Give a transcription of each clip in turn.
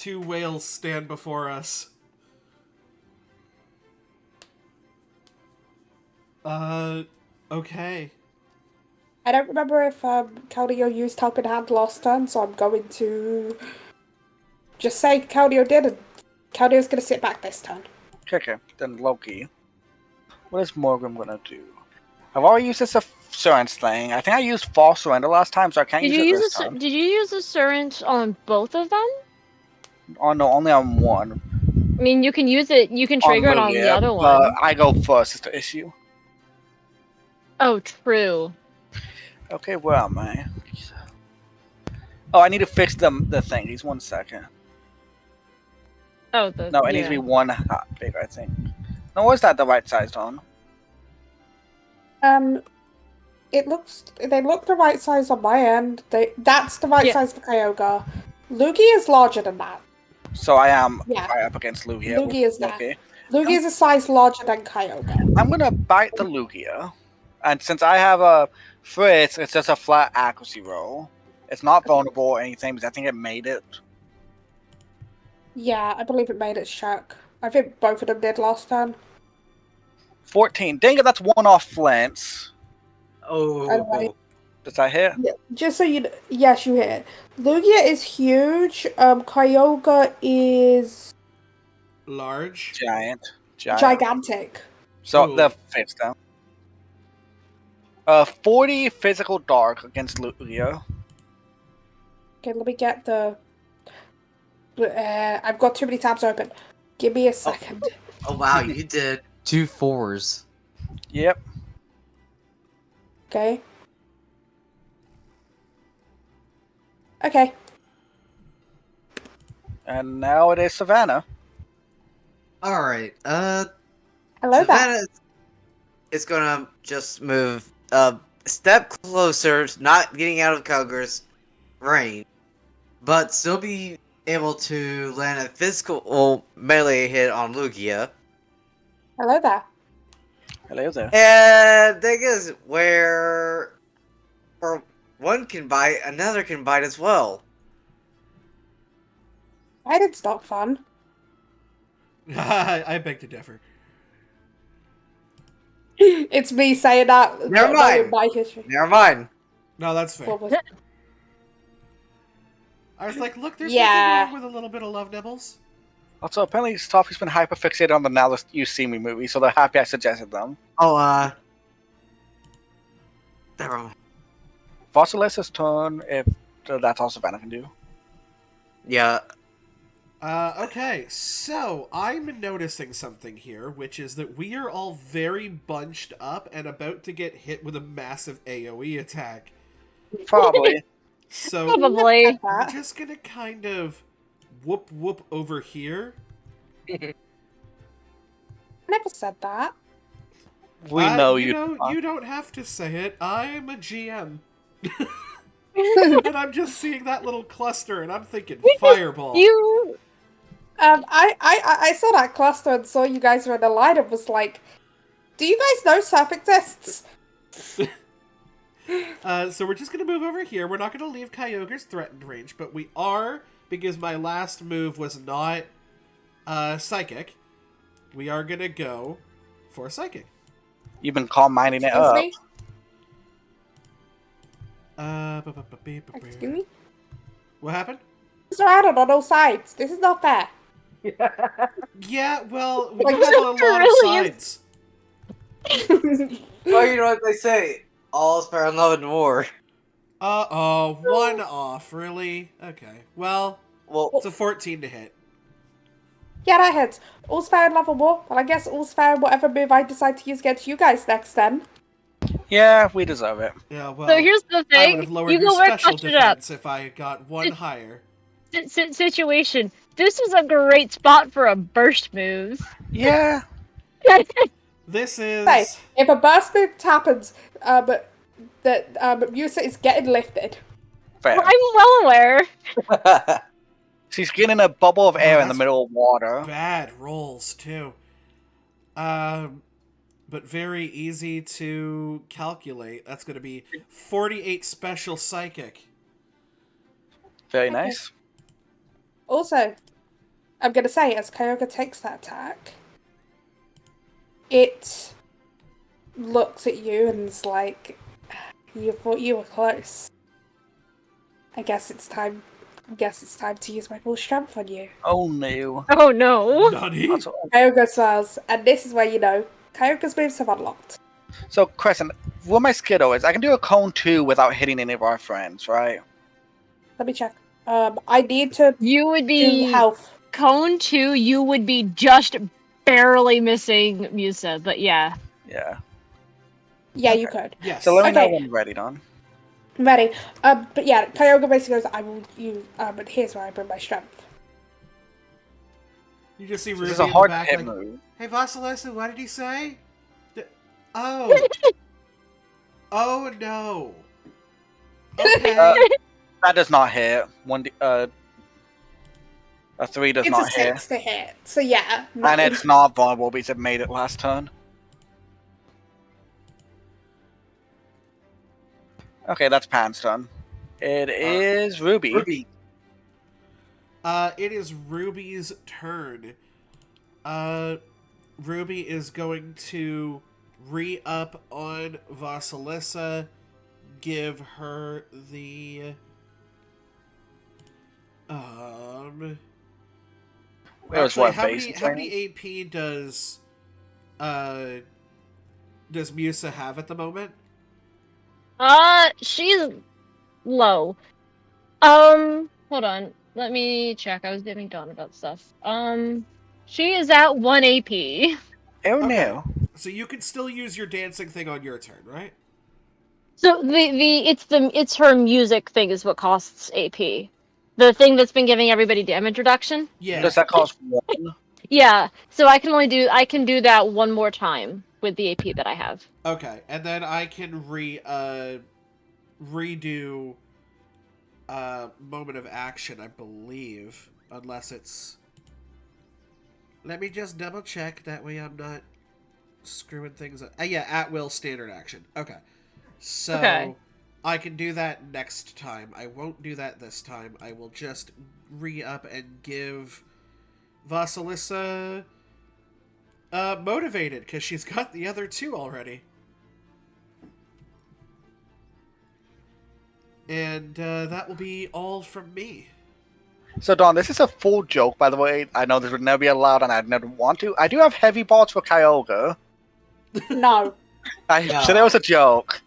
two whales stand before us. Okay. I don't remember if Caldio used Helping Hand last turn, so I'm going to just say Caldio did, and Caldio's going to sit back this turn. Okay. Then Loki. What is Morgan gonna do? I've already used this assurance thing. I think I used false surrender last time, so I can't use it this time. Did you use assurance on both of them? Oh no, only on one. I mean, you can use it. You can trigger it on the other one. I go first is the issue. Oh, true. Okay, where am I? Oh, I need to fix the thing. Just 1 second. Oh, No, it needs to be one hot bigger, I think. No, was that the right size on? They look the right size on my end. That's the right size for Kyogre. Lugia is larger than that. So I am right up against Lugia. Lugia is that. Lugia is a size larger than Kyogre. I'm gonna bite the Lugia, and since I have a Fritz, it's just a flat accuracy roll. It's not vulnerable or anything, because I think it made it. Yeah, I believe it made its check. I think both of them did last turn. 14. Dang it, that's one off Flint's. Oh. Does that hit? Yeah, just so you know, yes, you hit. Lugia is huge. Kyogre is large. Gigantic. So the fits down. 40 physical dark against Lugia. Okay, let me get the. I've got too many tabs open. Give me a second. Oh wow, you did 2 4s. Yep. Okay. Okay. And now it is Savannah. Alright, Hello Savannah is gonna just move a step closer, not getting out of Kyogre's range, but still be able to land a physical melee hit on Lugia. Hello there. Hello there. And thing is, where one can bite, another can bite as well. It's not fun. I beg to differ. It's me saying that. Never mind. My history. Never mind. No, that's fair. What was... I was like, look, there's nothing wrong with a little bit of love nibbles. Also, apparently Toffee's been hyperfixated on the Now You See Me movie, so they're happy I suggested them. Oh, never mind. Fossilis's turn, if that's all Savannah can do. Yeah. Okay, so I'm noticing something here, which is that we are all very bunched up and about to get hit with a massive AoE attack. Probably. So Probably. we're just gonna kind of whoop over here. I never said that. We know you don't have to say it. I'm a GM. And I'm just seeing that little cluster and I'm thinking fireball. I saw that cluster and saw you guys were in a line and was like, do you guys know surf exists? So we're just going to move over here. We're not going to leave Kyogre's threatened range, but we are, because my last move was not Psychic, we are going to go for Psychic. You've been calm minding it up. Excuse me? What happened? Surrounded on all sides. This is not fair. Yeah, well, we Like, have a lot of sides. Well, you know what they say. All's fair in love and war. Uh-oh, one off, really? Okay, well, it's a 14 to hit. Yeah, that hits. All's fair in love and war. Well, I guess all's fair in whatever move I decide to use against you guys next then. Yeah, we deserve it. Yeah, well, so here's the thing. I would have lowered your special defense if I got one higher. Situation. This is a great spot for a burst move. Yeah. This is... Hey, if a burst move happens, Musa is getting lifted. Fair. I'm well aware. She's getting a bubble of air in the middle of water. Bad rolls, too. But very easy to calculate. That's going to be 48 special psychic. Very nice. Also, I'm gonna say, as Kyogre takes that attack, it looks at you and is like, "You thought you were close. I guess it's time. I guess it's time to use my full strength on you." Oh no. Oh no. Nutty. That's all. Kyogre smiles, and this is where you know Kyogre's moves have unlocked. So, Crescent, what my Skittle is, I can do a cone 2 without hitting any of our friends, right? Let me check. I need to You would do be health. cone 2, you would be just barely missing Musa, but yeah. Yeah. Yeah, you Okay. could. Yes. So let me know Okay. when you're ready, Don. I'm ready. But yeah, Kyogre basically goes, "I will use. But here's where I bring my strength." You just see This Ruby is a in the hard back hit like, move. "Hey, Vasilisa, what did he say?" Oh. Oh, no. Okay. That does not hit. A 3 does It's not a hit. 6 to hit. So yeah. And it's not vulnerable because it made it last turn. Okay, that's Pan's turn. It is Ruby. Ruby. It is Ruby's turn. Ruby is going to re-up on Vasilisa, give her the It was actually, what, how base many training? AP does Musa have at the moment? She's low. Hold on. Let me check. I was giving Dawn about stuff. She is at 1 AP. Oh Okay. no. So you can still use your dancing thing on your turn, right? So it's her music thing is what costs AP. The thing that's been giving everybody damage reduction. Yeah. Does that cost 1? Yeah. So I can do that one more time with the AP that I have. Okay, and then I can redo moment of action, I believe, unless it's. Let me just double check. That way, I'm not screwing things up. Yeah, at will standard action. Okay, so Okay. I can do that next time. I won't do that this time. I will just re-up and give Vasilisa motivated because she's got the other two already. And that will be all from me. So Don, this is a full joke, by the way. I know this would never be allowed and I'd never want to. I do have heavy bolts for Kyogre. No. So that was a joke.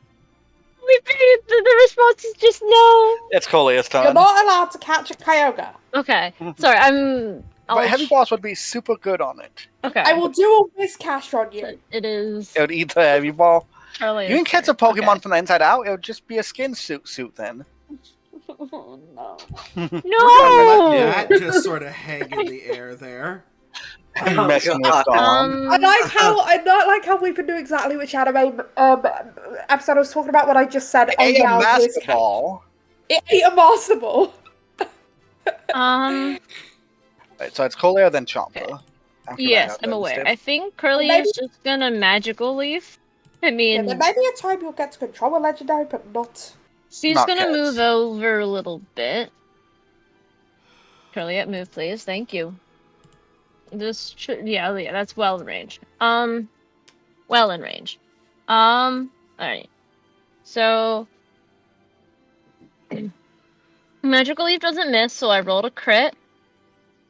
The response is just no. It's Colia's turn. You're not allowed to catch a Kyogre. Okay. Sorry, But heavy bolts would be super good on it. Okay. I will do a whiz cash on you. It is. It would eat the heavy ball. Charlie. You can catch a Pokemon from the inside out. It would just be a skin suit then. Oh, no. No. Let that just sort of hang in the air there. I'm messing with God. Dom. I not like how we can do exactly which anime episode I was talking about when I just said, "Oh A yeah, whiz cash." basketball. It ate a master ball. Right, so it's Colia then Chomper. Okay. After Yes, that, I'm then aware. Stiff. I think Curly Maybe- is just gonna magical leaf. I Yeah, mean, there may be a time you'll get to control a legendary, but not. she's Not gonna cats. move over a little bit. Curly, move, please. Thank you. This should, yeah, that's well in range. Well in range. Alright. So, magical leaf doesn't miss, so I rolled a crit.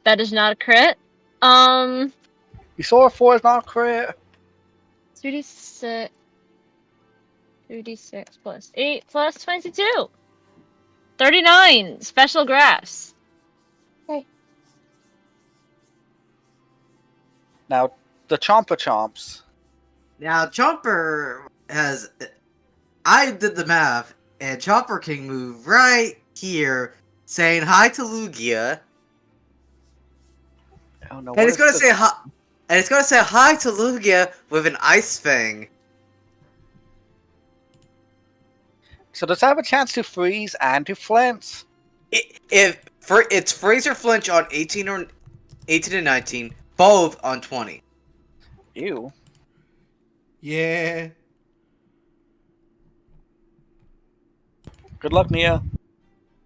That is not a crit. You saw a 4 is not a crit. 2d6. 2d6 plus 8 plus 22. 39. Special grass. Now, the Chomper Chomps. Now, Chomper has. I did the math, and Chomper can move right here, saying hi to Lugia, Oh no! and what it's is gonna this? say hi. And it's gonna say hi to Lugia with an ice fang. So does it have a chance to freeze and to flinch? It's freeze or flinch on 18 and 19, both on 20. Ew. Yeah. Good luck, Nia.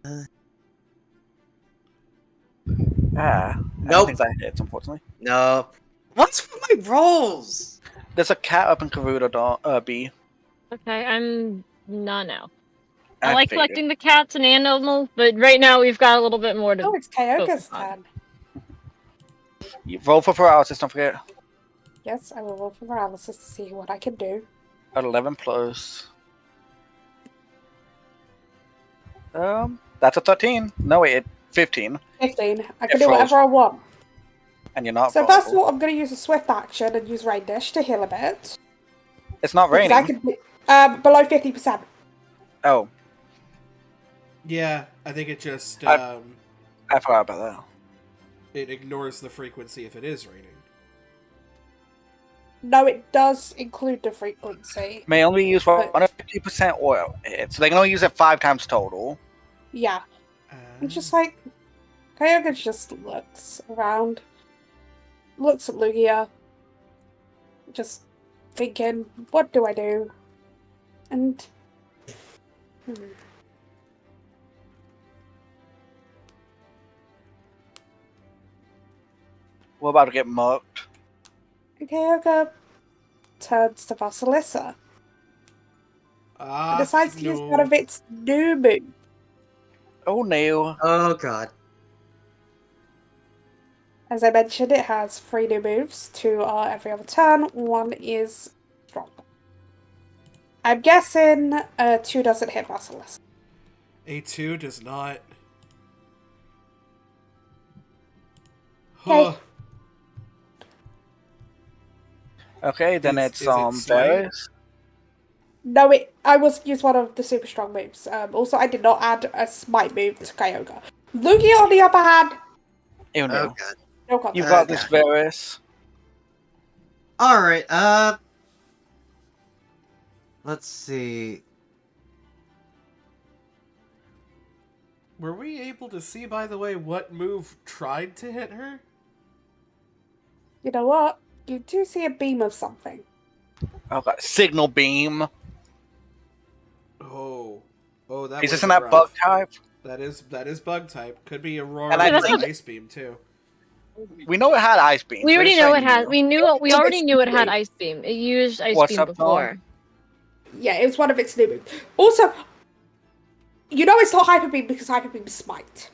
Uh. Ah, Nope. think that hits, unfortunately. No. What's with my rolls? There's a cat up in Karuta B. Okay, I'm not now. I I like figured. collecting the cats and animals, but right now we've got a little bit more to Oh, it's Kyogre's focus on. turn. You roll for paralysis, don't forget. Yes, I will roll for paralysis to see what I can do. At 11 plus. That's a 13. No, wait, 15. 15. I It can do froze. whatever I want. And you're not So first of vulnerable. all, I'm going to use a swift action and use Rain Dish to heal a bit. It's not Because raining. I can below 50%. Oh, Yeah, I think it just I forgot about that. it ignores the frequency if it is raining. No, it does include the frequency. May only use But- 150% oil hit, so they can only use it 5 times total. Yeah. It's just like, Kyogre just looks around, looks at Lugia, just thinking, what do I do? And We're about to get mucked. Kyogre turns to Vasilissa and decides to use one of its new moves. Oh no. Oh god. As I mentioned, it has 3 new moves. 2 are every other turn. 1 is strong. I'm guessing 2 doesn't hit Vasilissa. A2 does not. Okay. Okay, then Is it's it Slay? Varys. No, I was use one of the super strong moves. Also, I did not add a smite move to Kyogre. Lugia, on the other hand, Oh Oh no. god. no contest. You've got this, Varys. Alright, let's see. Were we able to see, by the way, what move tried to hit her? You know what? You do see a beam of something. Oh god, Signal Beam. Oh, that Is was this in that rough. bug type? That is bug type. Could be Aurora And I or think- Ice Beam too. We know it had Ice Beam. We so already just know saying it had. no. We already knew it had Ice Beam. It used Ice What's Beam up, before. Yeah, it was one of its new moves. Also, you know it's not Hyper Beam because Hyper Beam is smite.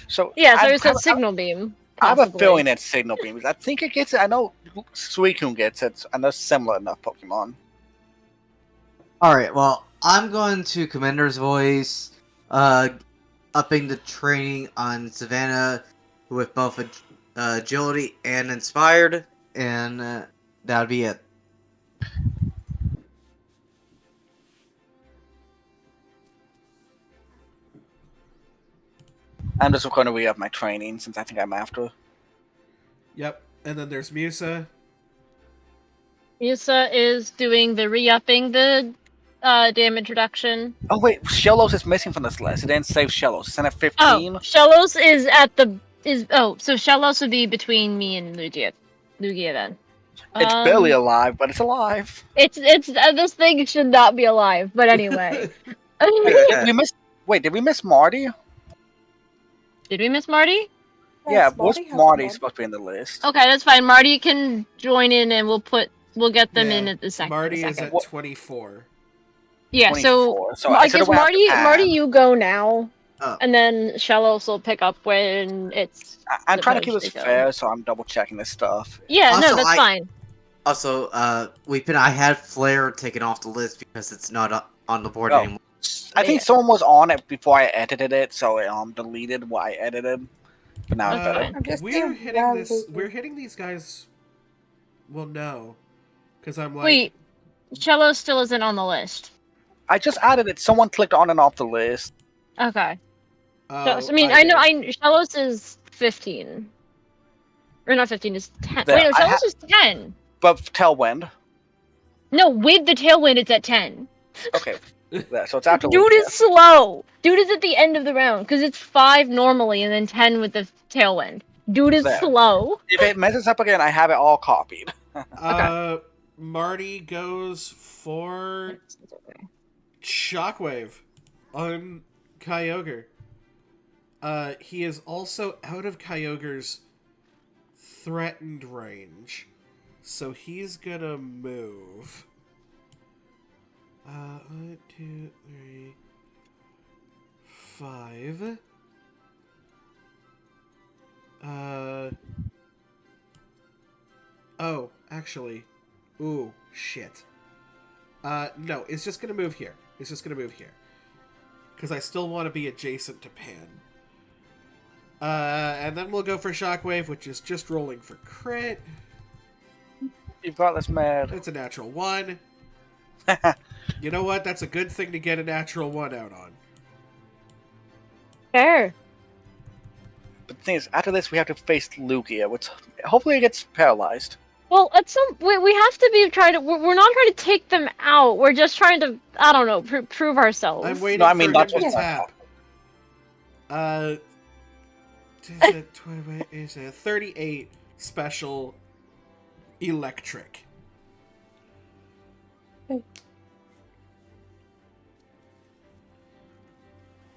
So Yeah, so I- it's a Signal Beam. I have a possibly. feeling it's Signal Beam. I think it gets it. I know Suicune gets it, and they're similar enough Pokemon. Alright, well, I'm going to Commander's Voice, upping the training on Savannah with both agility and inspired, and that would be it. I'm just going to re-up my training since I think I'm after. Yep. And then there's Musa. Musa is doing the re-upping the damage reduction. Oh wait, Shellos is missing from this list. It didn't save Shellos. It's in at Oh, 15. Shellos is at the so Shellos would be between me and Lugia. Lugia then. It's barely alive, but it's alive. It's this thing should not be alive, but anyway. Did we miss? Wait, did we miss Marty? Did we miss Marty? Yeah, Yes, what's has Marty one. supposed to be in the list? Okay, that's fine. Marty can join in, and we'll get them in Yeah, at the second. Marty the is second. at 24. Yeah, so 24. So I instead guess of what I have to Marty, add- you go now, Oh. and then Shellos will pick up when it's. I'm trying to keep this supposed to go. fair, so I'm double checking this stuff. Yeah, no, Also, that's fine. Also, I had Flare taken off the list because it's not on the board Oh. anymore. I think someone was on it before I edited it, so it deleted what I edited. But now it's That's better. fine. I'm just We're saying, hitting yeah, this. Lugia. We're hitting these guys. Well, no, because I'm like. Wait, Shellos still isn't on the list. I just added it. Someone clicked on and off the list. Okay. Oh, So, I know. did. Shellos is 15. Or not 15, is 10. There, Wait, no, I Shellos is 10. But Tailwind. No, with the tailwind, it's at 10. Okay. There, so it's after Dude Lugia. is slow. Dude is at the end of the round because it's 5 normally and then 10 with the tailwind. Dude is There. slow. If it messes up again, I have it all copied. Marty goes for Shockwave on Kyogre. He is also out of Kyogre's threatened range. So he's gonna move. 1, 2, 3, 5. Oh, actually. Ooh, shit. No, it's just gonna move here. It's just gonna move here. Because I still want to be adjacent to Pan. And then we'll go for Shockwave, which is just rolling for crit. You've got this mad. It's a natural 1. You know what? That's a good thing to get a natural 1 out on. Fair. But the thing is, after this, we have to face Lugia, which hopefully gets paralyzed. Well, at some we have to be trying to. We're not trying to take them out. We're just trying to, I don't know, prove ourselves. I'm waiting No, I mean, for that's him to what's tap. Is a 38 special electric.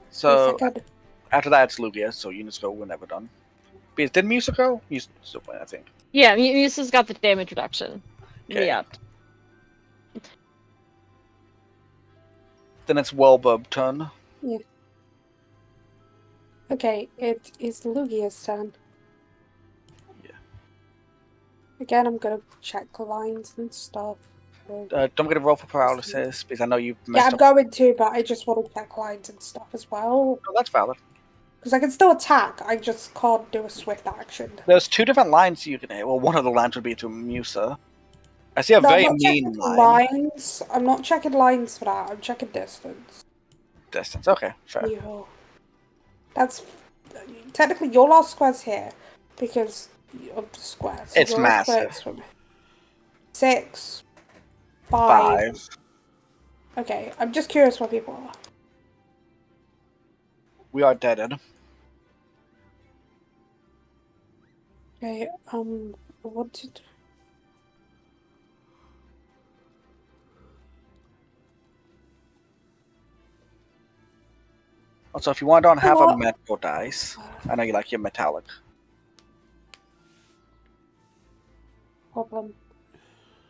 So Second. after that, it's Lugia, so Unisco we're never done. Because did Musico? Musico win, I think. Yeah, Musa's got the damage reduction. Okay. Yeah. Then it's Wellbub turn. Okay, it is Lugia's turn. Yeah. Again, I'm gonna check lines and stuff. Don't get a roll for paralysis, because I know you've Yeah, messed I'm up. going to, but I just want to check lines and stuff as well. Oh, that's valid. Because I can still attack, I just can't do a swift action. There's 2 different lines you can hit. Well, one of the lines would be to Musa. I see a No, I'm very not mean checking line. lines. I'm not checking lines for that. I'm checking distance. Distance. Okay, fair. Yo. That's technically your last square's here because of the square. So It's your last square massive. is from 6, 5. 5. Okay, I'm just curious what people are. We are deaded. Okay, what did... Also, if you want, don't have a What? metal dice. I know you like your metallic. Problem.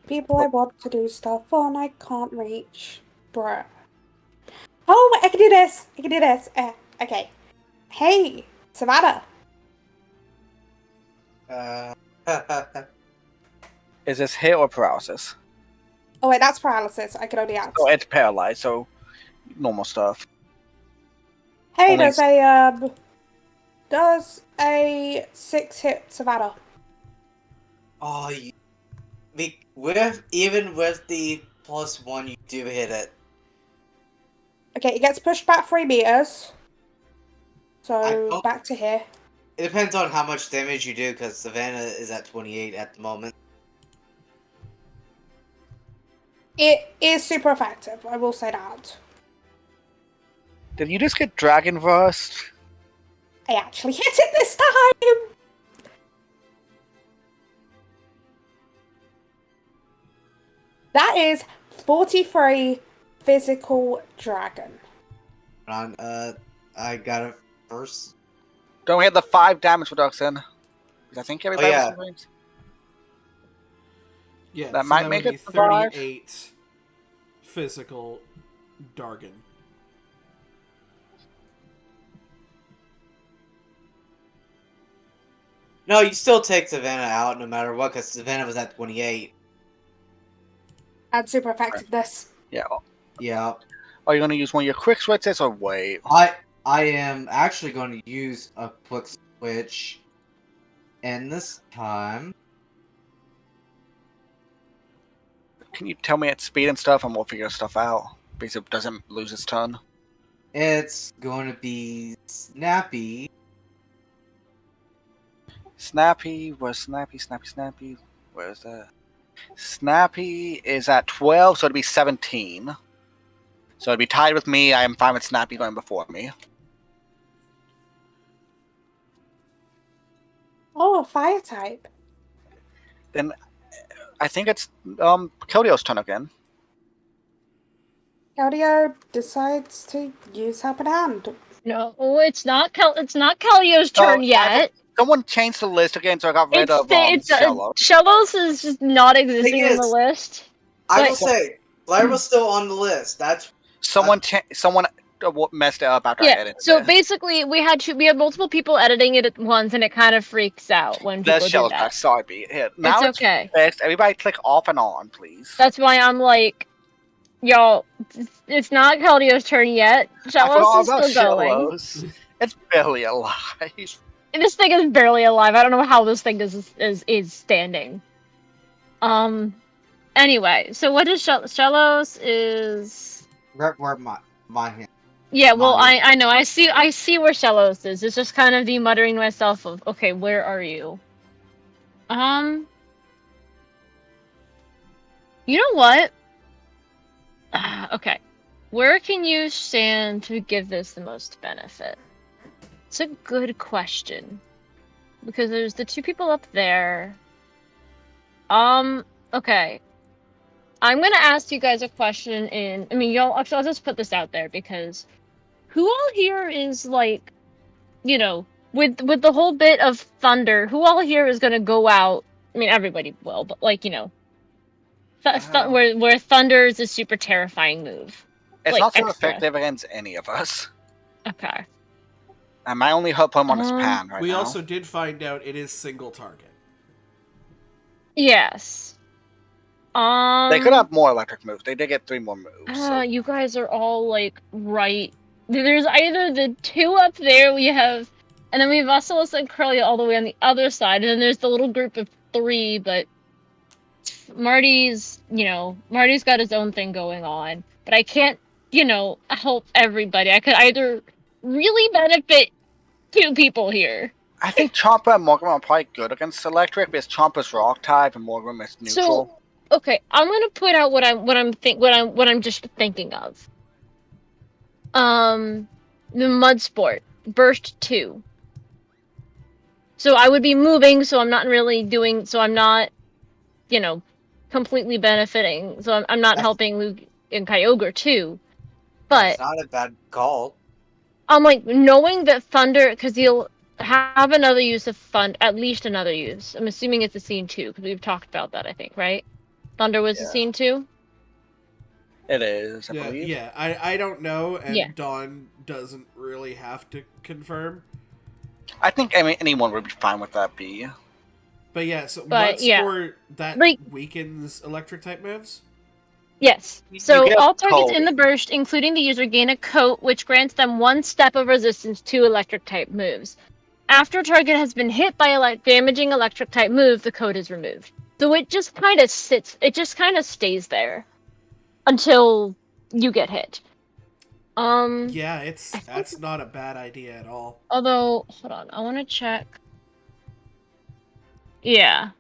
People I want to do stuff on, I can't reach. Bruh. Oh, I can do this! I can do this! Okay. Hey, Savannah! Is this hit or paralysis? Oh wait, that's paralysis. I can only ask. Oh, it's paralyzed, so normal stuff. Hey, only- does a 6 hit Savannah? Oh, even with the +1, you do hit it. Okay, it gets pushed back 3 meters. I So, hope- back to here. It depends on how much damage you do, because Savannah is at 28 at the moment. It is super effective, I will say that. Did you just get Dragon Burst? I actually hit it this time! That is 43 physical dragon. Hold on, I got it first. Don't hit the 5 damage reduction. 'Cause I think everybody yeah. was in range. Yeah, That so might that make would be it survive. 38 physical Dargon. No, you still take Savannah out no matter what, because Savannah was at 28. And super effectiveness. Yeah. Yeah. Are you going to use one of your quick switches or wait? I am actually going to use a quick switch, and this time Can you tell me its speed and stuff and we'll figure stuff out? Because it doesn't lose its turn. it's going to be Snappy. Snappy, where's Snappy? Where's that? Snappy is at 12, so it'd be 17. So it'd be tied with me. I am fine with Snappy going before me. Oh, a fire type. Then I think it's Keldio's turn again. Claudio decides to use Helping Hand. No, it's not. It's not Calio's So, turn yet. someone changed the list again, so I got rid of Shello. Shellos is just not existing on the is, list. I But- will say, Lyra's still on the list. That's Someone messed it up after I Yeah. edited So it. basically, we had multiple people editing it at once, and it kind of freaks out when That's people do Shello's that. back. Sorry, B. Here, now It's okay. fixed. Everybody click off and on, please. That's why I'm like, y'all, it's not Caldio's turn yet. I Shellos forgot is about still going. Shellos. It's barely alive. This thing is barely alive. I don't know how this thing is standing. Anyway, so what is Shellos is? where my hand. Yeah, well, Mine. I know. I see where Shellos is. It's just kind of the muttering to myself of, okay, where are you? You know what? Okay. Where can you stand to give this the most benefit? It's a good question. Because there's the two people up there. Okay. I'm gonna ask you guys a question I mean, I'll just put this out there because who all here is like, with the whole bit of thunder, who all here is gonna go out? I mean, everybody will, but like, where thunder is a super terrifying move. It's like, not so extra. effective against any of us. Okay. And my only hope Pokemon is Pan right We now. also did find out it is single target. Yes. They could have more electric moves. They did get 3 more moves. So. You guys are all like right. There's either the two up there we have, and then we have Vassilis and Curly all the way on the other side, and then there's the little group of 3, but Marty's got his own thing going on. But I can't, help everybody. I could either really benefit 2 people here. I think Chomper and Morgan are probably good against electric because Chomper's rock type and Morgan is neutral. So, okay, I'm gonna put out what I'm just thinking of. The mud sport burst 2. So I would be moving, so I'm not really doing. So I'm not, completely benefiting. So I'm not helping Luke and Kyogre too. But That's not a bad call. I'm like knowing that Thunder, because he'll have another use of at least another use. I'm assuming it's a scene 2 because we've talked about that. I think, right? Thunder was a scene 2. It is, I believe. Yeah, I don't know, and Yeah. Dawn doesn't really have to confirm. I think anyone would be fine with that, B. But yeah, so But, yeah. Mudsport, that Like- weakens electric type moves? Yes. You So get all targets in coating. the burst, including the user, gain a coat, which grants them 1 step of resistance to electric type moves. After a target has been hit by a damaging electric type move, the coat is removed. So it just kind of sits. It just kind of stays there until you get hit. Yeah, that's not a bad idea at all. Although, hold on, I want to check. Yeah.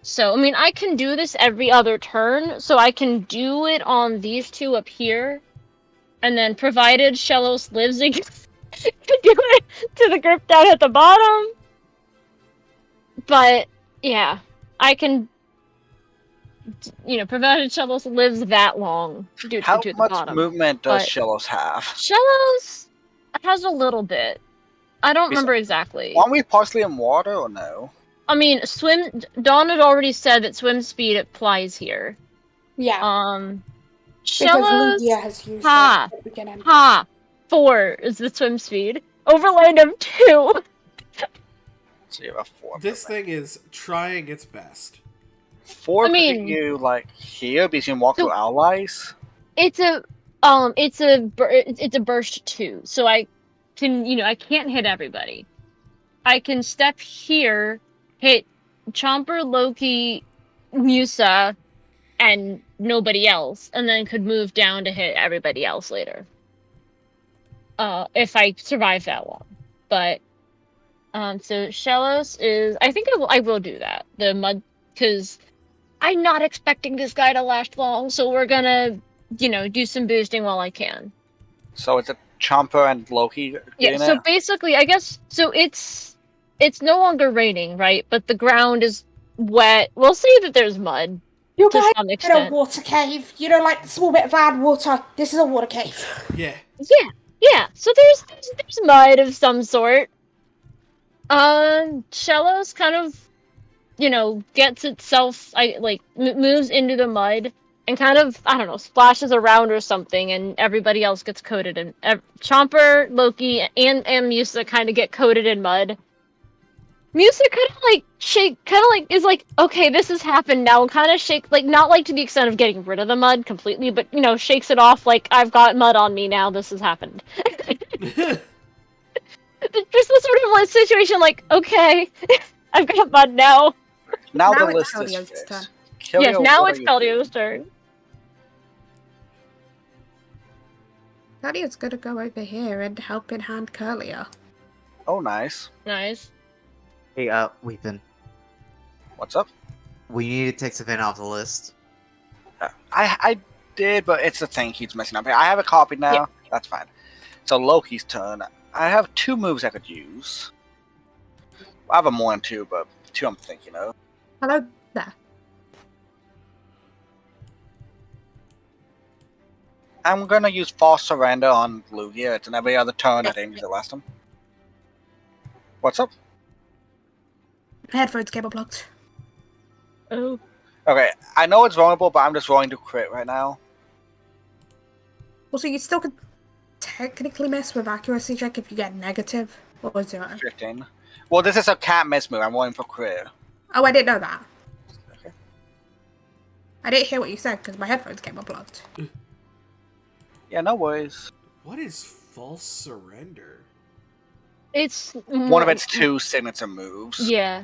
So, I mean, I can do this every other turn, so I can do it on these 2 up here, and then provided Shellos lives again, to do it to the group down at the bottom. But, yeah, I can, provided Shellos lives that long, do it How to the much bottom. movement does But- Shellos have? Shellos has a little bit. I don't remember exactly. Aren't we partially in water or no? I mean, Dawn had already said that swim speed applies here. Yeah, because Shellos, Lugia has used Ha. it at the beginning. 4 is the swim speed. Overlaid of 2. So you have a 4. This thing is trying its best. 4 I mean- could you here because you can walk So- through allies? It's a burst 2, so I can, I can't hit everybody. I can step here, hit Chomper, Loki, Musa, and nobody else, and then could move down to hit everybody else later. If I survive that long. But, so Shellos is, I think I will do that. The mud, because I'm not expecting this guy to last long, so we're gonna, do some boosting while I can. So it's a Chomper and Loki Yeah, getting so it? basically, I guess, so it's no longer raining, right? But the ground is wet. We'll say that there's mud. You to guys some in a extent. water cave. You know, like the small bit of land water. This is a water cave. Yeah. Yeah. So there's mud of some sort. Shellos kind of, gets itself moves into the mud and kind of, I don't know, splashes around or something, and everybody else gets coated in. Chomper, Loki, and Musa kind of get coated in mud. Musa kind of is like, okay, this has happened now, and kind of shake, like, not like to the extent of getting rid of the mud completely, but shakes it off like, I've got mud on me now. This has happened. Just the sort of like situation, like, okay, I've got mud now. Now the Now it's list is Claudio's fixed. turn. Yes, Kilio, now what it's are you Claudio's doing? turn. Claudio's gonna go over here and help in hand Curlia. Oh, nice. Nice. Hey, Weepin. What's up? We need to take Savannah off the list. I did, but it's the thing keeps messing up here. I have it copied now. Yeah. That's fine. So Loki's turn. I have 2 moves I could use. I have more than 2, but 2 I'm thinking of. Hello there. I'm gonna use False Surrender on Lugia. It's in every other turn. I didn't use it last time. What's up? My headphones cable blocked. Oh. Okay, I know it's vulnerable, but I'm just rolling to crit right now. Also, you still could technically miss with accuracy check if you get negative or 0. 15. Well, this is a can't miss move. I'm rolling for crit. Oh, I didn't know that. Okay. I didn't hear what you said because my headphones came unplugged. Yeah, no worries. What is false surrender? It's One of its 2 signature moves. Yeah.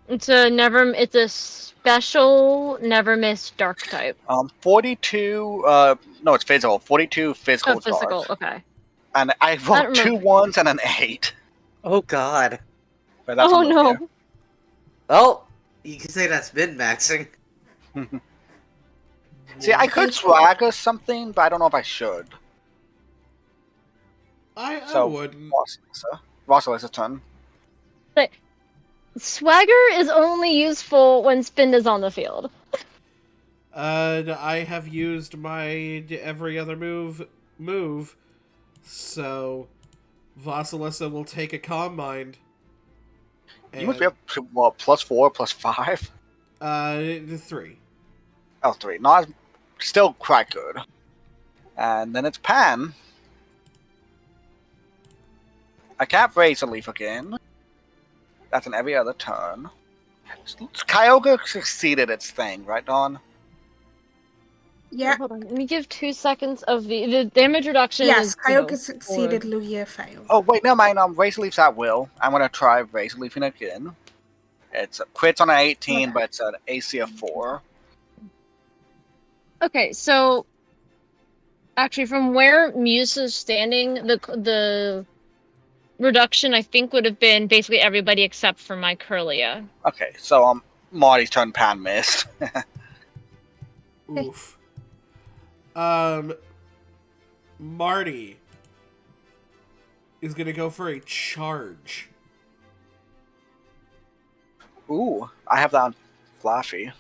It's a special never miss dark type. 42. No, it's physical. 42 physical. Oh, physical. Dark. Okay. And I rolled 2 1s and an 8. Oh God. But that's Oh a Lugia. no. Well, you can say that's min-maxing. See, I could swagger something, but I don't know if I should. I So, wouldn't. Rossalisa's turn. Swagger is only useful when Spin is on the field. I have used my every other move, so Vasilisa will take a Calm Mind. You must be up to, what, +4, +5? 3. Oh, 3. Not still quite good. And then it's Pan. I can't raise a leaf again. That's in every other turn. Kyogre succeeded its thing, right, Dawn? Yeah. Hold on. Let me give 2 seconds of the damage reduction. Yes, is, Kyogre succeeded, Lugia failed. Oh, wait, never mind. Razor Leaf's at will. I'm going to try Razor Leafing again. It's crits on an 18, but it's an AC of 4. Okay, so actually, from where Muse is standing, the reduction I think would have been basically everybody except for my Curlia. Okay, so Marty's turn. Pan missed. Oof. Marty is gonna go for a charge. Ooh, I have that on Flashy.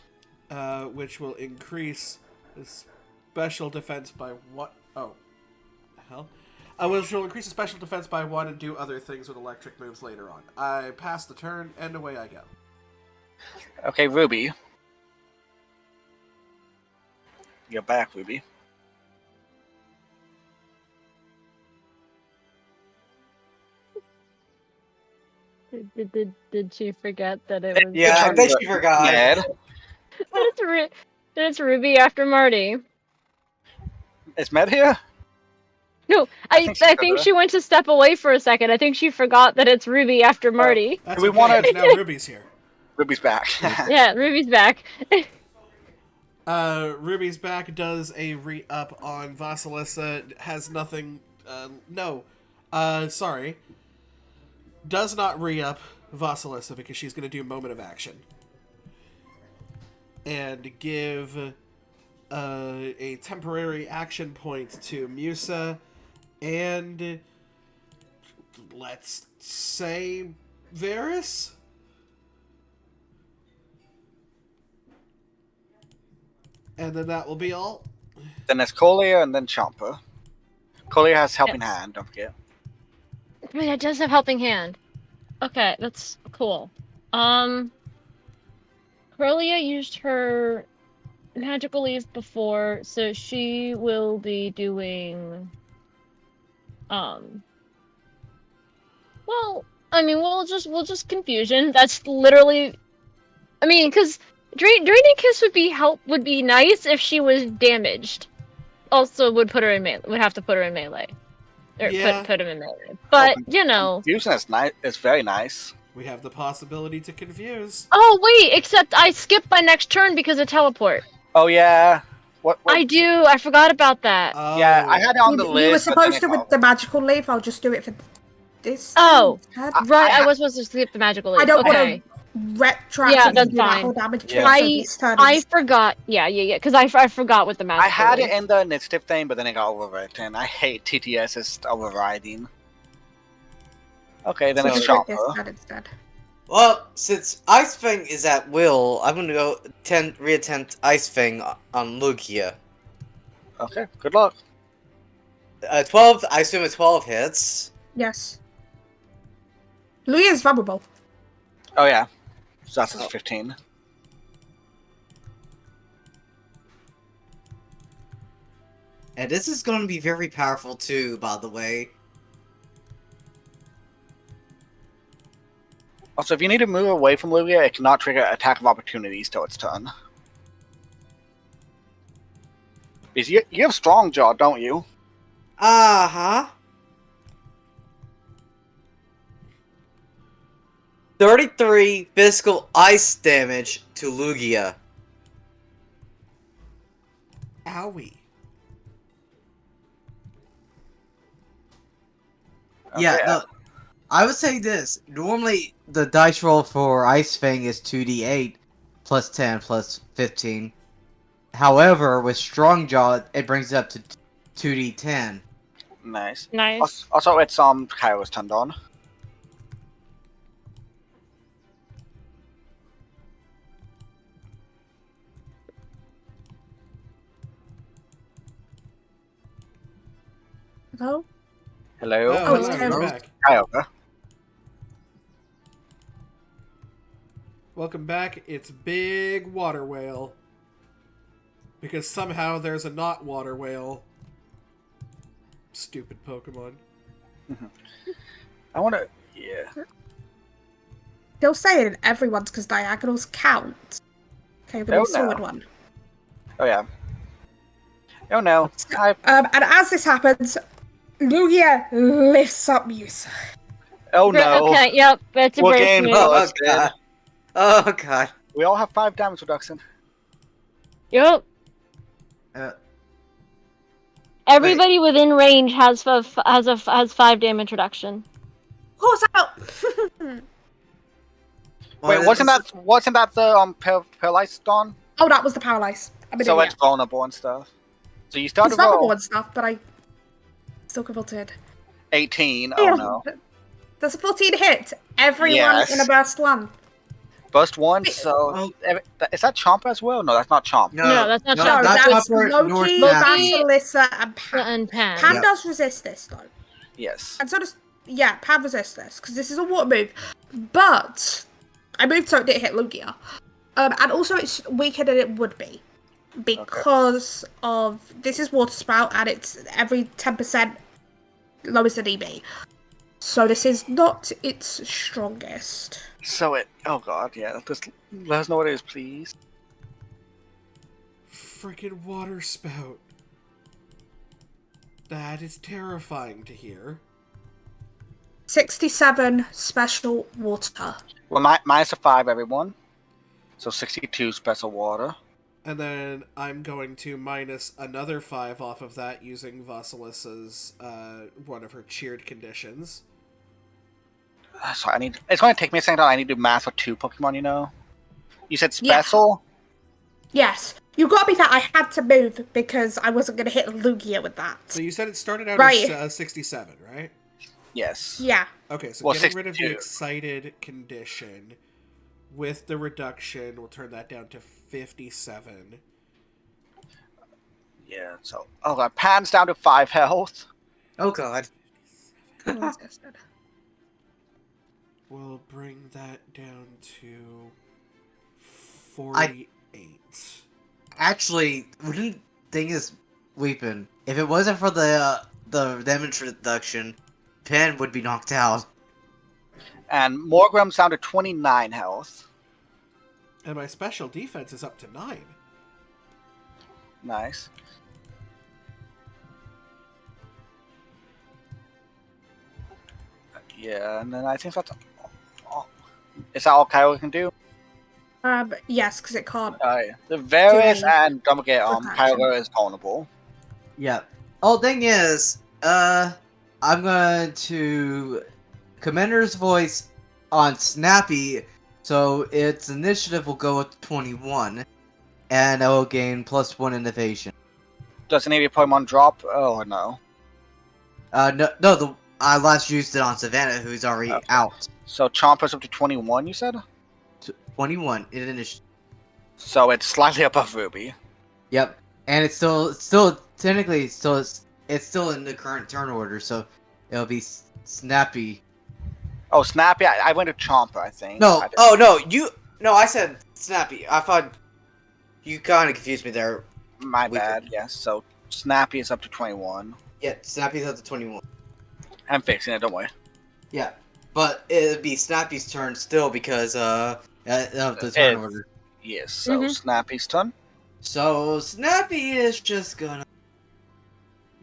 Which will increase the special defense by what? Oh, the hell! Which will increase the special defense by 1 and do other things with electric moves later on. I pass the turn, and away I go. Okay, Ruby. You're back, Ruby. Did she forget that it was? Yeah, I bet she forgot. Ned. It's Ruby after Marty. Is Med here? No, I think she went to step away for a second. I think she forgot that it's Ruby after Marty. That's We okay, wanted- 'cause now Ruby's here. Ruby's back. Yeah, Ruby's back. Ruby's back, does a re-up on Vasilisa, has nothing, sorry. Does not re-up Vasilisa because she's going to do Moment of Action. And give a temporary action point to Musa and, let's say, Varus? And then that will be all. Then there's Collier and then Chomper. Collier has Helping Yes. Hand, don't forget. Oh, yeah, it does have Helping Hand. Okay, that's cool. Corellia used her magical leaf before, so she will be doing well, I mean, we'll just confusion. That's literally, I mean, because Draining Kiss would be nice if she was damaged. Also, would have to put her in melee, or Yeah. put him in melee. But you know, Confusion is nice. It's very nice. We have the possibility to confuse. oh wait, except I skipped my next turn because of teleport. Oh yeah. What? I do. I forgot about that. Oh. Yeah, I had it on the You list. were but then supposed it to with got- the magical leaf. I'll just do it for this. Oh, instead. right, I ha- was supposed to skip the magical leaf. I don't Okay. want to retroactively Yeah, that's do that fine. whole damage Yeah. thing, so this turn I is- forgot. Yeah, because I forgot with the magical I had leaf. it in the initiative thing, but then it got overwritten. I hate TTS's overriding. Okay, then so it's just do it this Chomper. turn instead. Well, since Ice Fang is at will, I'm gonna go reattempt Ice Fang on Lugia. Okay, good luck. 12, I assume a 12 hits. Yes. Louis is vulnerable. Oh yeah, so that's Oh. 15. And this is gonna be very powerful too, by the way. Also, if you need to move away from Lugia, it cannot trigger attack of opportunities till its turn. Because you have Strong Jaw, don't you? Uh-huh. 33 physical ice damage to Lugia. Owie. Yeah, Okay, no, I would say this. Normally, the dice roll for Ice Fang is 2d8 plus 10 plus 15. However, with Strong Jaw, it brings it up to 2d10. Nice. Nice. Also, it's Kairo's turned on. Hello? Hello, Oh, it's hello, Kairos. we're back. Kyogre. Welcome back. It's Big Water Whale. Because somehow there's a not water whale. Stupid Pokemon. I want to. Yeah. They'll say it in everyone's because diagonals count. Okay, but Oh, it's forward no. one. Oh yeah. Oh no. And as this happens, Lugia lifts up Musa. Oh no. Okay, yep, that's a We're burst getting move. close. Oh god. Oh god. We all have 5 damage reduction. Yep. Uh, Everybody within range has 5 damage reduction. Horse out! well, Wait, this wasn't is- that the paralyzed Dawn? Oh, that was the paralyze. I'm an So idiot. it's vulnerable and stuff. So you start It's to roll vulnerable and stuff, but I still converted. 18. Oh no. There's a 14 hit. Everyone Yes. in a burst one. Burst 1, Wait, so oh. is that Chomp as well? No, that's not Chomp. No, that's not No, Chomp. that's that's Chopper, nor Loki, Snappy. Vasilissa, and Pam. And Pan. Pam Yeah. does resist this, though. Yes. And so does... Yeah, Pam resists this, because this is a water move. But... I moved so it didn't hit Lugia. And also it's weaker than it would be. Because of... This is Water Spout, and it's every 10% lowest than EB. So this is not its strongest. So it. Oh god, yeah. Just let us know what it is, please. Frickin' water spout. That is terrifying to hear. 67 special water. Well, minus a 5, everyone. So 62 special water. And then I'm going to minus another 5 off of that using Vasilissa's, one of her cheered conditions. Sorry, it's going to take me a second. I need to do math for 2 Pokemon, you know? You said special? Yes. You gotta be that I had to move because I wasn't gonna hit Lugia with that. So you said it started out Right. as 67, right? Yes. Yeah. Okay, so Well, getting rid of the 62. excited condition with the reduction, we'll turn that down to 57. Yeah, so Pan's down to 5 health. Oh god. Resisted. We'll bring that down to 48. Actually, the thing is, Weepin, if it wasn't for the damage reduction, Pen would be knocked out. And Morgrim's down to 29 health. And my special defense is up to 9. Nice. Yeah, and then I think that's all. Is that all Kyle can do? Yes, because it can't. Yeah. The Varys Do a and Domagate protection. Kyogre is vulnerable. Yeah. Oh, thing is, I'm going to Commander's Voice on Snappy, so its initiative will go up to 21, and it will gain +1 innovation. Does any of your Pokemon drop? Oh, no. No, I last used it on Savannah, who's already Okay. out. So Chomper's up to 21, you said? 21 in initiative. So it's slightly above Ruby. Yep, and it's still technically it's still in the current turn order, so it'll be Snappy. Oh, Snappy, I went to Chomper, I think. No, I did- oh no, I said Snappy. I thought you kind of confused me there. My we bad, yes. So Snappy is up to 21. Yeah, Snappy's up to 21. I'm fixing it, don't worry. Yeah, but it'd be Snappy's turn still because of the turn It- order. Yes, so Mhm. Snappy's turn. So Snappy is just gonna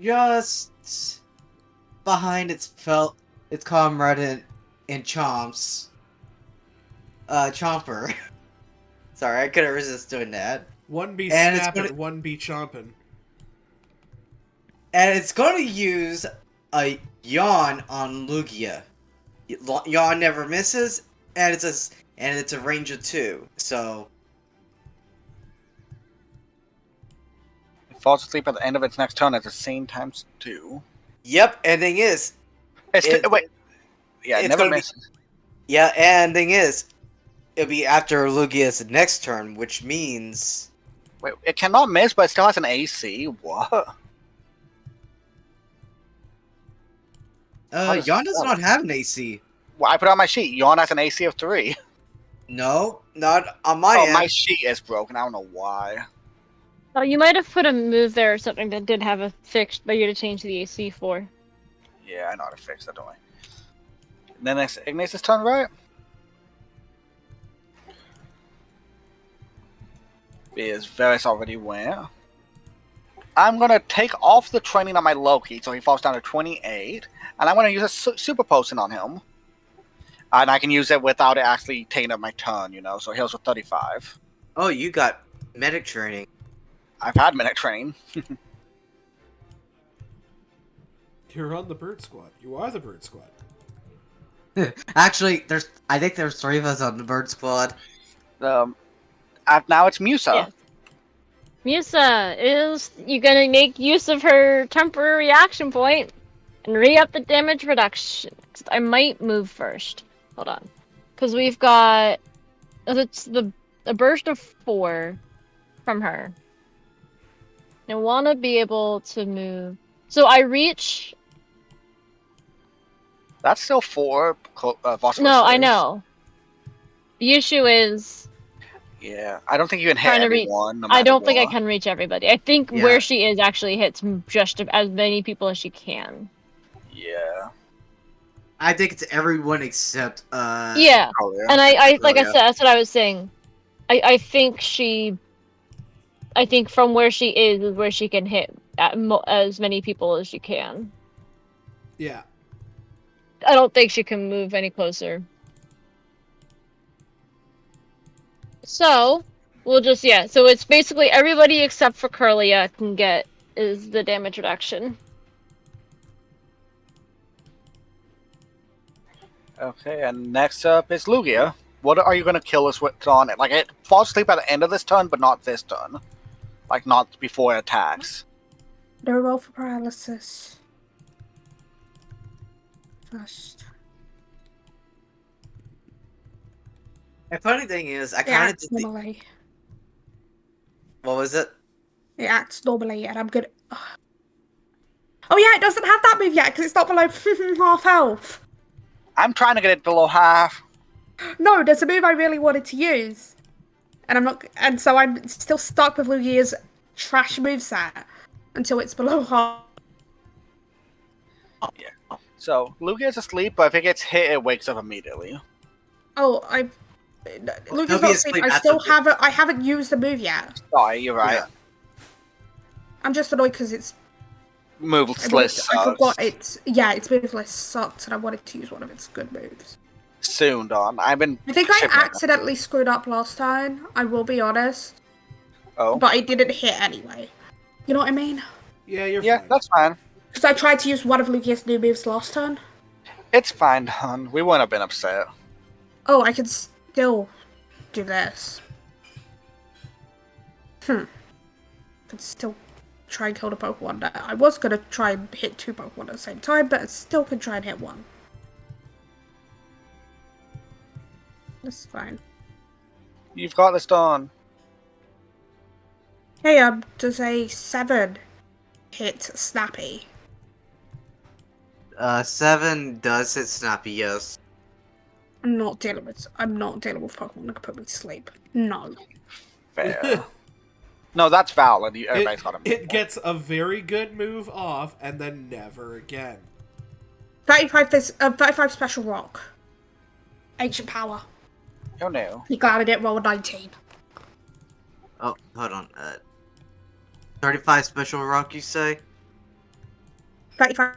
just behind its comrade in Chomps. Chomper. Sorry, I couldn't resist doing that. One be And it's snapping, gonna- one be chomping. And it's gonna use a yawn on Lugia. Yawn never misses, and it's a range of 2. So It falls asleep at the end of its next turn at the same times 2. yep. And thing is, Wait. Yeah, it it's never gonna be- misses. yeah. And thing is, it'll be after Lugia's next turn, which means Wait, it cannot miss, but it still has an AC. What? does Yawn that does work? not have an AC. Well, I put it on my sheet. Yawn has an AC of 3. No, not on my Oh, end. my sheet is broken. I don't know why. Oh, you might have put a move there or something that did have a fixed by you to change the AC for. Yeah, I know how to fix that, don't I? Then it's Ignace's turn, right? Because Varys already went. I'm gonna take off the training on my Loki, so he falls down to 28, and I'm gonna use a super potion on him. And I can use it without it actually taking up my turn, so he heals for 35. Oh, you got medic training. I've had medic training. You're on the bird squad. You are the bird squad. Actually, I think there's 3 of us on the bird squad. Now it's Musa. Yes. Musa, is you gonna make use of her temporary action point and re-up the damage reduction? I might move first. Hold on. Because we've got... It's a burst of 4 from her. I want to be able to move... So I reach... That's still 4 phosphorus. No, I saves. know. The issue is... Yeah, I don't think you can hit Trying to reach- everyone. No I matter don't think I what. can reach everybody. I think Yeah. where she is actually hits just as many people as she can. Yeah. I think it's everyone except Yeah. Oh, yeah. And I like I yeah. said, that's what I was saying. I think from where she is where she can hit as many people as she can. Yeah. I don't think she can move any closer. So, we'll just, so it's basically everybody except for Curlia can get is the damage reduction. Okay, and next up is Lugia. What are you going to kill us with on it? Like, it falls asleep at the end of this turn, but not this turn. Like, not before it attacks. Do a roll for paralysis. First. The funny thing is, I Yeah, kind of it's normally. what was it? It acts normally, and I'm gonna. Oh yeah, it doesn't have that move yet because it's not below half health. I'm trying to get it below half. No, there's a move I really wanted to use, and I'm not, and so I'm still stuck with Lugia's trash moveset until it's below half. Yeah. So Lugia's asleep, but if it gets hit, it wakes up immediately. Oh, Lugia's not asleep. I haven't used the move yet. Sorry, you're right. Yeah. I'm just annoyed because it's Moveless I forgot sucks. its move list sucked, and I wanted to use one of its good moves. Soon, Dawn. I think I accidentally screwed up last time. I will be honest. Oh. But it didn't hit anyway. You know what I mean? Yeah, you're Yeah, fine. that's fine. Because I tried to use one of Lugia's new moves last turn. It's fine, Dawn. We wouldn't have been upset. Oh, I can still do this. Could still try and kill the Pokemon. I was going to try and hit 2 Pokemon at the same time, but I still can try and hit 1. This is fine. You've got this, Dawn. Hey, does a 7 hit Snappy? 7 does hit Snappy, yes. I'm not dealing with Pokemon that can put me to sleep. No. Fair. No, that's valid. Everybody's got a move. It gets a very good move off, and then never again. 35 Special Rock. Ancient Power. Oh no. You glad I didn't roll a 19. Oh, hold on. 35 Special Rock, you say? 35.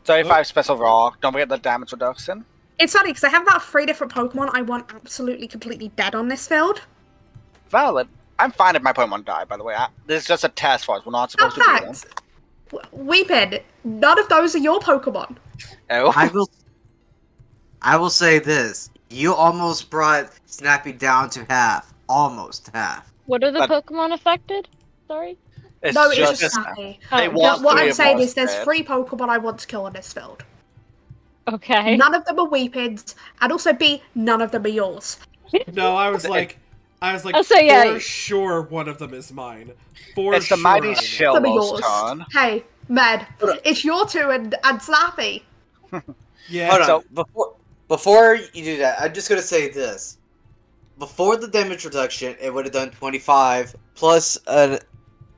35 special rock. Don't forget the damage reduction. It's funny because I have about 3 different Pokemon I want absolutely completely dead on this field. Valid. I'm fine if my Pokemon die, by the way. This is just a test for us. We're not supposed to do them. Weepin, none of those are your Pokemon. Oh. I will say this. You almost brought Snappy down to half. Almost half. What are the Pokemon affected? Sorry? It's just Snappy. What I'm saying is there's 3 Pokemon I want to kill on this field. Okay. None of them are Weepins, and also B, none of them are yours. No, I was like, for sure one of them is mine. It's the mighty Shellow's turn. Hey, Med, it's your 2 and Snappy. Yeah. Hold on. Before you do that, I'm just gonna say this. Before the damage reduction, it would have done 25 plus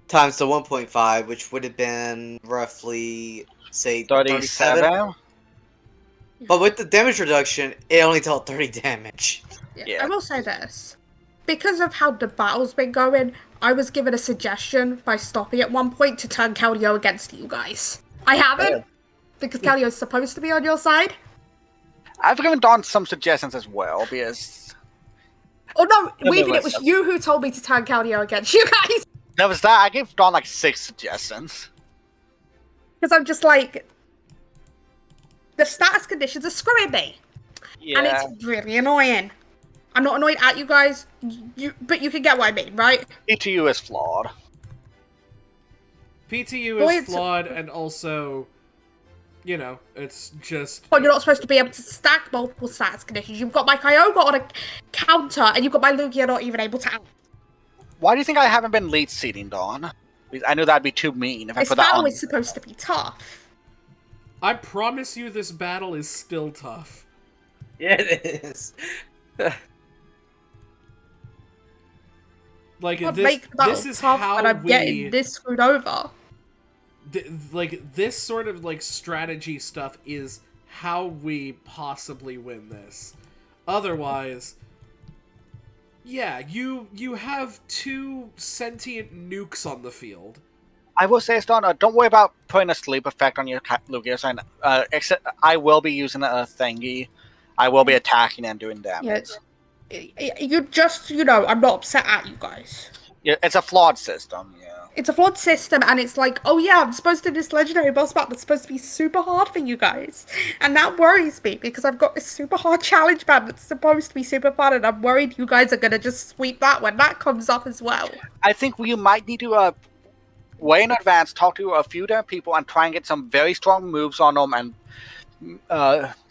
times the 1.5, which would have been roughly, say, 37. But with the damage reduction, it only dealt 30 damage. Yeah. I will say this. Because of how the battle's been going, I was given a suggestion by Stoppy at one point to turn Keldeo against you guys. I haven't, because Keldeo's supposed to be on your side. I've given Dawn some suggestions as well, because... Oh no, Weepin, it was you who told me to turn Keldeo against you guys! That was that. I gave Dawn like 6 suggestions. Because I'm just like... The status conditions are screwing me. Yeah. And it's really annoying. I'm not annoyed at you guys, but you can get what I mean, right? PTU is flawed. PTU is flawed, and also, you know, it's just... Well, you're not supposed to be able to stack multiple status conditions. You've got my Kyogre on a counter, and you've got my Lugia not even able to out. Why do you think I haven't been lead seeding, Dawn? I knew that'd be too mean if I put that on. This battle is supposed to be tough. I promise you this battle is still tough. Yeah, it is. Like, this is how I'm getting this screwed over. This sort of, like, strategy stuff is how we possibly win this. Otherwise, yeah, you have 2 sentient nukes on the field. I will say, Dawn, don't worry about putting a sleep effect on your Lugia. Except I will be using a thingy. I will be attacking and doing damage. Yeah, I'm not upset at you guys. Yeah, it's a flawed system, yeah. It's a flawed system, and it's like, oh yeah, I'm supposed to do this legendary boss battle that's supposed to be super hard for you guys. And that worries me, because I've got this super hard challenge battle that's supposed to be super fun, and I'm worried you guys are going to just sweep that when that comes up as well. I think we might need to, way in advance, talk to a few different people and try and get some very strong moves on them and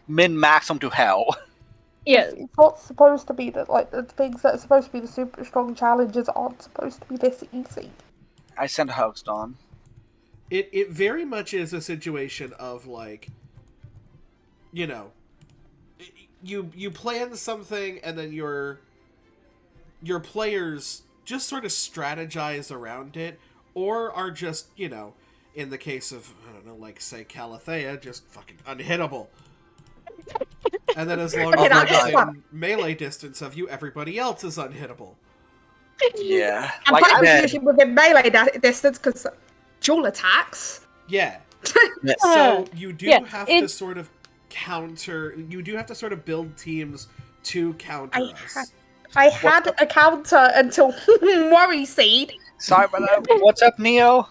min-max them to hell. Yeah. It's not supposed to be that, like, the things that are supposed to be the super strong challenges aren't supposed to be this easy. I send hugs, Dawn. It very much is a situation of, like, you know, you plan something and then your players just sort of strategize around it, or are just, you know, in the case of, I don't know, like, say, Calathea, just fucking unhittable. And then as long Okay, as they're that's within fun. melee distance of you, everybody else is unhittable. Yeah. And Like, Piper's I- usually within melee distance because dual attacks. Yeah. Yeah. So you do Yeah, have to sort of counter, you do have to sort of build teams to counter us. I had a counter until Worry Seed. sorry about that. What's up, Neo?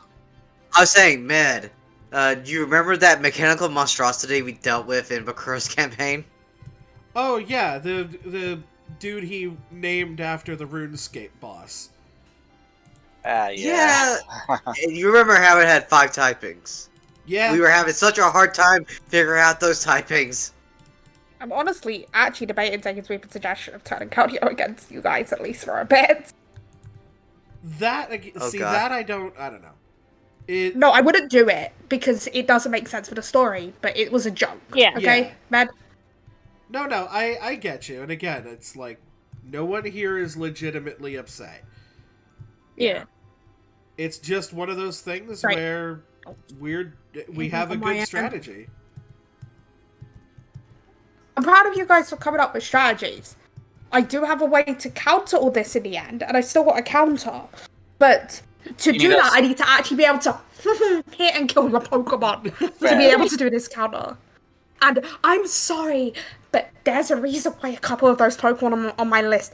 I was saying, Med, do you remember that mechanical monstrosity we dealt with in Bakura's campaign? Oh yeah, the dude he named after the RuneScape boss. Yeah. And you remember how it had 5 typings? Yeah. We were having such a hard time figuring out those typings. I'm honestly actually debating taking Sweep's suggestion of turning Claudio against you guys at least for a bit. That Oh, see God. that I don't know. It No, I wouldn't do it because it doesn't make sense for the story, but it was a joke. Yeah. Okay, Yeah. man? No, I get you. And again, it's like no one here is legitimately upset. Yeah. It's just one of those things Right. where we have a On my good end. strategy. I'm proud of you guys for coming up with strategies. I do have a way to counter all this in the end, and I still got a counter. But to You do need that, us- I need to actually be able to hit and kill your Pokemon to be Fair. able to do this counter. And I'm sorry, but there's a reason why a couple of those Pokemon on my list,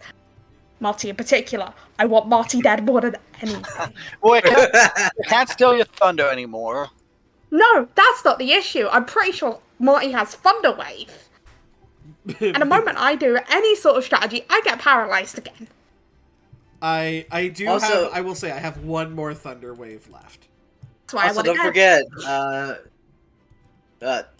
Marty in particular, I want Marty dead more than anything. Well, it can't steal your thunder anymore. No, that's not the issue. I'm pretty sure Marty has Thunder Wave. And the moment I do any sort of strategy, I get paralyzed again. I do Also- have, I will say, I have one more Thunder Wave left. That's why I Also, want don't it forget,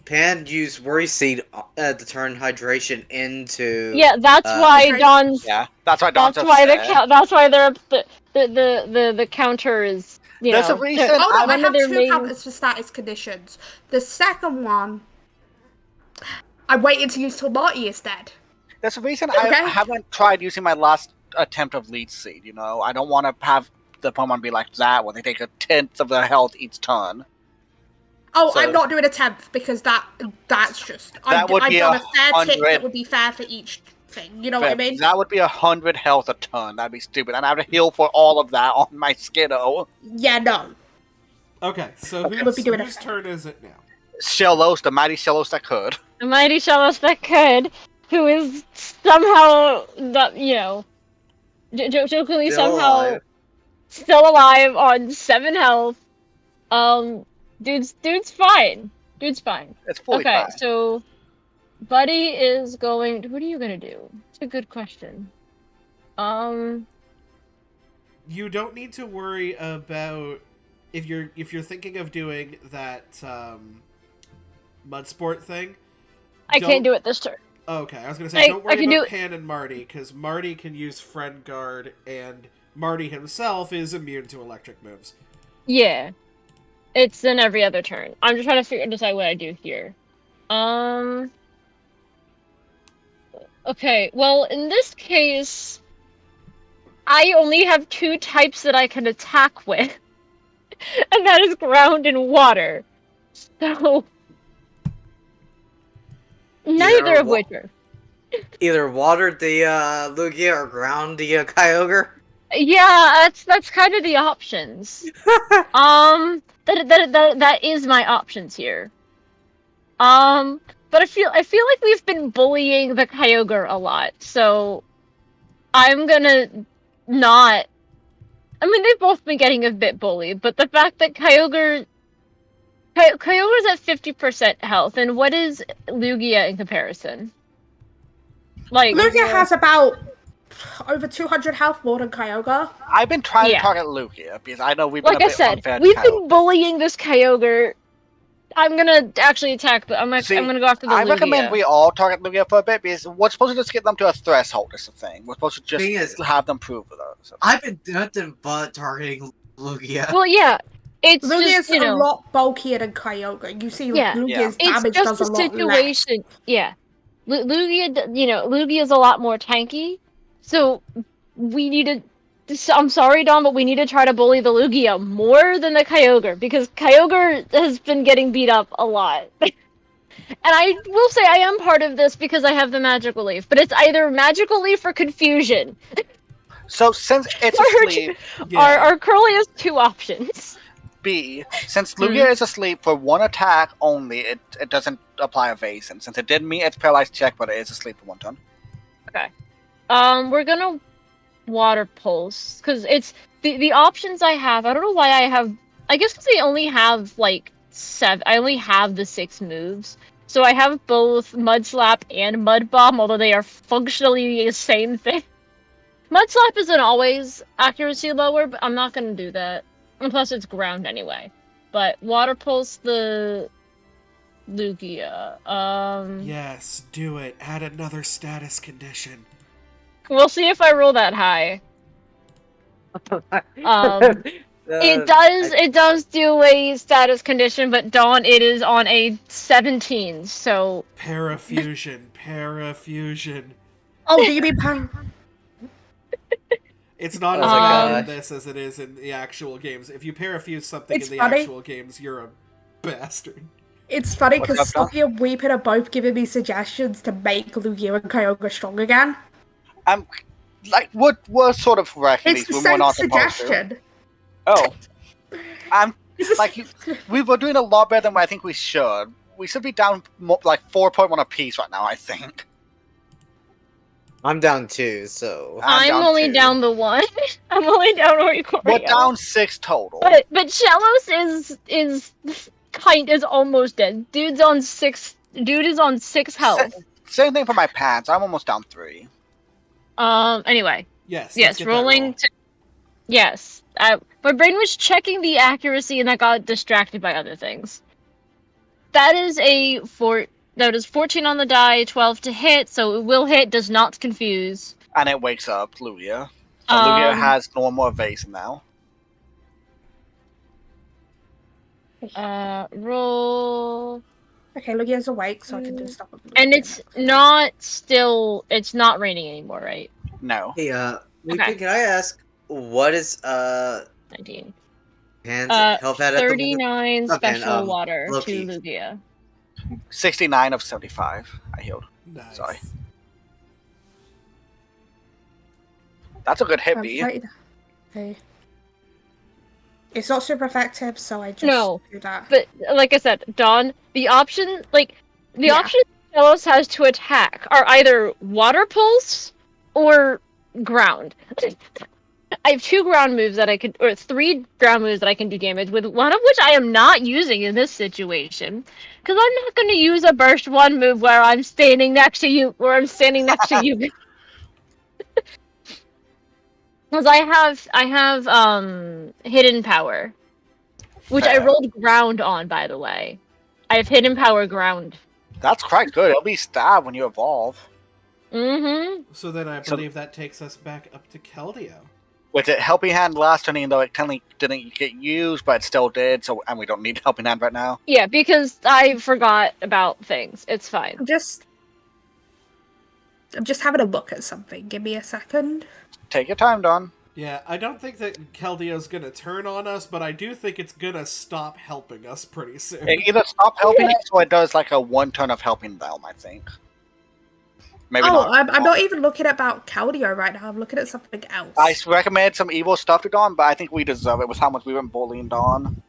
Pan used Worry Seed to turn hydration into... Yeah, that's why Okay. Dawn's. Yeah, that's why Dawn's That's why upset. that's why the counter is, you There's a know, reason- Oh no, I one have of their 2 main- counters for status conditions. The second one, I waited to use till Marty is dead. There's a reason Okay. I haven't tried using my last attempt of lead seed, you know? I don't want to have the Pokemon be like that, where they take a tenth of their health each turn. Oh, So- I'm not doing a 10th because that's just... That would I've be done a fair tip 100. that would be fair for each thing. You know what I mean? That would be 100 health a turn. That'd be stupid. And I have to heal for all of that on my Skiddo. Yeah, no. Okay, so I would be doing whose it. turn is it now? Shellos, the mighty Shellos that could. the mighty Shellos that could, who is somehow, you know, jokingly Still somehow alive. still alive on 7 health. Dude's fine. Dude's fine. It's fully Okay, fine. so Buddy is going. What are you gonna do? It's a good question. You don't need to worry about if you're thinking of doing that mud sport thing. I can't do it this turn. Oh, okay, I was gonna say I don't worry can about do- Pan and Marty because Marty can use Friend Guard and Marty himself is immune to electric moves. Yeah, it's in every other turn. I'm just trying to decide what I do here. Okay, well, in this case, I only have 2 types that I can attack with, and that is ground and water. So, neither of wa- which are. Either watered the Lugia or ground the Kyogre. Yeah, that's kind of the options. That is my options here. But I feel like we've been bullying the Kyogre a lot, so I'm gonna not. I mean, they've both been getting a bit bullied, but the fact that Kyogre's at 50% health, and what is Lugia in comparison? Like Lugia has about over 200 health more than Kyogre. I've been trying Yeah. to target Lugia because I know we've been like a I bit said, unfair to we've Kyogre. been bullying this Kyogre I'm gonna actually attack, but I'm gonna go after the I Lugia. recommend we all target Lugia for a bit because we're supposed to just get them to a threshold. Is the thing. We're supposed to just Thing is, have them prove it. So. I've been nothing but targeting Lugia. Well, yeah, it's Lugia's just, you a know, lot bulkier than Kyogre. You see, Yeah. Lugia's it's damage just does the a lot less. situation. Yeah, Lugia is a lot more tanky, so we need to. I'm sorry, Don, but we need to try to bully the Lugia more than the Kyogre because Kyogre has been getting beat up a lot. And I will say I am part of this because I have the Magical Leaf, but it's either Magical Leaf or Confusion. So since it's Our- asleep, Our Curly has two options. B, since Lugia is asleep for one attack only, it doesn't apply evasion. Since it did meet its paralyzed check, but it is asleep for 1 turn. Okay. We're gonna Water Pulse because it's the options I have. I don't know why I have. I guess because I only have like 7. I only have the 6 moves, so I have both Mud Slap and Mud Bomb, although they are functionally the same thing. Mud Slap isn't always accuracy lower, but I'm not gonna do that. And plus, it's ground anyway. But Water Pulse the Lugia. Yes, do it. Add another status condition. We'll see if I roll that high. It does do a status condition, but Dawn, it is on a 17, so... Parafusion. Oh, do you mean pan? It's not Oh as my bad in gosh. this as it is in the actual games. If you parafuse something It's in the funny. actual games, you're a bastard. It's funny What's because up, Don? Stoppy and Weepin are both giving me suggestions to make Lugia and Kyogre strong again. Like we're sort of wrecking It's the these when we're same not supposed to. suggestion. Oh, I'm It's like we were doing a lot better than I think we should. We should be down like 4.1 apiece right now. I think. I'm down 2, so I'm only 2. down the 1. I'm only down Oricorio. We're down 6 total. But Shellos is almost dead. Dude is on 6 health. Same thing for my pants. I'm almost down 3. Anyway. Yes. let's Yes, get that rolling roll. Yes. My brain was checking the accuracy and I got distracted by other things. That is that is 14 on the die, 12 to hit, so it will hit, does not confuse. And it wakes up Lugia. So Lugia Um, has normal evasion now. Roll. Okay, Lugia's awake, so I can do stuff with Lugia. And it's not raining anymore, right? No. hey, Weepin, Okay. can I ask what is 19. Pan's health at the moment? 39 Okay, special water Loki. to Lugia. 69 of 75. I healed. Nice. Sorry. That's a good hit, B. Okay. It's not super effective, so I just No, do that. But like I said, Dawn, the options Telos has to attack are either Water Pulse or Ground. I have 2 ground moves that I could, or 3 ground moves that I can do damage with, one of which I am not using in this situation. Because I'm not going to use a Burst 1 move where I'm standing next to you. Because I have Hidden Power. Which I Fair. rolled ground on, by the way. I have Hidden Power ground. That's quite good. It'll be stab when you evolve. Mm-hmm. So then I So- believe that takes us back up to Keldeo. With it Helping Hand last turn, even though it technically didn't get used, but it still did, and we don't need Helping Hand right now. Yeah, because I forgot about things. It's fine. I'm just having a look at something. Give me a second. Take your time, Don. Yeah, I don't think that Keldeo's gonna turn on us, but I do think it's gonna stop helping us pretty soon. It either stop helping us or it does like a 1 turn of helping them, I think. Maybe not. I'm not even looking about Keldeo right now. I'm looking at something else. I recommend some evil stuff to Dawn, but I think we deserve it with how much we've been bullying Dawn.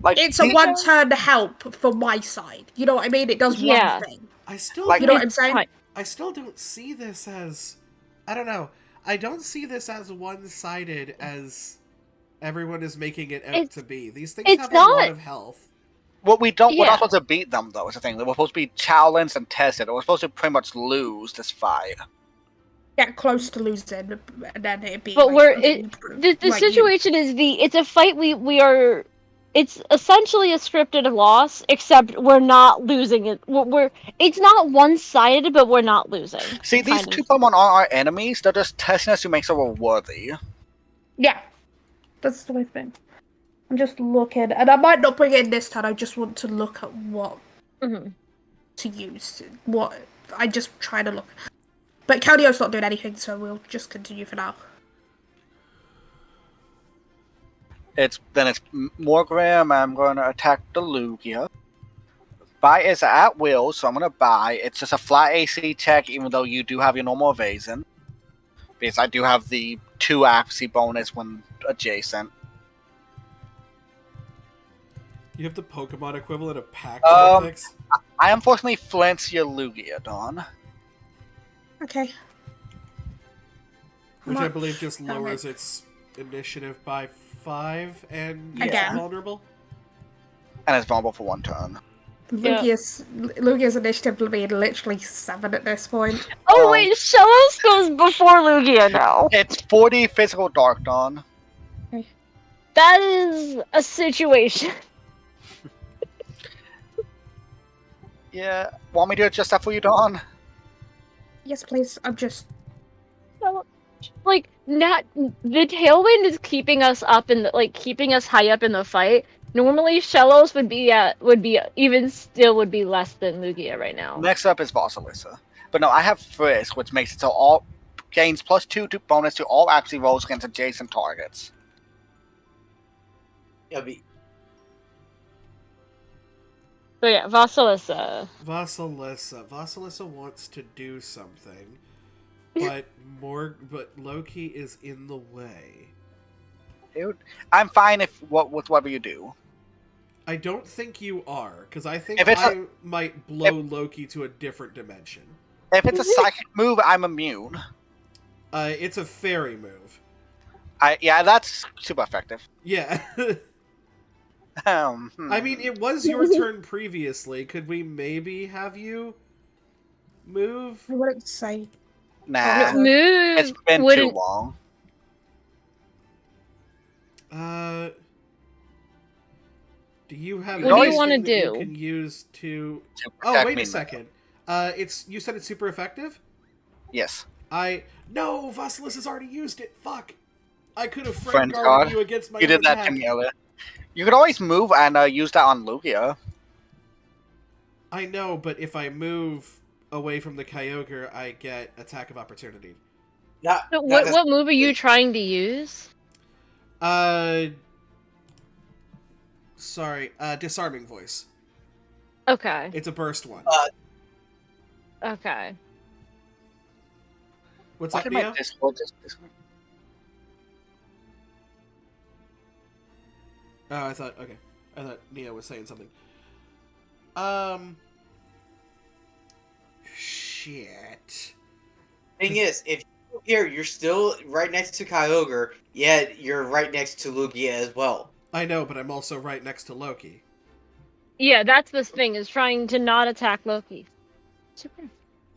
Like It's a one-turn help from my side. You know what I mean? It does Yeah. one thing. I still Like- You know what I'm saying? I still don't see this as, I don't know. I don't see this as one-sided as everyone is making it out to be. These things it's have a lot not. of health. What we're Yeah. not supposed to beat them though. Is the thing. We're supposed to be challenged and tested. We're supposed to pretty much lose this fight. Get close to losing, and then it'd be. But like, we're okay, the like you. situation is it's a fight we are it's essentially a scripted loss, except we're not losing it. It's not one-sided, but we're not losing. See, these kind two of. Pokemon aren't our enemies. They're just testing us to make sure we're worthy. Yeah, that's the way thing. I'm just looking, and I might not bring it in this time. I just want to look at what Mhm. to use. What I just try to look. But Caldio's not doing anything, so we'll just continue for now. It's Morgram. I'm going to attack the Lugia. Buy is at will, so I'm going to buy. It's just a flat AC check, even though you do have your normal evasion. Because I do have the 2 accuracy bonus when adjacent. You have the Pokemon equivalent of pack Um, tactics? I unfortunately flinch your Lugia, Dawn. Okay. Which I Much believe just damage. lowers its initiative by 5 and Yeah. makes it Again. vulnerable. And it's vulnerable for 1 turn. Yeah. Lugia's initiative will be literally 7 at this point. Oh Um, wait, Shellos goes before Lugia now. It's 40 physical Dark Dawn. That is a situation. Yeah. Want me to adjust that for you, Dawn? Yes, please. I'm just. Like, not the tailwind is keeping us up in the, keeping us high up in the fight. Normally, Shellos would be less than Lugia right now. Next up is Vasilisa. But no, I have Frisk, which makes it so all gains +2 to bonus to all accuracy rolls against adjacent targets. Yeah, be So yeah, Vasilisa. Vasilisa wants to do something, but Loki is in the way. Dude, I'm fine with whatever you do. I don't think you are, because I think If it's I might blow Loki to a different dimension. If it's a psychic move, I'm immune. It's a fairy move. Yeah, that's super effective. Yeah. Hmm. I mean, it was your turn previously. Could we maybe have you move? I wouldn't say. Nah, Move. it's been too wouldn't- long. Do you have What do you anything wanna that do? you can use to... To Oh, protect wait me a now. second. You said it's super effective? Yes. No, Vasilis has already used it. Fuck. I could have Friend friend guarded guard. you against my You own did that attack. to me earlier. You could always move and use that on Lugia. I know, but if I move away from the Kyogre, I get attack of opportunity. not. So not what move are you trying to use? Sorry, disarming voice. Okay. It's a burst one. Okay. What's Why up, did Neo? my Discord just Oh, I thought Neo was saying something. Shit. Thing is, if you here, you're still right next to Kyogre, yet you're right next to Lugia as well. I know, but I'm also right next to Loki. Yeah, that's the thing, is trying to not attack Loki. Super.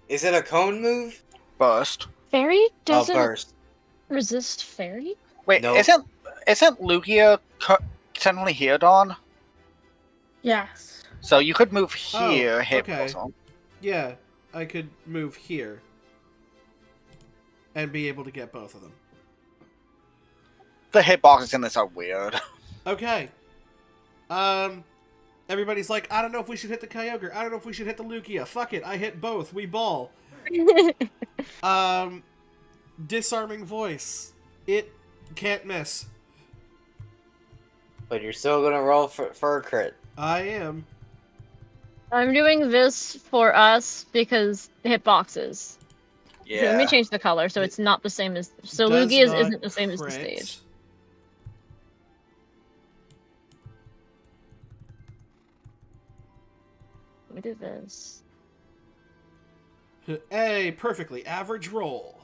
Is it a cone move? burst? Fairy Oh, doesn't burst. resist fairy? Wait, No. isn't Lugia technically here, Dawn? Yes. So you could move here, Oh, hit okay. also. Yeah, I could move here. And be able to get both of them. The hitboxes in this are weird. Okay. Everybody's like, I don't know if we should hit the Kyogre. I don't know if we should hit the Lugia. Fuck it, I hit both. We ball. Disarming voice. It can't miss. But you're still gonna roll for a crit. I am. I'm doing this for us because hitboxes. Okay, let me Yeah. change the color so it's not the same as... So Does Lugia's not isn't the same as the crit. stage. Let me do this. Hey, perfectly average roll.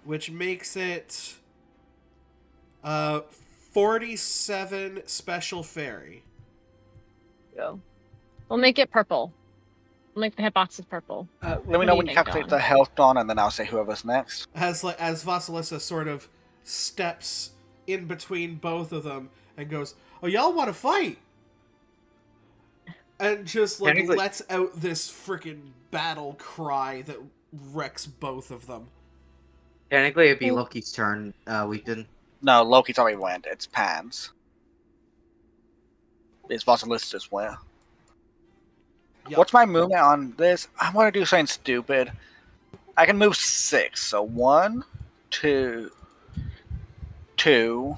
Which makes it 47 special fairy. Go. We'll make it purple. We'll make the hitboxes purple. Let me What know do when you you think, calculate Dawn? the health, Dawn, and then I'll say whoever's next. As Vasilisa sort of steps in between both of them and goes, "Oh, y'all want to fight?" And just like Technically- lets out this freaking battle cry that wrecks both of them. Technically, it'd be Loki's turn. We've been. No, Loki's already went. It's Pan's. It's Vasilis as well. Yep. What's my movement on this? I want to do something stupid. I can move 6. So 1, 2, 2.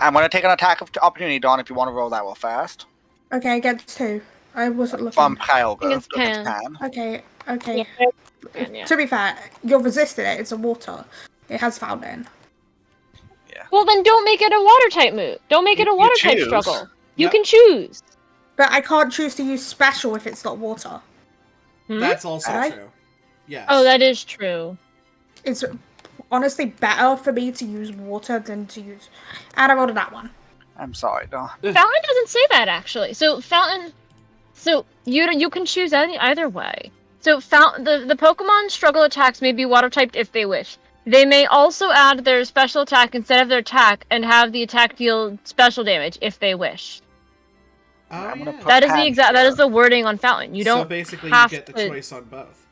I'm going to take an attack of opportunity, Dawn, if you want to roll that real fast. Okay, against who? I wasn't looking. From Kyogre. Against Pan. Okay, okay. Yeah. To be fair, you're resisting it. It's a water. It has fountain. Well, then don't make it a water type move. Don't make it a You water type choose. struggle. You Yep. can choose. But I can't choose to use special if it's not water. Hmm? That's also Right? true. Yes. Oh, that is true. It's honestly better for me to use water than to use. And I rolled that one. I'm sorry, Dawn. Fountain doesn't say that actually. So Fountain, so you can choose either way. So the Pokemon struggle attacks may be water typed if they wish. They may also add their special attack instead of their attack and have the attack deal special damage if they wish. Oh, I'm gonna yeah. put- That is the Pan exact. That here. is the wording on Fountain. You So don't. basically, you have get the to- choice on both.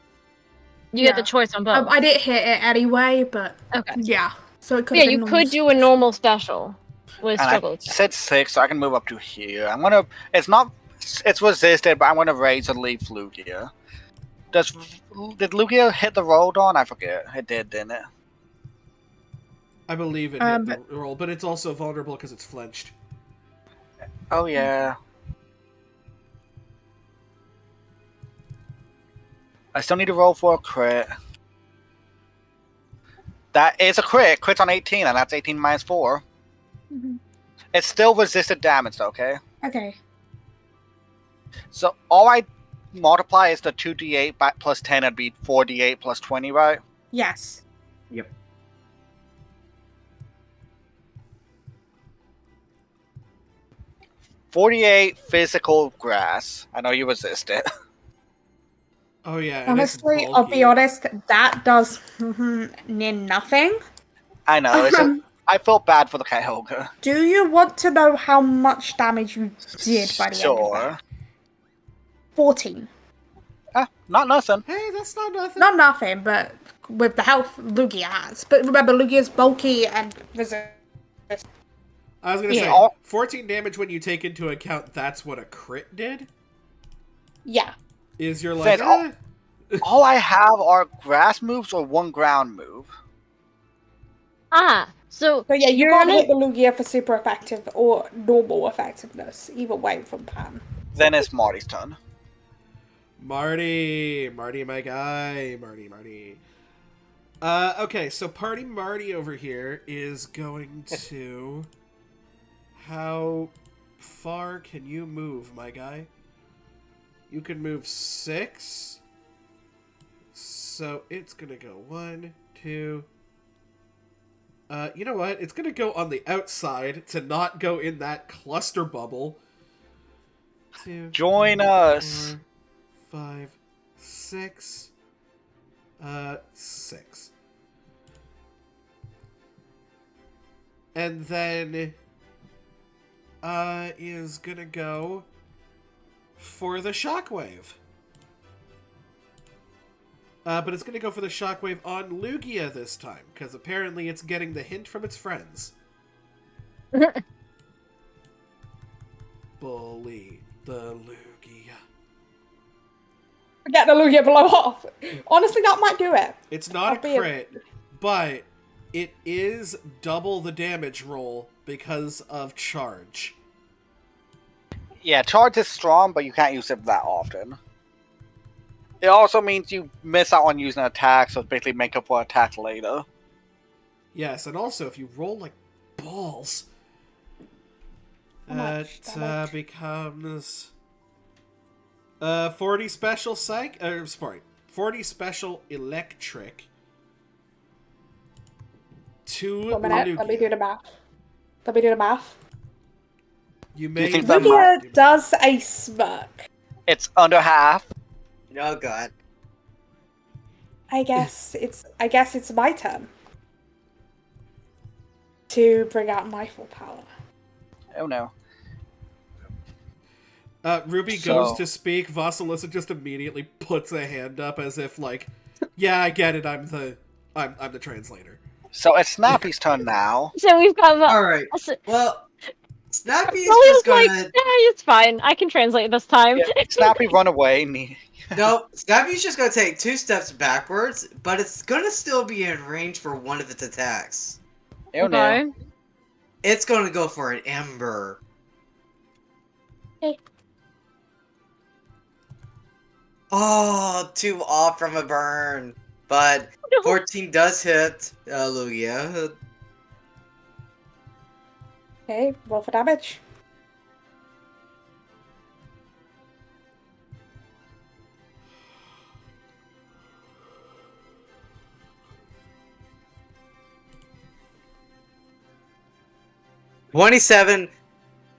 You get the Yeah. choice on both. I didn't hit it anyway, but Okay. yeah. So it could Yeah, have been you normal. could do a normal special with And struggle I attack. said 6, so I can move up to here. I'm going to... It's resisted, but I'm going to raise and leave Lugia. Did Lugia hit the roll, Dawn? I forget. It did, didn't it? I believe it hit the roll, but it's also vulnerable because it's flinched. Oh, yeah. I still need to roll for a crit. That is a crit. Crit's on 18, and that's 18 minus 4. Mhm. It's still resisted damage, though, okay? Okay. So all I multiply is the 2d8 plus 10, it'd be 4d8 plus 20, right? Yes. Yep. $48 physical grass. I know you resist it. Oh yeah. And it's Honestly, I'll be bulky. honest. That does near nothing. I know. I felt bad for the Kyogre. Do you want to know how much damage you did by the end of Sure. that? 14. Not nothing. Hey, that's not nothing. Not nothing, but with the health Lugia has. But remember, Lugia's bulky and resist. I was gonna Yeah. say 14 damage when you take into account that's what a crit did. Yeah. Is you're like Says all I have are grass moves or one ground move. So But yeah, you You're can't gonna- hit the Lugia for super effective or normal effectiveness, either way from Pan. Then it's Marty's turn. Marty, my guy, Marty. Okay, so Party Marty over here is going to. How far can you move, my guy? You can move 6. So it's gonna go 1, 2. You know what? It's gonna go on the outside to not go in that cluster bubble. 2, Join us. 4, 5, 6. 6. And then is gonna go for the shockwave. But it's gonna go for the shockwave on Lugia this time, because apparently it's getting the hint from its friends. Bully the Lugia. Get the Lugia below half. Honestly, that might do it. It's not I'll be a a- crit, but it is double the damage roll because of charge. Yeah, charge is strong, but you can't use it that often. It also means you miss out on using an attack, so basically make up for attack later. Yes, and also if you roll like balls, How much it damage? becomes 40 special psych. Sorry, 40 special electric. To 1 minute. Let me do Lugia. the math. You may think that Lugia does a smirk. It's under half. Oh god. I guess it's my turn. to bring out my full power. Oh no. Ruby goes to speak. Vasilisa just immediately puts a hand up as if like, yeah, I get it. I'm the translator. So it's Snappy's turn now. So we've got. All right. Well, Snappy is Chrolea's just gonna. like, it's fine. I can translate this time. Yeah, Snappy run away. No, Snappy's just gonna take 2 steps backwards, but it's gonna still be in range for one of its attacks. Oh no. It's gonna go for an Ember. Hey. Oh, 2 off from a burn. But 14 does hit Lugia. Okay, roll for damage. $27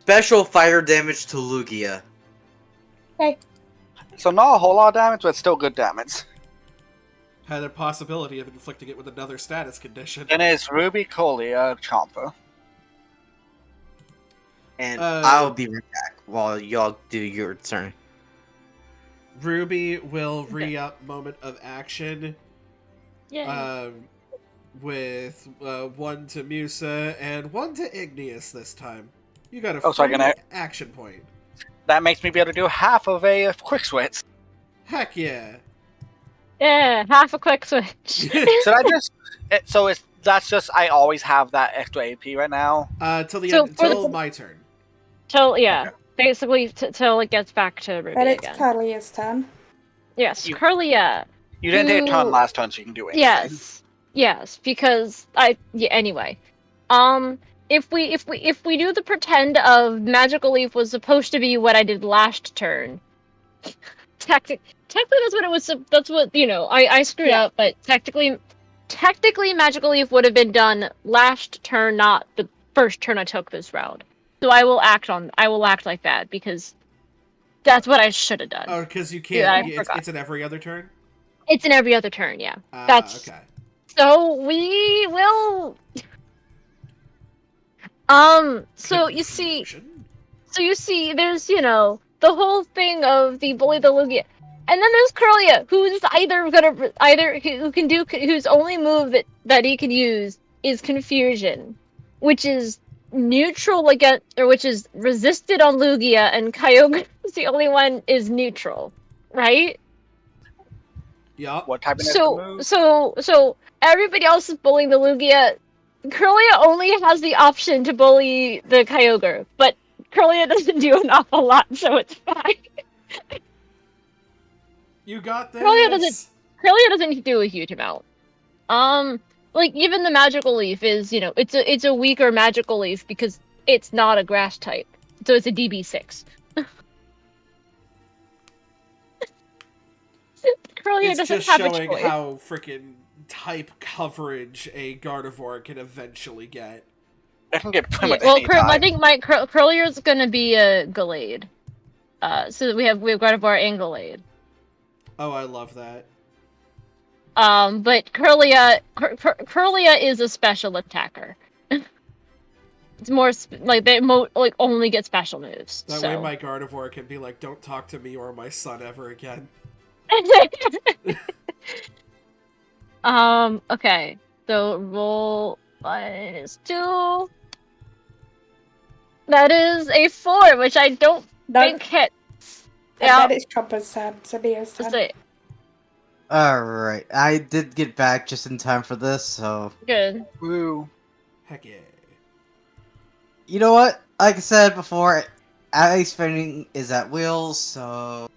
special fire damage to Lugia. Okay. So not a whole lot of damage, but still good damage. Had a possibility of inflicting it with another status condition. Then it's Ruby, Colia, Chomper. And I'll be right back while y'all do your turn. Ruby will re-up moment of action. Yay. With 1 to Musa and 1 to Igneous this time. You got a so I can action point. That makes me be able to do half of a quick switch. Heck yeah. Yeah, half a quick switch. Should I just? That's just I always have that extra AP right now. Till my turn. Basically till it gets back to Ruby Then it's again. Curlia's turn. Yes, Curlia. You didn't take a turn last turn, so you can do it. Yes, because anyway. If we do the pretend of Magical Leaf was supposed to be what I did last turn. Technically that's what it was. That's what I screwed up, but technically Magical Leaf would have been done last turn, not the first turn I took this round. So I will act like that because that's what I should have done. Oh, because you can't. It's an every other turn. It's in every other turn. Yeah. That's okay. So we will. So you see, there's the whole thing of the bully the Lugia, and then there's Curlia, whose only move that he can use is Confusion, which is neutral which is resisted on Lugia, and Kyogre is the only one is neutral, right? Yeah. What type of move? So everybody else is bullying the Lugia. Curlia only has the option to bully the Kyogre, but Curlia doesn't do an awful lot, so it's fine. You got this. Curlia doesn't do a huge amount. Even the Magical Leaf is, it's a weaker Magical Leaf because it's not a grass type, so it's a DB6. Curlia doesn't just have a showing choice. how freaking type coverage a Gardevoir can eventually get. I can get pretty much I think my Curlier is gonna be a Gallade. So we have Gardevoir and Gallade. Oh, I love that. But Curlia is a special attacker. It's more they only get special moves. That way my Gardevoir can be like, don't talk to me or my son ever again. Okay. So roll -2. That is a 4, which I don't think hits. And that is Chomper's turn, so Neo's turn. Alright, I did get back just in time for this, so... Good. Woo. Heck yeah. You know what? Like I said before, Ice Fending is at will, so...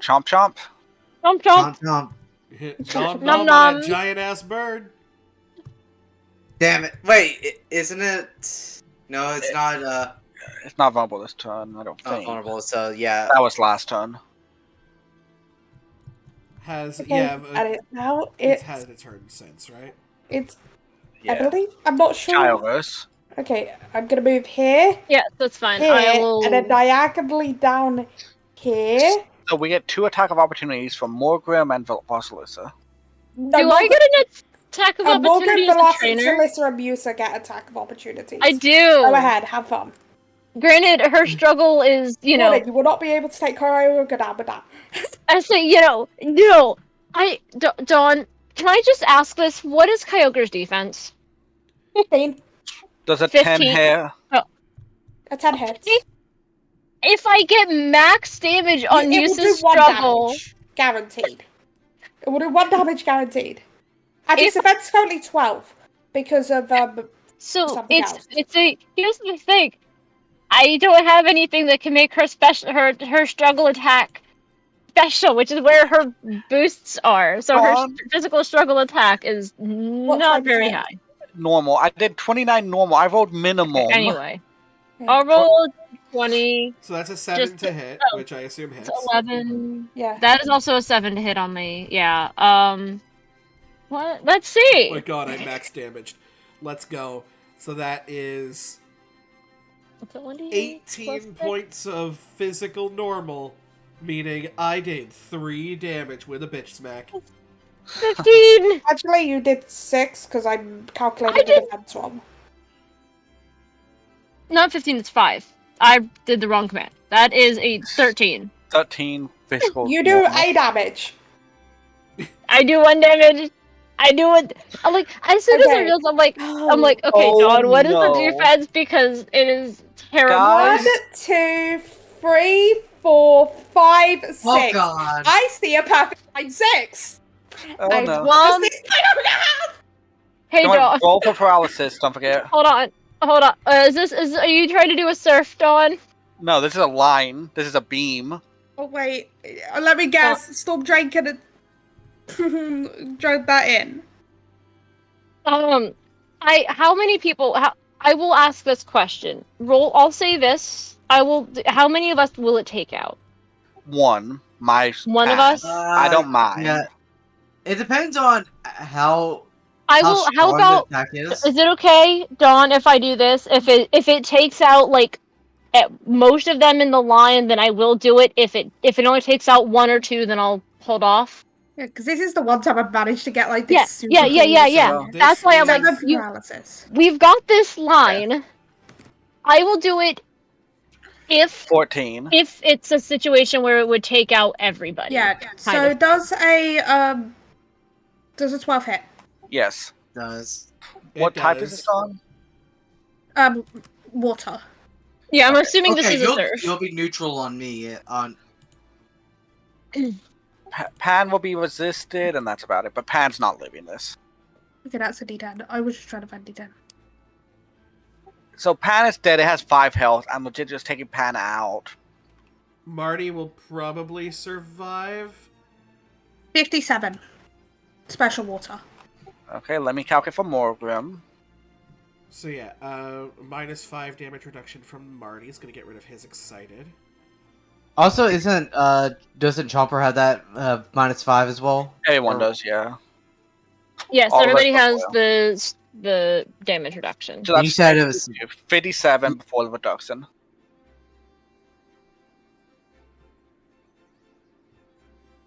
Chomp chomp. Chomp chomp. Chomp. Nom Nom nom nom. on that giant ass bird. Damn it. Wait, isn't it... No, it's not, It's not vulnerable this turn, I don't think. vulnerable, so yeah. That was last turn. Has, Okay, yeah... and now it's had its turn since, right? It's... Yeah. I believe... I'm not sure. Childverse. Okay, I'm gonna move here. Yeah, that's fine. Here, I will... and then diagonally down here. So we get 2 attack of opportunities from Morgrim and Vasilisa. No, Do I get attack of And Morgan, opportunity as a Velocity, trainer? Alyssa, and Musa get attack of opportunities. I do. Go ahead, have fun. Granted, her struggle is, Morgan, you will not be able to take Kyoga down with that. I say, Dawn, can I just ask this? What is Kyogre's defense? 15. Does a 10 15. hit? A 10 hits. If I get max damage on It will do Musa's 1 struggle... damage. Guaranteed. It will do 1 damage guaranteed. And its defense is currently 12. Because of, So, something else. here's the thing. I don't have anything that can make her her struggle attack special, which is where her boosts are. So her physical struggle attack is not very high. Normal. I did 29 normal. I rolled minimum. Anyway, I'll roll 20. So that's a 7 to hit, which I assume hits. 11. Yeah. That is also a 7 to hit on me. Yeah. What? Let's see. Oh my god, I'm max damaged. Let's go. So that is 18 points of physical normal, meaning I did 3 damage with a bitch smack. 15! Actually, you did 6, because I calculated the defense wrong. Not 15, it's 5. I did the wrong command. That is a 13. 13 physical. You do 8 damage. I do 1 damage. I do it. I'm like, as soon as I realized, I'm like, okay, Dawn, what is the defense? Because it is terrible. Guys. 1, 2, 3, 4, 5, 6. Oh god. I see a perfect line 6. Oh no. One. Hey, Don't Dawn. roll for paralysis, don't forget. Hold on. Are you trying to do a surf, Dawn? No, this is a line. This is a beam. Oh, wait. Let me guess. Storm Drain can drag that in. How many people, I will ask this question. I'll say this. How many of us will it take out? One. One of us? I don't mind. Yeah. It depends on how How about, the attack is. Is it okay, Dawn, if I do this? If it takes out, like, most of them in the line, then I will do it. If it only takes out 1 or 2, then I'll hold off. Yeah, because this is the one time I've managed to get like this. Yeah. That's why I'm like, paralysis. We've got this line. Yeah. I will do it if 14. If it's a situation where it would take out everybody. Yeah. So does a 12 hit? Yes. Does. What type is this on? Water. Yeah, I'm assuming this is a surf. You'll be neutral on me on. Pan will be resisted, and that's about it. But Pan's not living this. Okay, that's a D10. I was just trying to find D10. So Pan is dead. It has 5 health. I'm legit just taking Pan out. Marty will probably survive. 57. Special water. Okay, let me calculate for Morgrim. So yeah, -5 damage reduction from Marty is gonna get rid of his excited. Also, doesn't Chomper have that -5 as well? Everyone does, yeah. Yes, everybody has the damage reduction. So that's you said it was 57 before the reduction.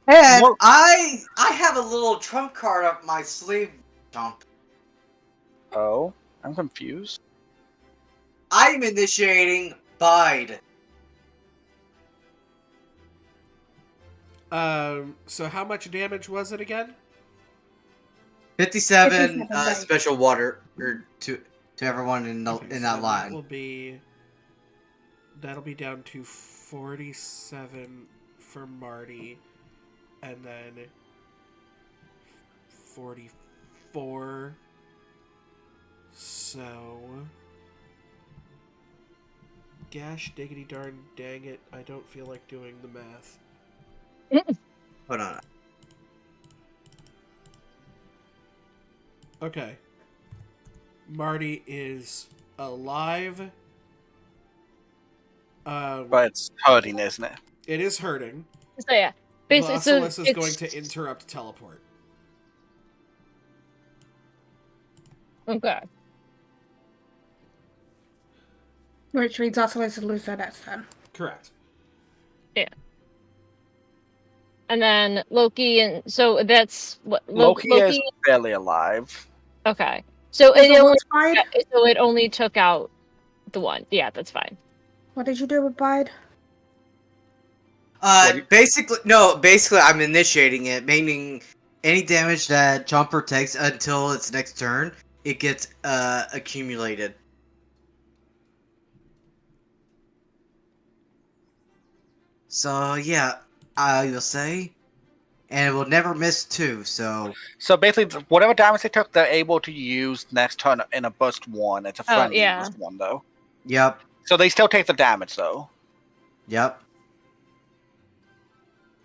And I have a little trump card up my sleeve, Chomp. Oh, I'm confused. I'm initiating Bide. So how much damage was it again? 57 special water to everyone in that line. That'll be down to 47 for Marty, and then 44. So, gosh diggity darn dang it, I don't feel like doing the math. Hold on. Okay. Marty is alive. But it's hurting, isn't it? It is hurting. So yeah. Basically, Vasilis is going to interrupt teleport. Okay. Which means Vasilis will lose their next turn. Correct. Yeah. And then Loki, and so that's what Loki is barely alive. Okay, so Was it the only one Bide? so it only took out the one. Yeah, that's fine. What did you do with Bide? Basically I'm initiating it, meaning any damage that Chomper takes until its next turn, it gets accumulated. So yeah, I will say, and it will never miss 2. So basically, whatever damage they took, they're able to use next turn in a burst 1. It's a friendly yeah. burst 1 though. yep, So they still take the damage though. yep.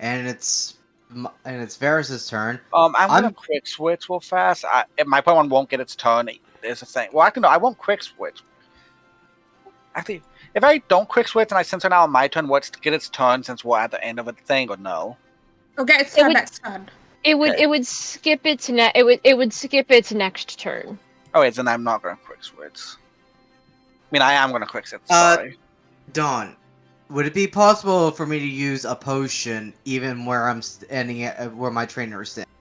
And it's Varys' turn. I'm gonna quick switch real fast. My Pokemon won't get its turn. Is a thing. Well, I won't quick switch. Actually, if I don't quick switch and I censor now on my turn, what's to get its turn since we're at the end of a thing, or no? Okay, it's turn next turn. It would Okay. it would skip its it would skip its next turn. Oh wait, then I'm not gonna quick switch. I mean, I am gonna quick switch. Sorry. Dawn, would it be possible for me to use a potion even where I'm standing at where my trainer is standing?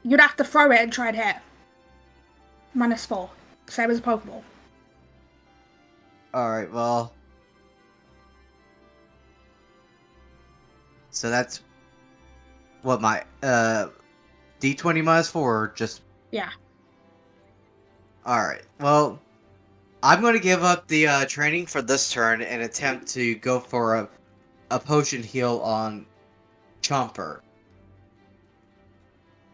You'd have to throw it and try and hit. -4. Same as a Pokeball. Alright, well. So that's what my D20 -4 or just. Yeah. Alright, well. I'm going to give up the training for this turn and attempt to go for a potion heal on Chomper.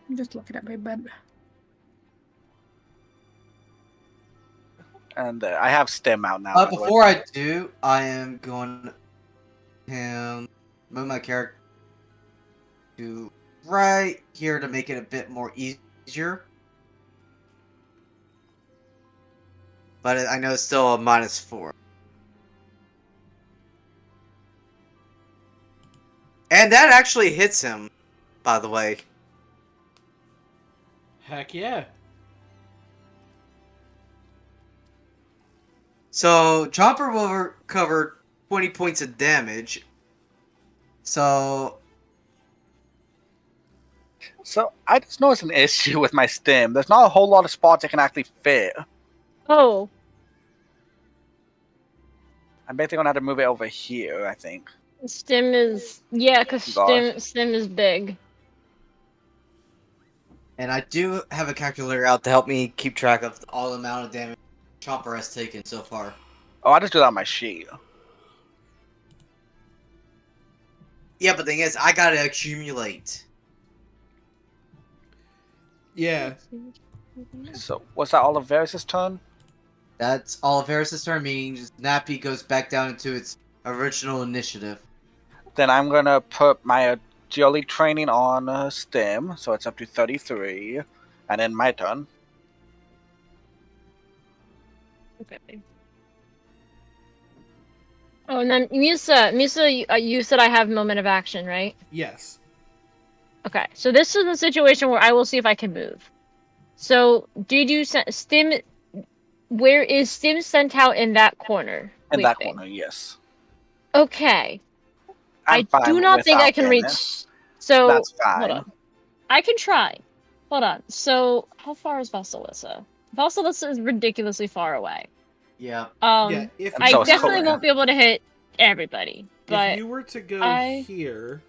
I'm just looking at my bed. And I have stem out now. Before I do, I am going to move my character to right here to make it a bit more easier. But I know it's still a -4. And that actually hits him, by the way. Heck yeah. So, Chomper will recover 20 points of damage. So I just noticed an issue with my stem. There's not a whole lot of spots it can actually fit. Oh. I'm basically gonna have to move it over here, I think. Stem is because stem is big. And I do have a calculator out to help me keep track of all the amount of damage Chomper has taken so far. Oh, I just do that on my sheet. Yeah, but the thing is, I gotta accumulate. Yeah. So, was that all of Varys' turn? That's all of Varys' turn, meaning Snappy goes back down into its original initiative. Then I'm gonna put my agility training on stem, so it's up to 33, and then my turn. Okay. Oh, and then Musa, you said I have moment of action, right? Yes. Okay, so this is a situation where I will see if I can move. So, did you stem? Where is stem sent out in that corner? In that corner, yes. Okay. I I'm fine do not think I can without reach. it. So That's fine. hold on. I can try. Hold on. So how far is Vasilissa? Vasilissa is ridiculously far away. Yeah. Yeah, if I so is definitely Korea. won't be able to hit everybody. But if you were to go here,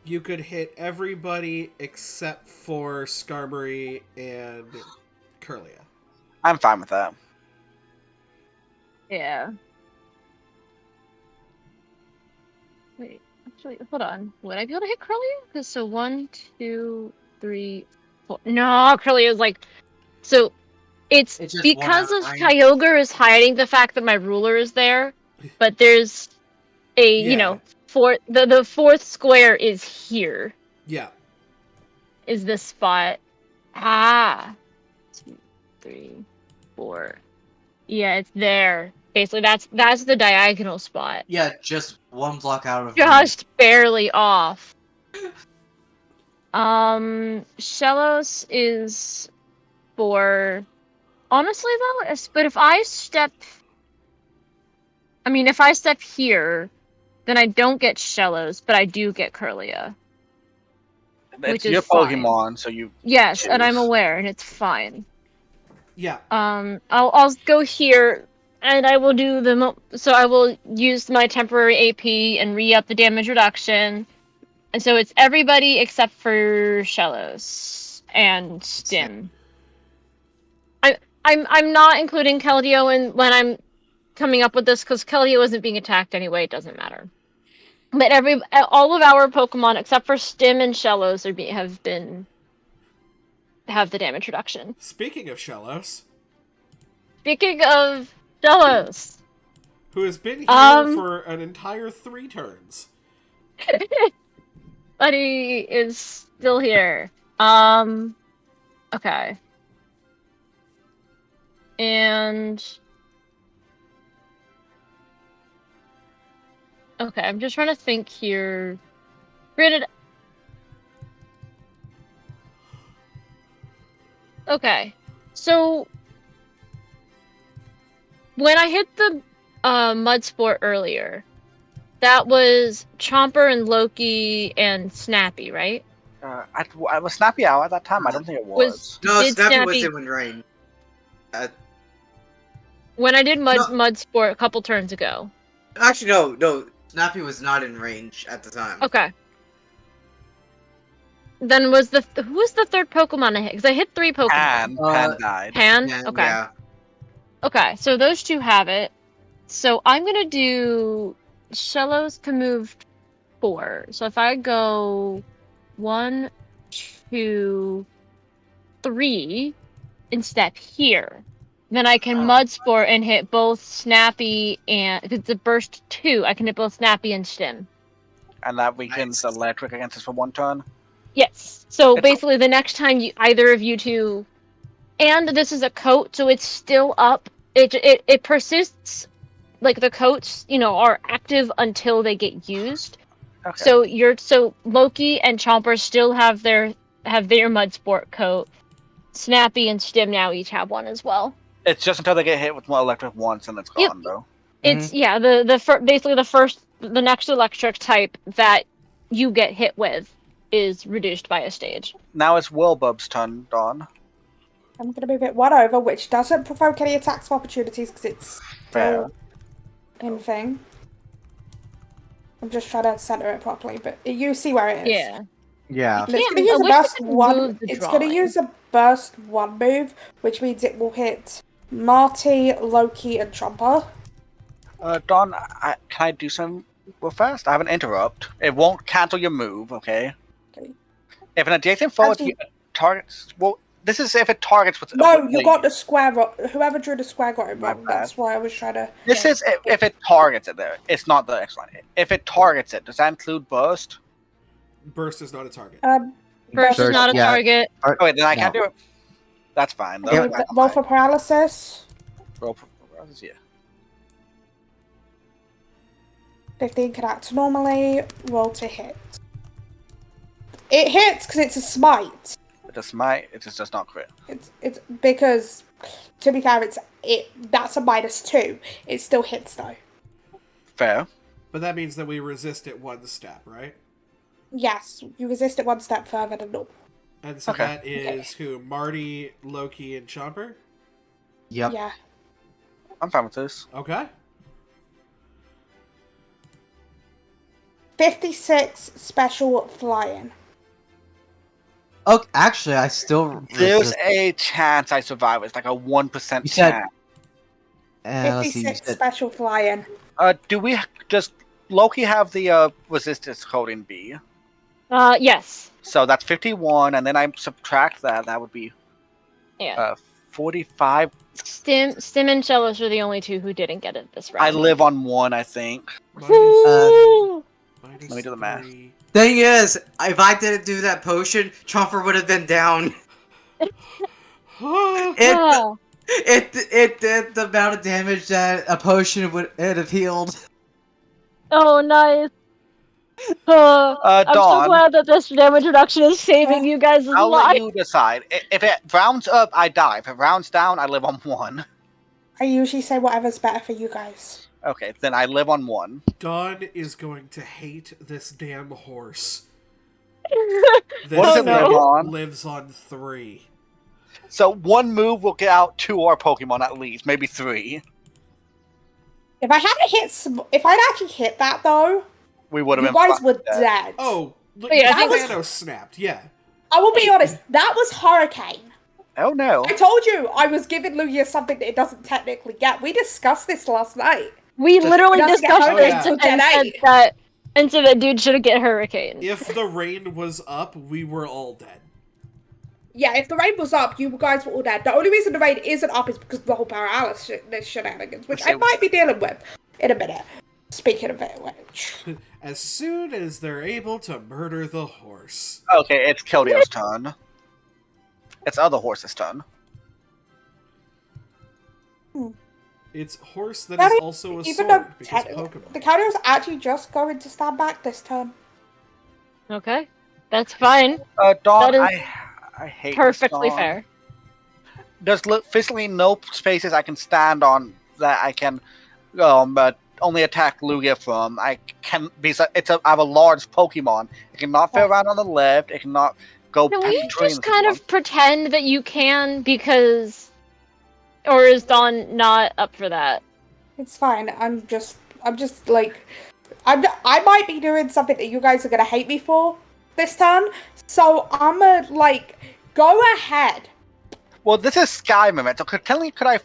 you could hit everybody except for Skarmory and Curlia. I'm fine with that. yeah. Wait, actually, hold on. Would I be able to hit Curlia? Because so 1, 2, 3, 4. No, Curlia is like so. It's just because one of out of Kyogre is hiding the fact that my ruler is there, but there's a Yeah. the fourth square is here. Yeah. Is this spot? 2, 3, 4. Yeah, it's there. Basically, that's the diagonal spot. Yeah, just one block out of Just barely off. Shellos is for. Honestly, though, but if I step here, then I don't get Shellos, but I do get Curlia. It's Which is your fine. Pokemon, so you. Yes, and I'm choose. aware, and it's fine. Yeah. I'll go here, and I will do so I will use my temporary AP and re-up the damage reduction, and so it's everybody except for Shellos and Stim. I'm not including Keldeo when I'm coming up with this because Keldeo isn't being attacked anyway. It doesn't matter. But all of our Pokemon except for Stim and Shellos have the damage reduction. Speaking of Shellos, Speaking of Shellos, who has been here for an entire 3 turns. Buddy is still here. Okay. And okay, I'm just trying to think here. Granted, okay. So when I hit the mud sport earlier, that was Chomper and Loki and Snappy, right? I was Snappy out at that time. I don't think it was. No, Did Snappy Snappy- was in rain. When I did No. mud sport a couple turns ago. Actually, no. Snappy was not in range at the time. Okay. Then who was the third Pokemon I hit? Because I hit 3 Pokemon. Pan died. Pan? And, Okay. Yeah. Okay, so those 2 have it. So I'm gonna do Shellos to move 4. So if I go 1, 2, 3, and step here, then I can Mud Sport and hit both Snappy and if it's a burst 2, I can hit both Snappy and Stim. And that weakens electric against us for 1 turn. Yes. So It's- basically, the next time either of you two, and this is a coat, so it's still up. It persists. Like the coats, are active until they get used. Okay. So Loki and Chomper still have their Mud Sport coat. Snappy and Stim now each have one as well. It's just until they get hit with more electric once, and it's gone though. It's basically the next electric type that you get hit with is reduced by a stage. Now it's Whirlbub's turn, Dawn. I'm going to move it 1 over, which doesn't provoke any attacks of opportunities because it's Fair. still in thing. I'm just trying to center it properly, but you see where it is. Yeah. Yeah. And it's Can't- going to use I a wish I burst could 1. move the It's going to drawing. use a burst 1 move, which means it will hit Marty, Loki, and Chomper. Dawn, can I do something real fast? I have an interrupt. It won't cancel your move, okay? Okay. If an adjacent foe Actually- targets... Well, this is if it targets with... No, with you the- got the square. Whoever drew the square got it My wrong. bad. That's why I was trying to. This is if it targets it there. It's not the next one. If it targets it, does that include burst? Burst is not a target. First is Burst, not a yeah. target. Oh, wait, then I can't No. do it. That's fine. Though. Yeah. Roll for paralysis. Roll for yeah. 15 can act normally. Roll to hit. It hits because it's a smite. It does smite. It just does not crit. It's because, to be fair, that's a -2. It still hits though. Fair. But that means that we resist it 1 step, right? Yes, you resist it 1 step further than normal. And so Okay. that is who? Marty, Loki, and Chomper? Yep. Yeah. I'm fine with this. Okay. 56 special flying. Oh, actually, I still There's resist. a chance I survive. It's like a 1% You said- chance. Let's see. You 56 said, special flying. Do we just Loki have the resistance code in B? Yes. So that's 51, and then I subtract that. That would be Yeah. 45. Stim and Shellos are the only 2 who didn't get it this round. I live on 1, I think. Woo! Minus Let me do the math. 3. Thing is, if I didn't do that potion, Chomper would have been down. Ah. It did the amount of damage that a potion would have healed. Oh, nice. I'm so Dawn, glad that this damage reduction is saving you guys' I'll let life. you decide. If it rounds up, I die. If it rounds down, I live on 1. I usually say whatever's better for you guys. Okay, then I live on 1. Dawn is going to hate this damn horse. What This does it thing live on? lives on 3. So 1 move will get out 2 more Pokemon at least, maybe 3. If I hadn't hit, if I'd actually hit that though, We would have you been guys were dead. dead. Oh, look, yeah, I that think Thanos snapped. Yeah. I will be honest, that was Hurricane. Oh no. I told you I was giving Lugia something that it doesn't technically get. We discussed this last night. We literally doesn't get discussed hurricane this till and Gen said 8. that dude should get Hurricane. If the rain was up, we were all dead. Yeah, if the rain was up, you guys were all dead. The only reason the rain isn't up is because of the whole paralysis shenanigans, which I might be dealing with in a minute. Speaking of which. As soon as they're able to murder the horse. Okay, it's Keldio's turn. It's other horse's turn. It's horse that That is is- also a even sword, though because the Pokemon. Keldio's actually just going to stand back this turn. Okay, that's fine. Dawn, That is I hate this, Perfectly Dawn. fair. There's physically no spaces I can stand on that I can only attack Lugia from. I have a large Pokemon. It cannot fit around on the left. It cannot go Can past we the tree just in kind the of pretend that you can because, or is Dawn not up for that? It's fine. I'm just like, I might be doing something that you guys are gonna hate me for this turn. So I'm gonna like go ahead. Well, this is Sky Momentum. Could I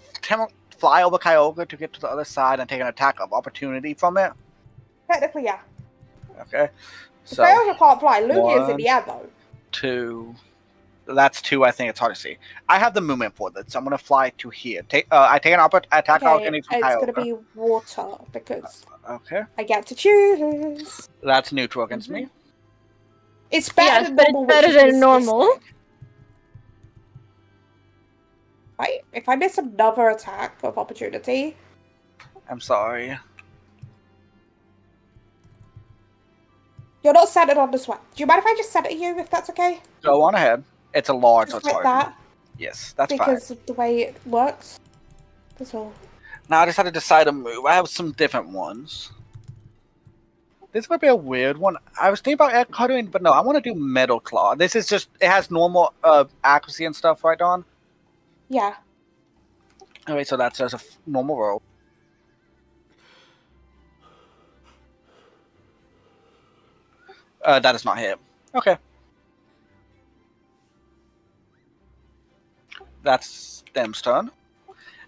fly over Kyogre to get to the other side and take an attack of opportunity from it? Technically, yeah. Okay. So Kyogre can't fly. Lugia's in one, the air though. 2. That's 2. I think it's hard to see. I have the movement for this. So I'm gonna fly to here. I take an attack Okay, opportunity from it's Kyogre. gonna be water because Okay. I get to choose. That's neutral against me. It's better Yes, than but normal. it's better which is than normal. resisted. Right? If I miss another attack of opportunity, I'm sorry. you're not centered on the sweat. Do you mind if I just center you, if that's okay? Go on ahead. It's a large Just target. like that, Yes, that's because fine. of the way it works. That's all. Now I just had to decide a move. I have some different ones. This might be a weird one. I was thinking about cutting, but no, I want to do Metal Claw. This is just, it has normal accuracy and stuff, right, Dawn? Yeah. Okay, so that's just a normal roll. That does not hit. Okay. That's them's turn.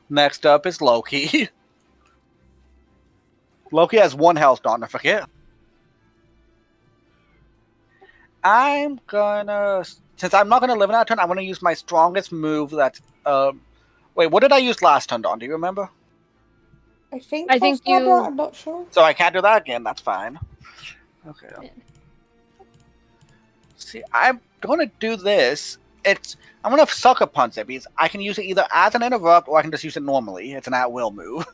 Next up is Loki. Loki has 1 health, don't forget. I'm gonna... Since I'm not gonna live in that turn, I'm gonna use my strongest move that's... Wait, what did I use last turn, Dawn? Do you remember? I think you- I'm not sure. So I can't do that again, that's fine. Okay. Yeah. See, I'm gonna do this. I'm gonna Sucker Punch it, because I can use it either as an interrupt, or I can just use it normally. It's an at-will move.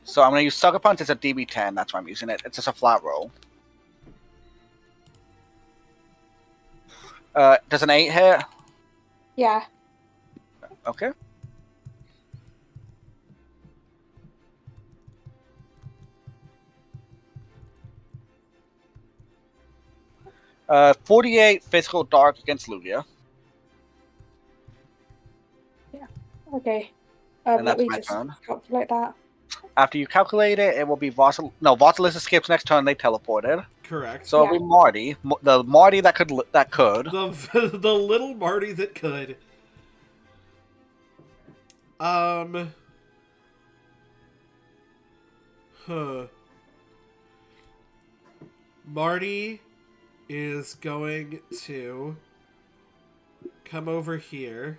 So I'm gonna use Sucker Punch as a DB10, that's why I'm using it. It's just a flat roll. Does an 8 hit? Yeah. Okay. Uh, 48 physical dark against Lugia. Okay. And Let that's me my just turn. calculate that. After you calculate it, it will be Vasil. No, Vasilisa skips next turn. They teleported, Correct. so it'll be Marty, the Marty that could. The little Marty that could. Marty is going to come over here,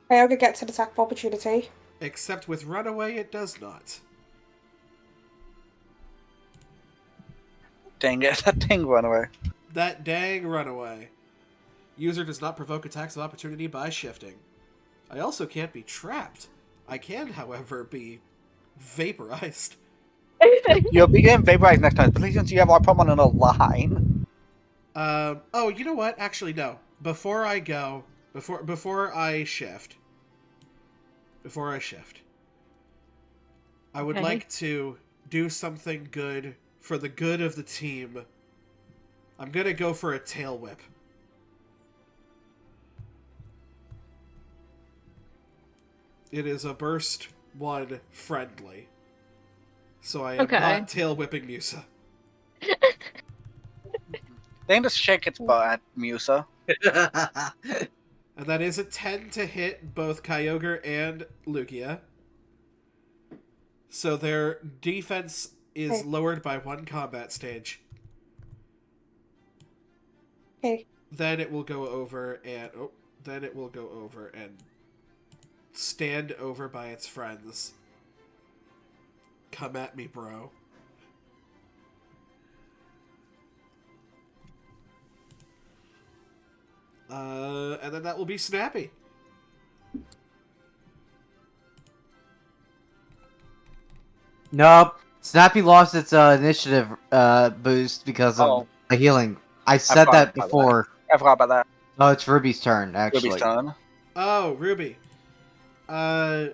Kyogre gets an attack of opportunity. except with Runaway it does not. Dang it! That thing run away. That dang Runaway. User does not provoke attacks of opportunity by shifting. I also can't be trapped. I can, however, be vaporized. You'll be getting vaporized next time, especially since you have our Pokemon in a line. Oh, you know what? Actually, no. Before I go, before I shift. I would Okay. like to do something good for the good of the team. I'm gonna go for a tail whip. It is a burst 1 friendly. So I am Okay. not tail whipping Musa. They can just shake its butt at Musa. And that is a 10 to hit both Kyogre and Lugia. So their defense is lowered by 1 combat stage. Okay. Then it will go over and stand over by its friends. Come at me, bro. And then that will be Snappy. Nope. Snappy lost its initiative boost because of the healing. I said forgot that about that. before. I forgot about that. No, it's Ruby's turn, actually. Ruby's turn. Oh, Ruby. Oh,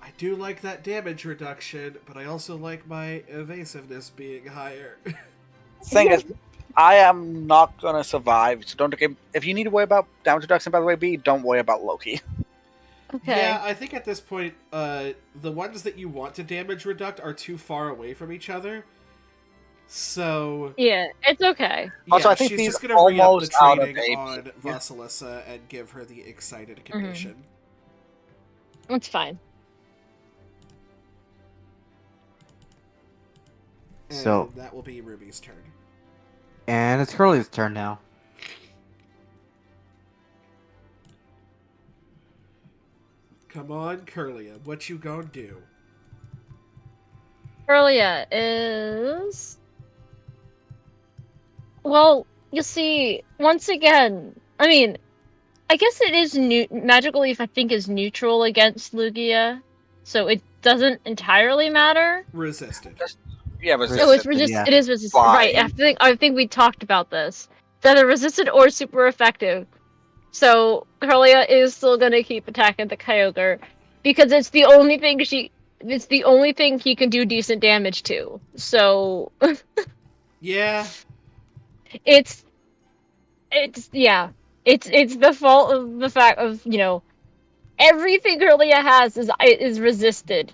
I do like that damage reduction, but I also like my evasiveness being higher. Thing is, I am not gonna survive, so don't get. If you need to worry about damage reduction, by the way, B, don't worry about Loki. Okay. Yeah, I think at this point, the ones that you want to damage reduct are too far away from each other. So Yeah, it's okay. yeah, Also, I think she's these just gonna re-up the almost out of training AP. on Vasilisa and give her the excited condition. It's fine. And So- that will be Ruby's turn. And it's Curly's turn now. Come on, Curlia, what you gonna do? Earlia is. Well, you see, once again, I mean, I guess it is Magical Leaf. I think is neutral against Lugia, so it doesn't entirely matter. Resisted. Yeah, Oh, it's resistant. yeah. it is resisted. Fine. Right. I think we talked about this. It's either resisted or super effective. So Curlia is still gonna keep attacking the Kyogre because it's the only thing he can do decent damage to. So Yeah, it's yeah. It's the fault of the fact of, everything Curlia has is resisted.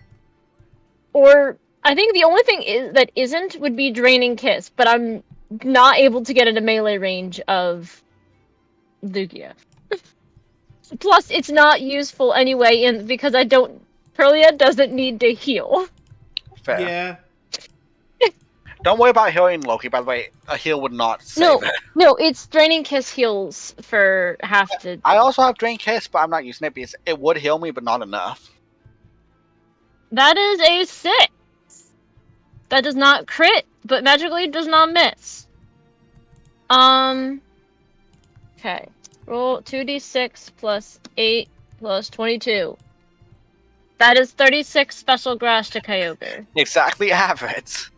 Or I think the only thing that isn't would be Draining Kiss, but I'm not able to get into melee range of Lugia. Plus, it's not useful anyway, because Curlia doesn't need to heal. Fair. yeah. Don't worry about healing Loki, by the way. A heal would not save it. No, it's Draining Kiss heals for half to. I also have Drain Kiss, but I'm not using it because it would heal me, but not enough. That is a 6. That does not crit, but magically does not miss. Okay. Roll 2d6 plus 8 plus 22. That is 36 special grass to Kyogre. Exactly average.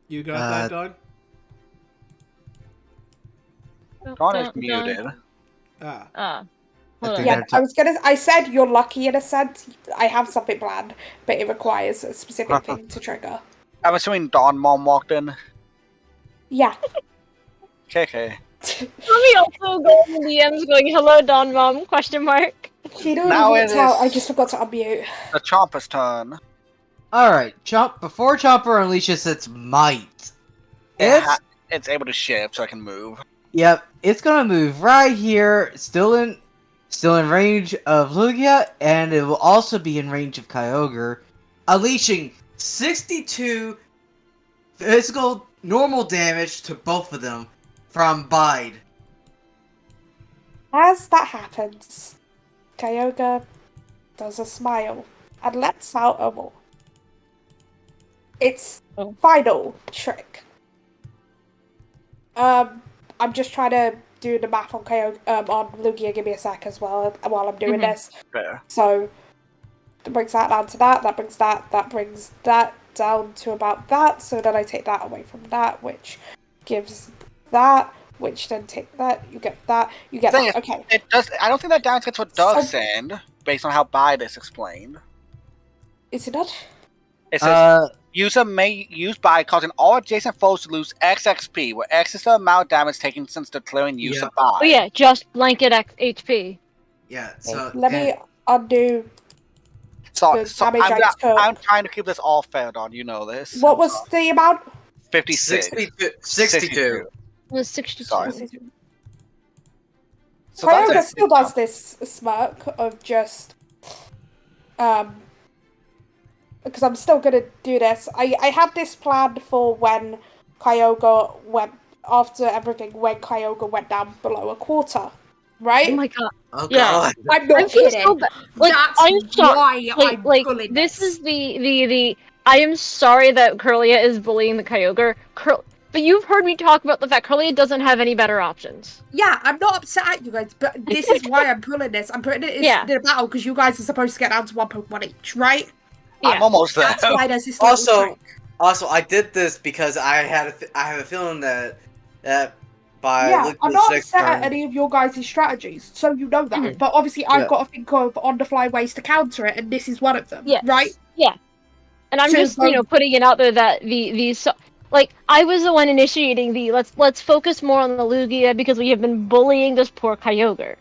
You got that, Don? Dawn is muted. Ah. Hold on. Yeah, I said you're lucky in a sense. I have something planned, but it requires a specific thing to trigger. I'm assuming Dawn Mom walked in. Yeah. KK. Let me also go in the DMs going, hello, Don Mom, question mark. She knows Now it it's out. I is- just forgot to unmute. The Chompa's turn. Alright, before Chomper unleashes its might, It's able to shift, so I can move. yep, it's gonna move right here, still in range of Lugia, and it will also be in range of Kyogre, unleashing 62 physical normal damage to both of them from Bide. As that happens, Kyogre does a smile and lets out a more. Its final trick. I'm just trying to do the math on on Lugia. Give me a sec as well while I'm doing this. Fair. So, brings that down to that. That brings that down to about that. So then I take that away from that, which gives that, which then take that. You get that. You get that. Okay. It does. I don't think that down gets what Doug said, based on how Bide is explained. Is it not? It says user may use Bide causing all adjacent foes to lose X XP, where X is the amount of damage taken since declaring use of Bide. Oh yeah, just blanket HP. Yeah, so Let me undo. So the damage I took. I'm trying to keep this all fair, Don. You know this. What was the amount? 56. 62. It was 62. Sorry. So Kyoga still does this smirk of just because I'm still gonna do this. I had this planned for when Kyoga went after everything, when Kyoga went down below a quarter, right? Oh my god. Oh Yeah. god. I'm not kidding. So like, That's I'm sorry. why I'm pulling this is the I am sorry that Curlia is bullying the Kyogre. But you've heard me talk about the fact Curlia doesn't have any better options. Yeah, I'm not upset at you guys, but this is why I'm pulling this. I'm putting it in a battle because you guys are supposed to get down to 1 Pokemon each, right? Yeah. I'm almost there. That's why there's this little trick. Also, I did this because I have a feeling that by Yeah, I'm not upset turn, at any of your guys' strategies, so you know that. But obviously, I've got to think of on-the-fly ways to counter it, and this is one of them, right? Yeah. And I'm just, putting it out there that I was the one initiating the let's focus more on the Lugia because we have been bullying this poor Kyogre.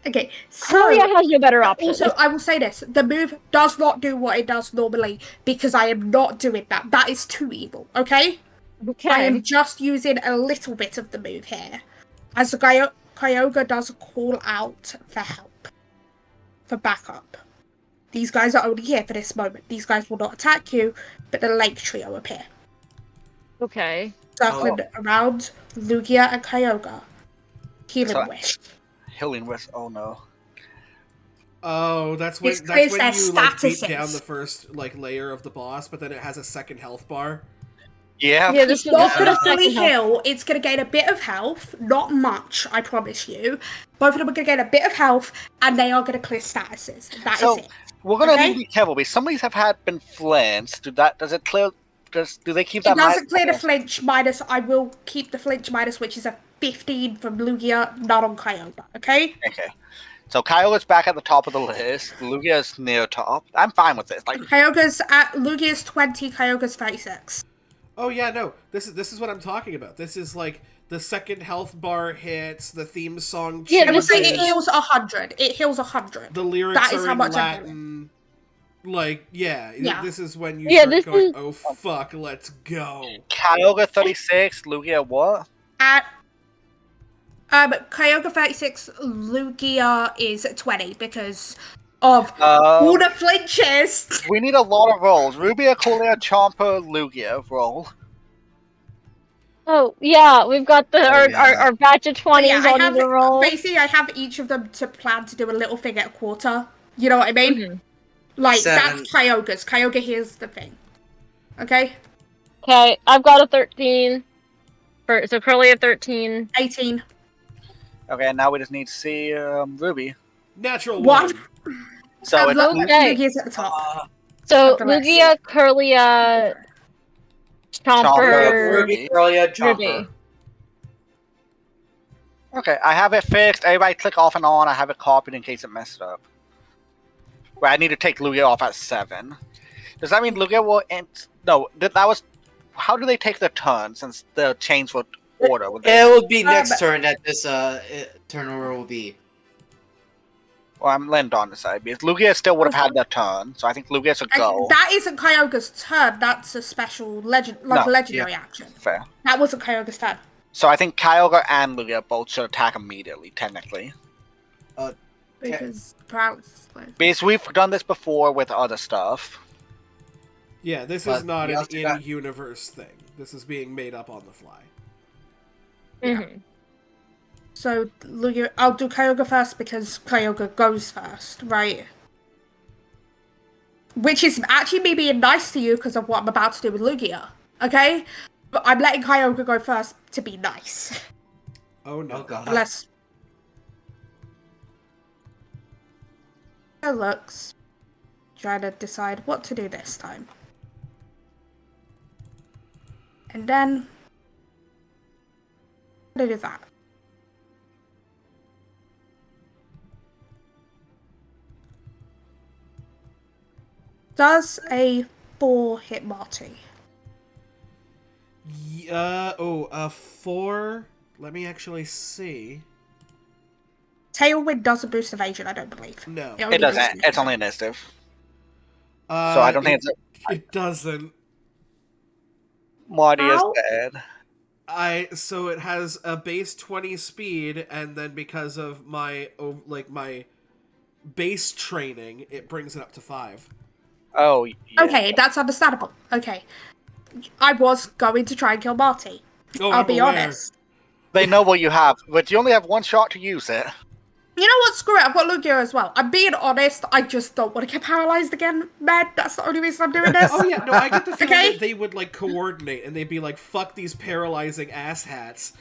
Okay, so Curlia has no better option. Also, I will say this: the move does not do what it does normally because I am not doing that. That is too evil. Okay. Okay. I am just using a little bit of the move here, as the Kyogre does call out for help, for backup. These guys are only here for this moment. These guys will not attack you, but the Lake Trio appear. Okay. Circling around Lugia and Kyogre. Healing Wish. Healing Wish, oh no. Oh, that's when you beat down the first layer of the boss, but then it has a second health bar. Yeah. It's not going to fully heal. It's going to gain a bit of health. Not much, I promise you. Both of them are going to gain a bit of health, and they are going to clear statuses. That is it. We're going to need to be careful, because some of these have been flinched. Do they keep that? It doesn't clear the flinch minus. I will keep the flinch minus, which is a 15 from Lugia, not on Kyogre, okay? Okay. So Kyogre's back at the top of the list. Lugia's near top. I'm fine with this. Lugia's 20, Kyogre's 36. Oh yeah, no. This is what I'm talking about. This is the second health bar hits, the theme song changes. Yeah, I would say it heals 100. It heals 100. The lyrics are in Latin. This is when you start going, oh fuck, let's go. Kyogre 36, Lugia what? Kyogre 36, Lugia is 20 because of all the flinches. We need a lot of rolls. Rubia, Colia, Chomper, Lugia roll. Oh yeah, we've got our batch of 20s on the roll. Basically, I have each of them to plan to do a little thing at a quarter. You know what I mean? Mm-hmm. That's Kyogre's. Kyogre here's the thing. Okay? Okay, I've got a 13. So Curly at 13. 18. Okay, now we just need to see Ruby. Natural one. So it's Lugia's at the top. So Lugia, Curlia, Chomper, Ruby, Curlia, Chomper. Ruby. Okay, I have it fixed. Everybody click off and on. I have it copied in case it messed up. Well, I need to take Lugia off at 7. Does that mean Lugia will end? No, that was... How do they take their turn since the chains would order? It will be next turn that this turn order will be. Well, I'm letting Dawn decide because Lugia still would have had their turn, so I think Lugia should go. That isn't Kyogre's turn. That's a special legendary action. Fair. That wasn't Kyogre's turn. So I think Kyogre and Lugia both should attack immediately, technically. Because paralysis. Because we've done this before with other stuff. Yeah, this is not an in-universe thing. This is being made up on the fly. Mm-hmm. Yeah. So, Lugia, I'll do Kyogre first because Kyogre goes first, right? Which is actually me being nice to you because of what I'm about to do with Lugia, okay? But I'm letting Kyogre go first to be nice. Oh no. Oh god. Unless... It looks... trying to decide what to do this time. And then I'm gonna do that. Does a 4 hit Marty? A 4. Let me actually see. Tailwind doesn't boost evasion, I don't believe. No. It doesn't. It's only initiative. So I don't think it doesn't. Marty is Ow. dead. So it has a base 20 speed, and then because of my base training, it brings it up to 5. Oh, yeah. Okay, that's understandable. Okay. I was going to try and kill Marty. Oh, I'll I'm be aware. honest. They know what you have, but you only have one shot to use it. You know what? Screw it. I've got Lugia as well. I'm being honest. I just don't want to get paralyzed again, man. That's the only reason I'm doing this. Oh yeah, no, I get the feeling Okay. that they would like coordinate and they'd be like, "Fuck these paralyzing asshats."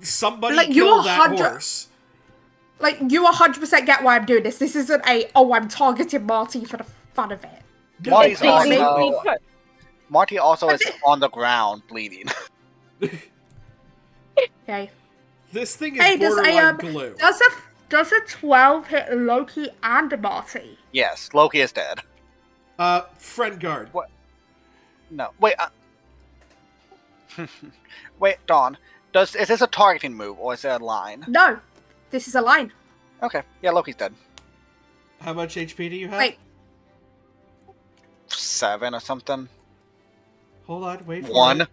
Somebody Like, you kill are that 100 horse. Like, you 100% get why I'm doing this. This isn't I'm targeting Marty for the fun of it. No, Marty's absolutely also- not. Marty also is on the ground bleeding. Okay. This thing is Hey, does borderline glue. does a 12 hit Loki and Marty? Yes, Loki is dead. Friend guard. What? No, wait. Wait, Dawn. Is this a targeting move or is it a line? No. This is a line. Okay, yeah, Loki's dead. How much HP do you have? Wait. 7 or something. Hold on, wait for 1. it.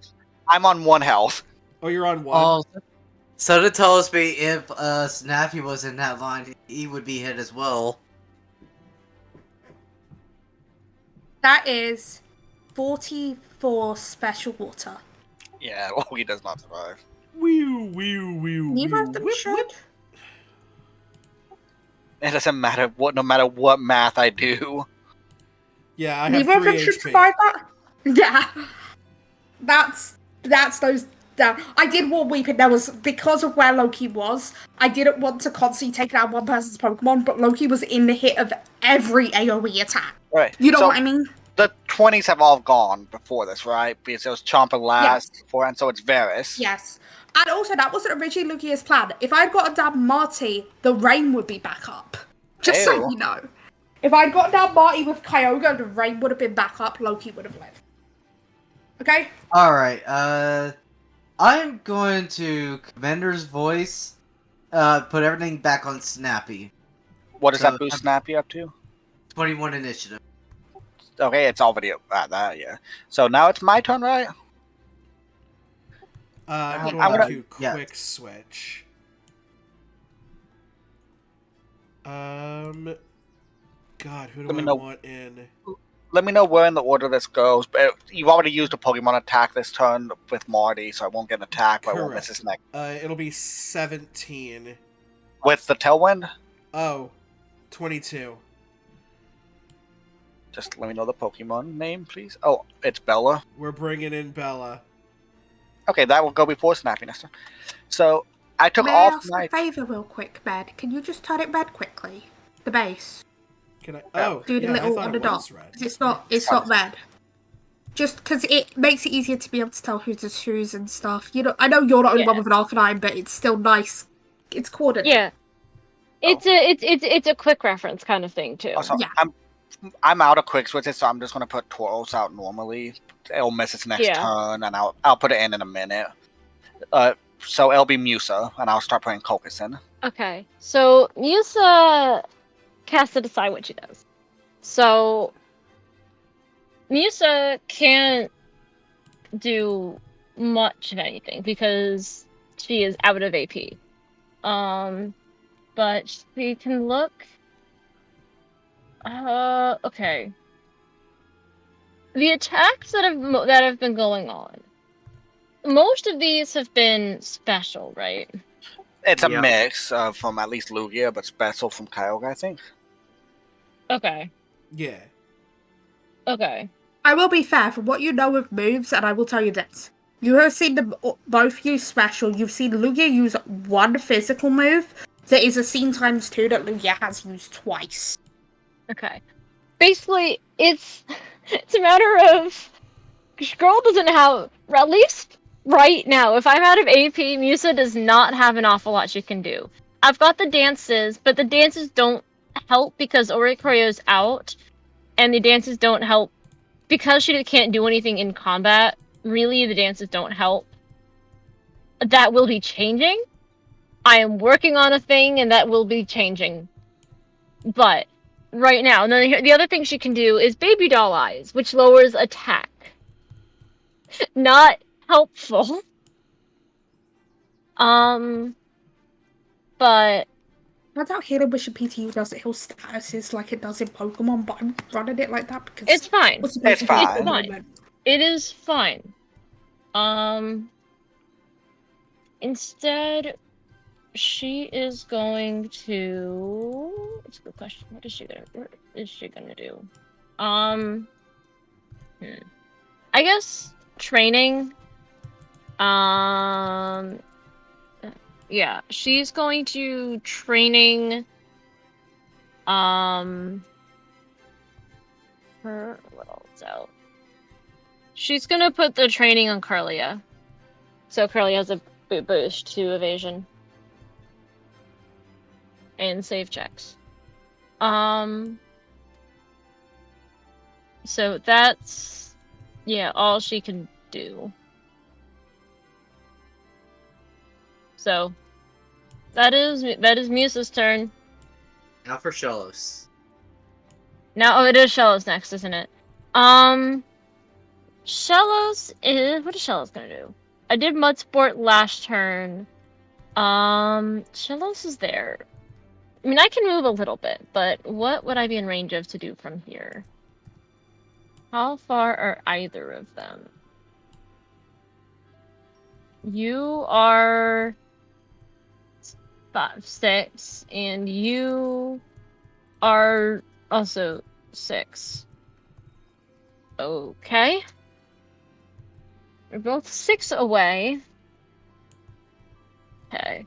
I'm on 1 health. Oh, you're on 1. Oh, So to tell us me if Snappy was in that line, he would be hit as well. That is 44 special water. Yeah, Loki does not survive. Whew, whew, whew, Neither whew. of them Whip, should. whip. It doesn't matter no matter what math I do. Yeah, I have Neither of 3 them should HP. survive that. Yeah. That's those down. I did want Weeping. There was, because of where Loki was, I didn't want to constantly take down one person's Pokemon, but Loki was in the hit of every AoE attack. Right. You know So, what I mean? the 20s have all gone before this, right? Because it was Chomper last before, and so it's Varus. Yes. And also, that wasn't originally Lugia's plan. If I'd got down Marty, the rain would be back up. Just so Ew. you know. If I'd got down Marty with Kyogre, the rain would have been back up, Loki would have lived. Okay? alright, I'm going to Commander's Voice, put everything back on Snappy. What does So, that boost Snappy up to? 21 initiative. Okay, it's already at that, yeah. So now it's my turn, right? I'm I'm going gonna- to yeah. quick switch. God, who Let do me I know. want in? Let me know where in the order this goes. But you've already used a Pokemon attack this turn with Marty, so I won't get an attack, but I won't miss Correct. his next. It'll be 17. With the Tailwind, Oh, 22. just let me know the Pokemon name, please. Oh, it's Bella. We're bringing in Bella. Okay, that will go before Snappy next turn. So I took May I off ask my. a favour real quick, Bed? Can you just turn it red quickly? The base. Can I? Oh, Do the yeah, I little thought on the it dot. was red. 'Cause it's not red. Just because it makes it easier to be able to tell who's the who's and stuff. You know, I know you're the only Yeah. one with an Arcanine, but it's still nice. It's coordinated. Yeah. It's a quick reference kind of thing too. Also, Yeah. I'm out of quick switches, so I'm just gonna put Tauros out normally. It'll miss its next Yeah. turn, and I'll put it in a minute. So it'll be Musa, and I'll start putting Cocos in. Okay, so Musa has to decide what she does. So Musa can't do much of anything because she is out of AP. But she can look. Okay. The attacks that have been going on. Most of these have been special, right? It's a Yeah. mix from at least Lugia, but special from Kyogre, I think. Okay. Yeah. Okay. I will be fair from what you know of moves, and I will tell you this: you have seen them both use special. You've seen Lugia use one physical move. There is a scene times 2 that Lugia has used twice. Okay. Basically, it's a matter of girl doesn't have, at least right now, if I'm out of AP, Musa does not have an awful lot she can do. I've got the dances, but the dances don't help because Orikoryo's out, and the dances don't help because she can't do anything in combat. Really, the dances don't help. That will be changing. I am working on a thing, and that will be changing. But right now, and then the other thing she can do is Baby Doll Eyes, which lowers attack. Not helpful. But I doubt Halo Bishop PTU does it heal statuses like it does in Pokemon, but I'm running it like that because it's fine. what's supposed It's to be fine. at the It's fine. moment. It is fine. Instead, she is going to. It's a good question. What is she gonna do? I guess training. Yeah, she's going to training. Her what else out? She's gonna put the training on Carlia, so Carlia has a boost to evasion and save checks. So that's all she can do. So that is Musa's turn. Now for Shellos. Now, it is Shellos next, isn't it? Shellos is... What is Shellos gonna do? I did Mud Sport last turn. Shellos is there. I mean, I can move a little bit, but what would I be in range of to do from here? How far are either of them? You are 5, 6, and you are also 6. Okay. We're both 6 away. Okay.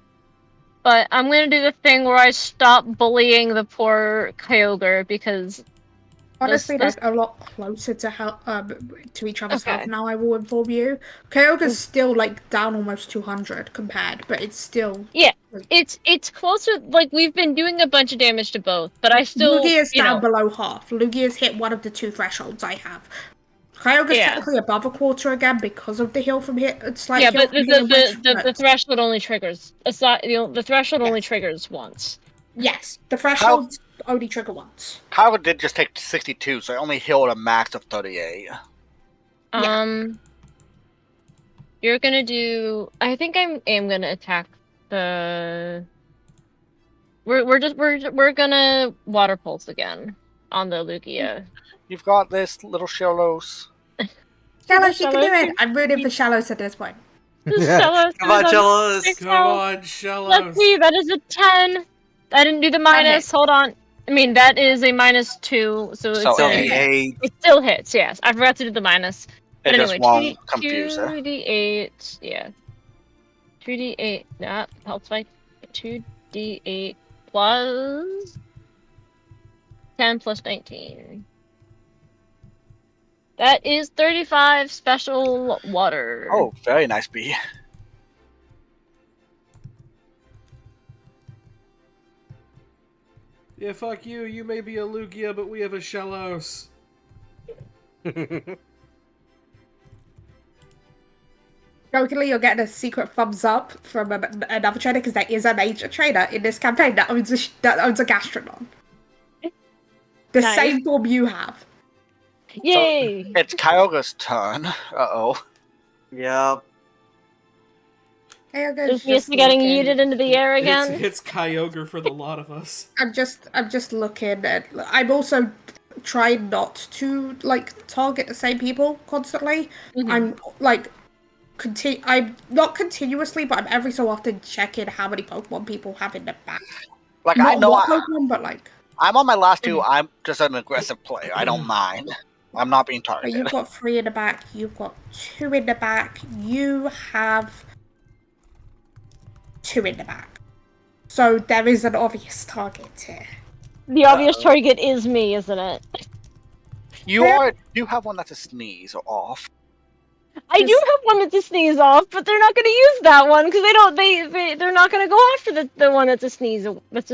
But I'm gonna do the thing where I stop bullying the poor Kyogre because Honestly, this they're a lot closer to to each other's Okay. health now. I will inform you. Kyogre's still like down almost 200 compared, but it's still it's closer. Like we've been doing a bunch of damage to both, but I still Lugia's down below half. Lugia's hit one of the 2 thresholds I have. Kyogre's technically above a quarter again because of the heal from here. It's like heal but from healing witch, the threshold only triggers aside. The threshold only Yes. triggers once. Yes, the thresholds only trigger once. Kyogre did just take 62, so I only healed a max of 38. You're gonna do. I think I am gonna attack the. We're gonna water pulse again on the Lugia. You've got this, little Shellos. Shallows, you can do it. I'm rooting for Shallows at this point. Shellos, Come on, Shellos. six Come health. on, Shellos. Let's see. That is a 10. I didn't do the minus. Hold on. I mean, that is a -2, so it's So Hey, it still hits. Yes, I forgot to do the minus. But It anyway, just won't confuse her. 2d8. Yeah. 2d8. Nah, health spike. 2d8 plus 10 plus 19. That is 35 special water. Oh, very nice bee. Yeah, fuck you. You may be a Lugia, but we have a Shellos. Jokingly, you're getting a secret thumbs up from another trainer because there is a major trainer in this campaign that owns a Gastrodon. The Nice. same form you have. Yay! So, it's Kyogre's turn. Uh-oh. yep. Is Misa getting yeeted into the air again? It's Kyogre for the lot of us. I'm just looking at. I'm also trying not to like target the same people constantly. Mhm. I'm like I'm not continuously, but I'm every so often checking how many Pokemon people have in the back. Like, Not I know what Pokemon, but like. I'm on my last 2. I'm just an aggressive player. I don't mind. I'm not being But targeted. you've got 3 in the back. You've got 2 in the back. You have 2 in the back. So there is an obvious target here. The obvious target is me, isn't it? You have one that's a sneeze or off. I do have one that's a sneeze off, but they're not going to use that one because they're not going to go after the one that's a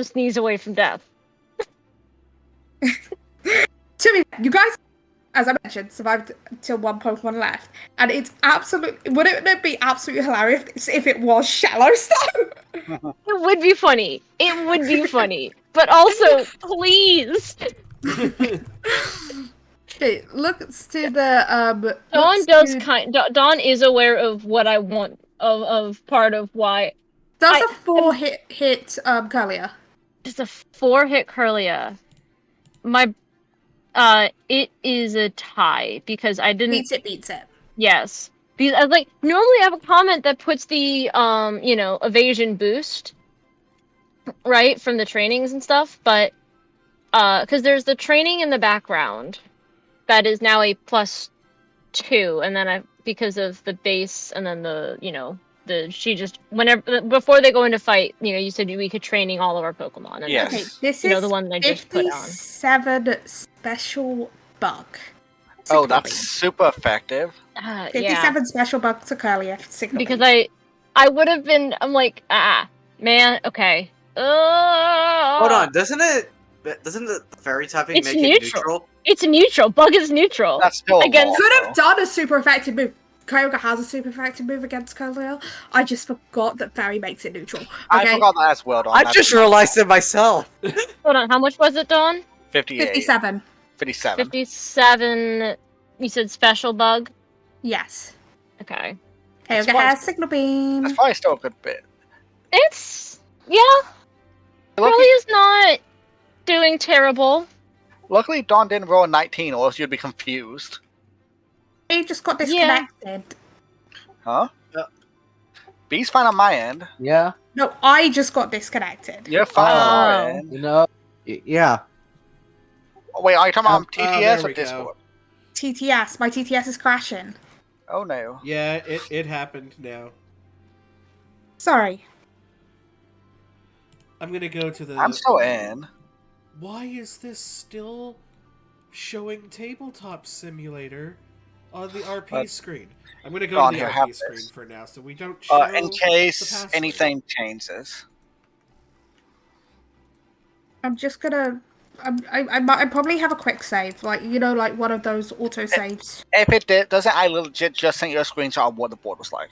sneeze away from death. To me, you guys, as I mentioned, survived till one Pokemon left, and it's absolutely. Wouldn't it be absolutely hilarious if it was Shallow Stone? It would be funny. It would be funny, but also, please. Okay, looks to the Dawn is aware of what I want of part of why. Does a 4 hit Curlia? Just a 4-hit Curlia. It is a tie because I didn't. Beats it. Yes. Because normally I have a comment that puts the evasion boost, right, from the trainings and stuff, but because there's the training in the background that is now a +2, and then because of the base and then she just whenever before they go into fight, you said we could training all of our Pokemon. And Yes. Okay, this is the one that I just put on. 57 special bug. Oh, that's super effective. 57 special bug to Curlia. Because I would have been. I'm like, man, okay. Hold on, doesn't the fairy typing make it neutral? It's neutral. Bug is neutral. That's still could have done a super effective move. Kyogre has a super effective move against Curlia. I just forgot that fairy makes it neutral. Okay? I forgot that as well, Dawn. I just realized it myself. Hold on, how much was it, Dawn? 57. 57. You said special bug? Yes. Okay. Kyogre has Signal Beam. That's probably still a good bit. It's... Yeah. Really is not doing terrible. Luckily, Dawn didn't roll a 19, or else you'd be confused. He just got disconnected. Huh? B's fine on my end. Yeah. No, I just got disconnected. You're fine on our end. Yeah. Wait, are you talking about TTS or go. Discord? TTS. My TTS is crashing. Oh no. Yeah, it happened now. Sorry. I'm gonna go to the... I'm still in. Why is this still showing Tabletop Simulator on the RP screen? I'm gonna go to the RP screen for now, so we don't show in case anything changes. I'm just gonna... I probably have a quick save, like one of those auto saves. If it doesn't, I legit just sent you a screenshot of what the board was like.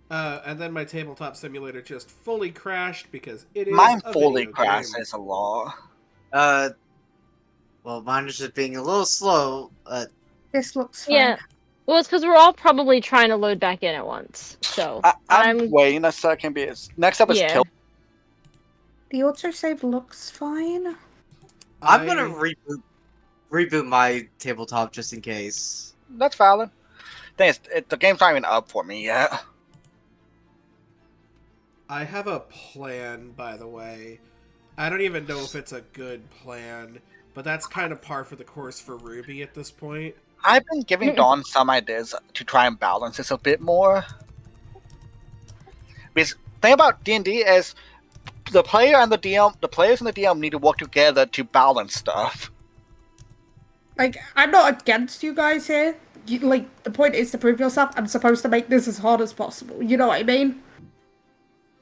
And then my Tabletop Simulator just fully crashed because it is mine a fully video crashed game. as a law. Well, mine is just being a little slow. This looks fine. Yeah. Well, it's because we're all probably trying to load back in at once. So I'm waiting a second because next up is Tilt. The autosave looks fine. I'm gonna reboot my tabletop just in case. That's valid. The game's not even up for me yet. I have a plan, by the way. I don't even know if it's a good plan, but that's kind of par for the course for Ruby at this point. I've been giving Dawn some ideas to try and balance this a bit more. Because the thing about D&D is the players and the DM need to work together to balance stuff. Like, I'm not against you guys here. The point is to prove yourself. I'm supposed to make this as hard as possible. You know what I mean?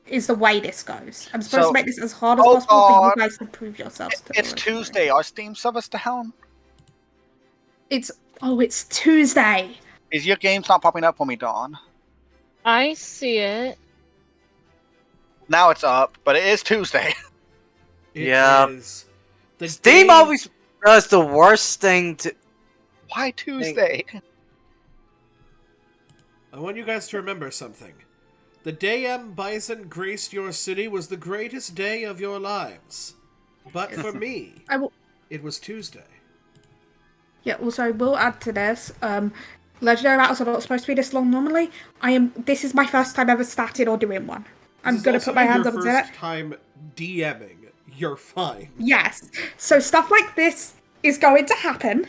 Is the way this goes. I'm supposed to make this as hard as possible for you guys to prove yourselves. It's Tuesday. Our Steam server's down. It's Tuesday. Is your game's not popping up for me, Dawn? I see it. Now it's up, but it is Tuesday. It is. Steam always does the worst thing to... Why Tuesday? I want you guys to remember something. The day M. Bison graced your city was the greatest day of your lives. But for me, it was Tuesday. Yeah, also, I will add to this. Legendary battles are not supposed to be this long normally. This is my first time ever started or doing one. I'm going to put my hands up and do it. First time DMing. You're fine. Yes. So stuff like this is going to happen.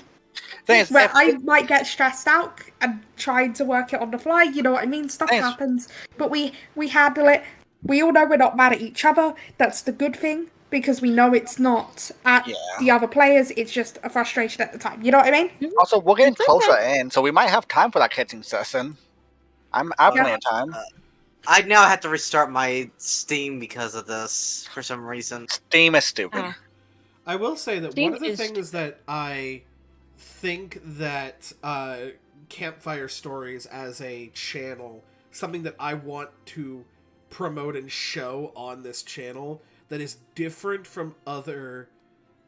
Where I might get stressed out and trying to work it on the fly. You know what I mean? Stuff happens. But we handle it. We all know we're not mad at each other. That's the good thing. because we know it's not at Yeah. the other players. It's just a frustration at the time. You know what I mean? Also, we're getting It's closer okay. in, so we might have time for that catching session. I have plenty of time. I now have to restart my Steam because of this for some reason. Steam is stupid. Ah. I will say that Steam one of the is things that I think that Campfire Stories as a channel, something that I want to promote and show on this channel that is different from other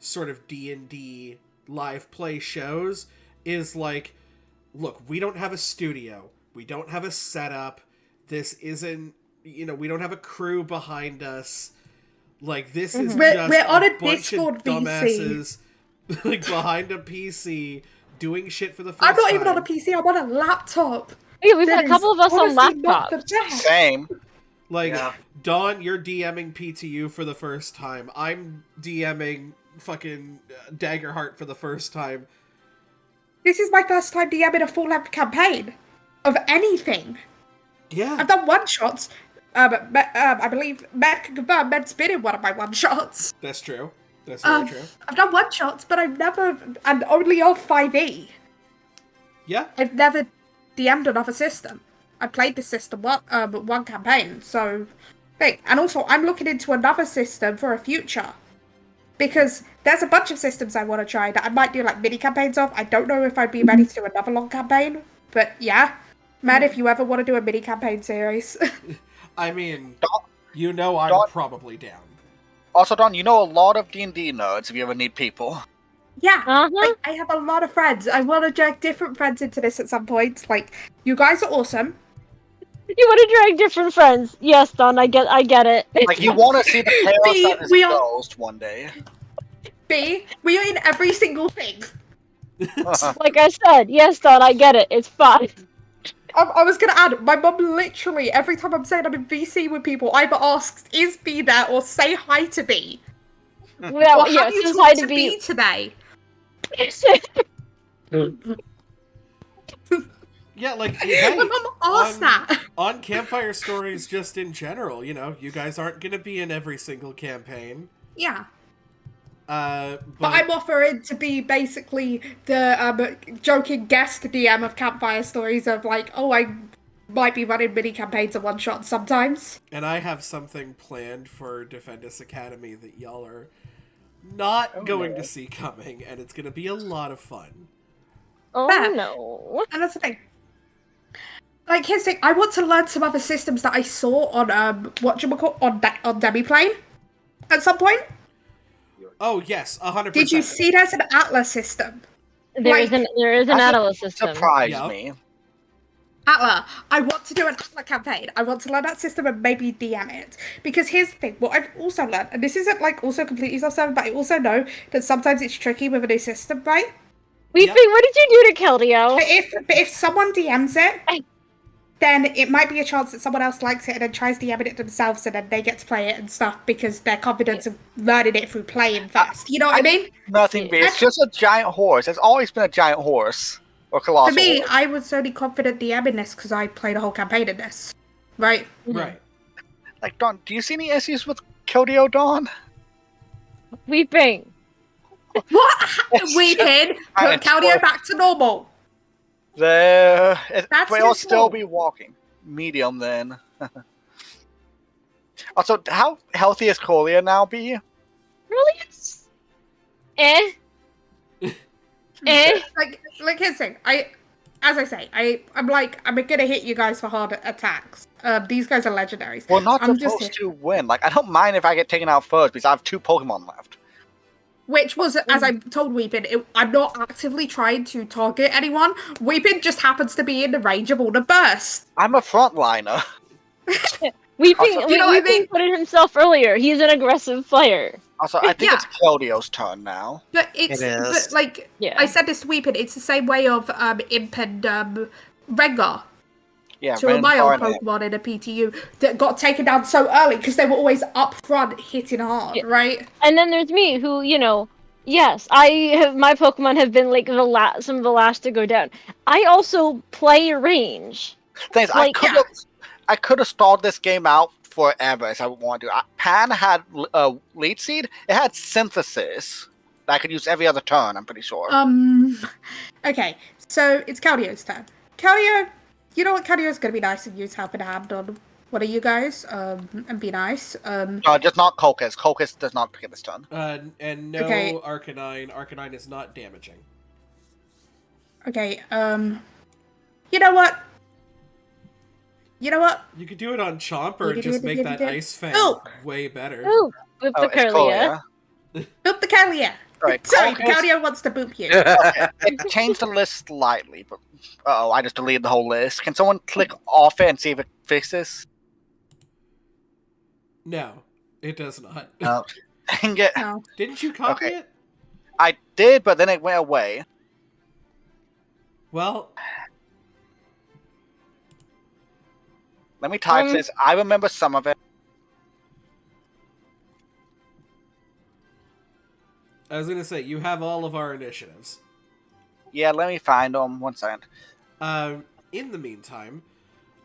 sort of D&D live play shows, is like, look, we don't have a studio, we don't have a setup, this isn't, we don't have a crew behind us. Like, this is We're just on a a bunch Discord of VC. dumbasses like behind a PC doing shit for the first I'm not time. even on a PC. I'm on a laptop. Yeah, we've That got a couple is of us on honestly not the laptops. best. Same. Like, Yeah. Dawn, you're DMing PTU for the first time. I'm DMing fucking Daggerheart for the first time. This is my first time DMing a full-length campaign of anything. Yeah. I've done one-shots. I believe Matt can confirm Matt's been in one of my one-shots. That's true. That's very true. I've done one-shots, but I've never... And only off 5e. Yeah. I've never DM'd another system. I played this system one campaign, so... And also, I'm looking into another system for a future. Because there's a bunch of systems I want to try that I might do, like, mini-campaigns of. I don't know if I'd be ready to do another long campaign, but yeah. Matt, if you ever want to do a mini-campaign series... I mean, Dawn, I'm probably down. Also, Dawn, you know a lot of D&D nerds if you ever need people. Yeah, Uh-huh. I have a lot of friends. I want to drag different friends into this at some point. Like, you guys are awesome. You want to drag different friends? Yes, Don. I get it. Like, you want to see the chaos B, that is we are- ghost one day. B, we are in every single thing. Like I said, yes, Don. I get it. It's fine. I was gonna add, my mum literally, every time I'm saying I'm in VC with people, either asks, is B there, or say hi to B. Well, Or yeah, have you says hi talked to to be. B today? Yeah, like, hey, My mum asked that. on Campfire Stories just in general, you guys aren't going to be in every single campaign. Yeah. But I'm offering to be basically the joking guest DM of Campfire Stories of like, oh, I might be running mini campaigns of one shot sometimes. And I have something planned for Defend Us Academy that y'all are not going to see coming, and it's going to be a lot of fun. Oh Fair. no. And that's the thing. Like, here's the thing, I want to learn some other systems that I saw on on Demiplane at some point. Oh, yes, 100%. Did you see there's an Atlas system? There is an Atlas system. Surprise Yeah. me. Atla. I want to do an Atla campaign. I want to learn that system and maybe DM it. Because here's the thing, what I've also learned, and this isn't like also completely self-serving, but I also know that sometimes it's tricky with a new system, right? Weeping, Yep. what did you do to Keldeo? But if someone DMs it, then it might be a chance that someone else likes it and then tries DMing it themselves and then they get to play it and stuff because they're confident of learning it through playing first. You know what I mean? Nothing big. It's just a giant horse. It's always been a giant horse. Or colossal For me, horse. I was only confident DMing this because I played a whole campaign in this. Right? Right. Like, Dawn, do you see any issues with Keldeo, Dawn? Weeping. What? It's Weeping, I put Caldio enjoy- back to normal. There. That's We'll too still small. be walking. Medium, then. Also, how healthy is Colia now, B? Really? Eh? Like here's the thing. As I say, I'm gonna hit you guys for hard attacks. These guys are legendaries. We're not I'm just supposed to win. Like, I don't mind if I get taken out first because I have 2 Pokemon left. Which was, as I told Weepin, I'm not actively trying to target anyone. Weepin just happens to be in the range of all the bursts. I'm a frontliner. Weeping, Also- You know what I Weeping mean? put it himself earlier. He's an aggressive player. Also, I think Yeah. it's Keldeo's turn now. But it's It is. but like Yeah. I said this to Weepin, it's the same way of Imp and Rengar. Yeah, 2 of my old Rengar and Imp. Pokemon in a PTU that got taken down so early because they were always up front hitting hard, Yeah. right? And then there's me, who, yes, my Pokemon have been like some of the last to go down. I also play range. Things I Like, could yeah. have. I could have stalled this game out forever as I wanted to. Pan had lead seed. It had synthesis that I could use every other turn. I'm pretty sure. Okay, so it's Caldio's turn. Caldio, you know what? Caldio's gonna be nice and use helping hand on one of you guys. And be nice. Just not Colchis. Colchis does not pick this turn. And no Okay. Arcanine. Arcanine is not damaging. Okay. You know what? You could do it on Chomper and just make that Ice Fang Oh. way better. Ooh, with the It's Curlia. Boop the Caldia. Right, Sorry, Colchis- Caldio wants to boop you. It changed the list slightly, but I just deleted the whole list. Can someone click off it and see if it fixes? No, it does not. No. Dang it. No. Didn't you copy Okay. it? I did, but then it went away. Well, Let me type this. I remember some of it. I was gonna say you have all of our initiatives. Yeah, let me find them. 1 second. In the meantime,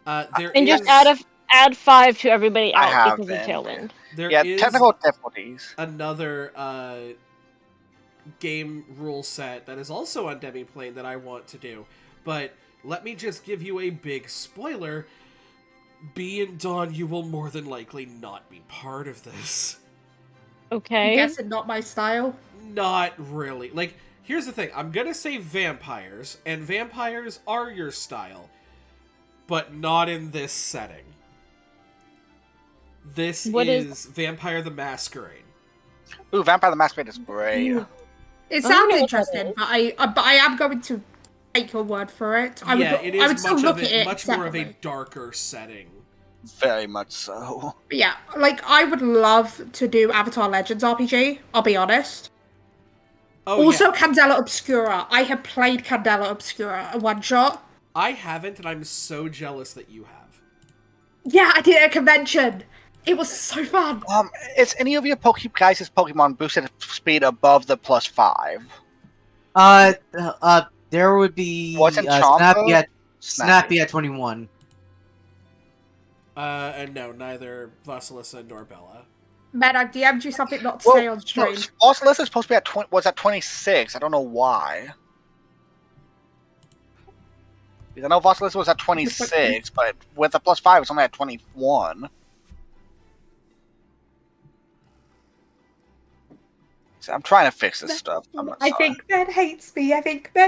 there And is just add 5 to everybody I else have because of been. Tailwind. there Yeah, is technical difficulties. another game rule set that is also on Demiplane that I want to do, but let me just give you a big spoiler. B and Dawn, you will more than likely not be part of this. I'm Okay. guessing not my style. Not really. Like, here's the thing. I'm gonna say vampires, and vampires are your style, but not in this setting. This What is Vampire the Masquerade. Ooh, Vampire the Masquerade is great. It I sounds don't know what interesting, that but I am going to take your word for it. I would It still is look at it much more of a separately. darker setting. Very much so. But yeah, like I would love to do Avatar Legends RPG. I'll be honest. Oh, Also, yeah. Candela Obscura. I have played Candela Obscura a one shot. I haven't, and I'm so jealous that you have. Yeah, I did it at a convention. It was so fun. Is any of your guys' Pokemon boosted speed above the +5? There would be Wasn't Snappy at 21. And no, neither Vasilisa nor Bella. Man, I've DM'd you something not to say on stream. Vasilisa is supposed to be was at 26. I don't know why. Because I know Vasilisa was at 26, but with the +5, it's only at 21. So I'm trying to fix this stuff. I think Ben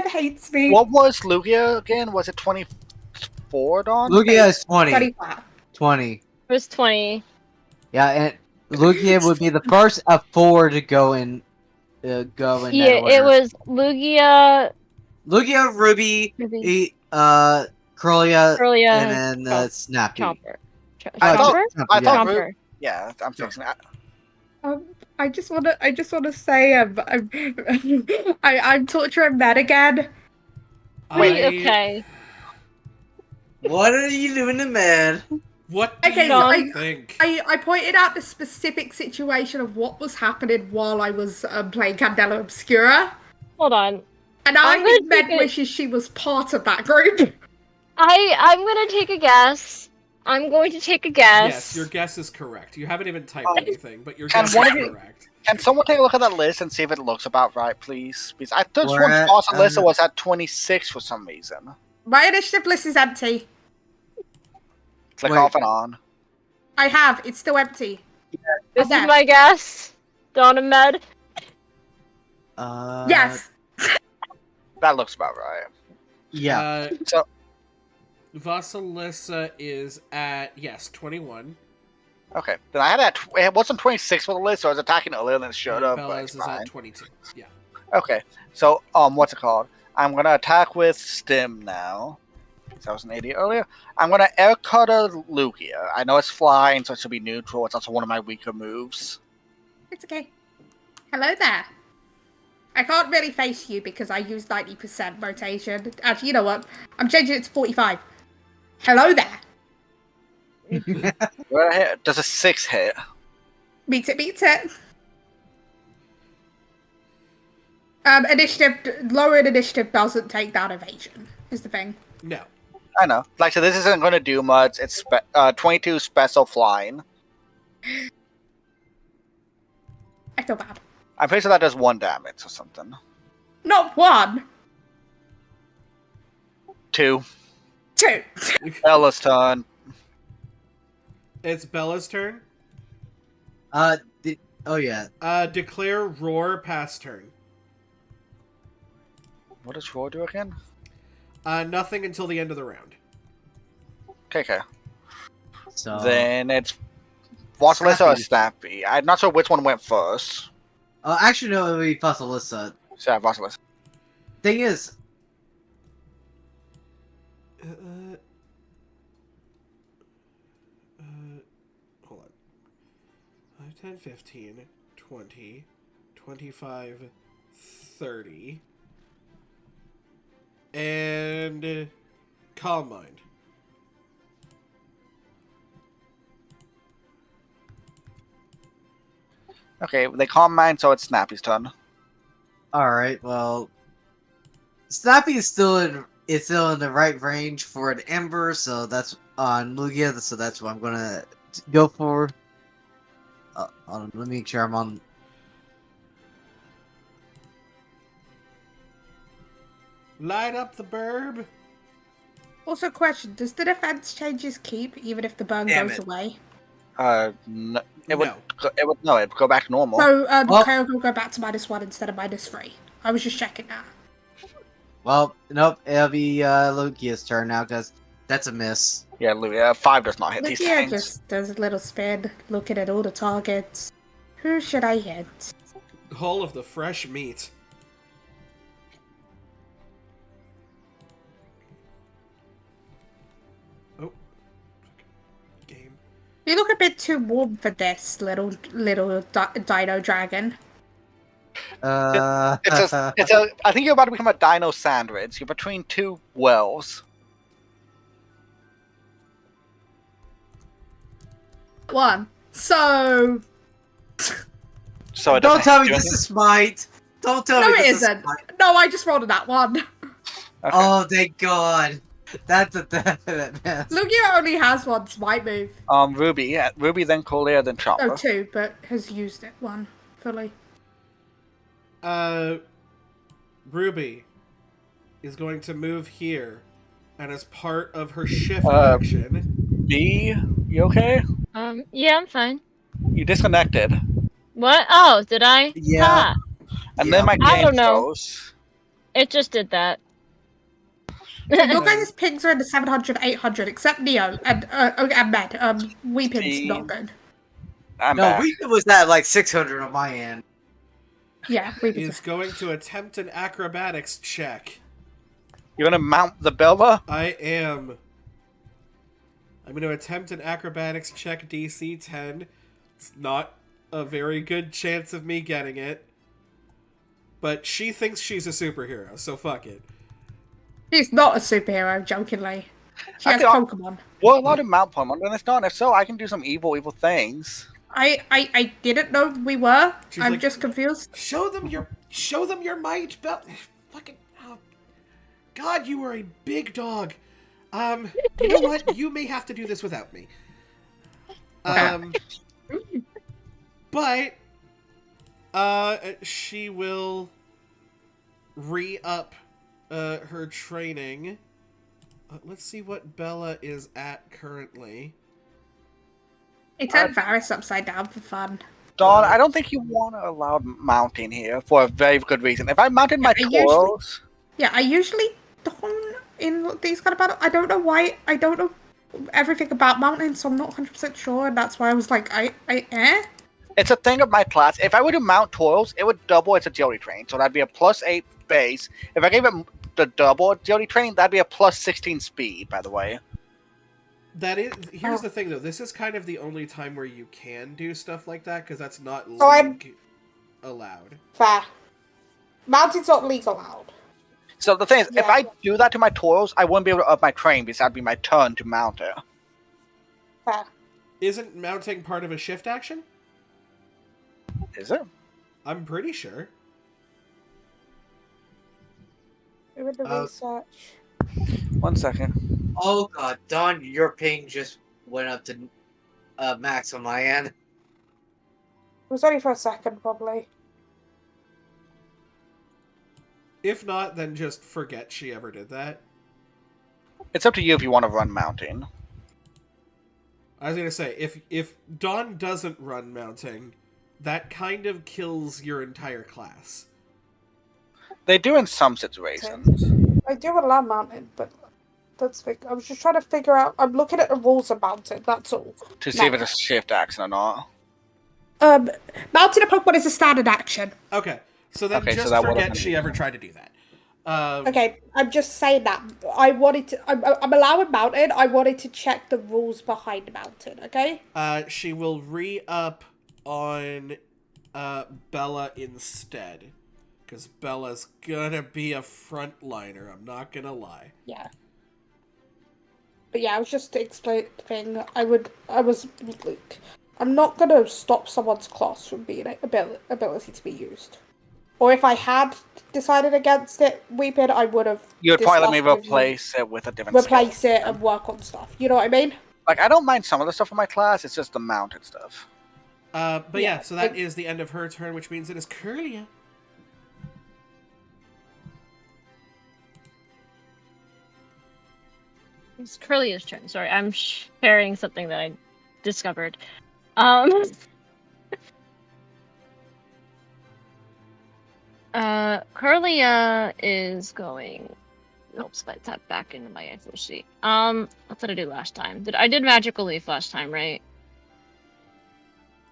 hates me. What was Lugia again? Was it 24, Dawn? Lugia is 20. 25. 20. It was 20. Yeah, and Lugia would be the first of 4 to go in. Yeah, that it order. was Lugia, Lugia, Ruby, Curlia, Curlia, and then Snappy. Chomper. I thought- Chomper? I thought Chomper. Yeah, I'm fixing that. I just want to say I'm torturing Ben again. Okay. What are you doing to man? What do Okay, you so think? I pointed out the specific situation of what was happening while I was playing Candela Obscura, Hold on. and I I'm think gonna Ben take it- wishes she was part of that group. I'm gonna take a guess. I'm going to take a guess. Yes, your guess is correct. You haven't even typed Oh. anything, but your Can guess one is of you- correct. Can someone take a look at that list and see if it looks about right, please? Because I thought We're at, Vasilisa was at 26 for some reason. My initiative list is empty. Click Wait. off and on. I have. It's still empty. This Okay. is my guess. Dawn and Med. Yes. That looks about right. Yeah. So Vasilisa is at 21. okay, then I had it wasn't 26 for the list, so I was attacking earlier than it showed And up. But Bella's it's is fine. at 22. Yeah. Okay, so what's it called? I'm gonna attack with Stim now. So I was an idiot earlier. I'm gonna air cutter Lugia. I know it's flying, so it should be neutral. It's also one of my weaker moves. It's okay. Hello there. I can't really face you because I use 90% rotation. Actually, you know what? I'm changing it to 45. Hello there. Where I hit? Does a 6 hit? Beats it. Lowered initiative doesn't take down evasion, is the thing. No. I know. Like, so this isn't going to do much. It's 22 special flying. I feel bad. I'm pretty sure that does 1 damage or something. Not 1, 2. 2. Ella's turn. It's Bella's turn. Oh yeah. Declare roar pass turn. What does Roar do again? Nothing until the end of the round. Okay. So Then it's Vasilisa or Snappy. Snappy. I'm not sure which one went first. actually no, it'll be Vasilisa. So, Vasilisa. Thing is, Hold on. 5, 10, 15, 20, 25, 30. And Calm Mind. Okay, they calm mine, so it's Snappy's turn. alright, well, Snappy is still in the right range for an Ember, so that's on Lugia, so that's what I'm gonna go for. Hold on, let me make sure I'm on. Light up the burb. Also, question: does the defense changes keep even if the burn Damn goes it. away? No, it would. No. It'd go back to normal. So, Well- Kyogre will go back to -1 instead of -3. I was just checking that. Well, nope, it'll be Lugia's turn now, because that's a miss. Yeah, Lugia. 5 does not hit these Lugia things. just does a little spin, looking at all the targets. Who should I hit? All of the fresh meat. Oh. Game. You look a bit too warm for this little dino dragon. It's a. I think you're about to become a dino sandwich. You're between 2 wells. One. So So it Don't doesn't tell hit me you this again? is Smite! Don't tell no, me it this isn't. is Smite! No, I just rolled that one. Okay. Oh, thank God! That's a definite miss. Lugia only has one smite move. Ruby. Yeah, Ruby, then Collier, then Chopper. Oh, 2, but has used it one fully. Ruby is going to move here, and as part of her shift Uh, action, B, you okay? Yeah, I'm fine. You disconnected. What? Oh, did I? Yeah. Ah, And then my I game don't know. froze. it just did that. Your guys' pings are in the 700, 800, except Neo and Med. Weeping's Steve. not good. I'm No, back. Weeping was at like 600 on my end. Yeah, Weeping's is going to attempt an acrobatics check. You're gonna mount the Bella? I am. I'm going to attempt an acrobatics check DC 10. It's not a very good chance of me getting it. But she thinks she's a superhero, so fuck it. She's not a superhero, jokingly. She has Okay, Pokemon. Well, a lot of mount Pokemon, and it's not. If so, I can do some evil things. I didn't know we were. She's I'm like- just confused. Show them your might, fucking God, you are a big dog. You know what? You may have to do this without me. But she will re-up her training. Let's see what Bella is at currently. I turned Varys upside down for fun. Dawn, I don't think you want to allow mounting here for a very good reason. If I mounted my I usually- Tauros, Yeah, I usually don't in these kind of battles. I don't know why. I don't know everything about mountain, so I'm not 100% sure, and that's why I was like, it's a thing of my class. If I were to mount Tauros, it would double its agility train, so that'd be a +8 base. If I gave it the double agility train, that'd be a +16 speed, by the way. Here's the thing though, this is kind of the only time where you can do stuff like that, because that's not I'm- league allowed. fair. Mountain's not league allowed. So the thing is, if Yeah. I do that to my Tauros, I wouldn't be able to up my train because that'd be my turn to mount it. Fair. Isn't mounting part of a shift action? Is it? I'm pretty sure. With the Uh, research. 1 second. Oh god, Don, your ping just went up to max on my end. It was only for a second, probably. If not, then just forget she ever did that. It's up to you if you want to run mounting. I was gonna say, if Dawn doesn't run mounting, that kind of kills your entire class. They do in some situations. I do want land mounted, but I was just trying to figure out. I'm looking at the rules of mounted. That's all. To see if it's a shift action or not. Mounting a Pokemon is a standard action. Okay, so then Okay, so just that would've forget been- she ever tried to do that. Okay, I'm just saying that. I'm allowing mounted. I wanted to check the rules behind mounted. Okay. She will re-up on Bella instead. Because Bella's gonna be a frontliner, I'm not gonna lie. Yeah. But yeah, I was just explaining. I'm not gonna stop someone's class from being ability to be used. Or if I had decided against it, Weeping, I would have. You would probably let me discussed with replace it with a different replace skill. it and work on stuff. You know what I mean? Like, I don't mind some of the stuff in my class, it's just the mounted stuff. But yeah, Yeah, so that is the end of her turn, which means it is Curlia. It's Curlia's turn. Sorry, I'm sharing something that I discovered. Curlia is going. Oops, I tapped back into my info sheet. What did I do last time? I did Magical Leaf last time, right?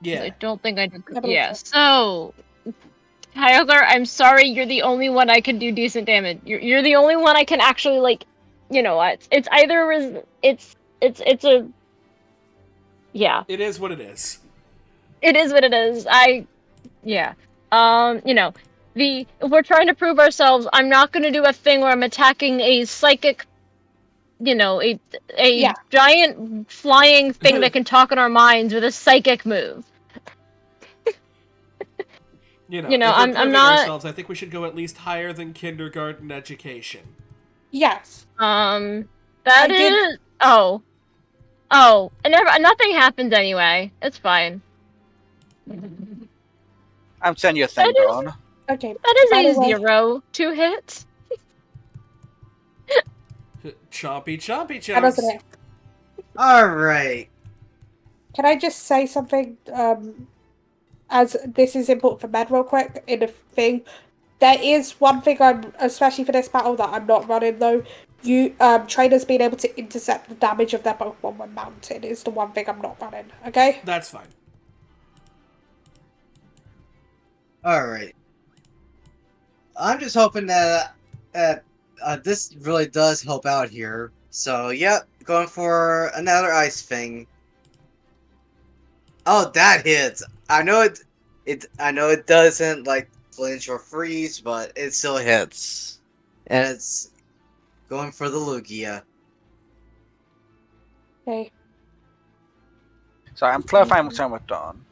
'Cause Yeah. I don't think I did. I believe Yeah. So, Kyogre, I'm sorry. You're the only one I can do decent damage. You're the only one I can actually like. You know what? It's either it's a. Yeah. It is what it is. It is what it is. Yeah. You know, if we're trying to prove ourselves, I'm not gonna do a thing where I'm attacking a psychic, you know, a Yeah. giant flying thing that can talk in our minds with a psychic move. You know, You know, if we're I'm proving not- ourselves, I think we should go at least higher than kindergarten education. Yes. That I is. did- Oh, and nothing happened anyway. It's fine. I'm sending you a thing, That is- Dawn. Okay. That is By a the way- 0 to hit. Chompy, chompy, That doesn't chomps. hit. Alright. Can I just say something? As this is important for Med real quick in the thing. There is one thing especially for this battle that I'm not running though. Trainers being able to intercept the damage of their Pokemon when mounted is the one thing I'm not running. Okay. That's fine. Alright. I'm just hoping that this really does help out here. So, yep, going for another ice thing. Oh, that hits. I know it doesn't like flinch or freeze, but it still hits. And it's going for the Lugia. Okay. Sorry, I'm clarifying what's wrong with Dawn.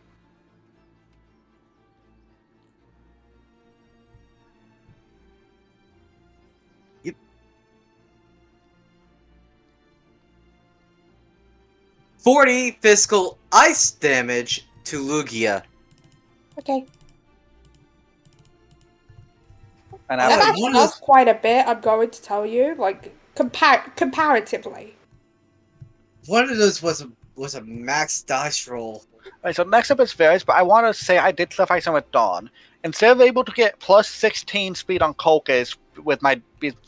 Yep. $40 physical ice damage to Lugia. Okay. And Yeah, That I actually one does of- quite a bit. I'm going to tell you, like comparatively. One of those was a max dice roll. Alright, so next up is Varys, but I want to say I did clarify something with Dawn. Instead of able to get plus 16 speed on Kolkis with my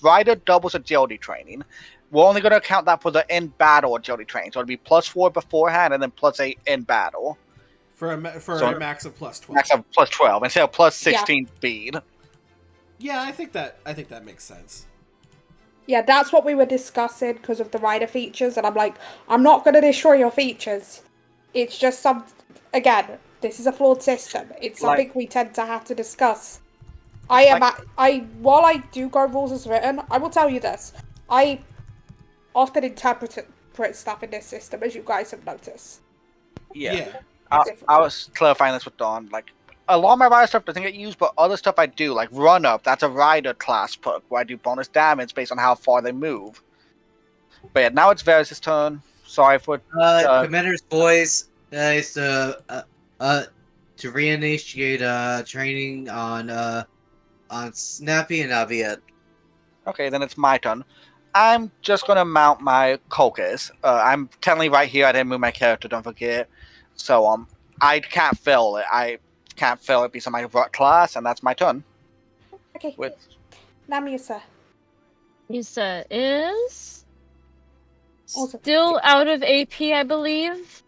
rider doubles agility training, we're only going to count that for the in-battle agility training. So it'll be plus 4 beforehand and then plus 8 in battle. For a So- a max of plus 12. Max of plus 12 instead of plus 16 speed. Yeah, I think that makes sense. Yeah, that's what we were discussing because of the rider features, and I'm like, I'm not going to destroy your features. It's just again, this is a flawed system. It's Like- something we tend to have to discuss. While I do go rules as written, I will tell you this. I often interpret stuff in this system, as you guys have noticed. Yeah. I was clarifying this with Dawn. Like, a lot of my rider stuff doesn't get used, but other stuff I do, like Run Up, that's a rider class perk where I do bonus damage based on how far they move. But yeah, now it's Varys' turn. Sorry for Commander's voice is to reinitiate training on Snappy, and that'll be it. Okay, then it's my turn. I'm just gonna mount my Colchis. I'm technically right here. I didn't move my character. Don't forget. So I can't fill it. I can't fill it because of my class, and that's my turn. Okay. With Now Musa. Lisa is Also- still out of AP, I believe.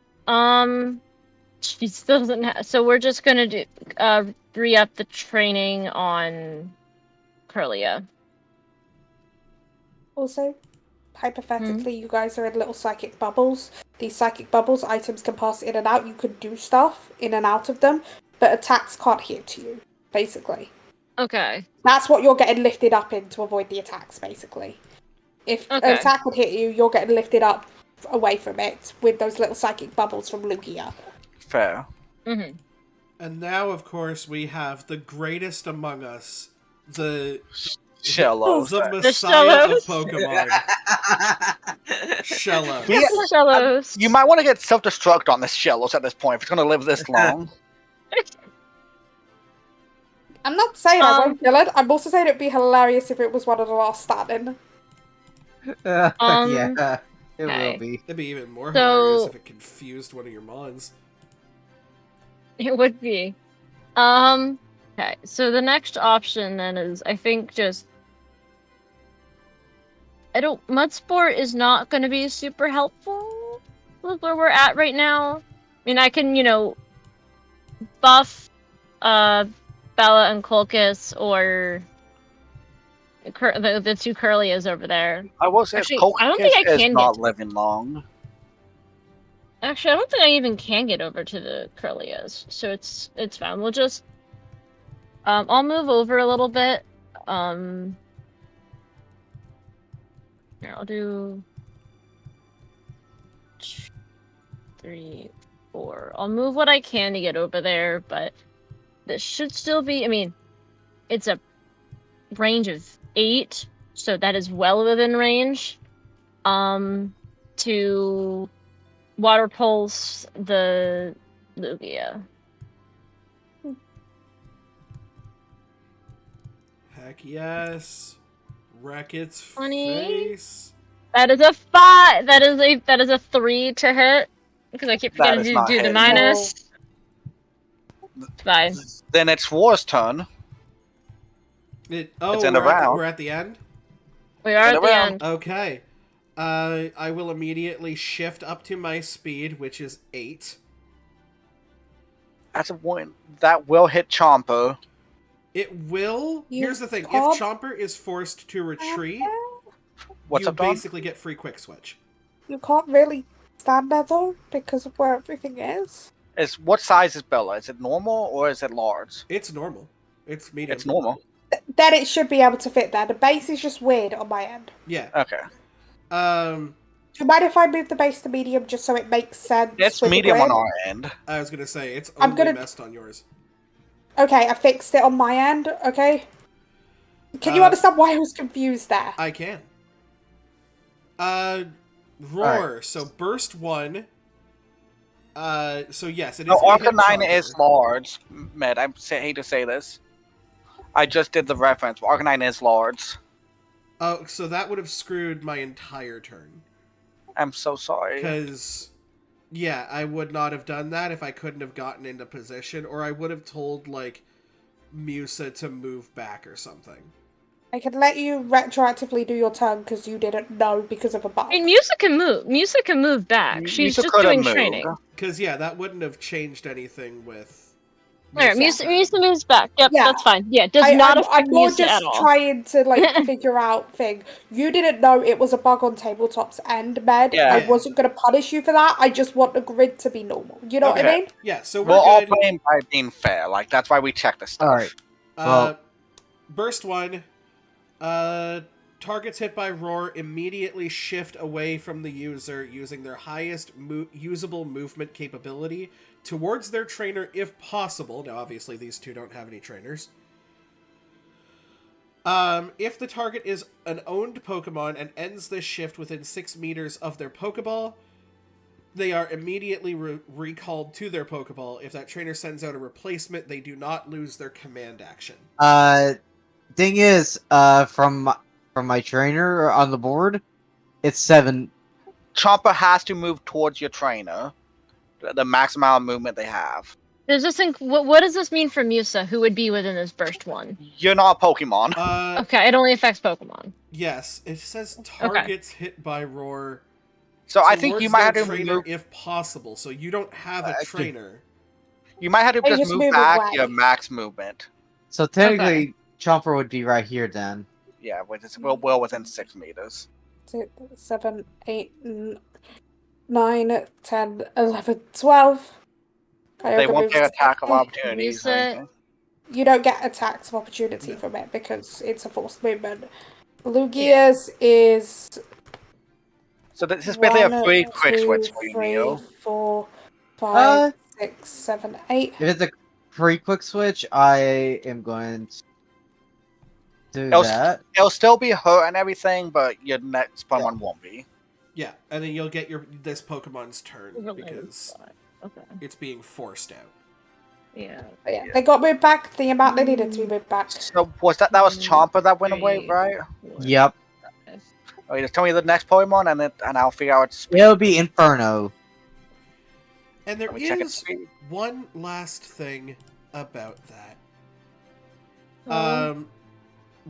She still doesn't have. So we're just gonna do re-up the training on Curlia. Also, hypothetically, you guys are in little psychic bubbles. These psychic bubbles, items can pass in and out. You could do stuff in and out of them, but attacks can't hit to you, basically. Okay. That's what you're getting lifted up in to avoid the attacks, basically. If an attack would hit you, you're getting lifted up away from it with those little psychic bubbles from Lugia. Fair. Mm-hmm. And now, of course, we have the greatest among us, the Shellos. the Messiah of Shellos? Pokemon, Shellos. Yeah, Shellos. You might want to get self-destruct on this Shellos at this point if it's going to live this long. I'm not saying I won't kill it. I'm also saying it'd be hilarious if it was one of the last standing. Yeah, it okay. will be. It'd be even more So- hilarious if it confused one of your mons. It would be. Okay, so the next option then is, I think, just... Mudsport is not going to be super helpful with where we're at right now. I mean, I can, buff, Bella and Colchis, or the two Curlias over there. I will say, Actually, Colchis I don't think I is can not get- living long. Actually, I don't think I even can get over to the Curlias, so it's fine. We'll just... I'll move over a little bit. Here, I'll do 3, 4. I'll move what I can to get over there, but this should still be... I mean, it's a range of 8, so that is well within range. To water pulse the Lugia. Heck yes. Wreck its 20. face. That is a 5. That is a 3 to hit, because I keep That forgetting is to not do the hitting. minus. It's fine. Then it's War's turn. We're in a round. we're at the end? We are In a at the round. end. Okay. I will immediately shift up to my speed, which is 8. That's a point. That will hit Chomper. It will... You Here's the thing. If can't- Chomper is forced to retreat, What's you up, Don? basically get free quick switch. You can't really stand there though, because of where everything is. What size is Bella? Is it normal or is it large? It's normal. It's medium. It's normal. Then it should be able to fit there. The base is just weird on my end. Yeah. Okay. Do you mind if I move the base to medium just so it makes sense? It's with the medium on grid? our end. I was gonna say, it's I'm only gonna- messed on yours. Okay, I fixed it on my end, okay? Can you understand why I was confused there? I can. Roar. So burst 1. So yes, it is. No, gonna hit Arcanine Chomper. is large. Med, I hate to say this. I just did the reference. Arcanine is large. Oh, so that would have screwed my entire turn. I'm so sorry. Because, yeah, I would not have done that if I couldn't have gotten into position, or I would have told, like, Musa to move back or something. I can let you retroactively do your turn because you didn't know because of a bug. I mean, Musa can move. Musa can move back. She's Musa just could have doing moved. training. Because, yeah, that wouldn't have changed anything with... Alright, Musa moves back. Yep, Yeah. that's fine. Yeah, it does not affect I'm more Musa at just all. trying to like figure out thing. You didn't know it was a bug on Tabletop's end, Med. Yeah. I wasn't going to punish you for that. I just want the grid to be normal. You know what I Okay. mean? Yeah, so We're all good. playing by being fair. Like, that's why we check this stuff. Alright. Well- Burst 1. Targets hit by Roar immediately shift away from the user using their highest usable movement capability towards their trainer if possible. Now, obviously, these two don't have any trainers. If the target is an owned Pokemon and ends this shift within 6 meters of their Pokeball, they are immediately recalled to their Pokeball. If that trainer sends out a replacement, they do not lose their command action. Thing is, from my trainer on the board, it's 7. Chomper has to move towards your trainer. The maximum amount of movement they have. Does this what does this mean for Musa, who would be within this burst one? You're not a Pokemon. Okay, it only affects Pokemon. Yes, it says targets hit by Roar. So I think you might have to trainer move if possible. So you don't have a trainer. You might have to just move back your max movement. So technically, Chomper would be right here then. Yeah, which is well within 6 meters. 6, 7, 8, 9, 10, 11, 12. They won't get attack of opportunities or anything. You don't get attacks of opportunity from it because it's a forced movement. Lugia's is. So this is basically a free quick switch for you, 3, Neo. 4, 5, 6, 7, 8. If it's a free quick switch, I am going to do that. It'll still be hurt and everything, but your next Pokemon won't be. Yeah, and then you'll get this Pokemon's turn because it's being forced out. Yeah. They got moved back the amount they needed to be moved back. So that was Chomper that went away, right? Yep. Okay, just tell me the next Pokemon and I'll figure out its speed. It'll be Inferno. And there Let me check its is speed. one last thing about that.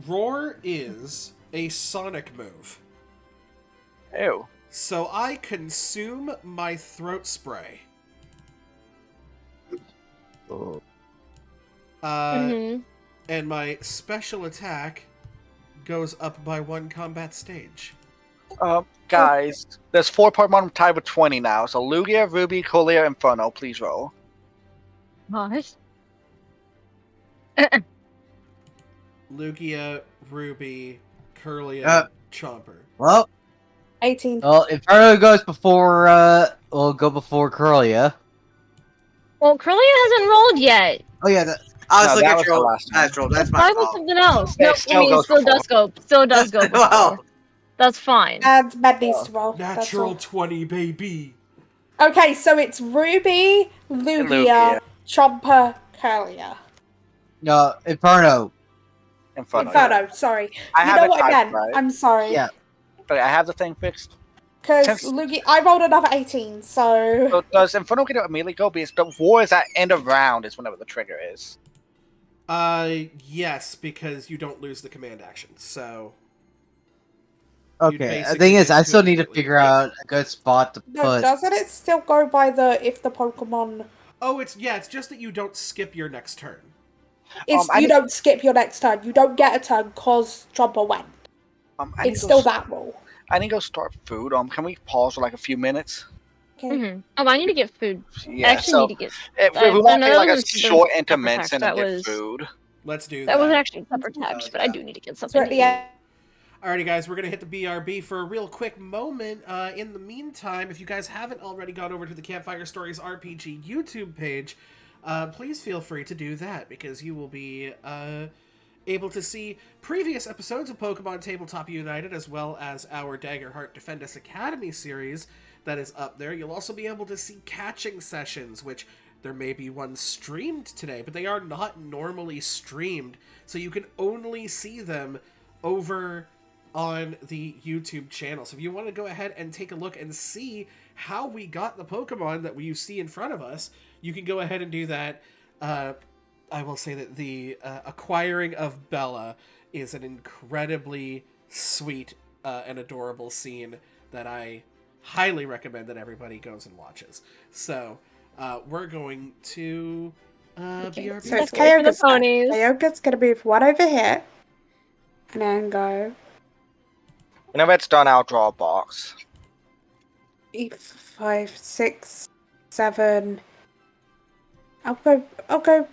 Roar is a sonic move. Ew. So I consume my throat spray. And my special attack goes up by 1 combat stage. Guys, there's 4 Pokemon tied with 20 now. So Lugia, Ruby, Colia, Inferno, please roll. Nice. Lugia, Ruby, Curlia, Chomper. Well, 18. Well, Inferno goes before, will go before Curlia. Well, Curlia hasn't rolled yet. Oh yeah, I was that looking was at the your last one. natural. That's Why my was fault. something else? It No, still I mean, it goes still before. does go. Still does go before. Wow. That's fine. And Med needs to roll. that's Natural all. 20, baby. Okay, so it's Ruby, Lugia, Lugia. Chomper, Curlia. no, Inferno. Inferno, sorry. I You have know it what I typed, meant. right? I'm sorry. Yeah. Okay, I have the thing fixed. Because Since- Lugia, I rolled another 18, so. So does Inferno get it immediately go? Because the war is at end of round is whenever the trigger is. Yes, because you don't lose the command action. So Okay, the basically thing is, I just still need to completely- figure out a good spot to No, put. doesn't it still go by if the Pokemon. Oh, it's just that you don't skip your next turn. You don't skip your next turn. You don't get a turn because Chomper went. It's still that rule. I need to go start food. Can we pause for like a few minutes? Okay. Oh, I need to get food. Yeah, I actually so need to get. we want to take like a was short separate intermission and text. get food. Let's do that. That wasn't actually separate text, but I do need to get So something. at the end. Alrighty, guys, we're going to hit the BRB for a real quick moment. In the meantime, if you guys haven't already gone over to the Campfire Stories RPG YouTube page, please feel free to do that, because you will be able to see previous episodes of Pokemon Tabletop United, as well as our Daggerheart Defend Us Academy series that is up there. You'll also be able to see catching sessions, which there may be one streamed today, but they are not normally streamed, so you can only see them over on the YouTube channel. So if you want to go ahead and take a look and see how we got the Pokemon that you see in front of us, you can go ahead and do that. I will say that the acquiring of Bella is an incredibly sweet and adorable scene that I highly recommend that everybody goes and watches. So we're going to BRB. So it's Wait for the Kyogre's ponies. Kyogre's gonna move one over here. And then go. Whenever it's done, I'll draw a box. 5, 6, 7. I'll go.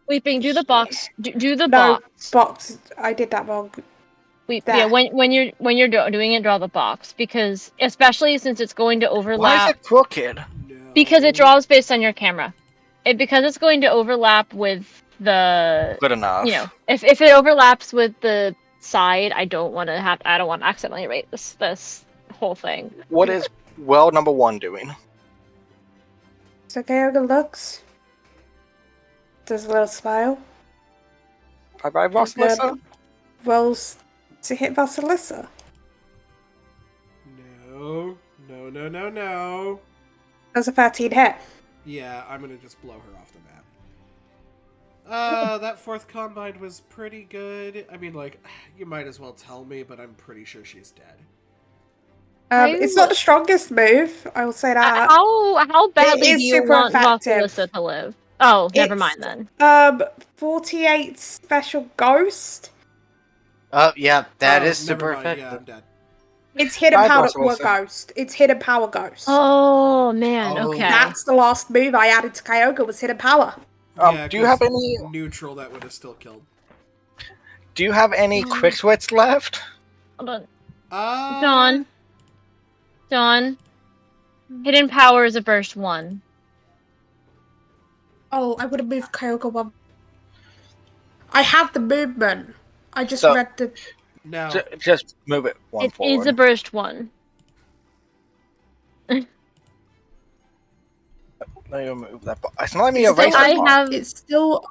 Weeping, do the box. Do the No, box. box. I did that wrong. Yeah, when you're doing it, draw the box, because especially since it's going to Why is overlap, it crooked? because it draws based on your camera. Because it's going to overlap with the Good enough. if it overlaps with the side, I don't want to accidentally rate this whole thing. What is well number 1 doing? So Kyogre looks. Does a little smile. Bye-bye, Vasilisa. Rolls to hit Vasilisa. No. No. Does a 13 hit. Yeah, I'm gonna just blow her off the map. That 4th Combine was pretty good. I mean, like, you might as well tell me, but I'm pretty sure she's dead. It's not the strongest move, I will say that. How badly It is do you super want effective. Vasilisa to live? Oh, never mind then. 48 special ghost. Oh, yeah, that is never super mind. Yeah, effective. I'm dead. It's hidden Bye, power Vasilisa. ghost. It's hidden power ghost. Oh man, Oh. okay. That's the last move I added to Kyogre was hidden power. Yeah, Do you have 'cause any? neutral that would have still killed? Do you have any quick switch left? Hold on. Uh, Dawn. Hidden power is a burst 1. Oh, I would have moved Kyogre one. I have the movement. I just So- read the. No. Just move it one It forward. is a burst 1. Let me move that. It's not letting me It's erase still- that I part. have It's still.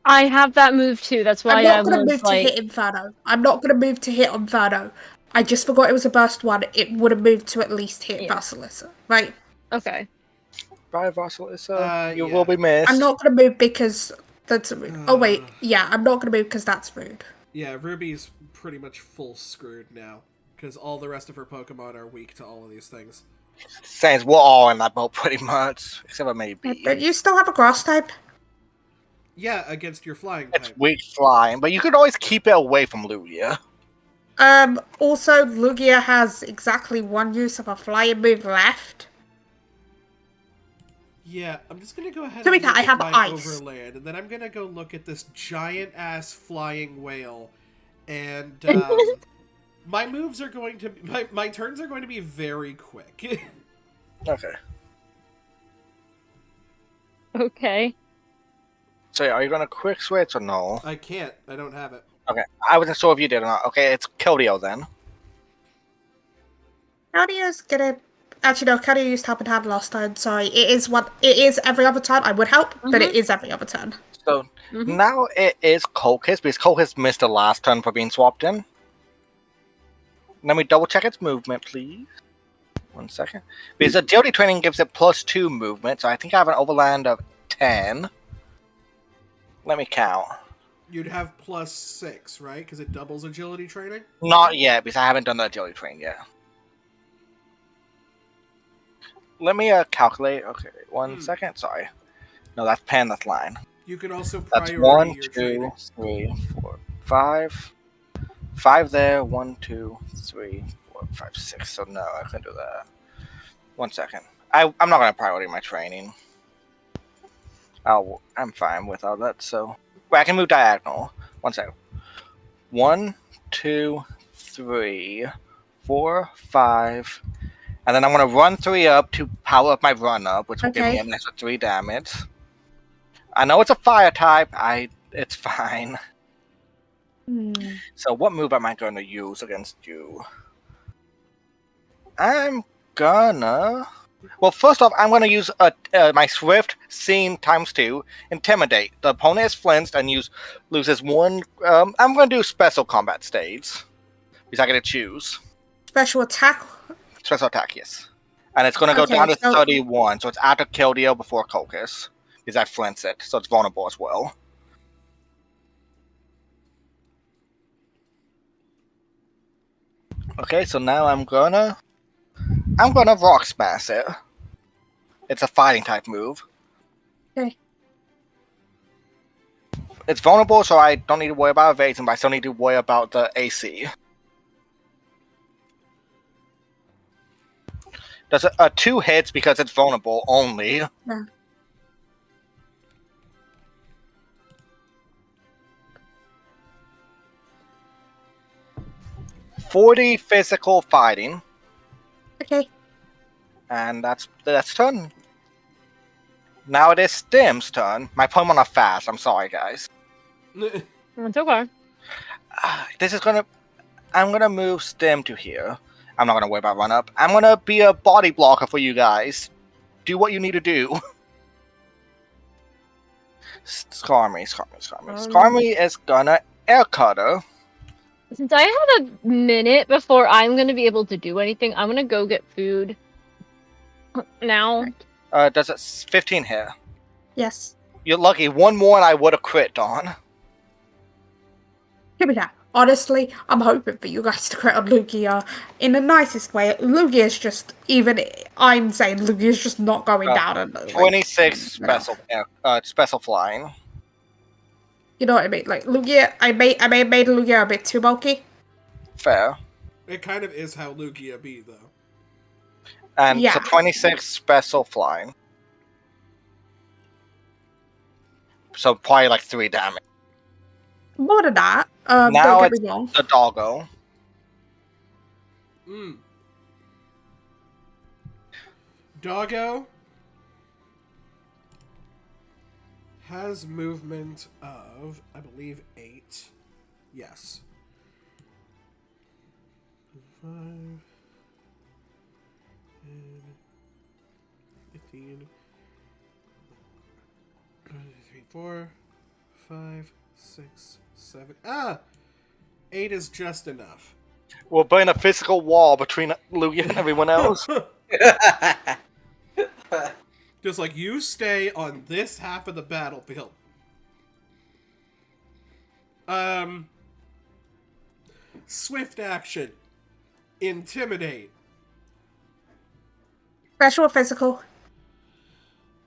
I have that move too. That's why I'm I not gonna was move like, to hit Inferno. I'm not gonna move to hit Inferno. I just forgot it was a burst 1. It would have moved to at least hit Yeah. Vasilisa. Right. okay. Bye, Vasilisa. You yeah. will be missed. I'm not gonna move because that's rude. Oh wait, yeah, I'm not gonna move because that's rude. Yeah, Ruby's pretty much full screwed now. Because all the rest of her Pokemon are weak to all of these things. Saints, we're all in that boat pretty much, except for maybe. But you still have a grass type. Yeah, against your flying It's type. weak flying, but you could always keep it away from Lugia. Also, Lugia has exactly 1 use of a flying move left. Yeah, I'm just gonna go ahead To be and fair, look I at have my ice. overland, and then I'm gonna go look at this giant-ass flying whale, and, my moves are going to... My turns are going to be very quick. Okay. Okay. So, yeah, are you going to quick switch or no? I can't. I don't have it. Okay. I wasn't sure if you did or not. Okay, it's Keldeo then. Cardio's gonna. Actually, no, Cardio used help and hand last time. Sorry, it is what it is every other turn. I would help, but it is every other turn. So, Mhm. now it is Colchis, because Colchis missed the last turn for being swapped in. Let me double check its movement, please. 1 second. Because agility training gives it +2 movement, so I think I have an overland of 10. Let me count. You'd have +6, right? Because it doubles agility training? Not yet, because I haven't done the agility train yet. Let me calculate. Okay, 1 second. Sorry. No, that's pen, that's line. You can also That's priority 1, your 2, training. 3, 4, 5. 5 there. 1, 2, 3, 4, 5, 6. So no, I couldn't do that. 1 second. I'm not gonna priority my training. I'm fine with all that. So wait, I can move diagonal. 1 second. 1, 2, 3, 4, 5. And then I'm going to run 3 up to power up my run up, which will give me Okay. an extra 3 damage. I know it's a fire type. It's fine. So what move am I going to use against you? I'm gonna... Well, first off, I'm going to use my Swift, Scene ×2, Intimidate. The opponent is flinched and loses 1... I'm going to do Special Combat Stage. Because I get to choose. Special attack. Special attack, yes. And it's going to go Okay, down to so- 31, so it's after Keldeo before Colchis. Because I flinch it, so it's vulnerable as well. Okay, so now I'm gonna Rock Smash it. It's a fighting type move. Okay. It's vulnerable, so I don't need to worry about evasion, but I still need to worry about the AC. Does 2 hits because it's vulnerable only. Yeah. .40 physical fighting, Okay. and that's turn. Now it is Stim's turn. My Pokemon are fast. I'm sorry, guys. It's okay. I'm gonna move Stim to here. I'm not gonna worry about run up. I'm gonna be a body blocker for you guys. Do what you need to do. Skarmy. Skarmy is gonna air cutter. Since I have a minute before I'm gonna be able to do anything, I'm gonna go get food. Now. Does it 15 hit? Yes. You're lucky. One more and I would have crit on. Give me that. Honestly, I'm hoping for you guys to crit on Lugia in the nicest way. Lugia's just, even I'm saying Lugia's just not going down. And, 26 special flying. You know what I mean? Like Lugia, I made Lugia a bit too bulky. Fair. It kind of is how Lugia be, though. And Yeah. so 26 special flying. So probably like 3 damage. More than that. Now Don't get it's me wrong. the doggo. Doggo has movement of, I believe, 8. Yes. 5, 10, 15, 3, 4, 5, 6, 7. 8 is just enough. We'll burn a physical wall between Lugia and everyone else. Just like, you stay on this half of the battlefield. Swift action. Intimidate. Special or physical?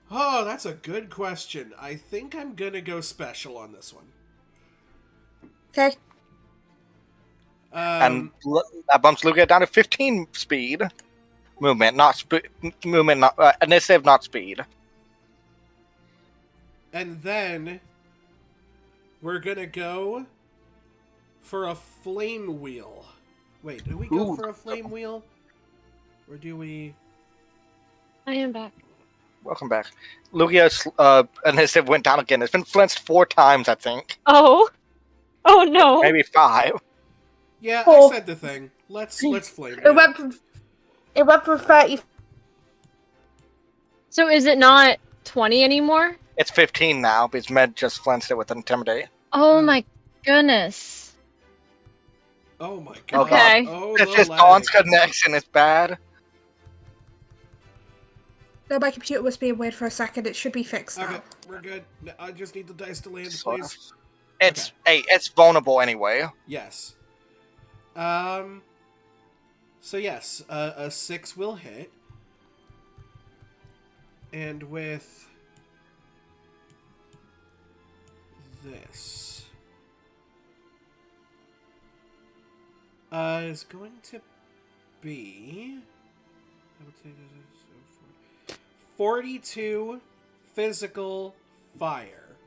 Oh, that's a good question. I think I'm gonna go special on this one. Okay. And that bumps Lugia down to 15 speed. Movement, not initiative, not speed. And then we're gonna go for a flame wheel. Wait, do we go for a flame wheel? Or do we... I am back. Welcome back. Lugia's initiative went down again. It's been flinched 4 times, I think. Oh no. Maybe 5. Yeah, Oh. I said the thing. Let's flame It went from 30. So is it not 20 anymore? It's 15 now because Med just flinched it with Intimidate. Oh my goodness. Oh my god. Okay. Oh, It's the just lag. Dawn's connection is bad. No, my computer was being weird for a second. It should be fixed now. Okay, we're good. I just need the dice to land, Sort please. It's it's vulnerable anyway. Yes. So yes, a 6 will hit. And with this, is going to be, I would say this is 42 physical fire.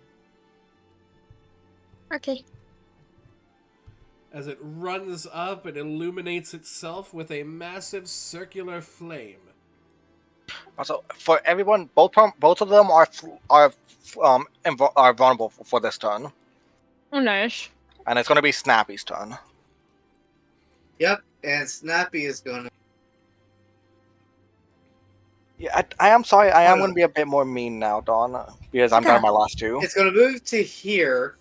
Okay. As it runs up and illuminates itself with a massive circular flame. Also, for everyone, both of them are vulnerable for this turn, Oh nice. and it's going to be Snappy's turn. Yep, and Snappy is gonna. Yeah, I am sorry. I am going to be a bit more mean now, Dawn, because I'm done with my last 2. It's gonna move to here,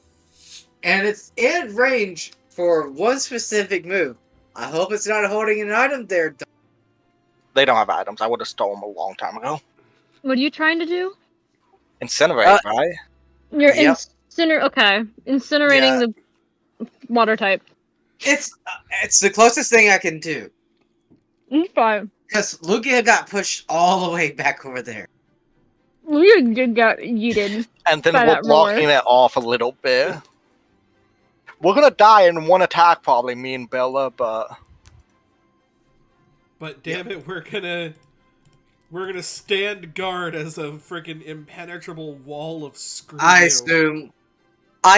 and it's in range for one specific move. I hope it's not holding an item there. They don't have items. I would have stolen them a long time ago. What are you trying to do? Incinerate, right? You're Yep. incinerating the water type. It's the closest thing I can do. Fine. Because Lugia got pushed all the way back over there. You got yeeted. And then By we're that blocking roar. it off a little bit. We're going to die in one attack, probably, me and Bella, but... But damn it, we're gonna stand guard as a freaking impenetrable wall of screw. I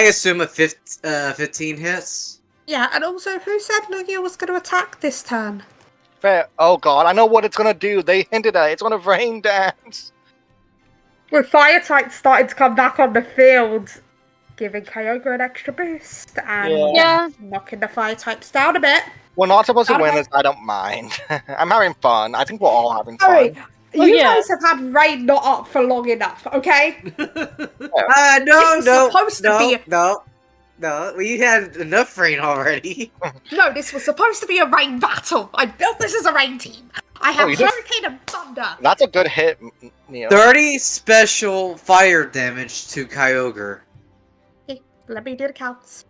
assume a 15 hits. Yeah, and also, who said Lugia was going to attack this turn? Fair. Oh god, I know what it's going to do. They hinted at it. It's going to rain dance. With fire types starting to come back on the field, giving Kyogre an extra boost and Yeah. knocking the fire types down a bit. We're not supposed to Out of win it. this. I don't mind. I'm having fun. I think we're all having Sorry, fun. you yeah. guys have had rain not up for long enough, okay? No, This was supposed to be- no. We had enough rain already. No, this was supposed to be a rain battle. I built this as a rain team. I have you did? Hurricane and Thunder. That's a good hit, Neo. 30 special fire damage to Kyogre. Okay, let me do the counts.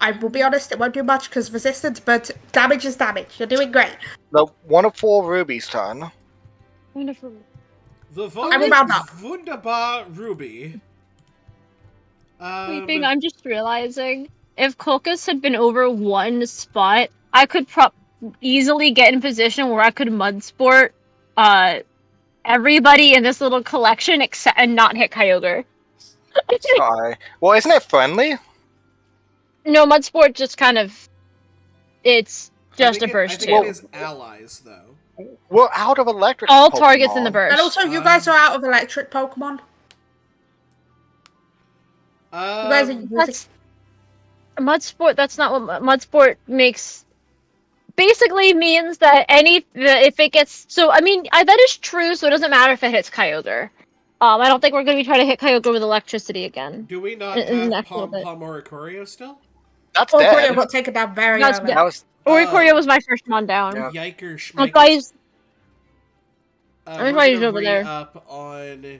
I will be honest, it won't do much because resistance, but damage is damage. You're doing great. The 1 of 4 Ruby's turn. Wonderful. The I will round up. Wunderbar Ruby. Sleeping, I'm just realizing if Colchis had been over one spot, I could easily get in position where I could mud sport everybody in this little collection except and not hit Kyogre. Sorry. Well, isn't it friendly? No, mud sport just kind of it's I just think a burst I think too. it is allies, though. We're out of electric. All targets in the Pokemon. burst. And also, you guys are out of electric Pokemon. You guys are using... That's mud sport. That's not what mud sport makes. Basically means that if it gets so. I mean, that is true. So it doesn't matter if it hits Kyogre. I don't think we're going to be trying to hit Kyogre with electricity again. Do we not In the have next little bit. Pom or Ikorio still? That's Oh, dead. got taken down very That's early. dead. That was Oricorio was my first one down. Yeah. Yiker That's Schmikers. why he's We're why he's gonna over there. re-up on...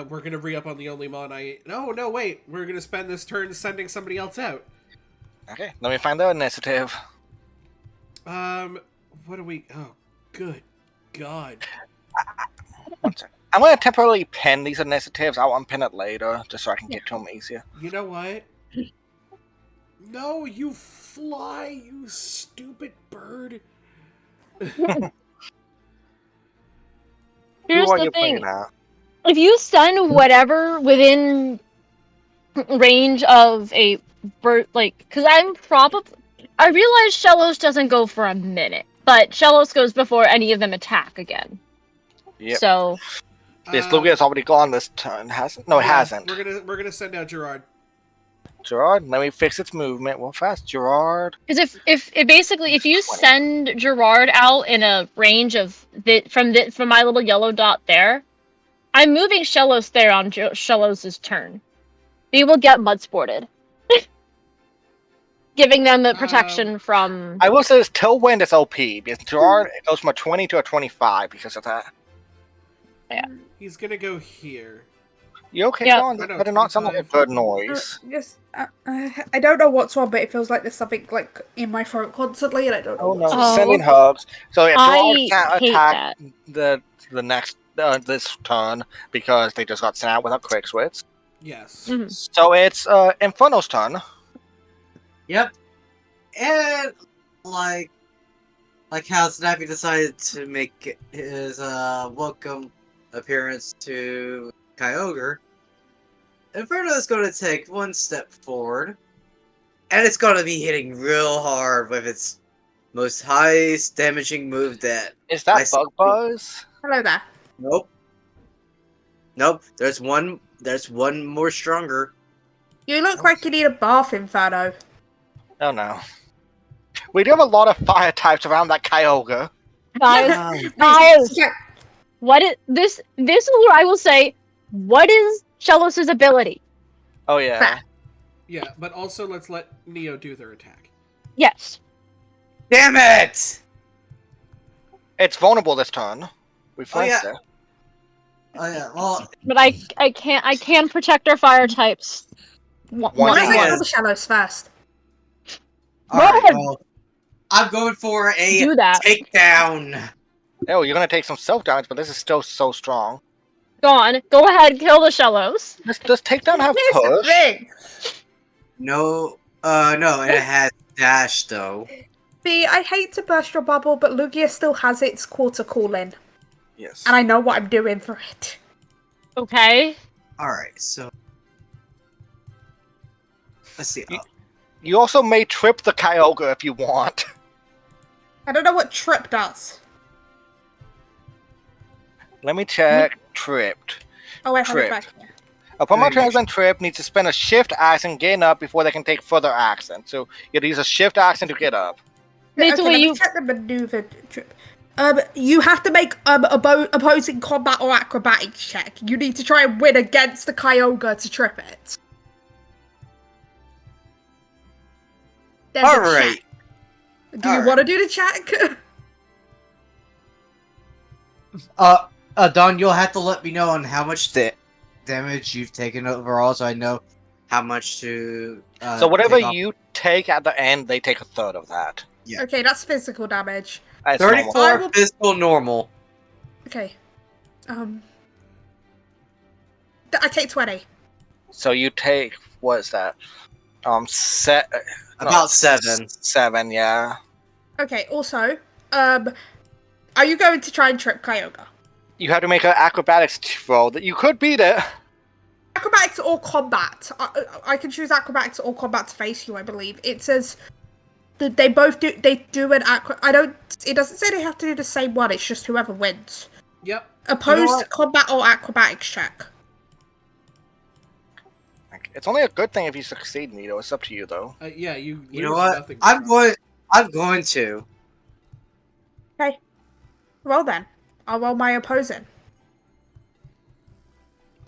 we're gonna re-up on the only mon I... No, wait. We're gonna spend this turn sending somebody else out. Okay, let me find the initiative. What do we... Oh, good God. One second. I'm going to temporarily pin these initiatives. I'll unpin it later, just so I can get to them easier. You know what? No, you fly, you stupid bird. Here's Who are the you thing. playing at? If you send whatever within range of a bird, like, because I realize Shellos doesn't go for a minute, but Shellos goes before any of them attack again. Yep. So, This Lugia's already gone this turn, hasn't? No, it yeah, hasn't. We're gonna send out Gerard. Gerard, let me fix its movement real fast. Gerard. because if you send Gerard out in a range of from my little yellow dot there, I'm moving Shellos there on Shellos' turn. They will get mud sported. Giving them the protection from. I will say this Tailwind is OP, because Gerard it goes from a 20 to a 25 because of that. Yeah. He's gonna go here. You okay, Yeah. John? I know, That did not sound like a 25. good noise. I don't know what's wrong, but it feels like there's something like in my throat constantly, and I don't know. Oh no, what's Oh. sending hugs. So yeah, Gerard I can't hate attack the next this turn because they just got sent out without quick switch. Yes. Mhm. So it's Inferno's turn. Yep. And like how Snappy decided to make his welcome appearance to Kyogre, Inferno is going to take one step forward, and it's going to be hitting real hard with its most highest damaging move that... Is that I see. Bug Buzz? Hello there. Nope. There's one more stronger. You look like you need a bath, Inferno. Oh no. We do have a lot of fire types around that Kyogre. Guys, Yeah. what is this? This is where I will say, what is Shellos' ability? Oh yeah. Yeah, but also let's let Neo do their attack. Yes. Damn it! It's vulnerable this turn. We flanked yeah. it. Oh yeah, well, But I can protect our fire types. One Let's thing go is- to the shallows first. alright, ahead. well, I'm going for a Do that. takedown. Oh, you're gonna take some self damage, but this is still so strong. Go on. Go ahead. Kill the Shellos. Does takedown have Here's the push? thing. No, it has dash though. See, I hate to burst your bubble, but Lugia still has its quarter call-in, Yes. and I know what I'm doing for it. Okay. Alright, so... Let's see. You also may trip the Kyogre if you want. I don't know what trip does. Let me check. Tripped. Oh, I have it Trip. back here. Upon my Very turn, Trip needs to spend a shift action getting up before they can take further action. So you have to use a shift action to get up. Okay, Basically, let me you check the maneuver trip. You have to make opposing combat or acrobatics check. You need to try and win against the Kyogre to trip it. There's All a right. check. Do you want to do the check? Don, you'll have to let me know on how much damage you've taken overall, so I know how much to. So whatever take off. you take at the end, they take a third of that. Yeah. Okay, that's physical damage. That's normal. 34 physical normal. Okay. I take 20. So you take, what is that? About 7. 7, yeah. Okay, also, are you going to try and trip Kyogre? You have to make an acrobatics roll. That you could beat it. Acrobatics or combat. I can choose acrobatics or combat to face you, I believe. It says that they both do. They do an It doesn't say they have to do the same one. It's just whoever wins. Yep. Opposed combat or acrobatics check. It's only a good thing if you succeed, Nito. It's up to you, though. Yeah, you. You know lose what? nothing I'm from it. going to. Okay. Roll then. I'll roll my opposing.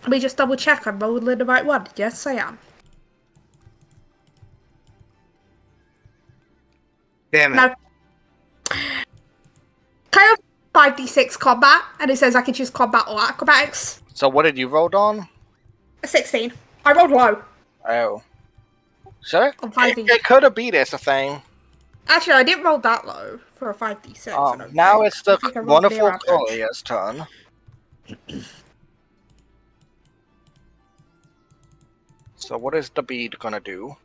Let me just double check I'm rolling the right one. Yes, I am. Damn it. No. Kyogre 5d6 combat, and it says I can choose combat or acrobatics. So what did you roll on? 16. I rolled low. Oh. Sure? On 5d. It could have beat it, it's the thing. Actually, I didn't roll that low for a 5d6. I don't Now think. it's the I think I rolled wonderful near average. Colia's turn. So what is the bead gonna do?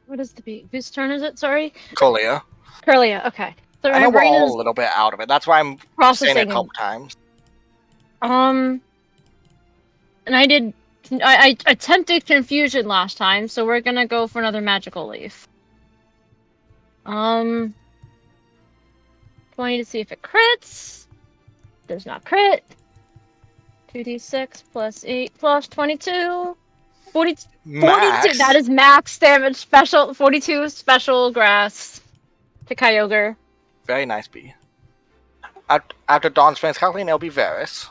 what is the beat? Whose turn is it? Sorry, Colia. Curlia. Okay, so I my know we're brain all is a little bit out of it. That's why I'm saying it a processing. couple times. And I attempted confusion last time, so we're gonna go for another magical leaf. 20 to see if it crits. Does not crit. 2d6 plus 8 plus 22. 42. Max. That is max damage. Special 42 special grass to Kyogre. Very nice, B. After Dawn's friends, Kathleen, it'll be Varys.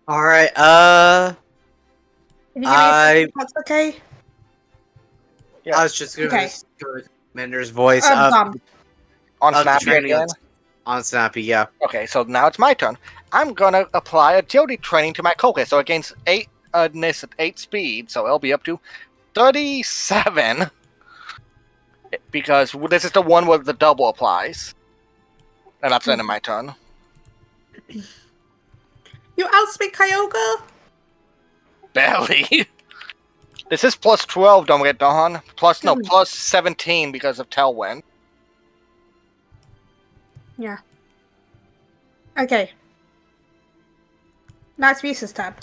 Alright, Can you give me a I- second, if that's okay? Yeah. I was just going Okay. to go with Mender's voice Done. On of Snappy training again? on Snappy, yeah. Okay, so now it's my turn. I'm gonna apply agility training to my Koke, so it gains 8 speed, so it'll be up to 37. Because this is the one where the double applies. And that's the end of my turn. You outspeed Kyogre? Barely. This is plus 12, don't get Dawn. Plus 17 because of Tailwind. Yeah. Okay. Now it's Musa's turn.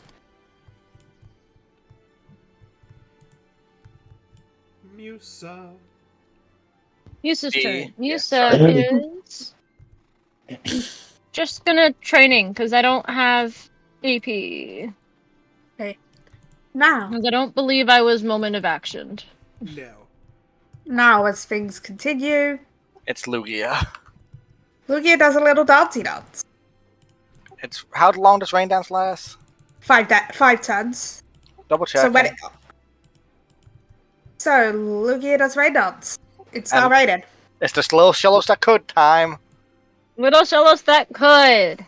Musa. Musa's B. turn. Yeah, Musa is just gonna training because I don't have AP. Now, Because I don't believe I was moment of action. No. as things continue, It's Lugia. Lugia does a little dancey dance. It's how long does Rain Dance last? 5 turns. Double check. So when it... So, Lugia does rain dance. It's now And- raining. It's the little shallows that could time. Little Shellos that could.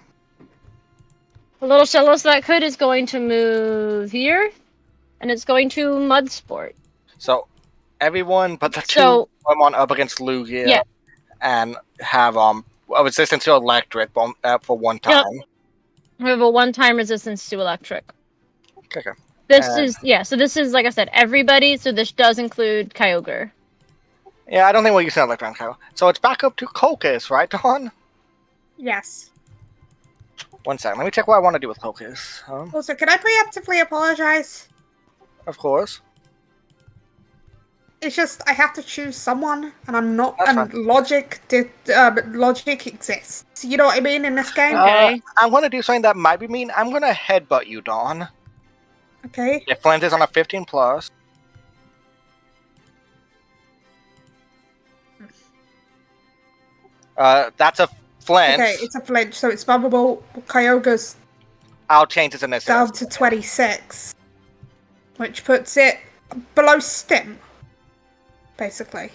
The little Shellos that could is going to move here, and it's going to Mud Sport. So everyone but the two So- come on up against Lugia Yeah. and have a resistance to electric for one time. We have a one-time resistance to electric. Okay. This And- is so this is like I said, everybody. So this does include Kyogre. Yeah, I don't think we'll use an electron Kyle. So it's back up to Kokus, right, Dawn? Yes. One second. Let me check what I want to do with Kokus. Also, can I preemptively apologize? Of course. It's just I have to choose someone, and I'm not. That's And logic exists. You know what I mean in this game? Okay. I'm gonna do something that might be mean. I'm gonna headbutt you, Dawn. Okay. If Flint is on a 15 plus. That's a Flint. Okay, it's a flinch, so it's vulnerable. Kyogre's I'll change its initiative. down to 26, which puts it below Stim, basically.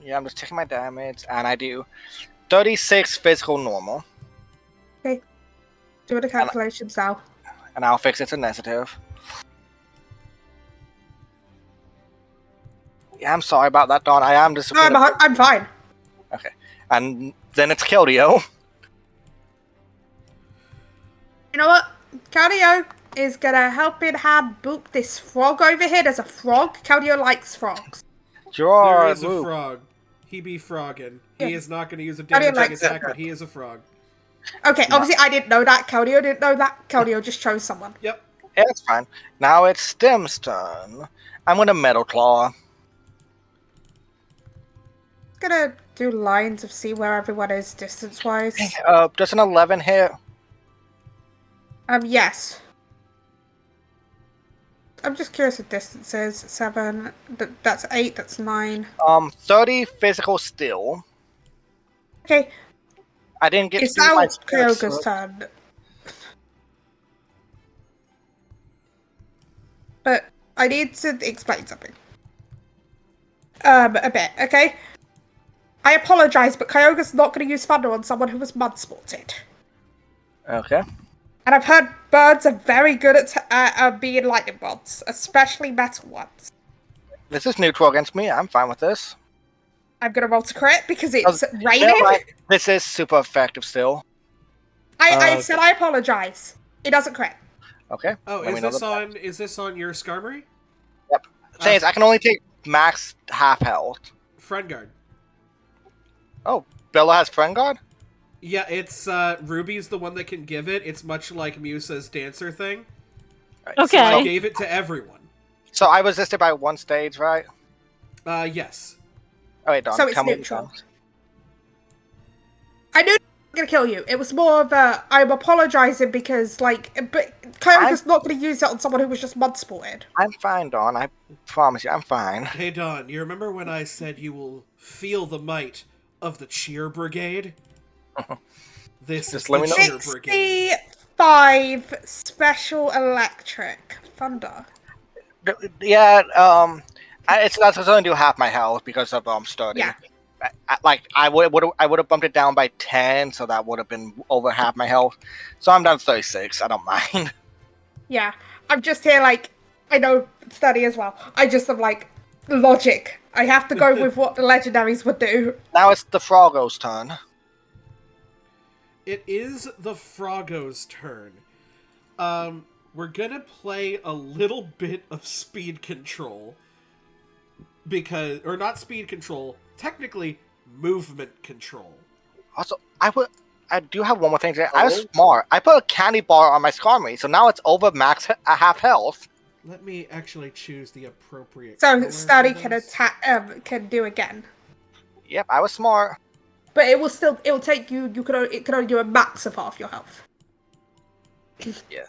Yeah, I'm just checking my damage, and I do 36 physical normal, Do the calculations now. and I'll fix its initiative. Yeah, I'm sorry about that, Dawn. I am No, disappointed. I'm fine. Okay, and then it's Keldeo. You know what? Keldeo is gonna help in hand book this frog over here. There's a frog. Keldeo likes frogs. There Sure, is a Luke. frog. He be frogging. Yeah. He is not going to use a I didn't damaging like attack, that. but he is a frog. Okay, obviously I didn't know that. Keldeo didn't know that. Keldeo just chose someone. Yep. Yeah, it's fine. Now it's Stim's turn. I'm gonna Metal Claw. Gonna do lines of see where everyone is distance-wise. Does an 11 hit? Yes. I'm just curious what distance is. 7. That's 8. That's 9. 30 physical still. Okay, I didn't get it's to do now my Kyogre's turn. But I need to explain something. A bit, okay? I apologize, but Kyogre's not going to use Thunder on someone who was mud-sported. Okay. And I've heard birds are very good at being lightning rods, especially metal ones. This is neutral against me. I'm fine with this. I'm going to roll to crit because it's Never raining. mind. This is super effective still. I said I apologize. It doesn't crit. Okay. Oh, let me know the- is this on your Skarmory? Yep. Thing is, I can only take max half health. Friend guard. Oh, Bella has Friend Guard? Yeah, it's Ruby's the one that can give it. It's much like Musa's dancer thing. Right. So I Okay. gave it to everyone. So I resisted by one stage, right? Yes. Oh, wait, Dawn. So it's tell me the neutral. times. I knew I was going to kill you. It was more of a, I'm apologizing because, like, but Kyogre's not going to use it on someone who was just mud-sported. I'm fine, Dawn. I promise you, I'm fine. Hey, Don, you remember when I said you will feel the might of the Cheer Brigade? This Just is let the me know. Cheer Brigade. 65 special electric thunder. Yeah, that's only do half my health because of sturdy. Yeah. I would have bumped it down by 10, so that would have been over half my health. So I'm down to 36. I don't mind. Yeah. I'm just here, like, I know study as well. I just am like, logic. I have to go with what the legendaries would do. Now it's the Froggo's turn. It is the Froggo's turn. We're gonna play a little bit of speed control. Because, or not speed control, technically movement control. Also, I do have one more thing to say. I was smart. I put a candy bar on my Skarmory, so now it's over max half health. Let me actually choose the appropriate So color study for can this. attack, can do again. Yep, I was smart. But it will take you, it can only do a max of half your health. Yeah.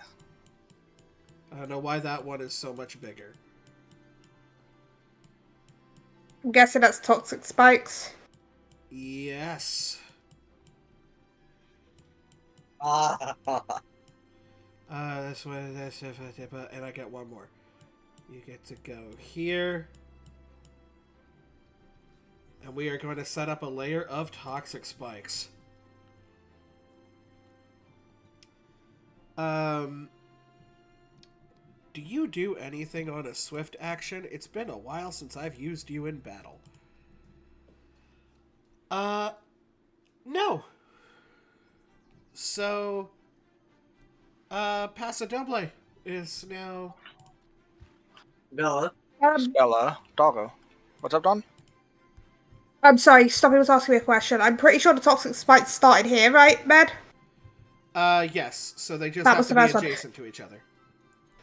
I don't know why that one is so much bigger. I'm guessing that's toxic spikes. Yes. That's what that's and I get one more. You get to go here. And we are going to set up a layer of toxic spikes. Do you do anything on a swift action? It's been a while since I've used you in battle. No. So, Pasodoble is now... Bella. Bella, Doggo. What's up, Don? I'm sorry, somebody was asking me a question. I'm pretty sure the toxic spikes started here, right, Med? Yes. So they just That have was to the be first one. adjacent to each other.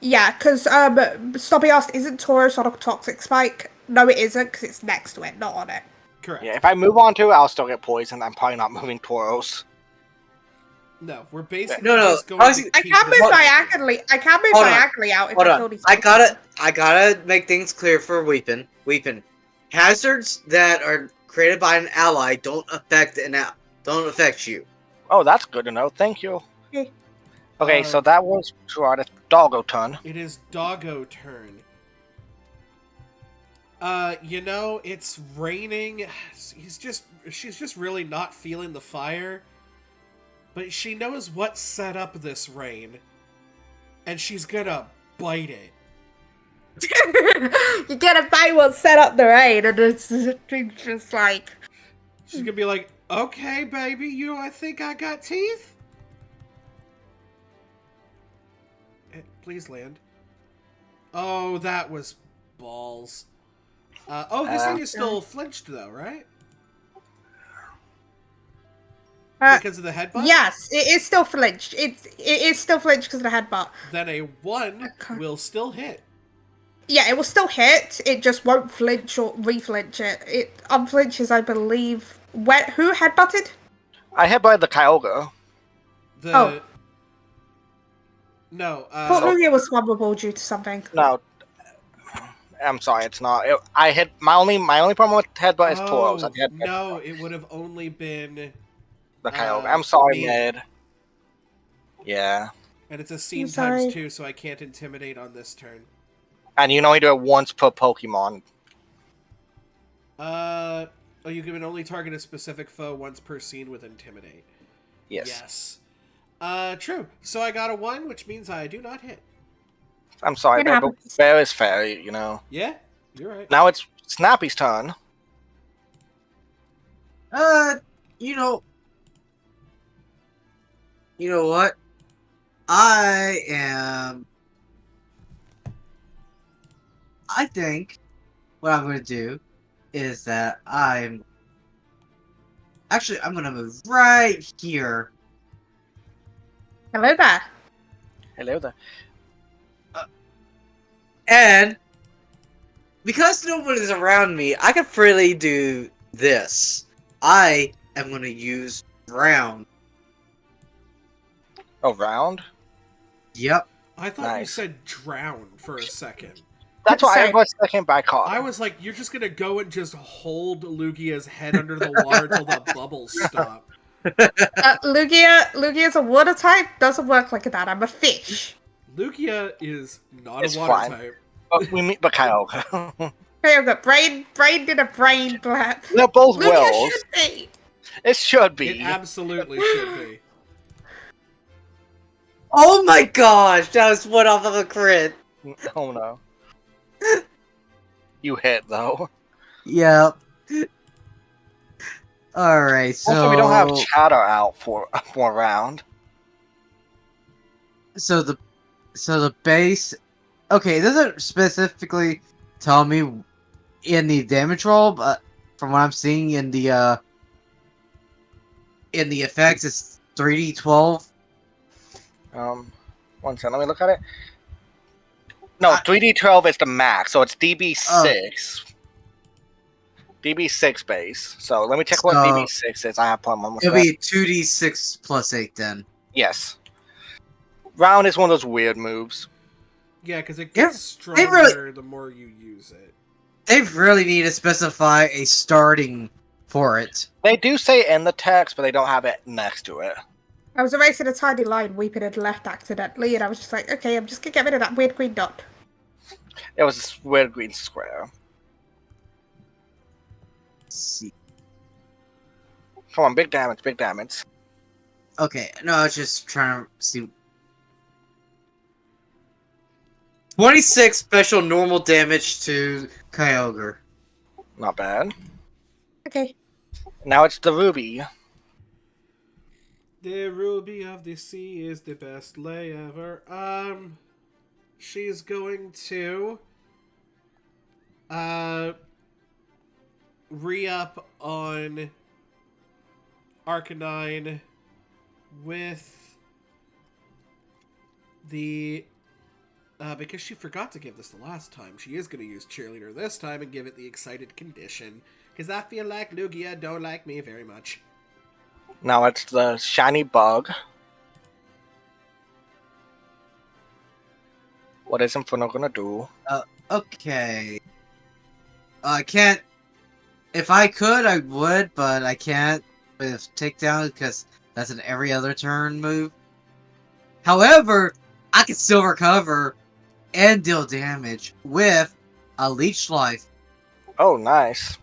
Yeah, because Stoppy asked, isn't Tauros on a toxic spike? No, it isn't, because it's next to it, not on it. Correct. Yeah, if I move on to it, I'll still get poisoned. I'm probably not moving Tauros. No, we're basically No, just I going was- to I keep can this move one. diagonally. I can move Hold on. diagonally out if Hold I on. kill these. I gotta make things clear for Weepin. Hazards that are created by an ally don't affect you. Oh, that's good to know. Thank you. Okay. Okay, so that was Gerard's doggo turn. It is Doggo turn. It's raining. She's just really not feeling the fire. But she knows what set up this rain. And she's gonna bite it. You get a bite what set up the rain, and it's just like. She's gonna be like, okay, baby, I think I got teeth? Please land. Oh, that was balls. This thing is still flinched, though, right? Because of the headbutt? Yes, it is still flinched. It is still flinched because of the headbutt. Then a 1 will still hit. Yeah, it will still hit. It just won't flinch or reflinch it. It unflinches, I believe. Who headbutted? I headbutted the Kyogre. No. I thought Lugia was swappable due to something. No, I'm sorry, it's not. My only problem with headbutt is Tauros. No, it would have only been the Kyogre. I'm sorry, me. Ned. Yeah. And it's a scene times 2, so I can't intimidate on this turn. And you can only do it once per Pokemon. You can only target a specific foe once per scene with Intimidate. Yes. True. So I got a 1, which means I do not hit. I'm sorry, but fair is fair, you know. Yeah, you're right. Now it's Snappy's turn. You know what? I think what I'm going to do is that I'm going to move right here. Hello there. Hello there. And because nobody's around me, I can freely do this. I am going to use round. Oh, round? Yep. I thought you said drown for a second. That's why I was second by call. I was like, you're just gonna go and just hold Lugia's head under the water till the bubbles stop. Lugia's a water type. Doesn't work like that. I'm a fish. Lugia is not a water type. But we meet the Kyogre. Kyogre, brain did a brain blap. They're both Lugia wells. should be. It should be. It absolutely should be. Oh my gosh, that was one off of a crit. Oh no. You hit though. Yep. Alright, so Also, we don't have chatter out for a round. So the base. Okay, it doesn't specifically tell me in the damage roll, but from what I'm seeing in the effects, it's 3d12. 1 second, let me look at it. No, 3d12 is the max, so it's DB6. DB6 base. So let me check what DB6 is. I have problem with It'll that. be 2d6 plus 8 then. Yes. Round is one of those weird moves. Yeah, because it gets stronger the more you use it. They really need to specify a starting for it. They do say in the text, but they don't have it next to it. I was erasing a tiny line, Weeping had left accidentally, and I was just like, okay, I'm just gonna get rid of that weird green dot. It was this weird green square. Let's see. Come on, big damage, big damage. Okay, no, I was just trying to see. 26 special normal damage to Kyogre. Not bad. Okay. Now it's the Ruby. The Ruby of the Sea is the best lay ever. She's going to re-up on Arcanine with the because she forgot to give this the last time, she is going to use Cheerleader this time and give it the excited condition. Because I feel like Lugia don't like me very much. Now it's the shiny bug. What is Inferno gonna do? Okay. I can't. If I could, I would, but I can't with takedown because that's an every other turn move. However, I can still recover and deal damage with a leech life. Oh, nice.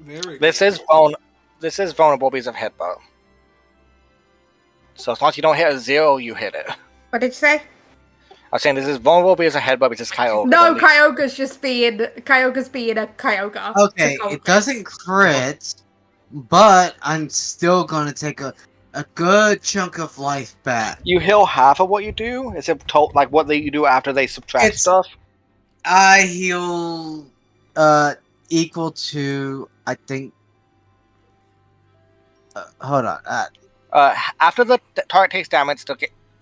Very This good. is vulnerable because of headbutt. So as long as you don't hit a 0, you hit it. What did you say? I was saying this is vulnerable because of headbutt because it's Kyogre. No, Kyogre's just being a Kyogre. Okay, to go it with. doesn't crit, but I'm still gonna take a good chunk of life back. You heal half of what you do? Is it like what you do after they subtract It's- stuff? I heal equal to, I think, hold on. After the target takes damage, the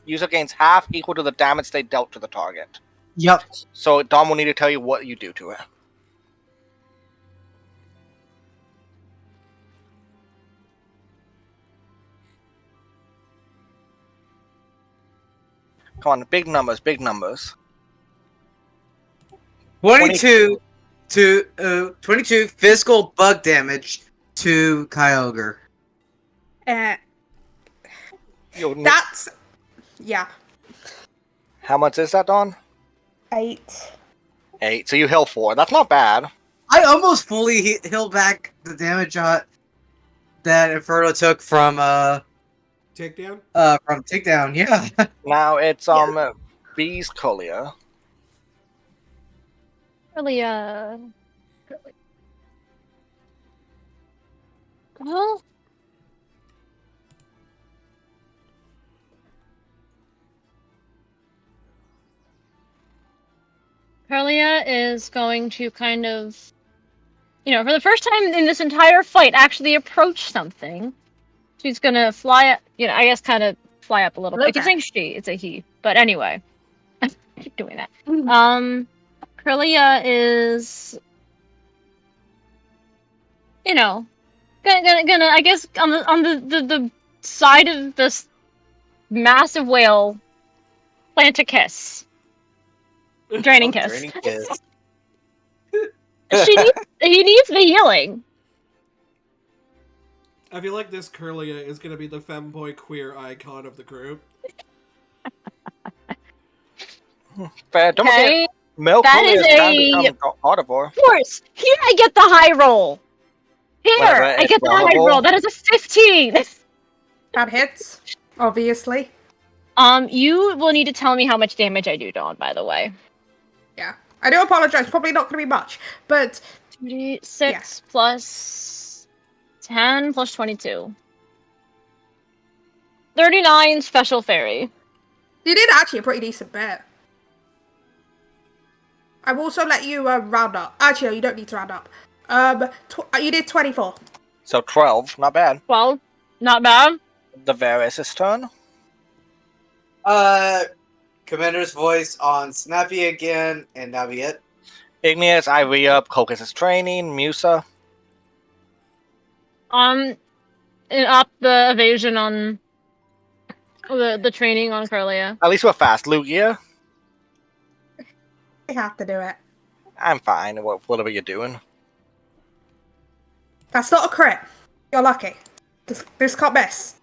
user gains half equal to the damage they dealt to the target. Yep. So Dom will need to tell you what you do to it. Come on, big numbers, big numbers. 22 22 physical bug damage. To Kyogre. That's yeah. How much is that, Don? 8. 8. So you heal 4. That's not bad. I almost fully healed back the damage that Inferno took from Takedown? takedown. Yeah. Now it's Beast Colia. Really, well, Perlia is going to kind of, for the first time in this entire fight, actually approach something. She's gonna fly up, I guess kind of fly up a little bit. I keep saying she, it's a he. But anyway, I keep doing that. Perlia is, gonna I guess on the side of this massive whale, plant a kiss. Draining kiss. Draining kiss. He needs the healing. I feel like this Curlia is going to be the femboy queer icon of the group. Fair. Don't Okay. forget, Milk That Colia is can a- become Audivore. Of course. Here I get the high roll. Here Whatever, I it's get the high vulnerable. roll. That is a 15. That hits, obviously. You will need to tell me how much damage I do, Dawn, by the way. Yeah. I do apologize. Probably not going to be much, but 6 plus 10 plus 22. 39 special fairy. you did actually a pretty decent bit. I will also let you round up. Actually, no, you don't need to round up. You did 24. So 12, not bad. 12. Not bad. The Varys' turn. Commander's voice on Snappy again, and that'll be it. Igneous, Iria, Coccus' training, Musa. And up the evasion on the training on Curlia. At least we're fast. Lugia, I have to do it. I'm fine. Whatever you're doing. That's not a crit. You're lucky. This can't miss.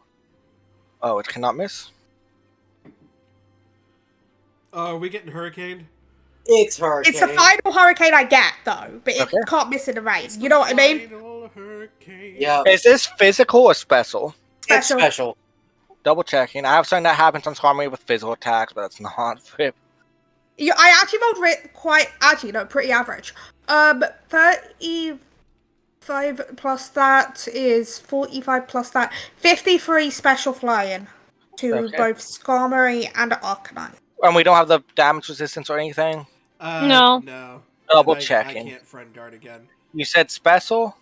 Oh, it cannot miss? Oh, are we getting hurricaned? It's Hurricane. It's the final hurricane I get, though, but it Okay. can't miss in the rain. You know what I mean? Final hurricane. Yeah, Is this physical or special? it's special. Double checking. I have something that happens on Skarmory with physical attacks, but it's not. I actually rolled pretty average. 35 plus that is 45 plus that. 53 special flying to Okay. both Skarmory and Arcanine. And we don't have the damage resistance or anything? No. No. Double And checking. I can't friend guard again. You said special?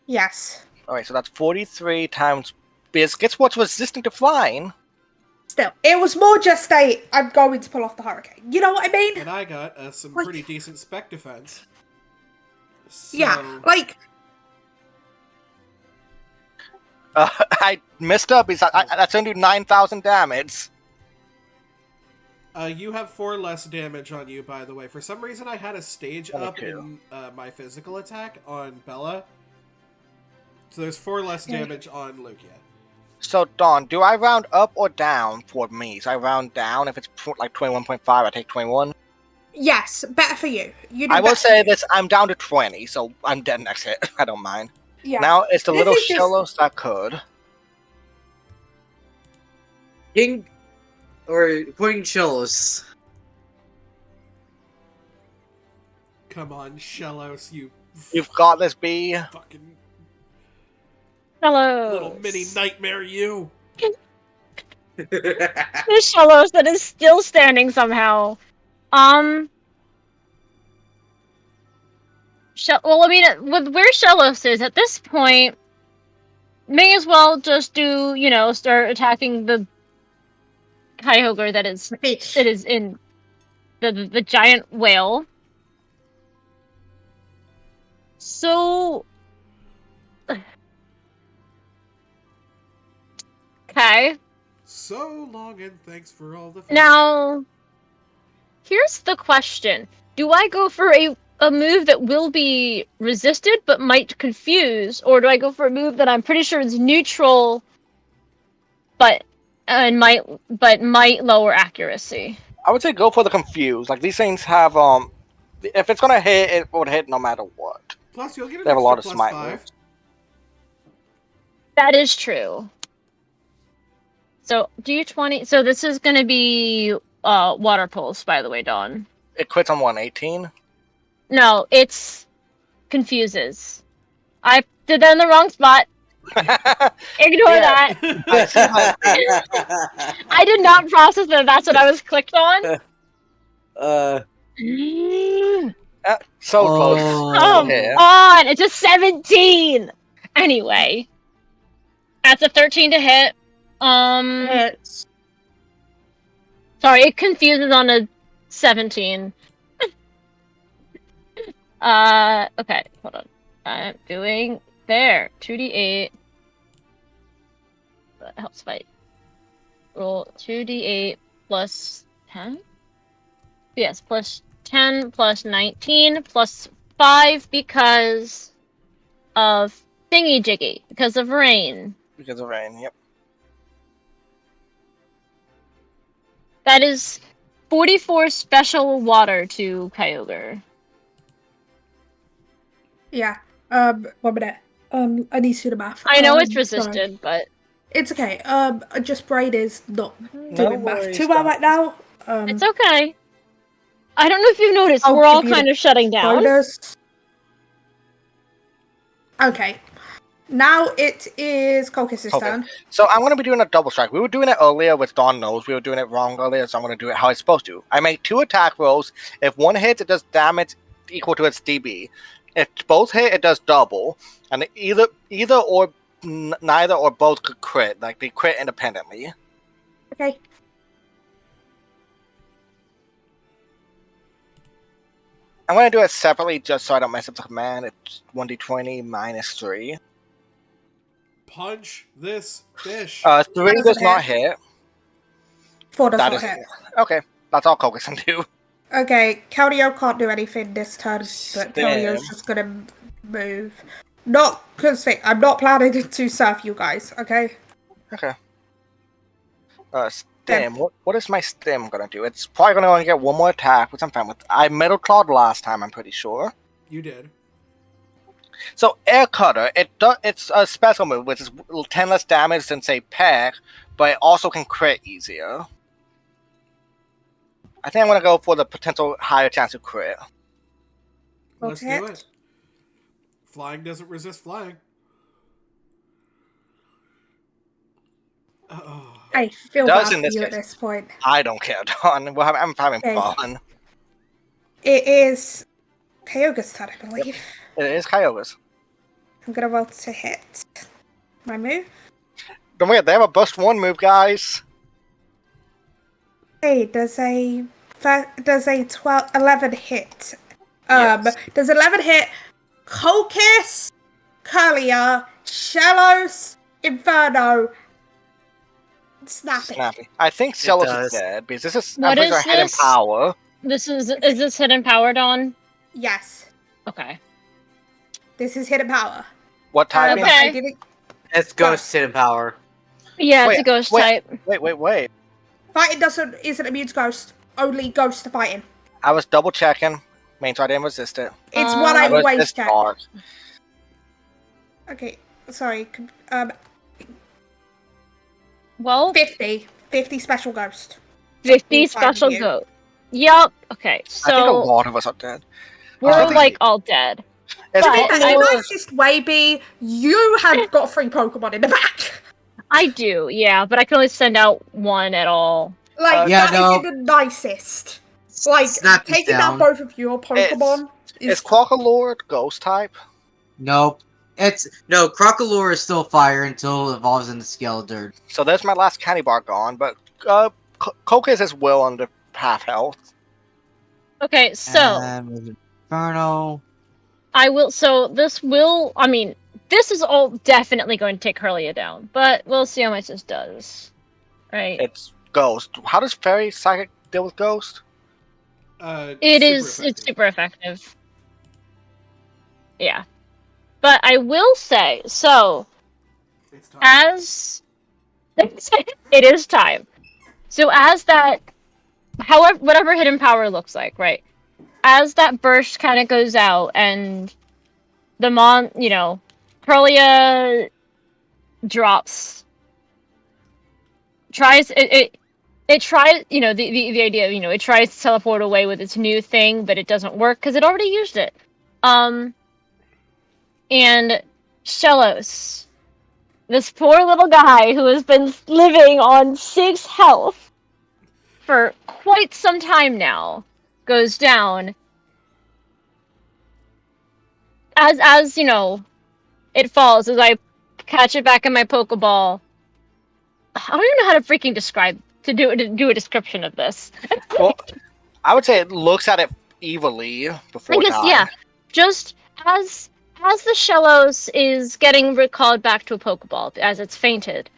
Yes. Alright, so that's 43 times... Because guess what's resistant to flying? still, it was more just I'm going to pull off the hurricane. You know what I mean? And I got some Like- pretty decent spec defense. So, Yeah, like I messed up. That's going to do 9,000 damage. you have 4 less damage on you, by the way. For some reason, I had a stage up Okay. in my physical attack on Bella. So there's 4 less damage on Lugia. So, Dawn, do I round up or down for me? So I round down. If it's like 21.5, I take 21. yes, better for you. You do I will better say for you. this, I'm down to 20, so I'm dead next hit. I don't mind. Yeah. Now it's the This little is just- shallows that could. King or Queen Chillos. Come on, Shellos, you You've got this, B. fucking Hello. little mini nightmare, you. The Shellos that is still standing somehow. Well, I mean, with where Shellos is at this point, may as well just do, start attacking the Kyogre that is Fish. in the giant whale. So, okay. So long and thanks for all the fish. Now, here's the question: do I go for a move that will be resisted but might confuse, or do I go for a move that I'm pretty sure is neutral, but might lower accuracy? I would say go for the confused. Like, these things have, if it's gonna hit, it would hit no matter what. Plus, you'll get an They have a extra lot of plus smite 5. moves. That is true. So, do you 20? So this is gonna be water pulse, by the way, Dawn. It quits on 118. No, it's confuses. I did that in the wrong spot. Ignore Yeah. that. I did not process that. That's what I was clicked on. So close. Come Yeah. on, it's a 17. Anyway, that's a 13 to hit. It's Sorry, it confuses on a 17. Okay, hold on. I'm doing there. 2d8. That helps fight. Roll 2d8 plus 10? Yes, plus 10 plus 19 plus 5 because of thingy jiggy, because of rain. Because of rain, yep. That is 44 special water to Kyogre. yeah. 1 minute. I need to do the math. I know it's Sorry. resisted, but It's okay. Just brain is not No doing math worries, too well Doc. right now. it's okay. I don't know if you've noticed, I'll we're all give you kind the of shutting down. bonus. Okay. Now it is Colchis' Okay. turn. So I'm going to be doing a double strike. We were doing it earlier with Dawn knows we were doing it wrong earlier, so I'm going to do it how it's supposed to. I make 2 attack rolls. If one hits, it does damage equal to its DB. If both hit, it does double. And either or neither or both could crit. Like, they crit independently. Okay. I'm going to do it separately just so I don't mess up the command. It's 1d20 minus 3. Punch this fish. 3 doesn't does not hit. hit. 4 does That not is hit. okay. That's all Kogus can do. Okay, Keldeo can't do anything this turn, but Keldeo's just gonna move. Not because I'm not planning to serve you guys, okay? Okay. Stem. What is my stem gonna do? It's probably gonna only get one more attack, which I'm fine with. I metal clawed last time, I'm pretty sure. You did. So air cutter, it's a special move, which is 10 less damage than say peck, but it also can crit easier. I think I'm gonna go for the potential higher chance of crit. Let's Okay. do it. Flying doesn't resist flying. Oh. I feel Does bad in for this you at case. this point. I don't care, Don. I'm having Okay. fun. It is Kyogre's turn, I believe. It is Kyogre's. I'm gonna roll to hit. My move. Don't forget, they have a burst 1 move, guys. Hey, does a 11 hit? Yes. Does 11 hit Colchis, Curlia, Shallows, Inferno, Snappy? Snappy. I think It Celos is does. dead because this is. I'm What pretty sure is hidden this? power. Is this hidden power, Dawn? Yes, Okay. this is hidden power. What typing? I Okay. didn't. It's Ghost Hidden Power. Yeah, it's Wait, a ghost wait. type. Wait. Fighting isn't immune to ghost. Only ghost to fighting. I was double checking. Main so I didn't resist it. It's what I I was always this check. dark. Okay, sorry. 50 special ghost. 50 Fine special with you. ghost. Yup. Okay, I think a so lot of us are dead. we're I think- like all dead. It's But- called- The I will- nicest way be you have got 3 Pokemon in the back. I do, yeah, but I can only send out one at all. Like Yeah, that is no. in the nicest. Like Snappy's taking down. down both of your Pokemon Is is Quackaloard ghost type? Nope. No, Crocalore is still fire until it evolves into Skeletor. So there's my last candy bar gone, but Coca's is well under half health. Okay, so And Inferno. I will. So this will. I mean, this is all definitely going to take Hurlia down, but we'll see how much this does. Right? It's ghost. How does Fairy Psychic deal with ghost? It's super effective. Yeah, but I will say so. It's time. As it is time. So as that, however, whatever hidden power looks like, right? As that burst kind of goes out, and the Hurlia drops, tries it tries, the idea, it tries to teleport away with its new thing, but it doesn't work because it already used it. And Shellos, this poor little guy who has been living on 6 health for quite some time now, goes down. As it falls, as I catch it back in my Pokeball. I don't even know how to freaking do a description of this. Well, I would say it looks at it evilly before I guess, dying. yeah. Just as the Shellos is getting recalled back to a Pokeball, as it's fainted,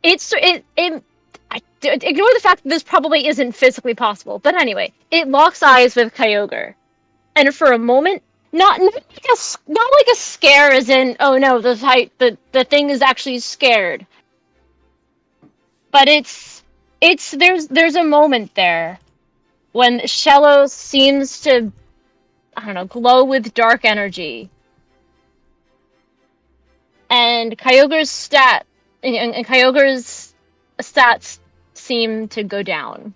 ignore the fact that this probably isn't physically possible, but anyway, it locks eyes with Kyogre. And for a moment, not like a scare as in, oh no, the thing is actually scared. But there's a moment there when Shellos seems to, I don't know, glow with dark energy. And Kyogre's stats seem to go down.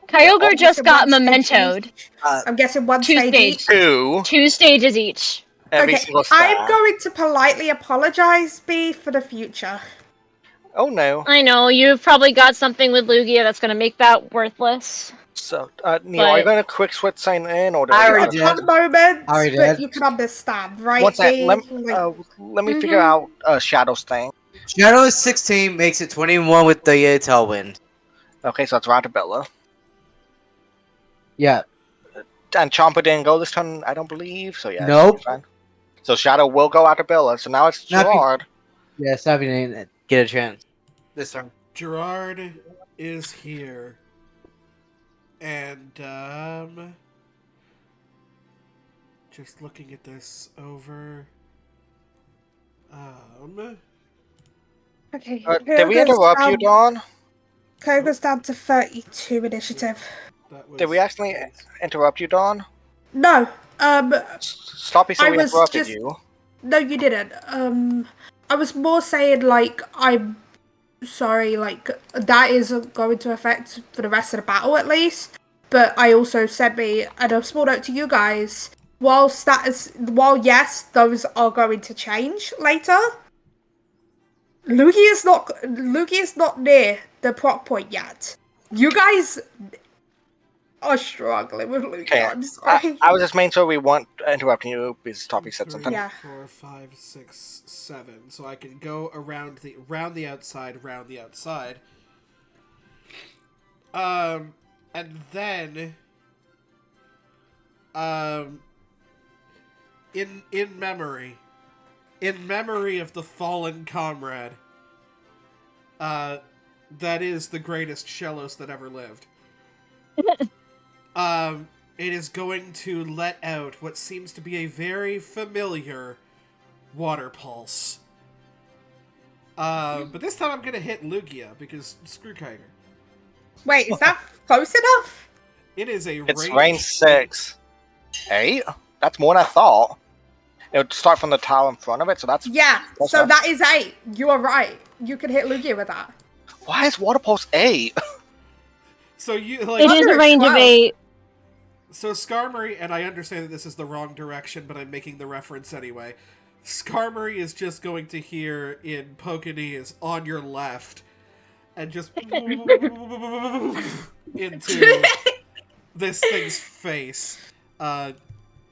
Kyogre just got mementoed. I'm guessing one 2 stage stages. each. 2 stages each. Every Okay, single stat. I'm going to politely apologize, B, for the future. Oh no. I know, you've probably got something with Lugia that's gonna make that worthless. So, Neil, are you going to quick switch sign in, or do I I already gotta- did. One moment, Already but did. you can understand, right? One sec, B? let me figure out Shadow's thing. Shadow is 16, makes it 21 with the Tailwind. Okay, so it's Ratabella. Yeah. And Chompa didn't go this turn, I don't believe. So yeah. Nope. it's fine. So Shadow will go after Bella. So now it's Not be- Gerard. Yeah, Snappy didn't get a chance. This turn. Gerard is here. And, just looking at this over. Okay. Did we interrupt you, Dawn? Kyogre's down to 32 initiative. That was Did we actually interrupt you, Dawn? No, Sloppy said I we was interrupted just- you. no, you didn't. I was more saying, like, I'm sorry, like, that isn't going to affect for the rest of the battle at least. But I also sent me, and a small note to you guys, while yes, those are going to change later, Lugia is not near the proc point yet. You guys are struggling with Lugia, Okay, I'm sorry. I was just making sure we weren't interrupting you because Sloppy said 3, something. Yeah. 4, 5, 6, 7. So I can go round the outside. And then, in memory of the fallen comrade, that is the greatest Shellos that ever lived. It is going to let out what seems to be a very familiar water pulse. But this time I'm gonna hit Lugia, because screw Kyger. Wait, is that close enough? It is a It's range 6. 8? That's more than I thought. It would start from the tower in front of it, so that's... Yeah, that's so not- that is 8. You are right. You can hit Lugia with that. Why is Water Pulse 8? So you, It like... is a range of 12. 8. So Skarmory, and I understand that this is the wrong direction, but I'm making the reference anyway. Skarmory is just going to hear in Pokemon on your left, and just into this thing's face.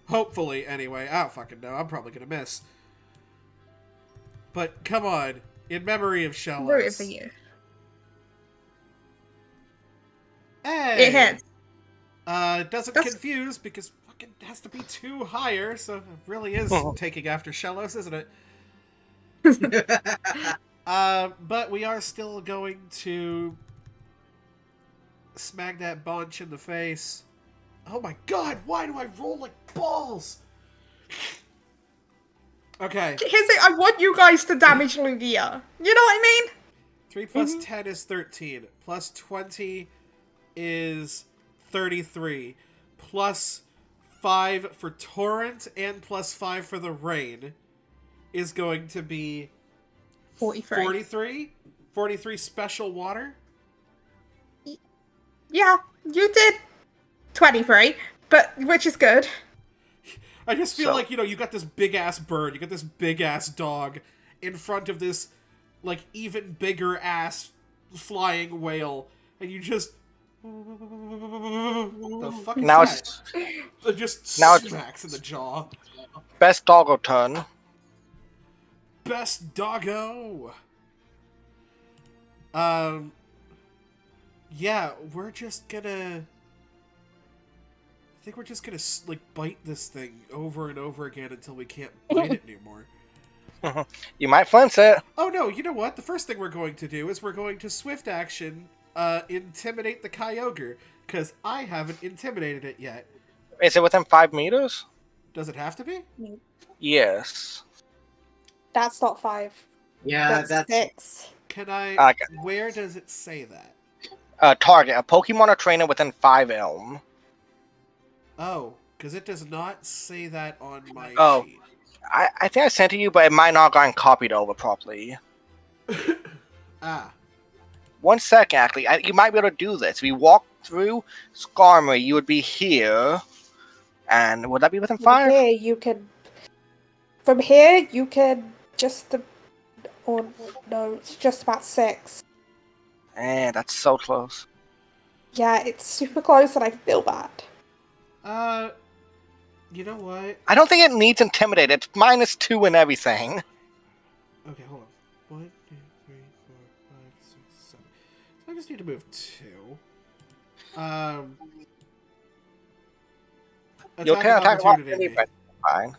Hopefully, anyway. I don't fucking know. I'm probably gonna miss. But come on, in memory of Shellos. Rooting for you. Hey! It hits. It doesn't confuse because fucking has to be 2 higher, so it really is taking after Shellos, isn't it? But we are still going to smack that bunch in the face. Oh my god, why do I roll like balls? Okay. Here's it. I want you guys to damage Lugia. You know what I mean? 3 plus 10 is 13. Plus 20 is 33. Plus 5 for Torrent and plus 5 for the Rain is going to be 43. 43? 43 special water? Yeah, you did 23, but which is good. I just feel So- like, you got this big-ass bird, you got this big-ass dog in front of this, like, even bigger-ass flying whale, and you just... What the fuck is Now that? it's It just now it's- smacks in the jaw. best doggo turn. Best doggo! Yeah, we're just gonna... I think we're just gonna, like, bite this thing over and over again until we can't bite it anymore. You might flinch it. Oh no, you know what? The first thing we're going to do is we're going to swift action, intimidate the Kyogre, because I haven't intimidated it yet. Is it within 5 meters? Does it have to be? Yes. That's not 5. Yeah, that's 6. Can I... Okay. Where does it say that? Target, a Pokemon or trainer within 5 elm. Oh, because it does not say that on my Oh. sheet. I think I sent it to you, but it might not have gotten copied over properly. Ah. 1 second, actually. You might be able to do this. If you walk through Skarmory, you would be here. And would that be within 5? Here you can. From here you can just. Or no, it's just about 6. That's so close. Yeah, it's super close, and I feel bad. You know what? I don't think it needs Intimidate. It's -2 and everything. Okay, hold on. 1, 2, 3, 4, 5, 6, 7. So I just need to move 2. You can attack of opportunity, but fine.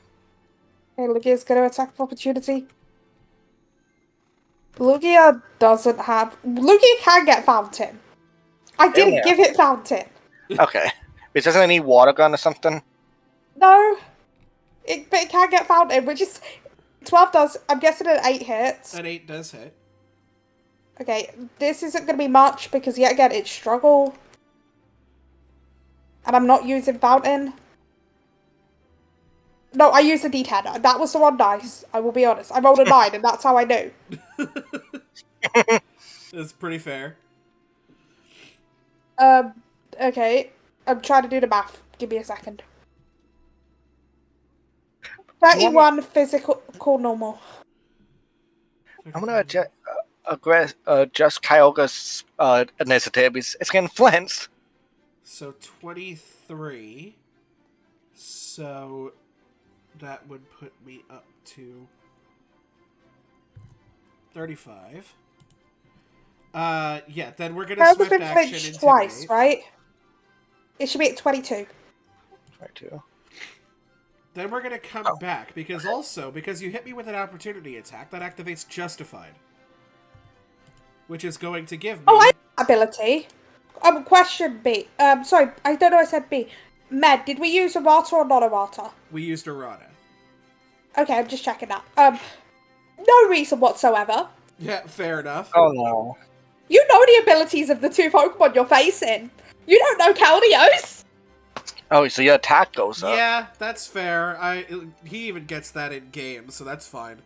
Okay, Lugia's gonna attack of opportunity. Lugia doesn't have. Lugia can get Fountain. I didn't Yeah. give it Fountain. Okay. It doesn't need Water Gun or something? No. But it can get Fountain, which is. 12 does. I'm guessing an 8 hits. An 8 does hit. Okay, this isn't gonna be much because yet again it's struggle. And I'm not using Fountain. No, I used a D10. That was the one dice. I will be honest. I rolled a 9, and that's how I knew. That's pretty fair. Okay. I'm trying to do the math. Give me a second. 31 physical normal. I'm gonna adjust Kyogre's initiative. It's getting flinched. So 23. So that would put me up to 35. Yeah, then we're gonna Kyogre's swift been action flinched twice, intimidate. right? It should be at 22. Right, too. Then we're gonna come Oh. back, because you hit me with an opportunity attack, that activates Justified. Which is going to give me... Oh, I have ability. Question B. Sorry, I don't know I said B. Med, did we use errata or not errata? We used errata. Okay, I'm just checking that. No reason whatsoever. Yeah, fair enough. Oh no. You know the abilities of the two Pokemon you're facing. You don't know Caldeos. Oh, so your attack goes up. Yeah, that's fair. He even gets that in game, so that's fine.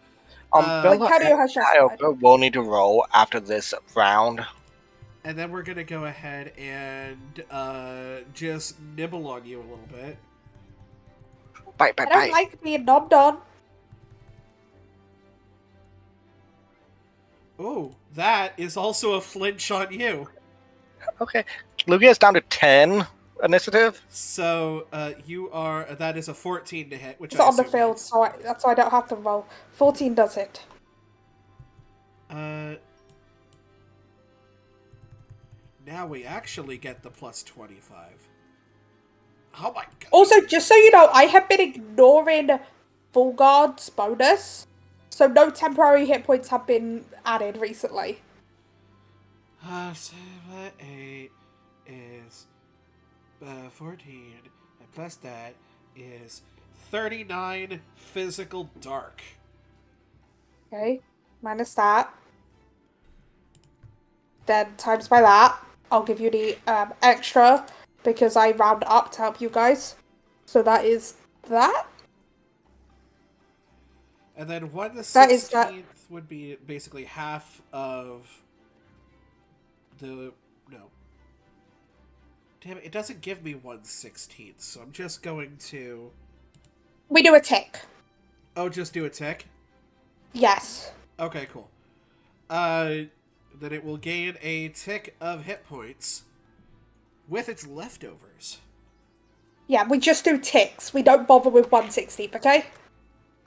Bella Keldeo has and Justified. Kyogre will need to roll after this round. And then we're gonna go ahead and just nibble on you a little bit. Bite, I bite, don't bite. like being nobbed on. Oh, that is also a flinch on you. Okay. Lugia's down to 10 initiative. So, that is a 14 to hit, which It's I on the assume field, hits. so that's why I don't have to roll. 14 does it. Now we actually get the plus 25. Oh my god. Also, just so you know, I have been ignoring Full Guard's bonus, so no temporary hit points have been added recently. 8 is 14, and plus that is 39 physical dark. Okay, minus that. Then times by that, I'll give you the extra because I round up to help you guys. So that is that. And then 1 to That is 16th would be basically half of the... No. Damn it, it doesn't give me 1/16, so I'm just going to... We do a tick. Oh, just do a tick? Yes. Okay, cool. Then it will gain a tick of hit points with its leftovers. Yeah, we just do ticks. We don't bother with 1/16th, okay?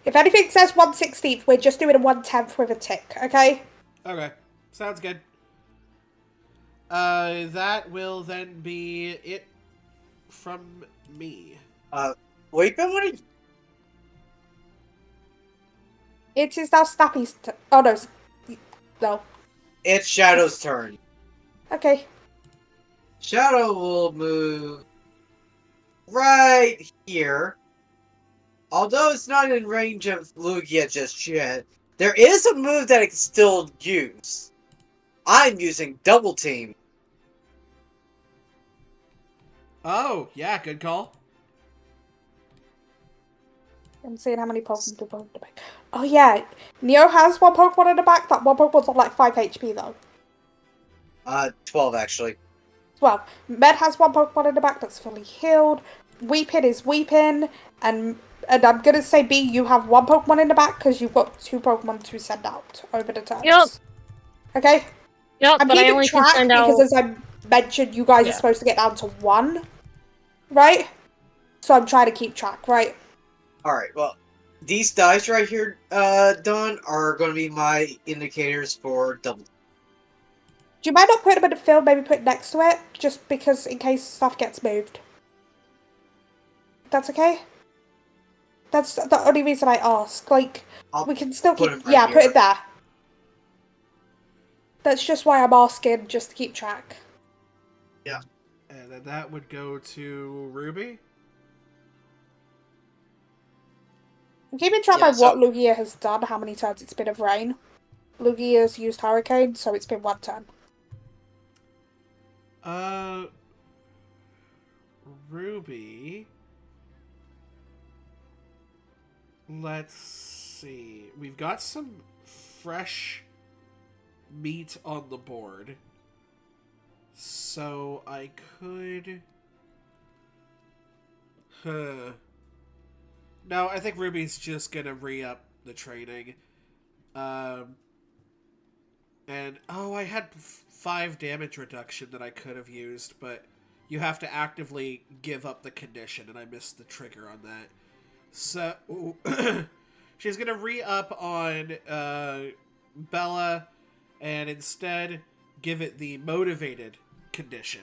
If anything says 1/16th, we're just doing a 1/10th with a tick, okay? Okay, sounds good. That will then be it from me. Wait, Ben, what are you... It is now Snappy's oh, no. No. It's Shadow's turn. Okay. Shadow will move right here. Although it's not in range of Lugia just yet, there is a move that it can still use. I'm using Double Team. Oh, yeah, good call. I'm seeing how many Pokemon do Pokemon in the back. Oh, yeah. Neo has one Pokemon in the back. That one Pokemon's on like 5 HP, though. 12 actually. Well, Med has one Pokemon in the back that's fully healed. Weepin is Weepin. And I'm going to say, B, you have one Pokemon in the back because you've got 2 Pokemon to send out over the turns. Yep. Okay? Yep, I'm but I keeping only can track send because, out. as I mentioned, you guys are supposed to get down to 1. Right? So I'm trying to keep track, right? Alright, well, these dice right here, Don, are going to be my indicators for Double Team. Do you mind not putting them in the field, maybe put it next to it? Just because, in case stuff gets moved. That's okay? That's the only reason I ask. Like, I'll we can still put keep... it right yeah, here. put it there. That's just why I'm asking, just to keep track. Yeah. And then that would go to Ruby. I'm keeping track Yeah, by what Lugia has done, how many turns it's been of rain. Lugia's used Hurricane, so it's been 1 turn. Ruby. Let's see. We've got some fresh meat on the board. So I could... No, I think Ruby's just gonna re-up the training. And, oh, I had 5 damage reduction that I could have used, but you have to actively give up the condition, and I missed the trigger on that. So, she's gonna re-up on, Bella, and instead give it the motivated condition.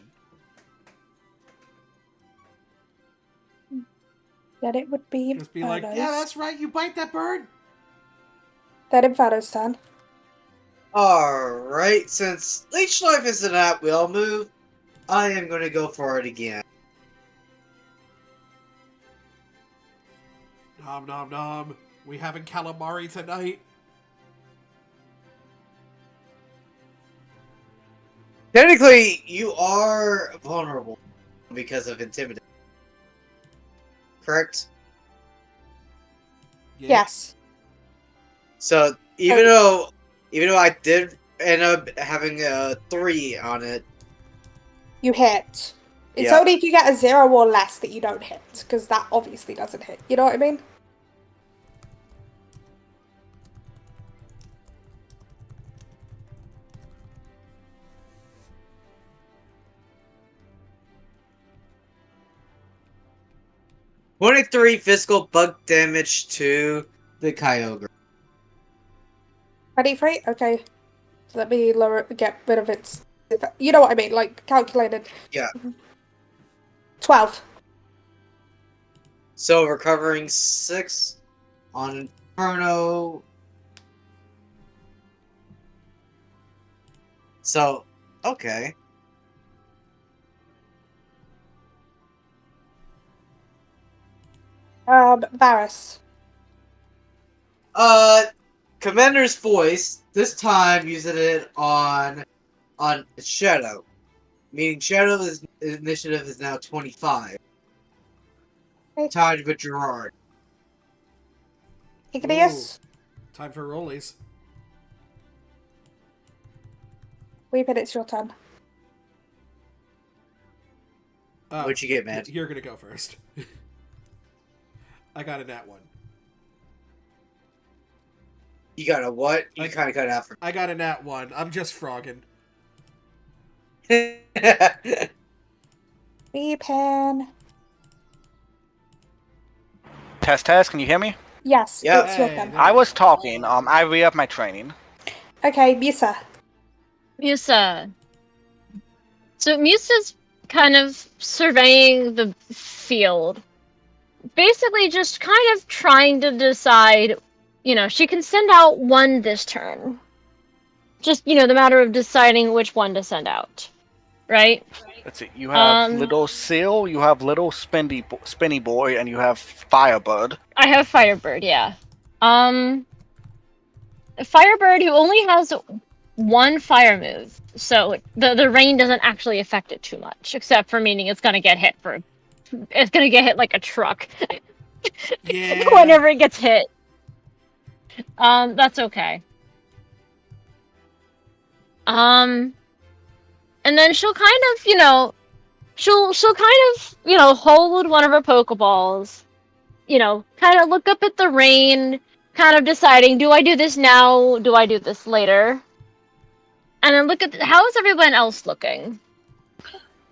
Then it would be Just be like, Inferno's. yeah, that's right, you bite that bird. Then Inferno's turn. Alright, since Leech Life is an at-will move, I am going to go for it again. Nom nom nom. We having calamari tonight? Technically, you are vulnerable because of Intimidate. Correct? Yeah. Yes. So, even though I did end up having a 3 on it, You hit. It's Yeah. only if you get a 0 or less that you don't hit, because that obviously doesn't hit. You know what I mean? $23 physical bug damage to the Kyogre. 23? Okay. Let me get rid of its... You know what I mean, like, calculated. Yeah. 12. So, recovering 6 on Inferno. So, okay. Varus. Commander's Voice, this time using it on Shadow. Meaning Shadow's initiative is now 25. Okay. Tied with Gerard. Igneous. Time for rollies. Weepin, it's your turn. What'd you get, man? You're gonna go first. I got a nat 1. You got a what? You kind of cut out for I got a nat 1. I'm just frogging. me. Weepin. Test, can you hear me? Yes, Yep. it's your Hey, turn. there I you was go. talking, I re-upped my training. Okay, Musa. Musa. So Musa's kind of surveying the field. Basically just kind of trying to decide, she can send out one this turn. Just, the matter of deciding which one to send out. Right? Let's see, you have Little Seal, you have Little Spinny Boy, and you have Firebird. I have Firebird, yeah. Firebird, who only has one fire move, so the rain doesn't actually affect it too much, except for meaning it's gonna get hit like a truck. Yeah. Whenever it gets hit. That's okay. And then she'll kind of, she'll kind of, hold one of her Pokeballs, kind of look up at the rain, kind of deciding, do I do this now? Do I do this later? And then look at how is everyone else looking?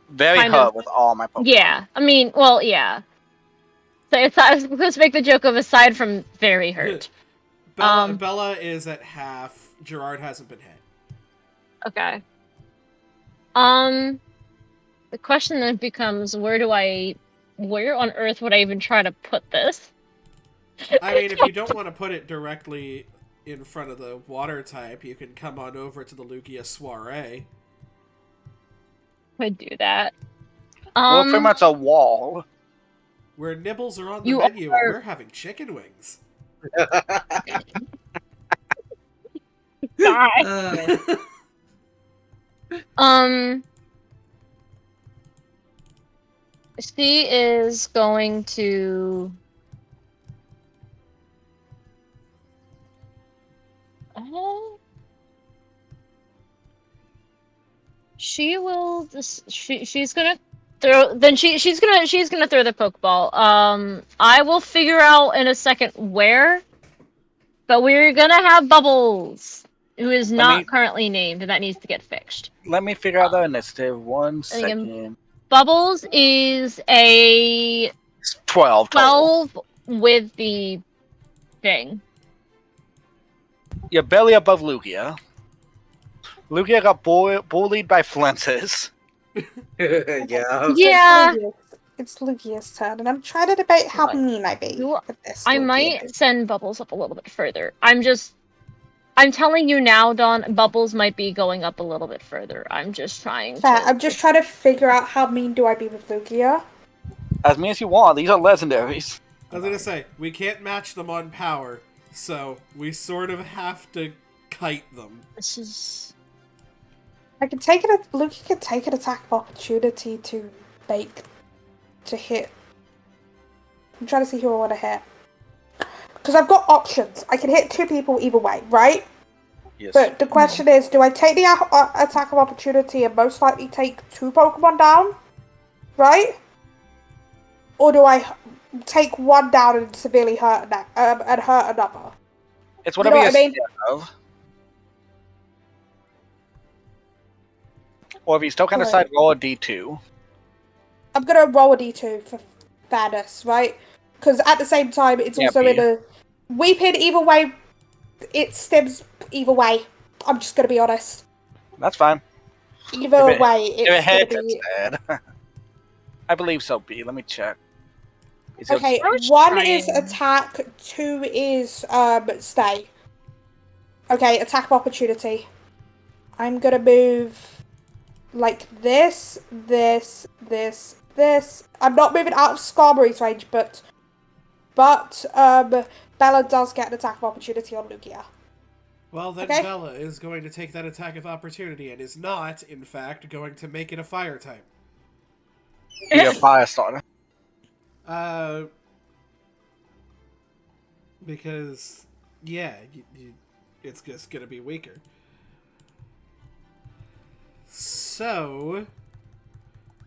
Very Kind hurt of. with all my Pokemon. Yeah, I mean, well, yeah. So I was supposed to make the joke of aside from very hurt. Bella is at half. Gerard hasn't been hit. Okay. The question then becomes, where on earth would I even try to put this? I mean, if you don't want to put it directly in front of the water type, you can come on over to the Lugia Soiree. I'd do that. Well, pretty much a wall. Where nibbles are on the menu and we're having chicken wings. Die. She is going to. She will. She's gonna throw. Then she's gonna throw the Pokeball. I will figure out in a second where. But we're gonna have Bubbles, who is not currently named, and that needs to get fixed. Let me figure out the initiative. 1 second. Bubbles is a 12 total. 12 with the thing. You're barely above Lugia. Lugia got bullied by Flinces. Yeah. Yeah. It's Lugia's turn, and I'm trying to debate how Right. mean I be You- with this. I Lugia. might send Bubbles up a little bit further. I'm telling you now, Dawn, Bubbles might be going up a little bit further. I'm just trying Fair. to... I'm just trying to figure out how mean do I be with Lugia. As mean as you want. These are legendaries. I was gonna say, we can't match them on power, so we sort of have to kite them. This is... I can take it. Lugia can take an attack of opportunity to hit. I'm trying to see who I want to hit. Because I've got options. I can hit 2 people either way, right? Yes. But the question is, do I take the attack of opportunity and most likely take 2 Pokemon down? Right? Or do I take 1 down and severely hurt another? It's whatever You you're know what I mean? scared of. Or if you still can't Right. decide, roll a d2. I'm gonna roll a d2 for fairness, right? Because at the same time, it's Yeah, also B. in a weeping either way. It stems either way. I'm just gonna be honest. That's fine. Either If it- way, If it it's gonna hits, be it's dead. I believe so, B. Let me check. Is it- okay. I was 1 is trying. attack, 2 is stay. Okay, attack of opportunity. I'm gonna move like this. I'm not moving out of Skarmory's range, but Bella does get an attack of opportunity on Lugia. Well, then Okay. Bella is going to take that attack of opportunity and is not, in fact, going to make it a fire type. Be a fire starter. Because, yeah, it's just gonna be weaker. So,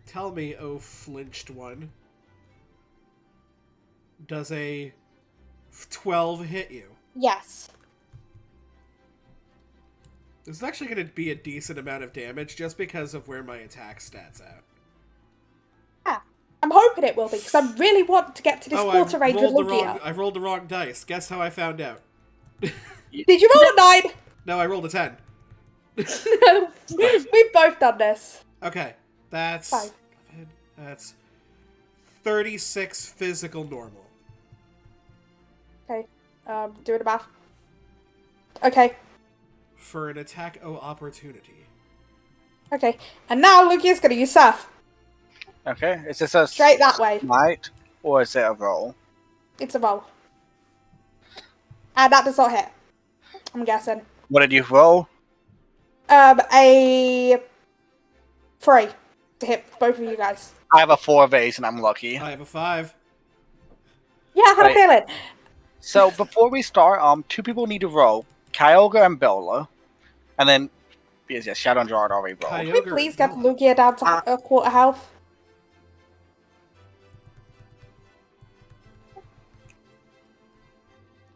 tell me, oh flinched one, does a 12 hit you? Yes. This is actually going to be a decent amount of damage just because of where my attack stats at. Yeah. I'm hoping it will be because I really want to get to this quarter range with Lugia. I rolled the wrong dice. Guess how I found out? Did you roll a 9? No, I rolled a 10. No, we've both done this. Okay, that's 5. that's 36 physical normal. Okay, doing the math. Okay, For an attack o opportunity. okay. And now Lugia's gonna use Surf. Okay. Is this a Straight that way. smite or is it a roll? It's a roll. And that does not hit. I'm guessing. What did you roll? A 3 to hit both of you guys. I have a 4 of A's and I'm lucky. I have a 5. Yeah, I had Right. a feeling. So before we start, 2 people need to roll. Kyogre and Bella. And then, because yeah, Shadow and Gerard already rolled. Can we Kyogre please and get Bella. Lugia down to a quarter health?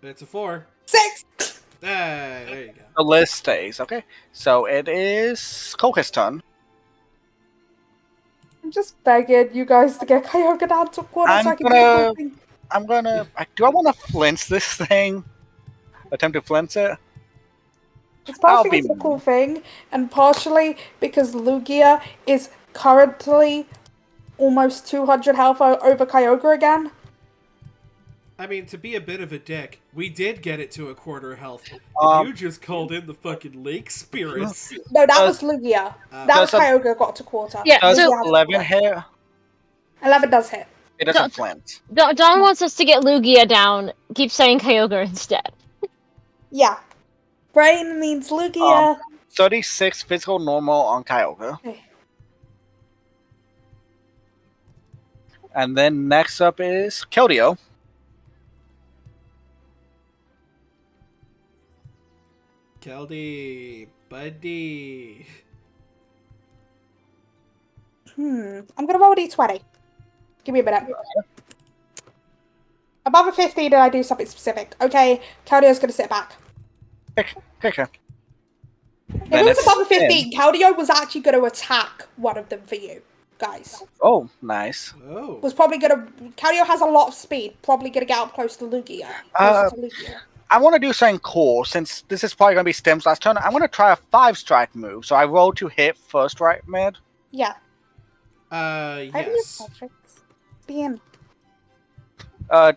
It's a 4. 6! Hey, there you go. The list stays, okay? So it is Koka's turn. I'm just begging you guys to get Kyogre down to a quarter so I I'm can do the gonna- cool thing. I'm gonna. Do I want to flinch this thing? Attempt to flinch it? It's I'll partially be because of the cool thing, and partially because Lugia is currently almost 200 health over Kyogre again. I mean, to be a bit of a dick, we did get it to a quarter health. Um, You just called in the fucking lake spirits. No, that Does- was Lugia. Uh, That was does a- Kyogre got to quarter. Yeah, Does so- Lugia has 11 quarter. hit? 11 does hit. It doesn't flinch. Dawn wants us to get Lugia down. Keep saying Kyogre instead. Yeah. Brain means Lugia. 36 physical normal on Kyogre. Okay. And then next up is Keldeo. Keldy, buddy. I'm gonna roll a d20. Give me a minute. Above a 15 and I do something specific. Okay, Caldeo's gonna sit back. Okay. If Then it was it's above a 10. 15, Caldeo was actually gonna attack one of them for you, guys. Oh, nice. Oh. Was probably gonna. Caldeo has a lot of speed. Probably gonna get up close to Lugia. Closer to Lugia. I want to do something cool since this is probably going to be Stem's last turn. I want to try a 5-strike move. So I roll to hit first, right, mid? Yeah. Yes. BM.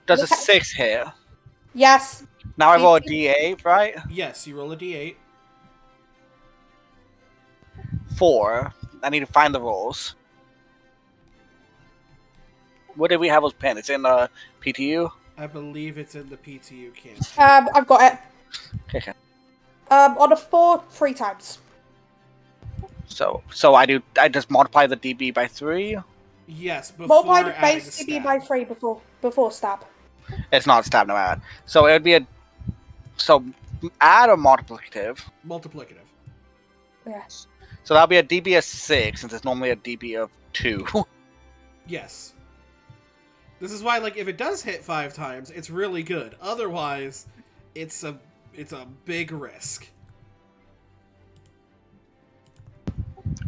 Does a 6 hit? Yes. Now I roll a d8, right? Yes, you roll a d8. 4. I need to find the rolls. What did we have as pen? It's in PTU? I believe it's in the PTU campaign. I've got it. Okay. On a 4, 3 times. So I just multiply the DB by 3? Yes, before Multiply the adding base DB stab. by 3 before stab. It's not stab, no add. So it would be so add or multiplicative? Multiplicative. Yes. So that'll be a DB of 6 since it's normally a DB of 2. Yes. This is why, like, if it does hit 5 times, it's really good. Otherwise, it's a big risk.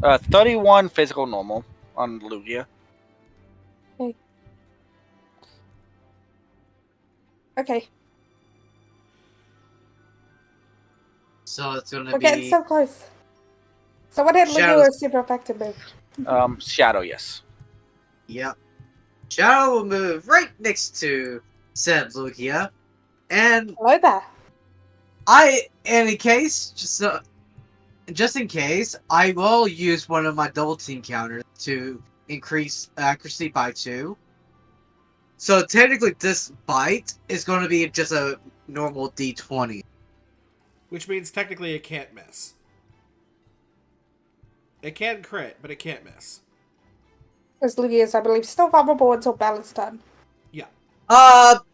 31 physical normal on Lugia. Okay. So it's gonna We're be getting so close. So what did Shadows. Lugia a super effective move? Shadow, yes. Yep. Shadow will move right next to said Lugia. And Hello there. just in case, I will use one of my double team counters to increase accuracy by 2. So technically this bite is going to be just a normal D20. Which means technically it can't miss. It can crit, but it can't miss. Because Lugia is, I believe, still vulnerable until balance turn. Yeah.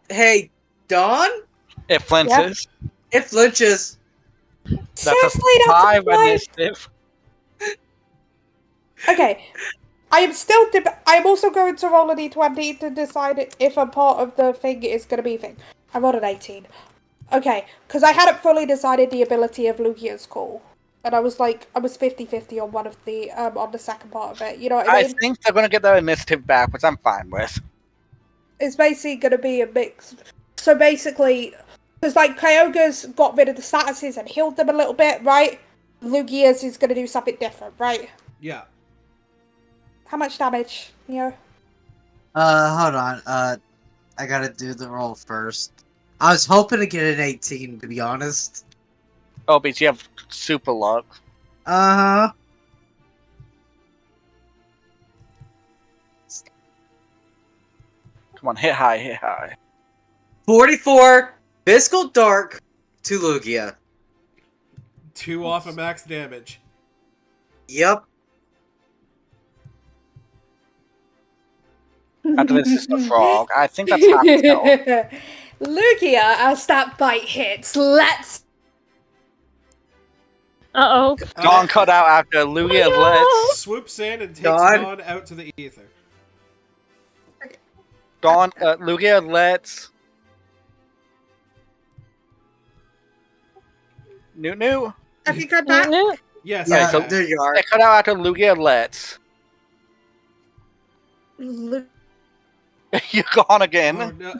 Hey, Dawn? It flinches. It flinches. That's Seriously, a that's 5 fine. initiative. Okay. I am also going to roll a d20 to decide if a part of the thing is going to be a thing. I rolled an 18. Okay, because I hadn't fully decided the ability of Lugia's call. And I was 50-50 on one of the, on the second part of it. You know what I I mean? think they're going to get their initiative back, which I'm fine with. It's basically going to be a mix. So basically, because like Kyogre's got rid of the statuses and healed them a little bit, right? Lugia's is going to do something different, right? Yeah. How much damage, Neo? Hold on. I gotta do the roll first. I was hoping to get an 18, to be honest. Oh, but you have super luck. Uh-huh. Come on, hit high, hit high. 44 Physical Dark to Lugia. 2 off of max damage. Yep. After this is the frog. I think that's half the health. Lugia, as that bite hits, let's... Uh-oh. Dawn cut out after Lugia lets Swoops in and takes Dawn. Dawn out to the ether. Lugia lets Newt. Have you got that? Yes. Yeah, so- there you are. I cut out after Lugia lets. You're gone again. Oh, no.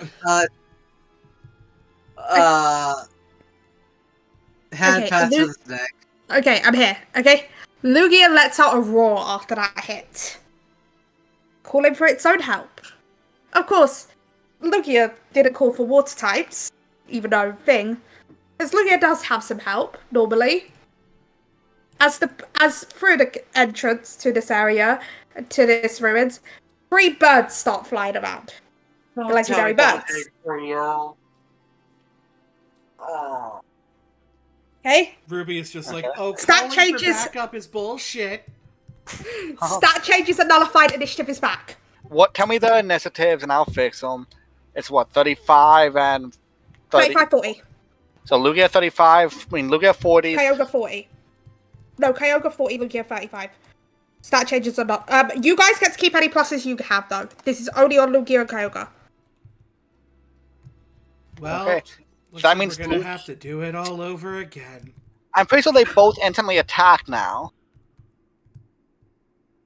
Hand Okay, pass Lu- with his neck. Okay, I'm here. Okay? Lugia lets out a roar after that hit, calling for its own help. Of course, Lugia didn't call for water types, even though thing, because Lugia does have some help normally. As through the entrance to this area, to this ruins, 3 birds start flying around. The legendary birds. Okay? Ruby is just like, Okay. oh, Stat calling changes. for backup is bullshit. Stat changes and nullified initiative is back. What? Tell me the initiatives and I'll fix them. It's what, 35 and 30. 35, 40. So Lugia 35. I mean Lugia 40. Kyogre 40. No, Kyogre 40, Lugia 35. Stat changes are not. You guys get to keep any pluses you have, though. This is only on Lugia and Kyogre. Well, Okay. looks that like means we're gonna Lu- have to do it all over again. I'm pretty sure they both instantly attack now.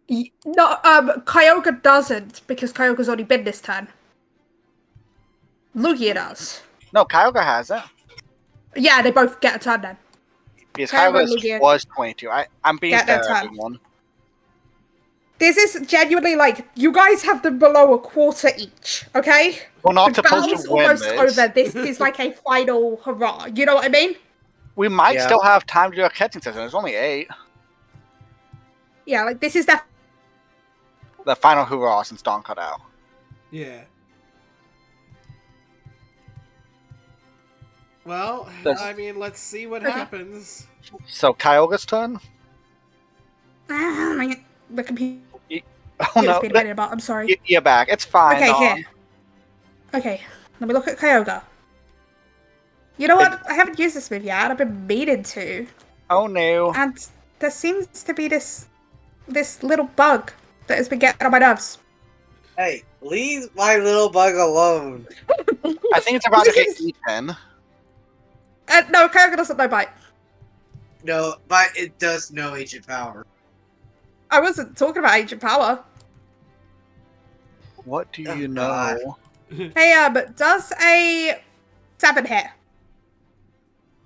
No, Kyogre doesn't, because Kyogre's only been this turn. Lugia does. No, Kyogre has it. Yeah, they both get a turn then. Because Kyogre and Kyogre's Lugia was 22. I'm being get their fair, turn. everyone. This is genuinely like, you guys have them below a quarter each, okay? We're not The supposed to battle's win almost this. over. This is like a final hurrah. You know what I mean? We might Yeah. still have time to do a catching session. There's only 8. Yeah, like this is the The final hurrah since Dawn cut out. Yeah. Well, That's- I mean, let's see what Okay. happens. So Kyogre's turn? the computer. Oh no. Speed about. I'm sorry. You're back. It's fine. Okay, Dawn. here. Okay, let me look at Kyogre. You know what? I haven't used this move yet. I've been meaning to, Oh no. and there seems to be this little bug that has been getting on my nerves. Hey, leave my little bug alone. I think it's about to get eaten. No, Kyogre doesn't know bite. No, but it does know ancient power. I wasn't talking about ancient power. What do Oh, you God. know? Hey, does a 7 hit?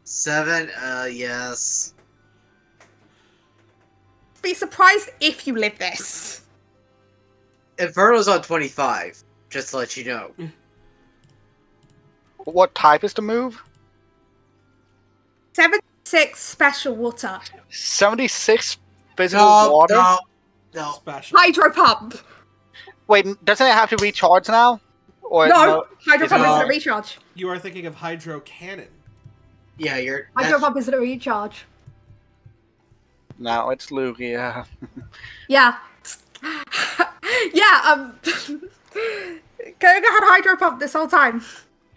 7, yes. Be surprised if you live this. Inferno's on 25, just to let you know. What type is the move? 76 special water. 76 physical No, water? no. Special. Hydro pump. Wait, doesn't it have to recharge now? Or No, hydro pump no. isn't a recharge. You are thinking of Hydro Cannon. Yeah, you're. Hydro that's- pump isn't a recharge. No, it's Lugia. Yeah. Yeah, Kyogre had hydro pump this whole time.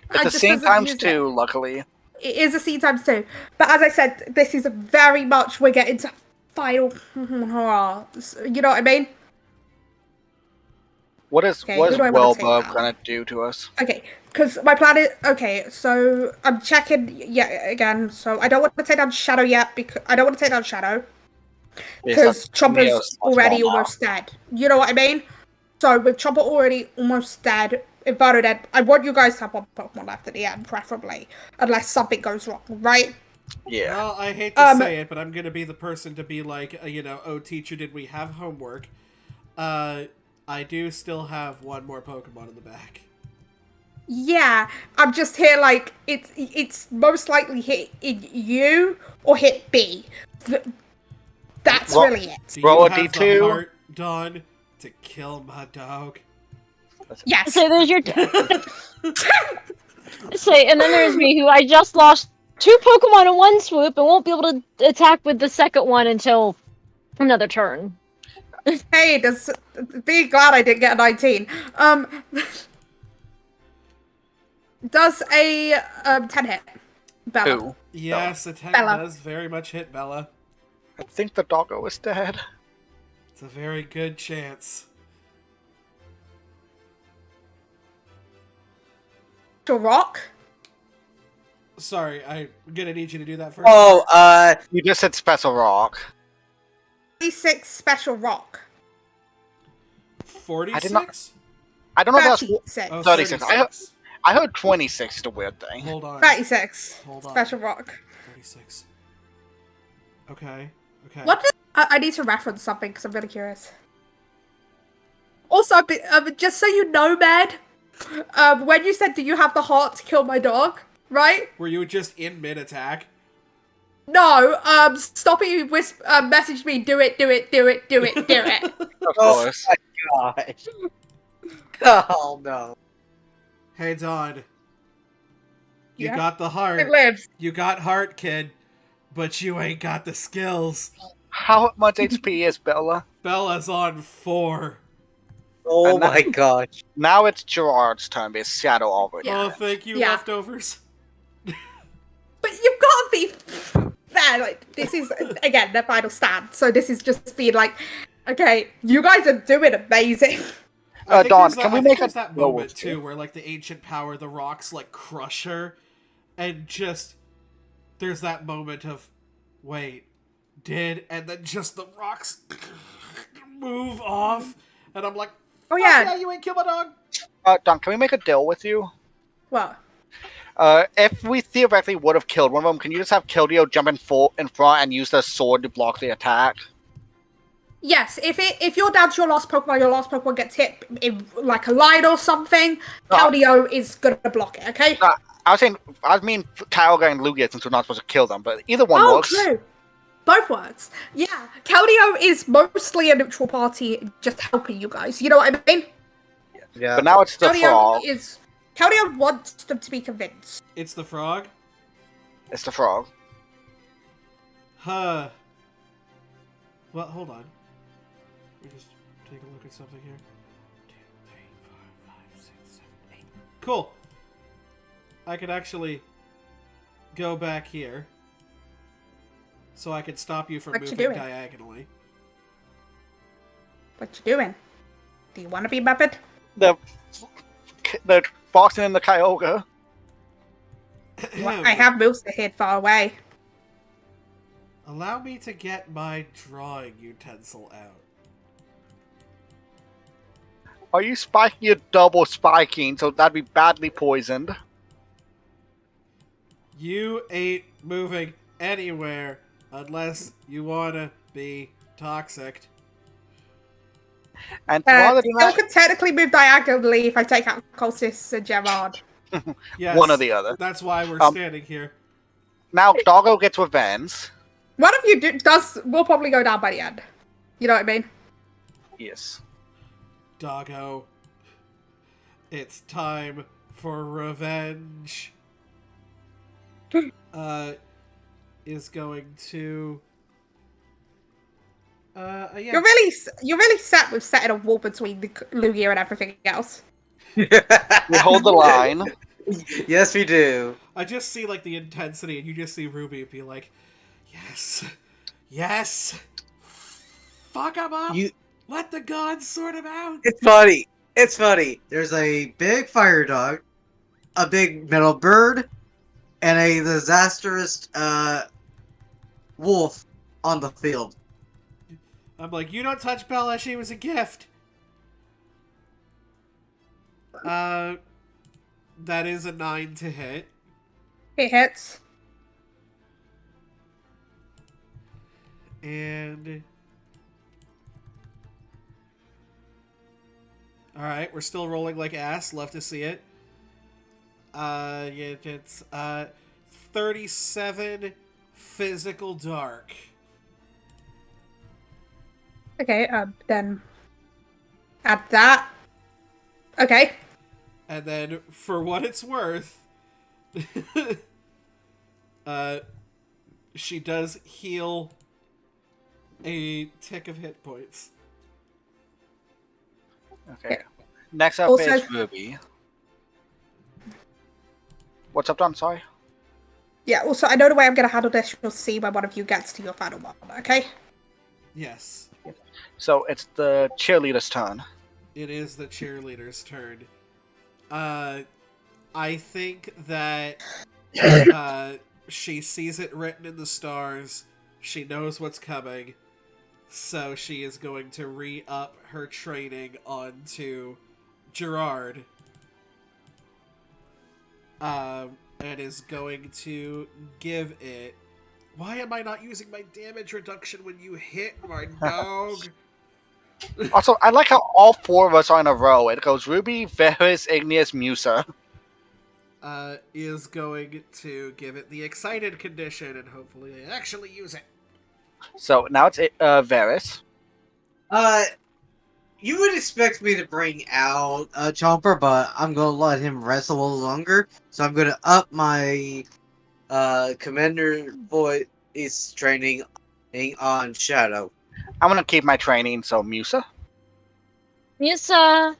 It's I the just same wasn't times using it. 2, luckily. It is a C times 2. But as I said, this is very much, we're getting to final hurrah. You know what I mean? What is Okay, what who is do I wanna take Wellbub out? gonna do to us? Okay, because my plan is, okay, so I'm checking yet again. So I don't want to take down Shadow yet, because I don't want to take down Shadow. Because Chomper's already almost dead. You know what I mean? So with Chomper already almost dead, Inferno dead, I want you guys to have one Pokemon left at the end, preferably. Unless something goes wrong, right? Yeah. Well, I hate to say it, but I'm gonna be the person to be like, oh, teacher, did we have homework? I do still have one more Pokemon in the back. Yeah, I'm just here like, it's most likely hit in you or hit B. That's Well, really it. Do Roll you a have D2. the heart, Dawn, to kill my dog? Yes. So there's your. Say, and then there's me, who I just lost 2 Pokemon in one swoop and won't be able to attack with the second one until another turn. Hey, be glad I didn't get a 19. Does a 10 hit? Bella. Who? Yes, a 10 Bella. does very much hit Bella. I think the doggo is dead. It's a very good chance. To rock? Sorry, I'm gonna need you to do that first. Oh, You just said special rock. 36 special rock. 46? I don't know if that's 36. Oh, 36. 36. I heard 26 is the weird thing. Hold on. 36 Hold on. special rock. 36. Okay. Okay. What did, I need to reference something because I'm really curious. Also, just so you know, Med, when you said, do you have the heart to kill my dog? Right? Were you just in mid-attack? No, stopping you message me, do it, do it, do it, do it, do it. Of Oh. course. gosh. Oh, no. Hey, Dawn. You Yeah? got the heart. It lives. You got heart, kid. But you ain't got the skills. How much HP is Bella? Bella's on 4. Oh And that- my gosh. Now it's Gerard's turn because Shadow already. Yeah. Oh, thank you, Yeah. leftovers. But you've got to be fair. Like, this is, again, their final stand. So this is just being like, okay, you guys are doing amazing. I think Dawn, there's can we I think make there's a that roll moment with too you? where like the ancient power, the rocks like crush her, and just there's that moment of wait, and then just the rocks move off, and I'm like, Oh, "Fuck yeah. you ain't kill my dog. Dawn, can we make a deal with you? Well, If we theoretically would have killed one of them, can you just have Kildeo jump in front and use the sword to block the attack? Yes, if you're down to your last Pokemon gets hit in like a line or something, Keldeo is gonna block it. Okay. I mean Kyogre and Lugia since we're not supposed to kill them, but either one works. True. Both works. Yeah, Keldeo is mostly a neutral party, just helping you guys. You know what I mean? Yeah. But now it's the frog. Keldeo wants them to be convinced. It's the frog? It's the frog. Huh. Well, hold on. Let me just take a look at something here. 2, 3, 4, 5, 6, 7, 8. Cool. I could actually go back here. So I could stop you from What you moving doing? diagonally. What you doing? Do you want to be Muppet? The boxing in the Kyogre. I have moves that hit far away. Allow me to get my drawing utensil out. Are you spiking? You're double spiking, so that'd be badly poisoned. You ain't moving anywhere unless you wanna be toxic. And rather than Still that, can technically move diagonally if I take out Colsis and Gerard. Yes, one or the other. That's why we're standing here. Now Doggo gets revenge. One of you will probably go down by the end. You know what I mean? Yes. Doggo, it's time for revenge. Is going to. Yeah. You're really set with setting a wall between the Lugia and everything else. We hold the line. Yes, we do. I just see like the intensity, and you just see Ruby be like, "Yes, yes, fuck him up. Let the gods sort him out." It's funny. It's funny. There's a big fire dog, a big metal bird, and a disastrous wolf on the field. I'm like, "You don't touch Bella. She was a gift." That is a 9 to hit. It hits. And all right, we're still rolling like ass. Love to see it. It's 37 physical dark. Okay, then add that. Okay. And then, for what it's worth, she does heal a tick of hit points. Okay. Next up Also- is Ruby. What's up, Don? Sorry. Yeah, also, I know the way I'm going to handle this. You'll see when one of you gets to your final one, okay? Yes, So it's the cheerleader's turn. it is the cheerleader's turn. I think that she sees it written in the stars. She knows what's coming. So she is going to re-up her training onto Gerard. And is going to give it... Why am I not using my damage reduction when you hit my dog? Also, I like how all four of us are in a row. It goes Ruby, Varus, Igneous, Musa. Is going to give it the excited condition and hopefully I actually use it. So now it's Varus. You would expect me to bring out Chomper, but I'm gonna let him rest a little longer. So I'm gonna up my Commander voice training on Shadow. I'm gonna keep my training, so Musa. Musa.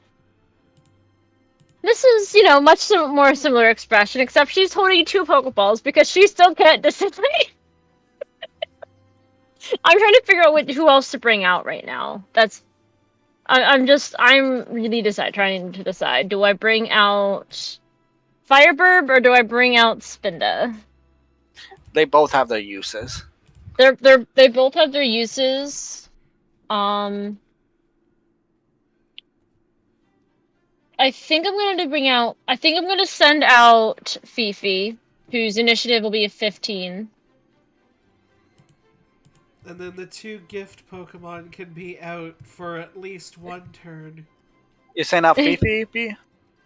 This is, much more similar expression, except she's holding 2 Pokeballs because she still can't decide. I'm trying to figure out who else to bring out right now. I'm really trying to decide. Do I bring out Firebird or do I bring out Spinda? They both have their uses. They both have their uses. I think I'm going to bring out. I think I'm going to send out Fifi, whose initiative will be a 15. And then the 2 gift Pokemon can be out for at least 1 turn. You're saying out Fifi? B?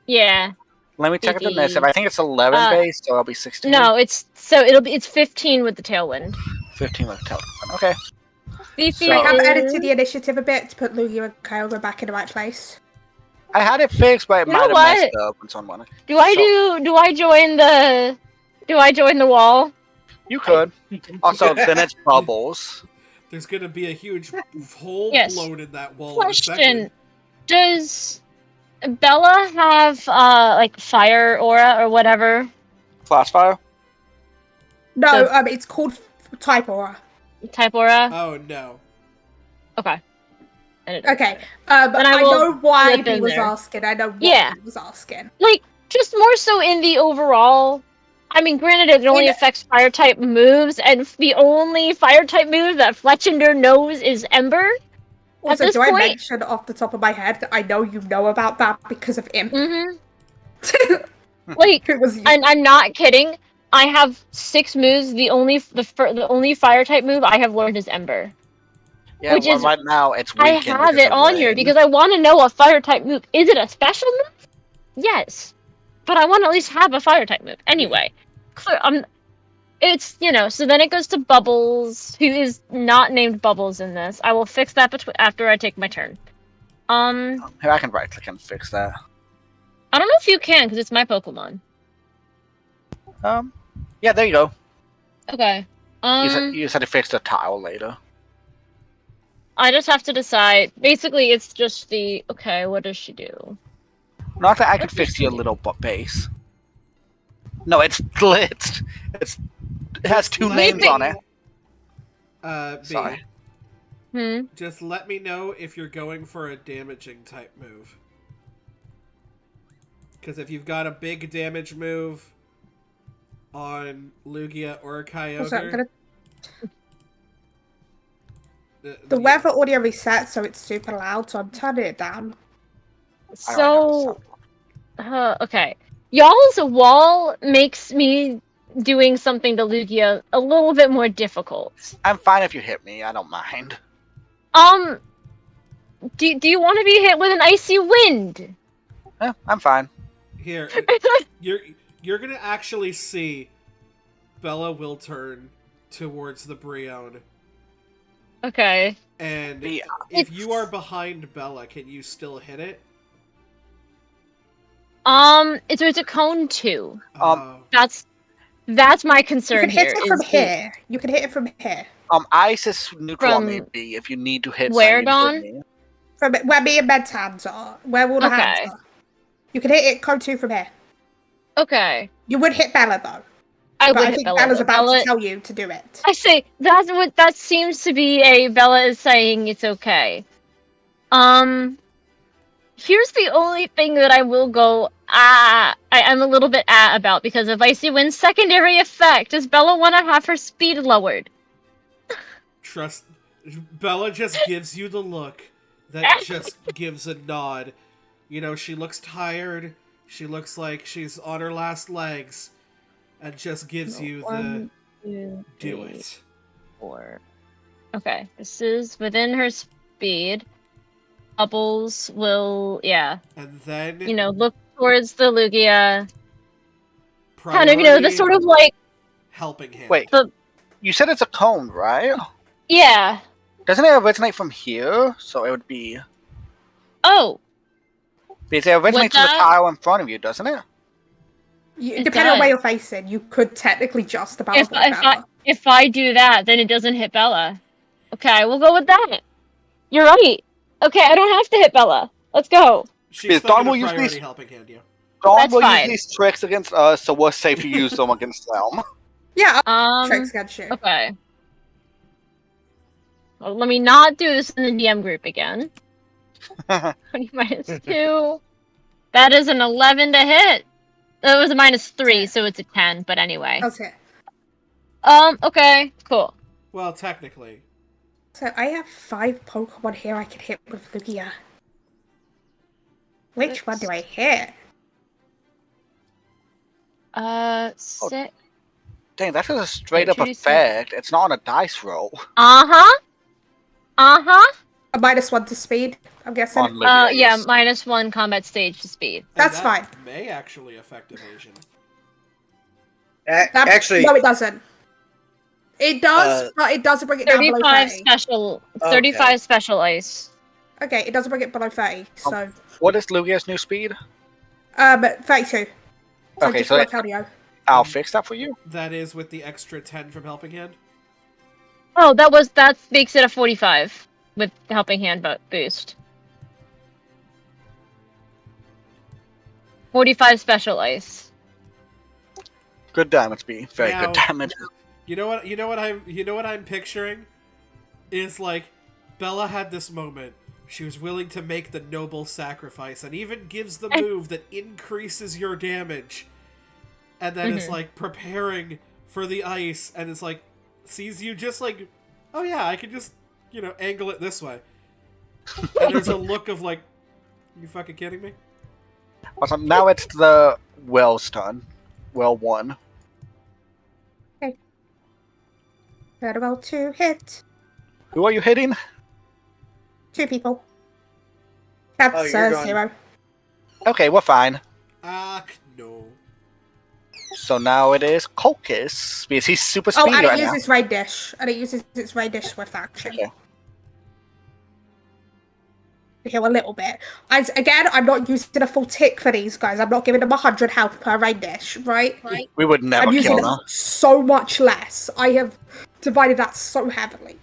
Yeah. Let me check the Fifi. initiative. I think it's 11 base, so I'll be 16. No, it's 15 with the Tailwind. 15 with Tailwind. Okay. Fifi So- I have is... edited the initiative a bit to put Lugia and Kyogre back in the right place. I had it fixed, but it You know might have what? messed up when someone wanted. Do I join the wall? You could. Also, then it's bubbles. There's gonna be a huge hole Yes. blown in that wall in a second. Question: does Bella have like fire aura or whatever? Flash fire? No, it's called Type Aura. Type aura? Oh no. Okay. I didn't Okay, Then I I will know why slip he in was there. asking. I know what Yeah. he was asking. Like, just more so in the overall. I mean, granted, it only affects fire type moves, and the only fire type move that Fletchender knows is Ember. Also, this do I point- mention off the top of my head that I know you know about that because of Imp? Mm-hmm. Like, It was you. and I'm not kidding. I have 6 moves. The only fire type move I have learned is Ember. Yeah, Which well, is- right now it's I weakened. have because it of on here rain. because I want to know a fire type move. Is it a special move? Yes, but I want to at least have a fire type move. Anyway, it's so then it goes to Bubbles, who is not named Bubbles in this. I will fix that after I take my turn. Here, I can right click and fix that. I don't know if you can because it's my Pokemon. Yeah, there you go. Okay. You said to fix the tile later. I just have to decide. Basically, it's just the okay. What does she do? Not that I could fix your little base. No, it's blitzed. It has 2 Let names me- on it. B, Sorry. just let me know if you're going for a damaging type move. Because if you've got a big damage move on Lugia or a Kyogre... Also, I'm gonna... The yeah. weather audio reset, so it's super loud, so I'm turning it down. So, okay. Y'all's wall makes me doing something to Lugia a little bit more difficult. I'm fine if you hit me. I don't mind. Do you want to be hit with an icy wind? I'm fine. Here, you're gonna actually see Bella will turn towards the Brionne. Okay. And Yeah. if you are behind Bella, can you still hit it? It's a cone 2. Oh. That's my You concern can hit here. it from is here. You can hit it from here. Ice is neutral on From me, B. If you need to hit where, someone, Dawn? you hit me. From where me and Ben's hands are. Where all the hands Okay. are. You can hit it code 2 from here. Okay. You would hit Bella, though. I But would I hit think Bella. Bella's though. about Bella- to tell you to do it. I say that seems to be a Bella is saying it's okay. Here's the only thing that I will go I'm a little bit about because of Icy Wind's secondary effect. Does Bella want to have her speed lowered? Trust. Bella just gives you the look that just gives a nod. You know, she looks tired. She looks like she's on her last legs. And just gives you the... 1, 2, do 3, it. 4. Okay, this is within her speed. Bubbles will, And then... look towards the Lugia. Kind of, priority the sort of like, helping hand. Wait. You said it's a cone, right? yeah. Doesn't it originate from here? So it would be... Oh, Because it originates from the that? tile in front of you, doesn't it? Depending It on where does. you're facing, you could technically just about if avoid Bella. I do that, then it doesn't hit Bella. Okay, we'll go with that. You're right. Okay, I don't have to hit Bella. Let's go. She's Because still Dawn gonna will use priority these- helping hand you. Dawn That's will fine. use these tricks against us, so we're safe to use them against them. Yeah, tricks Um. against you. Okay. Well, let me not do this in the DM group again. 20 minus 2. That is an 11 to hit. That was a minus 3, so it's a 10. But anyway. Okay. Okay. Cool. Well, technically. So I have 5 Pokemon here I can hit with Lugia. Which one do I hit? Six. Dang, that's a straight up 2d6. effect. It's not on a dice roll. Uh-huh. Uh-huh. A -1 to speed, I'm guessing. On Lydia, Yeah, yes. -1 combat stage to speed. And That's that fine. may actually affect evasion. Actually, No, it doesn't. It does, but it doesn't bring it down below 35 30. special. Okay. 35 special ice. Okay, it doesn't bring it below 30, so... What is Lugia's new speed? 32. So Okay, just so below cardio. I'll fix that for you. That is with the extra 10 from Helping Hand. Oh, that makes it a 45 with helping hand boost. 45 special ice. Good damage, B. Very Now- good damage. You know what I'm picturing is like Bella had this moment. She was willing to make the noble sacrifice and even gives the move that increases your damage. And then is like preparing for the ice and is like sees you just like, oh yeah, I can just, angle it this way. And there's a look of like, you fucking kidding me? Awesome. Now it's the Well's turn. Well one. Got about 2 hit. Who are you hitting? 2 people. That's Oh, you're going- 0. Okay, we're fine. No. So now it is Colchis, because he's super Oh, speedy and it right now. uses raid dish. And it uses its raid dish swift action. Okay. To heal a little bit. Again, I'm not using a full tick for these guys. I'm not giving them 100 health per raid dish, right? We would never I'm using kill them. so much less. I have divided that so heavily.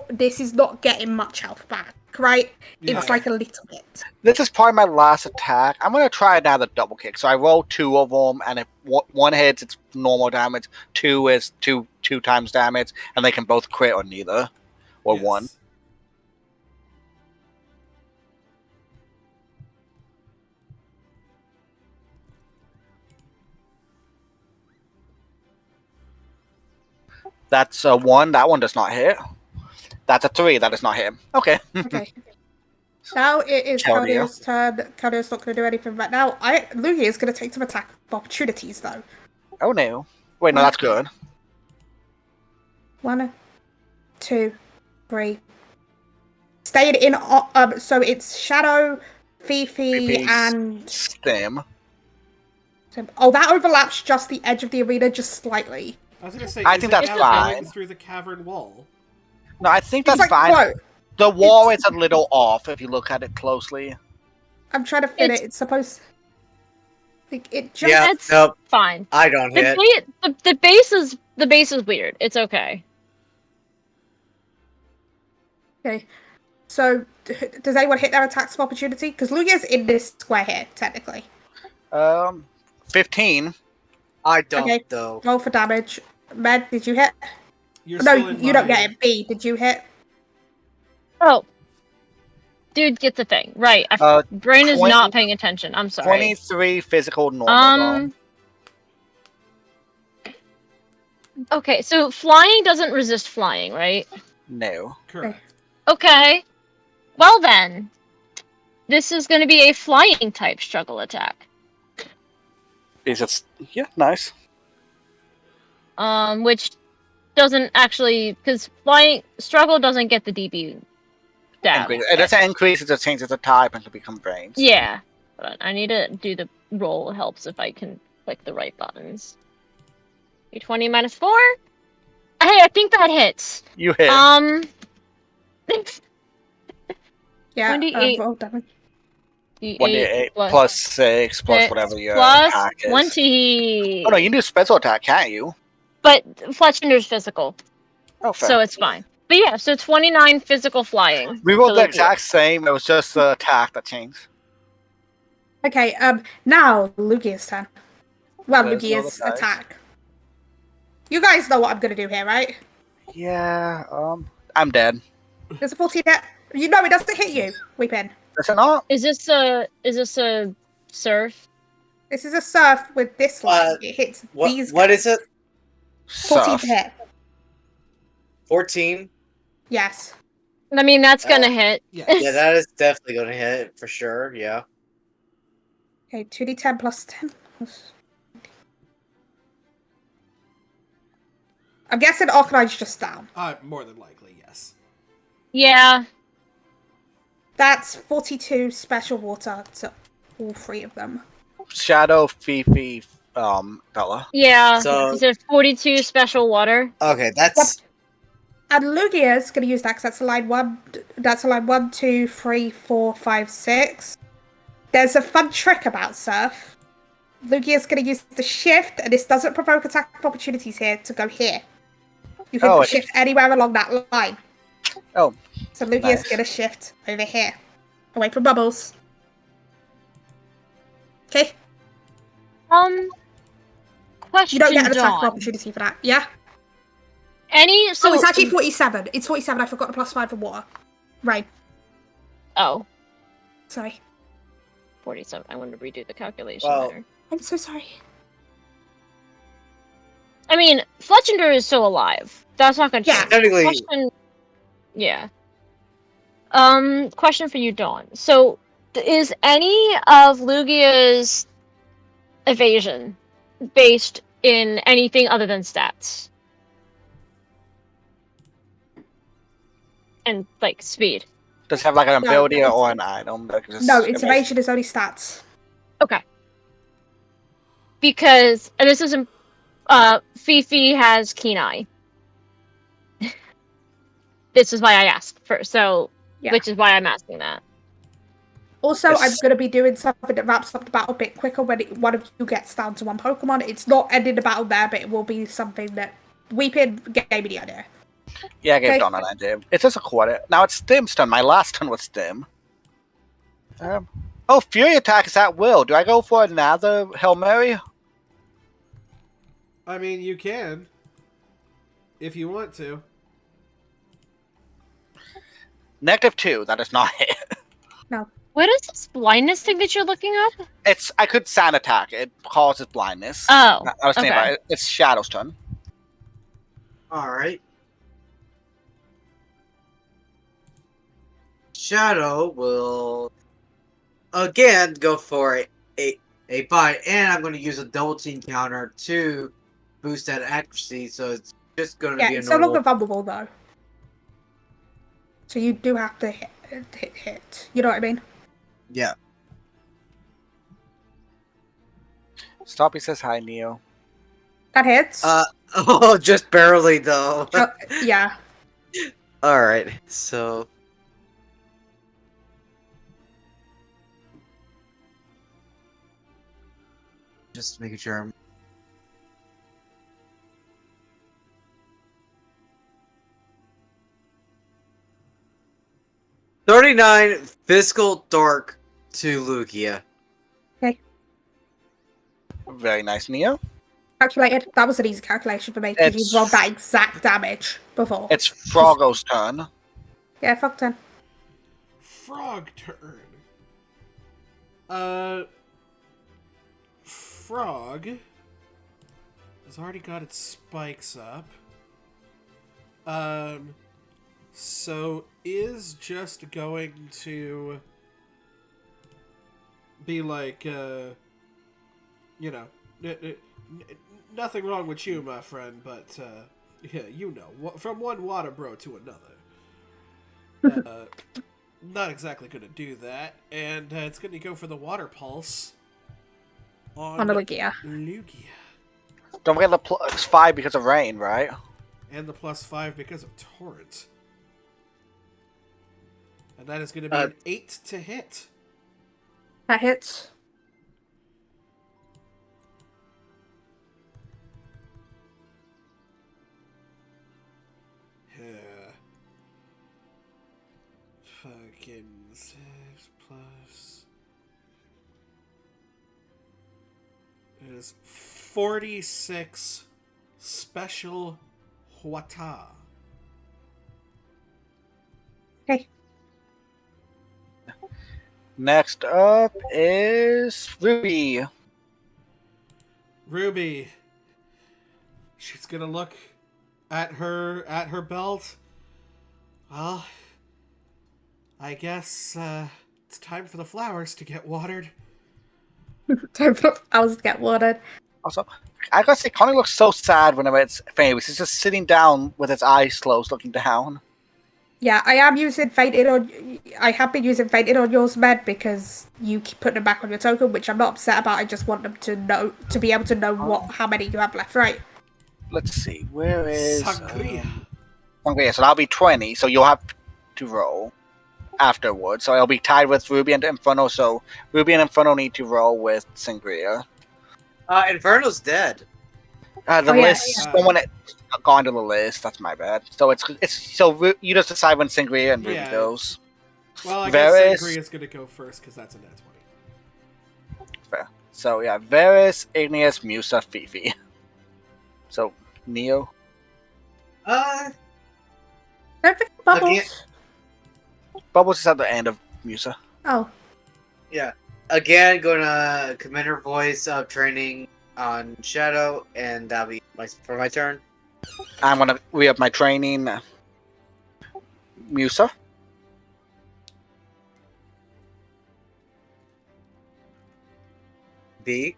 This is not getting much health back, right? Yeah. It's like a little bit. This is probably my last attack. I'm going to try another double kick. So I roll 2 of them, and if one hits, it's normal damage. 2 is two times damage, and they can both crit or neither. Or Yes. 1. That's a 1. That one does not hit. That's a 3. That does not hit. Okay. Okay. Now it is Claudia. Claudia's turn. Claudia's not going to do anything right now. Lugia is going to take some attack opportunities, though. Oh no. Wait, no, that's good. 1, 2, 3. Staying in. So it's Shadow, Fifi, Fifi's and. Stem. Oh, that overlaps just the edge of the arena just slightly. I was gonna say, I is think it that's going fine. through the cavern wall? No, I think It's that's like, fine. no, The wall is a little off if you look at it closely. I'm trying to fit it. It's supposed. Like, it just. Yeah, That's nope, fine. I don't hit. The base is weird. It's okay. Okay. So, does anyone hit their attacks of opportunity? Because Lugia's in this square here, technically. 15. I don't Okay. though. Roll for damage. Med, did you hit? You're No, still in you don't my- get it. B, did you hit? Oh. Dude gets a thing. Right. Brain is 20 not paying attention. I'm sorry. 23 physical normal. Okay, so flying doesn't resist flying, right? No. Correct. Okay. Well then. This is going to be a flying type struggle attack. Is it? Yeah, nice. Which doesn't actually, because flying struggle doesn't get the DB down. It doesn't increase, it just changes the type and can become brains. Yeah, but I need to do the roll. Helps if I can click the right buttons. D20 minus 4. Hey, I think that hits. You hit. Yeah. 28. Roll damage. 1d8 plus 6 plus 6 whatever your plus attack is. 20. Oh no, you can do special attack, can't you? But Fletchender's physical, Oh, fair. so it's fine. But yeah, so 29 physical flying. We rolled So the that's exact same, it was just the attack that changed. Okay, now Lugia's turn. Well, There's no Lugia's dice. attack. You guys know what I'm going to do here, right? Yeah, I'm dead. There's a 14 hit. You know it doesn't hit you, Weepin. Does it not? Is this a surf? This is a surf with this line. It hits these What guys. is it? 14 Surf. to hit. 14? Yes. I mean, that's gonna hit. Yes. Yeah, that is definitely gonna hit for sure. Yeah. Okay, 2d10 plus 10 plus... I'm guessing Arcanine's just down. More than likely, yes. Yeah. That's 42 special water to all 3 of them. Shadow, Fifi, Bella. Yeah. So- Is there 42 special water? Okay, that's And Lugia's gonna use that because that's line 1. That's line 1, 2, 3, 4, 5, 6. There's a fun trick about Surf. Lugia's gonna use the shift, and this doesn't provoke attack opportunities here, to go here. You can Oh, shift anywhere along that line. Oh, So Lugia's nice. gonna shift over here. Away from bubbles. Okay? Question, You don't get an attack Dawn. opportunity for that, yeah? So It's actually 47. It's 47, I forgot the plus 5 for water. Right. Oh, Sorry. 47. I wanted to redo the calculation Well- better. I'm so sorry. I mean, Fletchender is still alive. That's not gonna Yeah. change. technically Question. Yeah. Question for you, Dawn. So, is any of Lugia's evasion based in anything other than stats? And, like, speed? Does it have like an No, ability it's- or an item that can just No, its amazing? evasion is only stats. Okay. Because, and this isn't, Fifi has Keen Eye. This is why I asked first, so, Yeah. which is why I'm asking that. Also, Yes. I'm going to be doing something that wraps up the battle a bit quicker when one of you gets down to 1 Pokemon. It's not ending the battle there, but it will be something that Weeping gave me the idea. Yeah, I gave Okay. Dawn an idea. It's just a quarter. Now it's Stim's turn. My last turn was Stim. Oh, Fury Attack is at will. Do I go for another Hail Mary? I mean, you can. If you want to. -2. That is not it. What is this blindness thing that you're looking up? I could Sand Attack. It causes blindness. Oh, I was thinking okay. about it. It's Shadow's turn. alright. Shadow will again go for a bite, and I'm going to use a double team counter to boost that accuracy, so it's just going to Yeah, be a it's no normal. longer vulnerable, though. So you do have to hit. You know what I mean? Yeah. Stoppy says hi, Neo. That hits. Oh, just barely though. Yeah. Alright, so. Just making sure I'm. $39 Fiscal Dark to Lugia. Very nice, Neo. Calculated. That was an easy calculation for me because It's- you rolled that exact damage before. It's Froggo's turn. Yeah, fuck 10. Frog turn. Frog has already got its spikes up. So is just going to be like, you know, nothing wrong with you, my friend, but, yeah, you know, from one water bro to another. Not exactly going to do that, and it's going to go for the water pulse on On the Lugia. Lugia. Don't forget the +5 because of rain, right? And the +5 because of Torrent. And that is going to be an 8 to hit. That hits. Yeah. Fucking 6 plus... is 46 special Huata. Okay. Next up is Ruby. Ruby. She's gonna look at her belt. Well, I guess it's time for the flowers to get watered. I was get watered. Also, I gotta say, Connie looks so sad whenever it's famous. It's just sitting down with its eyes closed, looking down. Yeah, I am using fainted on. I have been using fainted on yours, Med, because you keep putting them back on your token, which I'm not upset about. I just want them to know, to be able to know how many you have left. Right. Let's see, where is Sangria. Sangria? So that'll be 20. So you'll have to roll afterwards. So it'll be tied with Ruby and Inferno. So Ruby and Inferno need to roll with Sangria. Inferno's dead. The Oh, yeah, list. Someone gone to the list. That's my bad. So it's so you just decide when Sangria and Ruby Yeah. goes. Well, I Varys. guess Sangria's gonna go first because that's a net 20. Fair. So yeah, Varys, Igneous, Musa, Fifi. So Neo. Don't forget Bubbles. Again- Bubbles is at the end of Musa. Oh, Yeah. Again, gonna Commander Voice of training on Shadow, and that'll be for my turn. I'm gonna re-up my training. Musa. B.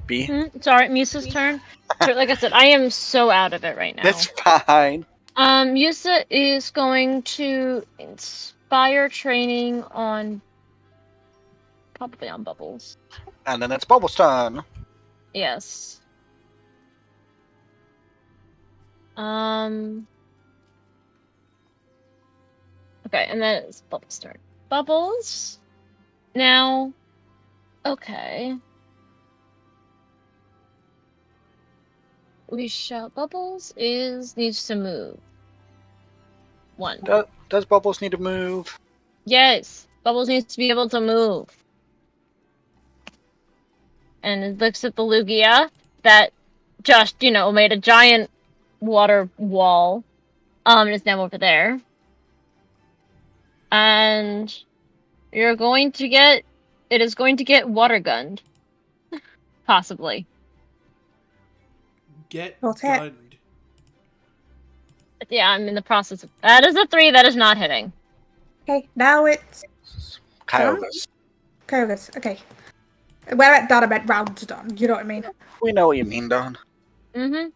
B. Sorry, Musa's turn. So, like I said, I am so out of it right now. That's fine. Musa is going to inspire training on probably on Bubbles. And then it's Bubbles' turn. Yes. Okay, and then it's Bubbles' turn. Bubbles. Now. Okay. We shall. Bubbles needs to move. One. Does Bubbles need to move? Yes, Bubbles needs to be able to move. And it looks at the Lugia that just, made a giant water wall. And is now over there. And it is going to get water gunned. Possibly. Get What's it? gunned. Yeah, I'm in the process of. That is a 3. That is not hitting. okay. Now it's Kyogre's. Kogas. Okay. We're at done. I meant rounds done. You know what I mean? We know what you mean, Don. Mm-hmm.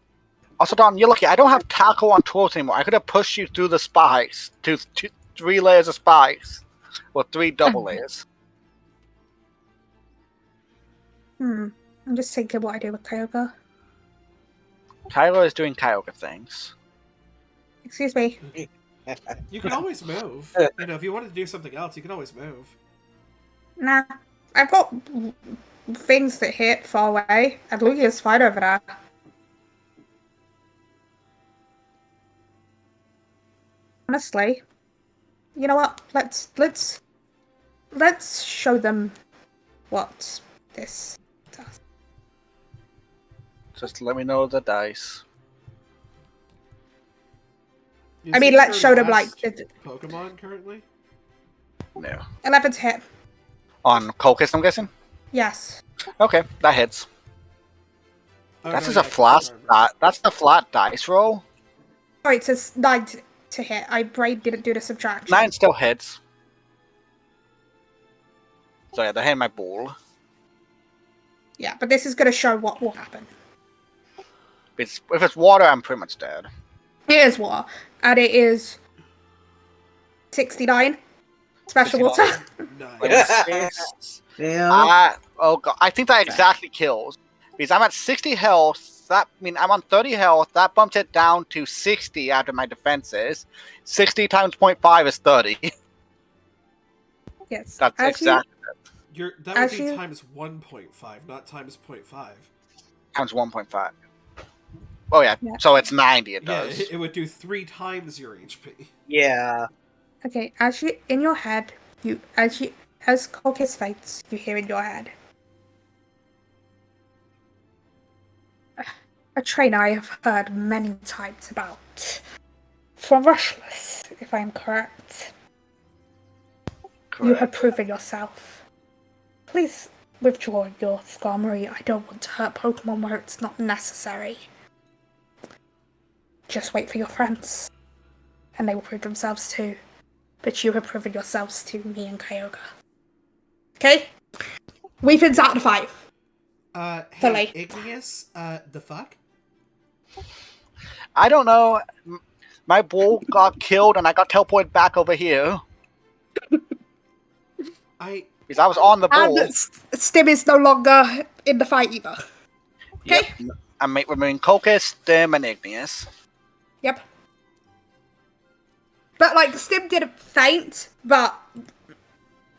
Also, Don, you're lucky. I don't have tackle on tools anymore. I could have pushed you through the spikes to 3 layers of spikes, or 3 double layers. I'm just thinking what I do with Koga. Kylo is doing Kyogre things. Excuse me. You can always move. If you wanted to do something else, you can always move. Nah. I've got things that hit far away, and Lugia's fine over there. Honestly, you know what? Let's show them what this does. Just let me know the dice. Is I mean, this let's your show them last like Pokemon currently. No. 11's hit. On Colchis, I'm guessing? Yes. Okay, that hits. Oh, That's no, just a yeah, flat armor. that's the flat dice roll. Sorry, it says 9 to hit. I brain didn't do the subtraction. 9 still hits. So yeah, they're hitting my ball. Yeah, but this is going to show what will happen. If it's water, I'm pretty much dead. It is water, and it is 69 special 69. water. Nice. Damn. Oh god, I think that exactly kills. Because I'm at 60 health. I'm on 30 health. That bumps it down to 60 after my defenses. 60 times 0.5 is 30. Yes. That's exactly That would be you- times 1.5, not times 0.5. times 1.5. Oh yeah, Yeah. so it's 90. It Yeah, does. it would do 3 times your HP. Yeah. Okay, as you in your head, as Colchis fights, you hear in your head. A train I have heard many times about. From Rushless, if I am correct. You have proven yourself. Please withdraw your Skarmory. I don't want to hurt Pokemon where it's not necessary. Just wait for your friends. And they will prove themselves too. But you have proven yourselves to me and Kyogre. Okay? Weapons out of 5. Hey, Fully. Igneous, the fuck? I don't know. My bull got killed and I got teleported back over here. Because I was on the bull. And Stim is no longer in the fight either. Okay? Yep. I'm removing Coccus, Stim, and Igneous. Yep. But, like, Stim didn't faint, but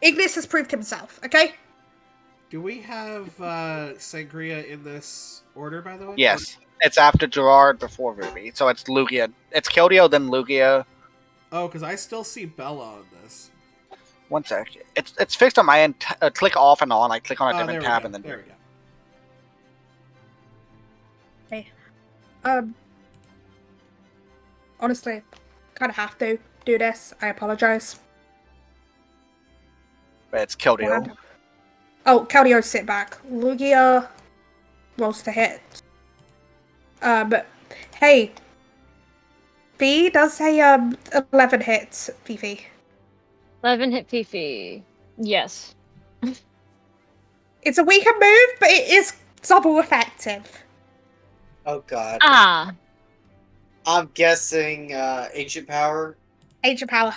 Ignis has proved himself, okay? Do we have Sangria in this order, by the way? Yes. It's after Gerard, before Ruby. So it's Lugia. It's Keldeo, then Lugia. Oh, because I still see Bella on this. One sec. It's fixed on my end. Click off and on. I click on a different tab and then... There we go. Honestly, kind of have to do this. I apologize. But it's Keldeo. Oh, Keldeo, sit back. Lugia rolls to hit. Hey. B does say 11 hits, Fifi. 11 hit Fifi. Yes. It's a weaker move, but it is double effective. Oh god. Ah. I'm guessing ancient power. Ancient power.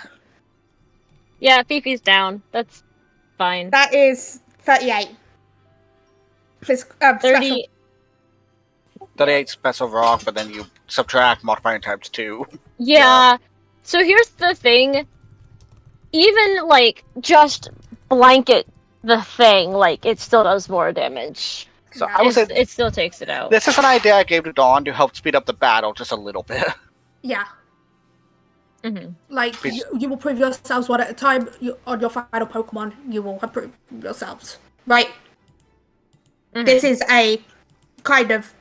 Yeah, Fifi's down. That's fine. That is 38. Please, 30. 38 special rock, but then you subtract multiplying times 2. Yeah. So here's the thing. Even, like, just blanket the thing, like, it still does more damage. So I would say It still takes it out. this is an idea I gave to Dawn to help speed up the battle just a little bit. Yeah. Mm-hmm. Like, you will prove yourselves one at a time. On your final Pokemon, you will have proved yourselves. Right? Mm-hmm. This is a kind of...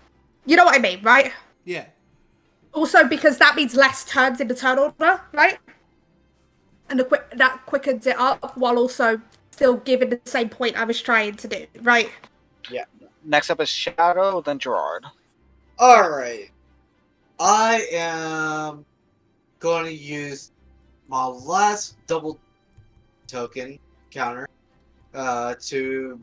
You know what I mean, right? Yeah. Also, because that means less turns in the turn order, right? And that quickens it up, while also still giving the same point I was trying to do, right? Yeah. Next up is Shadow, then Gerard. Alright. I am going to use my last double token counter to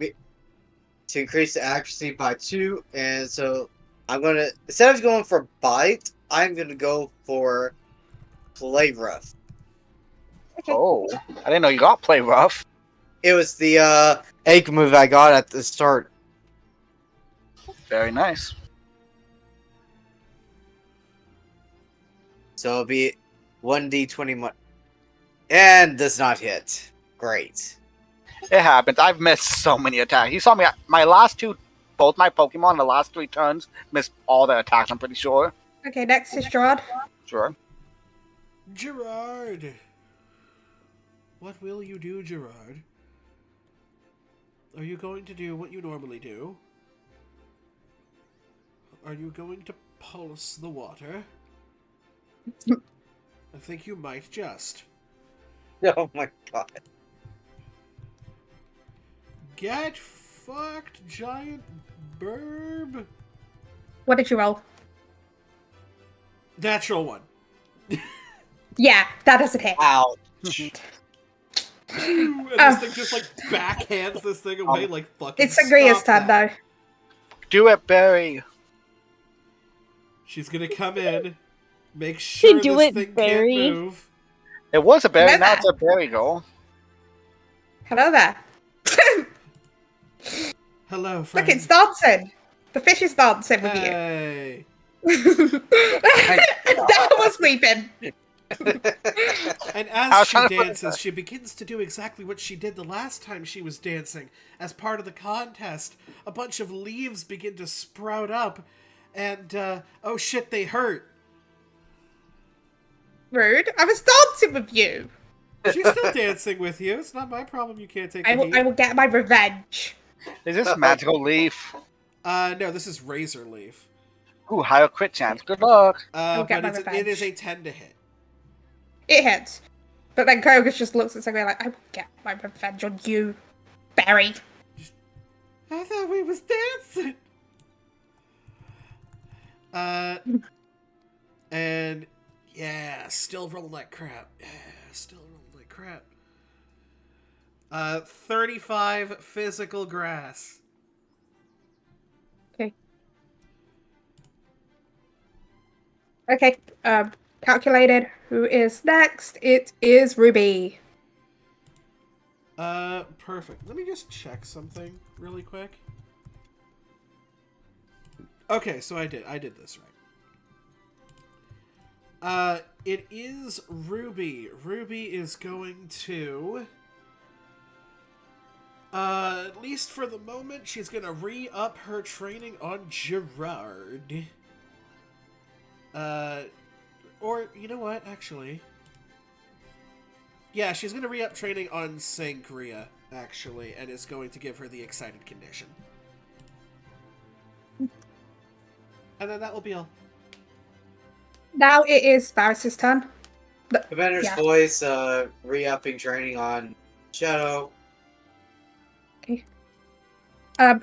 increase the accuracy by 2, and so I'm gonna, instead of going for bite, I'm gonna go for play rough. Okay. Oh, I didn't know you got play rough. It was the egg move I got at the start. Very nice. So it'll be 1d20 and does not hit. Great. It happens. I've missed so many attacks. You saw me. My last two, both my Pokemon, the last 3 turns, missed all the attacks. I'm pretty sure. Okay, next is Gerard. Sure. Gerard! What will you do, Gerard? Are you going to do what you normally do? Are you going to pulse the water? I think you might just. Oh my god. Get fucked, giant burb. What did you roll? Natural one. Yeah, that doesn't hit. Ouch. And this thing just like backhands this thing away like fucking. It's Sangria's stop turn, that. though. Do it, Barry. She's gonna come in, make sure Do this it, thing Barry. can't move. It was a Barry, Remember- now it's a Barry goal. Hello there. Hello, friend. Look, it's dancing. The fish is dancing with Hey. you. That was weeping. And I as was she trying to put it dances, back. she begins to do exactly what she did the last time she was dancing. As part of the contest, a bunch of leaves begin to sprout up, and, oh shit, they hurt. Rude. I was dancing with you. She's still dancing with you. It's not my problem you can't take I the will heat. get my revenge. Is this Magical Leaf? No, this is Razor Leaf. Ooh, higher crit chance. Good luck. will get But my it revenge. is a 10 to hit. It hits. But then Krogus just looks at Sangria like, I will get my revenge on you, Barry. I thought we was dancing. And yeah, still rolling like crap. Yeah, still rolling like crap. 35 physical grass. Okay, calculated. Who is next? It is Ruby. Perfect. Let me just check something really quick. Okay, so I did this right. It is Ruby. Ruby is going to... at least for the moment, she's gonna re-up her training on Gerard. Or, you know what, actually... Yeah, she's gonna re-up training on Sangria, actually, and is going to give her the excited condition. And then that will be all. Now it is Varys' turn. Commander's Yeah. voice, re-upping training on Shadow. Okay.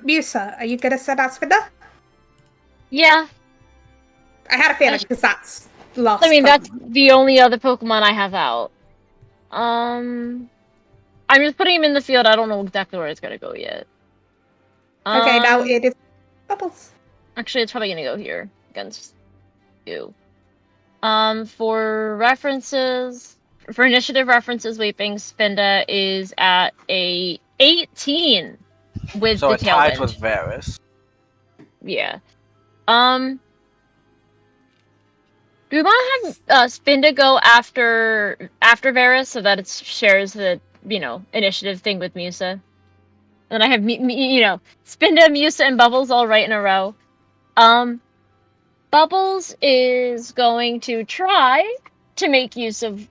Musa, are you gonna send out Spinner? Yeah. I had a feeling because that's last. I mean, that's Pokemon. the only other Pokemon I have out. I'm just putting him in the field. I don't know exactly where it's gonna go yet. Okay, now it is Bubbles. Actually, it's probably gonna go here against you. For references, for initiative references, Weeping Spinda is at a 18 with So the it ties tailwind. with Varys. Yeah. Do we want to have Spinda go after Varys so that it shares the initiative thing with Musa? And then I have Spinda, Musa, and Bubbles all right in a row. Bubbles is going to try to make use of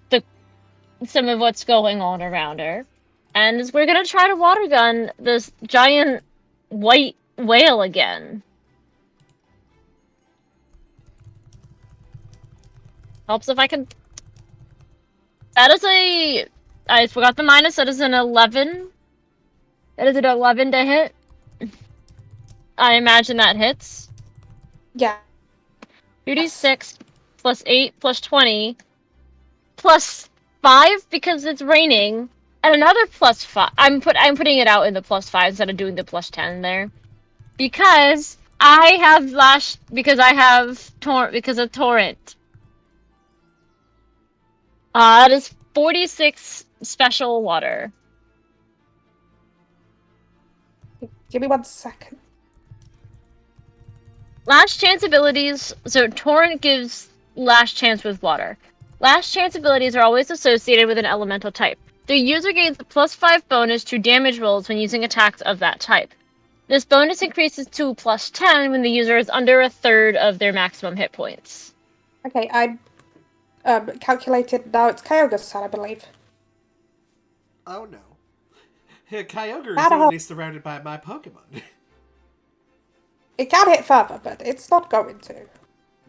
some of what's going on around her, and we're gonna try to water gun this giant white whale again. Helps if I can. That is a. I forgot the minus. That is an 11. That is an 11 to hit. I imagine that hits. Yeah. 2d6 plus 8 plus 20 plus 5 because it's raining, and another plus 5. I'm putting it out in the plus 5 instead of doing the plus 10 there. Because I have because of Torrent. That is 46 special water. Give me 1 second. Last chance abilities. So Torrent gives last chance with water. Last chance abilities are always associated with an elemental type. The user gains a +5 bonus to damage rolls when using attacks of that type. This bonus increases to +10 when the user is under a third of their maximum hit points. Okay, I calculated. Now it's Kyogre's turn, I believe. Oh no. Kyogre is only surrounded by my Pokemon. It can hit further, but it's not going to.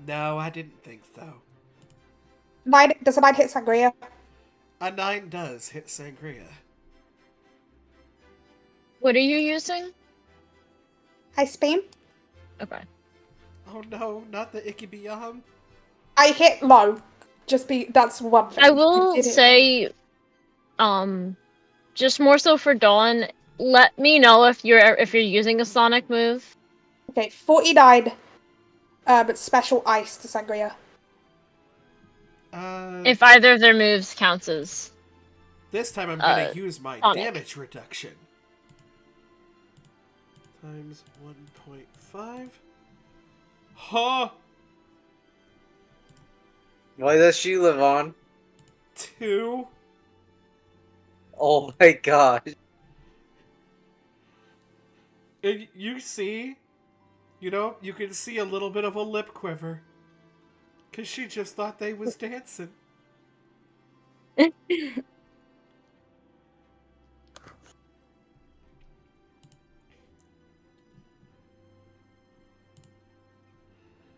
No, I didn't think so. 9 does a 9 hit Sangria? A 9 does hit Sangria. What are you using? Ice Beam. Okay. Oh no, not the Ikebiyam. I hit low. That's one thing. I will say, just more so for Dawn, let me know if you're using a Sonic move. Okay, 49. Special ice to Sangria. If either of their moves counts as. This time I'm gonna use my Sonic. damage reduction. Times 1.5. Huh! Why does she live on? 2. Oh my gosh. And you see, you can see a little bit of a lip quiver. Because she just thought they was dancing.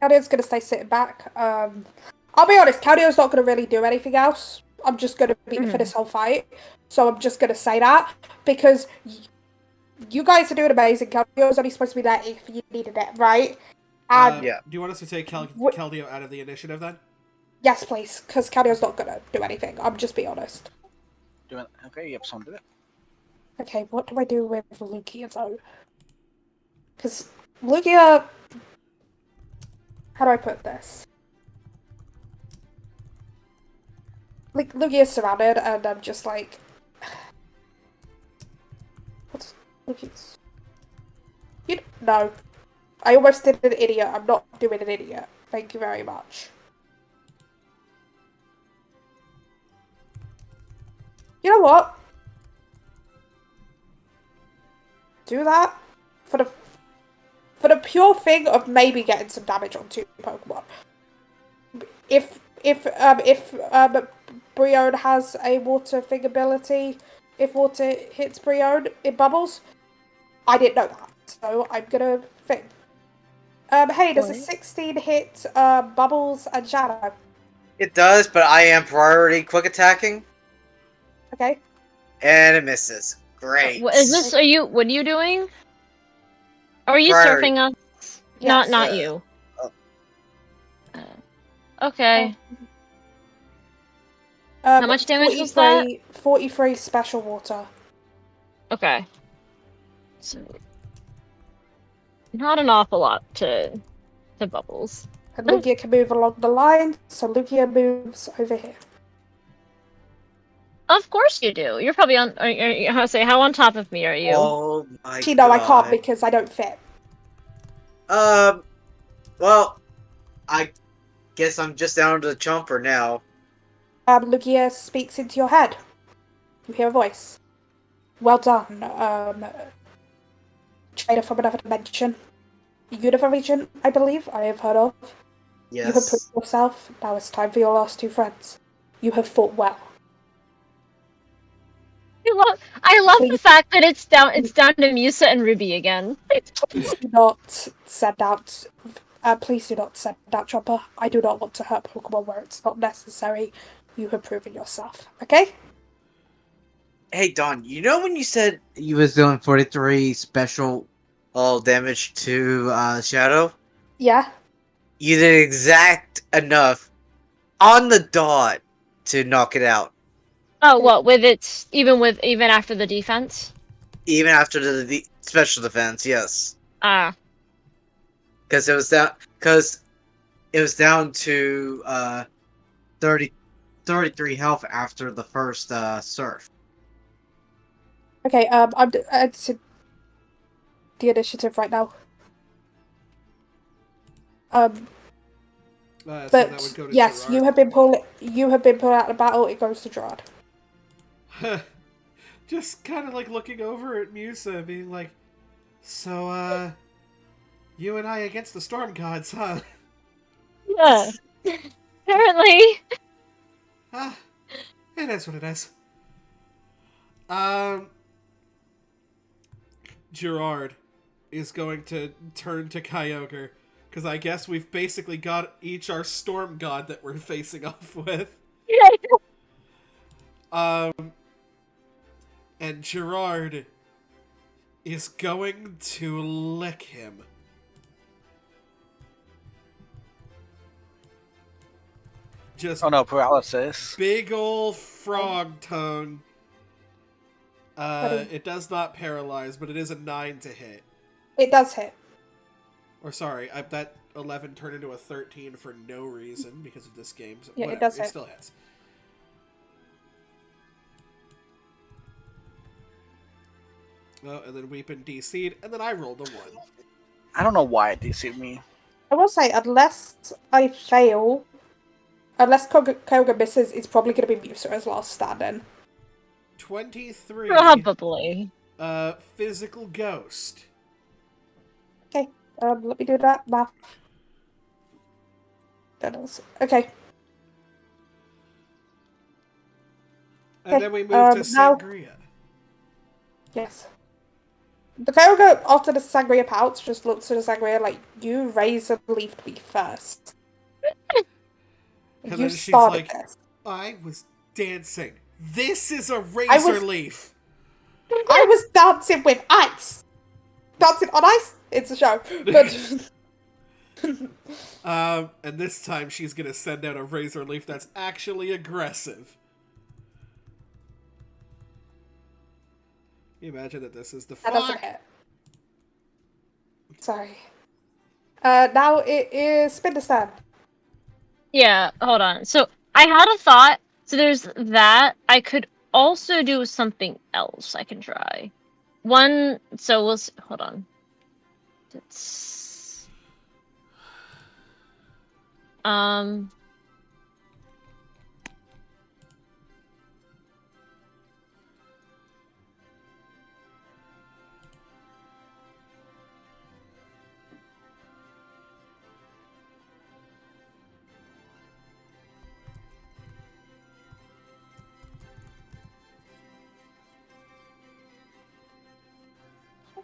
Caldio's gonna stay sitting back. I'll be honest, Caldio's not gonna really do anything else. I'm just gonna beat her for this whole fight. So I'm just gonna say that. Because you guys are doing amazing. Caldio's only supposed to be there if you needed it, right? And Yeah. Do you want us to take Keldeo out of the initiative then? yes, please. Because Caldio's not gonna do anything. I'm just being honest. Okay, yep, someone did it. Okay, what do I do with Lugia though? Because Lugia... How do I put this? like Lugia's surrounded, and I'm just like, what's Lugia's? No, I almost did an idiot. I'm not doing an idiot. Thank you very much. You know what? Do that for the pure thing of maybe getting some damage on 2 Pokemon. If Brion has a water thing ability, if water hits Brion, it bubbles. I didn't know that, so I'm gonna think. Hey, does a 16 hit Bubbles and Shadow? It does, but I am priority quick attacking, Okay. and it misses. Great. What is this? What are you doing? Or are you Priority. surfing us? Yes. Not you. Oh. Okay. How much damage was that? 43 special water. Okay. So, not an awful lot to Bubbles. And Lugia can move along the line, so Lugia moves over here. Of course you do. You're probably on. How on top of me are you? Oh my Actually, god. no, I can't because I don't fit. Well, I guess I'm just down to the chomper now. Lugia speaks into your head. You hear a voice. Well done, trader from another dimension. Univision, I believe, I have heard of. You have proved Yes. yourself. Now it's time for your last 2 friends. You have fought well. I love the Please. fact that it's down to Musa and Ruby again. Please do not send out. Please do not send out Chopper. I do not want to hurt Pokemon where it's not necessary. You have proven yourself. Okay? Hey Don, you know when you said You was doing 43 special. all damage to Shadow? Yeah. You did exact enough on the dot to knock it out. Oh, what with its even after the defense? Even after the special defense, yes. Ah. Because it was down to 33 health after the first surf. Okay, I'm editing the initiative right now. So that would But go to yes, Gerard. you have been pulled out of battle. It goes to Gerard. Just kind of like looking over at Musa, being like, "So, you and I against the storm gods, huh?" Yeah. Apparently. Ah, it is what it is. Gerard is going to turn to Kyogre, because I guess we've basically got each our storm god that we're facing off with. And Gerard is going to lick him. Just Oh no, paralysis. big ol' frog tongue. It does not paralyze, but it is a 9 to hit. It does hit. Or sorry, that 11 turned into a 13 for no reason because of this game. So Yeah, whatever, it does it hit. still hits. Oh, and then Weepin DC'd, and then I rolled a 1. I don't know why it DC'd me. I will say, unless I fail, unless Koga misses, it's probably going to be Musa as last stand-in. 23. Probably. Physical ghost. Okay, let me do that math. That is okay. And then we move to now- Sangria. Yes. The Koga, after the Sangria pouts, just looks at the Sangria like, you razor leafed me first. And You then she's started like, this. I was dancing. This is a razor leaf. I was dancing with ice. Dancing on ice? It's a show. But And this time she's gonna send out a razor leaf that's actually aggressive. Can you imagine that this is the that doesn't fuck? hit. Sorry. Now it is Spinder's turn. Yeah, hold on. So I had a thought So there's that. I could also do something else I can try. So hold on. It's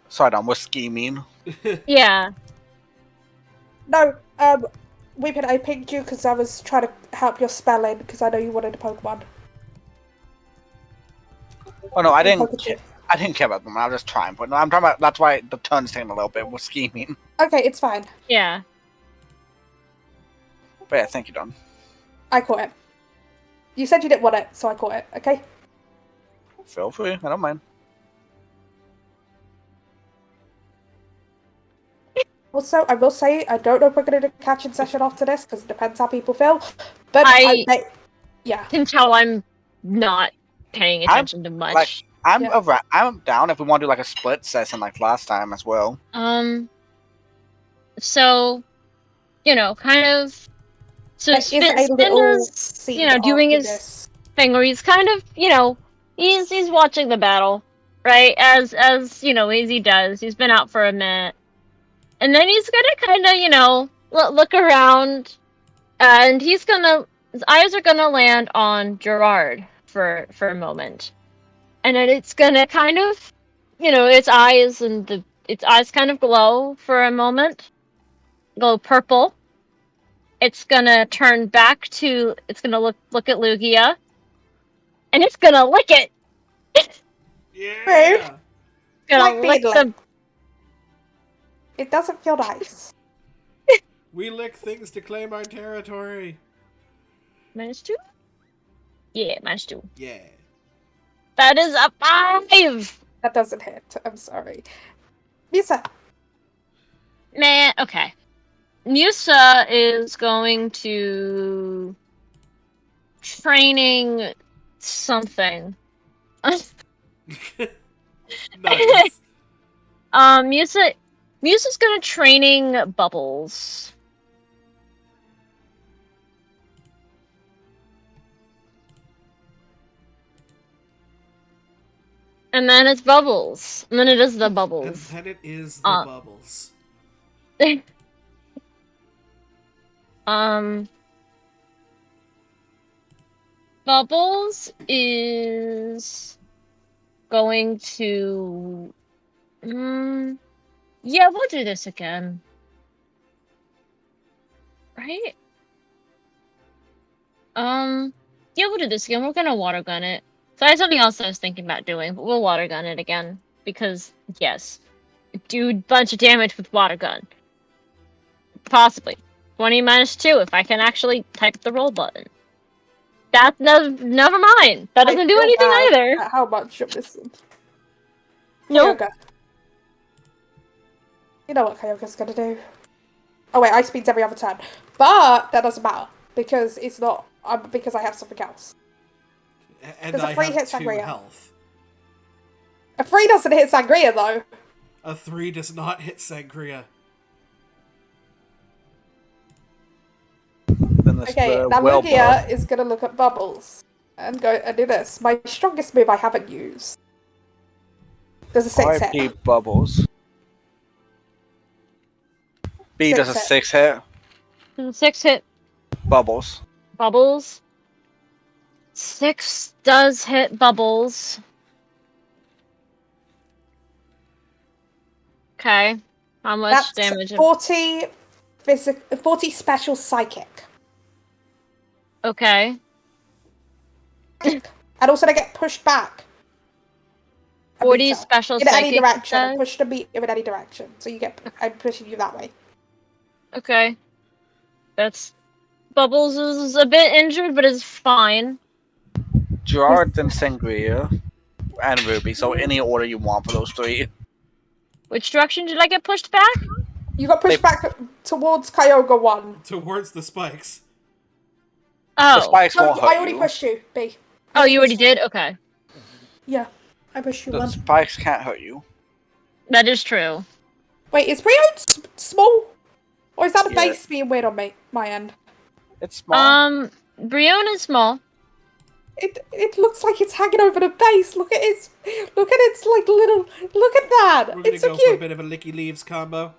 Sorry, Dom, we're scheming. yeah. No, Weepin, I pinged you because I was trying to help your spelling because I know you wanted a Pokemon. Oh no, I didn't. Pikachu. I didn't care about them. I was just trying, but no, I'm talking about. That's why the turn's taking a little bit. We're scheming. Okay, it's fine. Yeah. But yeah, thank you, Don. I caught it. You said you didn't want it, so I caught it, okay? Feel free. I don't mind. Also, I will say, I don't know if we're going to do a catching session after this, because it depends how people feel, but yeah. Can tell I'm not paying attention to much. I'm down if we want to do like a split session like last time as well. So, kind of. So Spinner's, doing his thing where he's kind of, he's watching the battle, right? As he does. He's been out for a minute. And then he's gonna kind of, look around, and his eyes are gonna land on Gerard for a moment. And then it's gonna kind of, its eyes kind of glow for a moment. Go purple. It's gonna turn back to, it's gonna look at Lugia. And it's gonna lick it! Yeah. Like lick them. It doesn't feel nice. We lick things to claim our territory. -2? Yeah, -2. Yeah. That is a 5! That doesn't hit. I'm sorry. Misa. Man, okay. Musa is going to training something. Nice. Musa's gonna training Bubbles. And then it's Bubbles. And then it is the Bubbles. And then it is the Bubbles. Bubbles is going to... yeah, we'll do this again. Right? Yeah, we'll do this again. We're gonna water gun it. So I had something else I was thinking about doing, but we'll water gun it again. Because, yes. Do a bunch of damage with water gun. Possibly. 20 -2 if I can actually type the roll button. That's never mind. That doesn't do anything either. How much you're missing? Nope. Kyogre. You know what Kyogre's gonna do. Oh wait, ice speed's every other turn. But that doesn't matter. Because it's not because I have something else. And I have 2 health. A 3 doesn't hit Sangria though. A 3 does not hit Sangria. Okay, now Lugia is gonna look at Bubbles and go and do this. My strongest move I haven't used. There's a 6 hit. Bubbles. B does a 6 hit. 6 hit. Bubbles. 6 does hit Bubbles. Okay. How much damage? 40 special psychic. Okay. And also they get pushed back. 40 special in psychic. any direction. Push the meter in any direction. So you get I'm pushing you that way. Okay. That's Bubbles is a bit injured, but is fine. Gerard, then Sangria, and Ruby. So any order you want for those 3. Which direction did I get pushed back? You got pushed back towards Kyogre 1. Towards the spikes. The Oh. spikes No, won't I hurt already you. pushed you, B. Oh, you already did? Okay. Yeah, I pushed you The one. spikes can't hurt you. That is true. Wait, is Brion small? Or is that the Yeah. base being weird on my end? It's small. Brion is small. It looks like it's hanging over the base. Look at its like little. Look at that. We're gonna It's so go for a cute. bit of a licky leaves combo.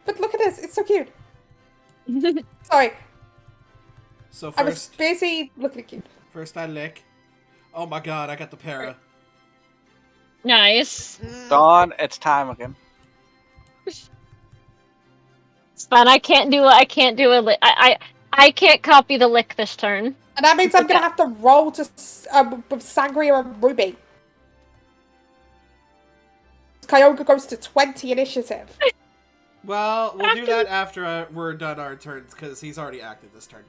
But look at this. It's so cute. Sorry, So I was first, busy looking at cute. first I lick. Oh my god, I got the para. Nice. Dawn, it's time again. It's fine. I can't do a lick. I can't copy the lick this turn. And that means I'm gonna have to roll to with Sangria and Ruby. Kyogre goes to 20 initiative. Well, we'll do that after we're done our turns, because he's already acted this turn.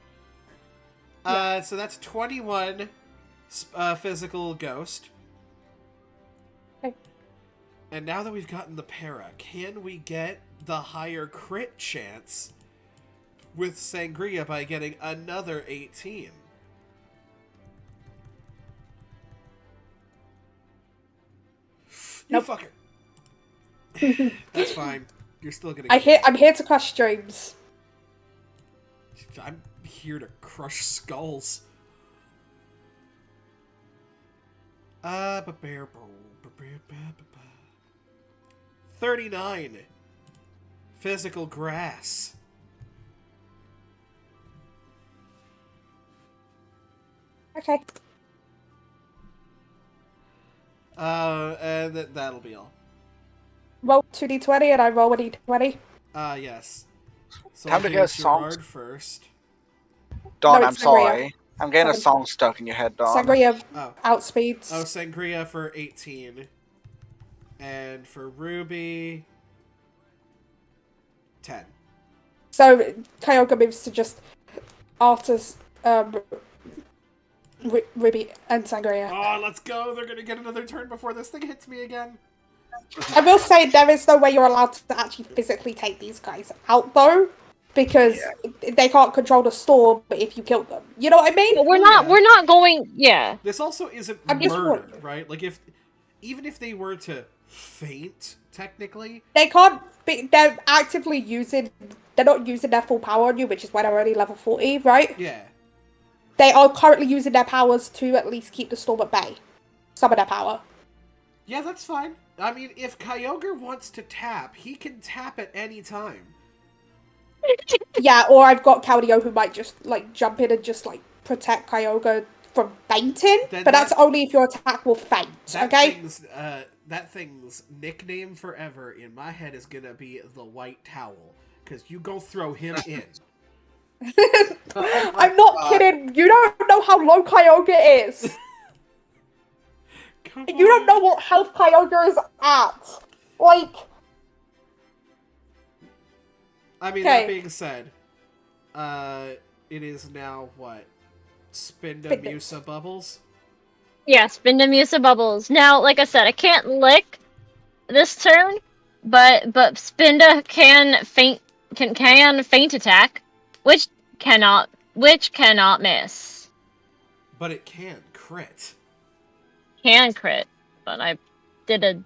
So that's 21 physical ghost. Okay. And now that we've gotten the para, can we get the higher crit chance with Sangria by getting another 18? You Nope. fucker. That's fine. You're still gonna. I'm here to crush dreams. I'm here to crush skulls. 39 physical grass. Okay. And that'll be all. Roll 2d20 and I roll a d20. Yes. So Time to get a song. Gerard first. Dawn, No, I'm it's Sangria. sorry. I'm getting a Sorry. song stuck in your head, Dawn. Sangria Oh. outspeeds. Oh, Sangria for 18. And for Ruby, 10. So Kyogre moves to just Arthur's Ruby and Sangria. Oh, let's go. They're going to get another turn before this thing hits me again. I will say there is no way you're allowed to actually physically take these guys out though, because they can't control the storm if you kill them. You know what I mean? But we're Yeah. not going. Yeah. This also isn't I'm just murder, wondering. right? Like, even if they were to faint, technically, They can't be, they're actively using, they're not using their full power on you, which is why they're only level 40, right? yeah. They are currently using their powers to at least keep the storm at bay. Some of their power. Yeah, that's fine. I mean, if Kyogre wants to tap, he can tap at any time. Yeah, or I've got Caldio who might just, like, jump in and just, like, protect Kyogre from fainting, Then but that's that- only if your attack will faint, okay? That thing's nickname forever in my head is gonna be the White Towel, because you go throw him in. I'm not kidding. You don't know how low Kyogre is. Come You don't on. know what health Kyogre is at. Like, I mean, that Okay. being said, it is now what? Spinda Spinda. Musa Bubbles? Yeah. Spindamusa bubbles. Now, like I said, I can't lick this turn, but Spinda can feint attack, which cannot miss. But it can crit. Can crit, but I did a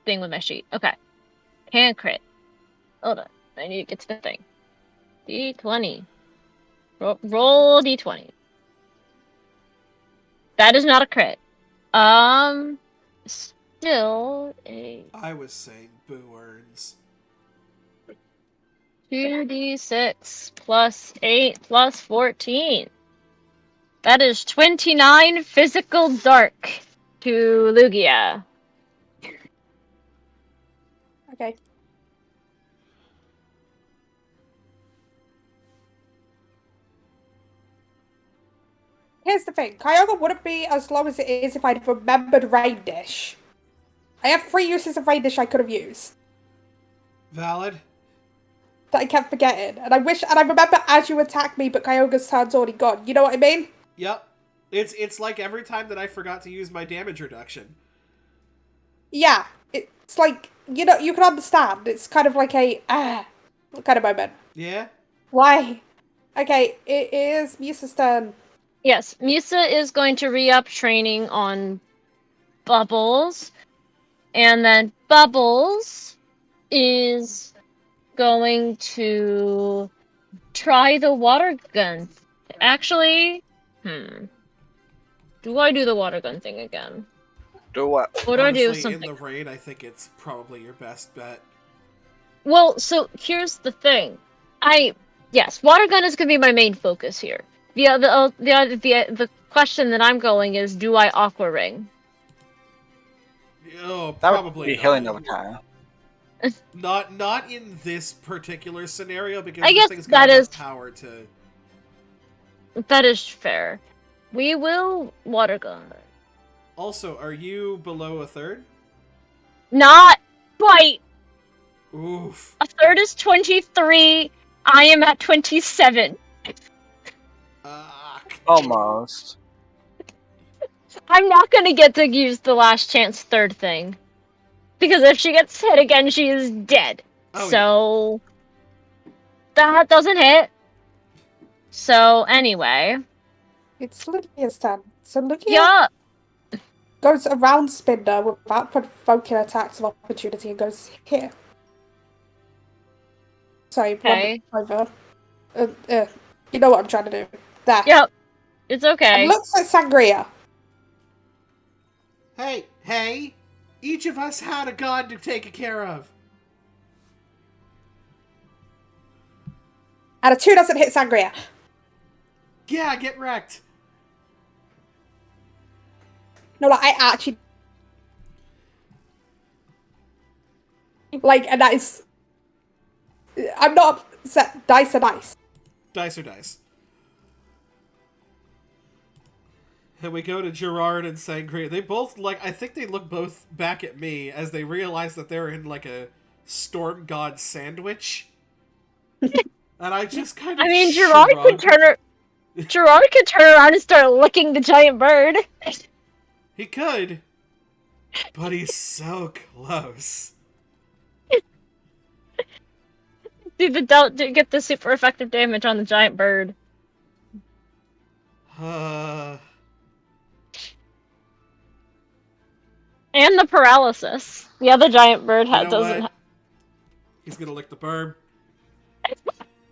thing with my sheet. Okay. Can crit. Hold on. I need to get to the thing. D20. Roll D20. That is not a crit. Still a I was saying boo earns. 2d6 plus 8 plus 14. That is 29 physical dark to Lugia. okay. Here's the thing. Kyogre wouldn't be as low as it is if I'd remembered Rain Dish. I have 3 uses of Rain Dish I could have used Valid? that I kept forgetting. And I remember as you attack me, but Kyogre's turn's already gone. You know what I mean? Yep. It's like every time that I forgot to use my damage reduction. Yeah. It's like, you know, you can understand. It's kind of like a, kind of moment. Yeah? Why? Okay, it is Musa's turn. Yes, Musa is going to re-up training on Bubbles, and then Bubbles is going to try the water gun. Actually, do I do the water gun thing again? Do what? Or do I do Honestly, in something? the rain, I think it's probably your best bet. Well, so here's the thing. Yes, water gun is gonna be my main focus here. The question that I'm going is, do I aqua ring? Oh, That would probably be not. healing over time. Not in this particular scenario, because I this guess thing's got that enough is- power to. That is fair. We will water gun. Also, are you below a third? Not quite. Oof. A third is 23. I am at 27. Ah. Almost. I'm not gonna get to use the last chance third thing. Because if she gets hit again, she is dead. Oh, So that doesn't hit. So anyway. It's Lydia's turn. So Lydia Yeah. goes around Spinder without provoking attacks of opportunity and goes here. Sorry, Okay. one over. You know what I'm trying to do. There. Yep. It's okay. And looks at Sangria. Hey! Each of us had a god to take care of. And a 2 doesn't hit Sangria. Yeah, get wrecked. No, like, I actually... Like, and that is... I'm not upset. Dice are nice. Dice are dice. And we go to Gerard and Sangria. They both, I think they look both back at me as they realize that they're in, a storm god sandwich. And I just kind of Gerard could turn around and start licking the giant bird. He could. But he's so close. Don't get the super effective damage on the giant bird. And the paralysis. The other giant bird doesn't. He's gonna lick the bird.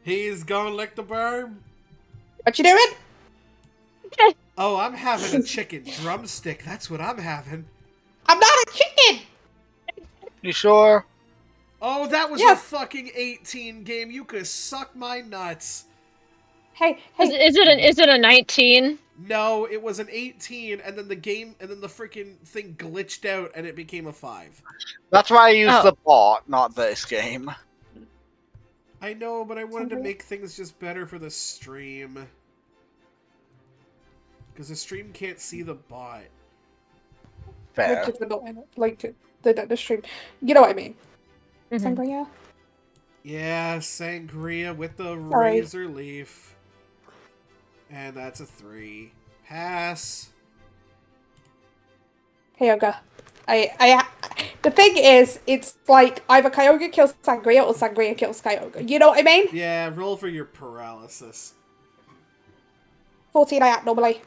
He's gonna lick the bird. What you doing? Oh, I'm having a chicken drumstick. That's what I'm having. I'm not a chicken! You sure? Oh, that was Yes. a fucking 18 game. You could suck my nuts. Hey, Is it a 19? No, it was an 18, and then the freaking thing glitched out, and it became a 5. That's why I used the bot, not this game. I know, but I wanted to make things just better for the stream. Because the stream can't see the bot. Fair. which is annoying. Like, the stream. You know what I mean. Sangria? Yeah, Sangria with the Sorry. razor leaf. And that's a 3. Pass. Kyogre. The thing is, it's like either Kyogre kills Sangria or Sangria kills Kyogre. You know what I mean? Yeah, roll for your paralysis. 14 I act normally.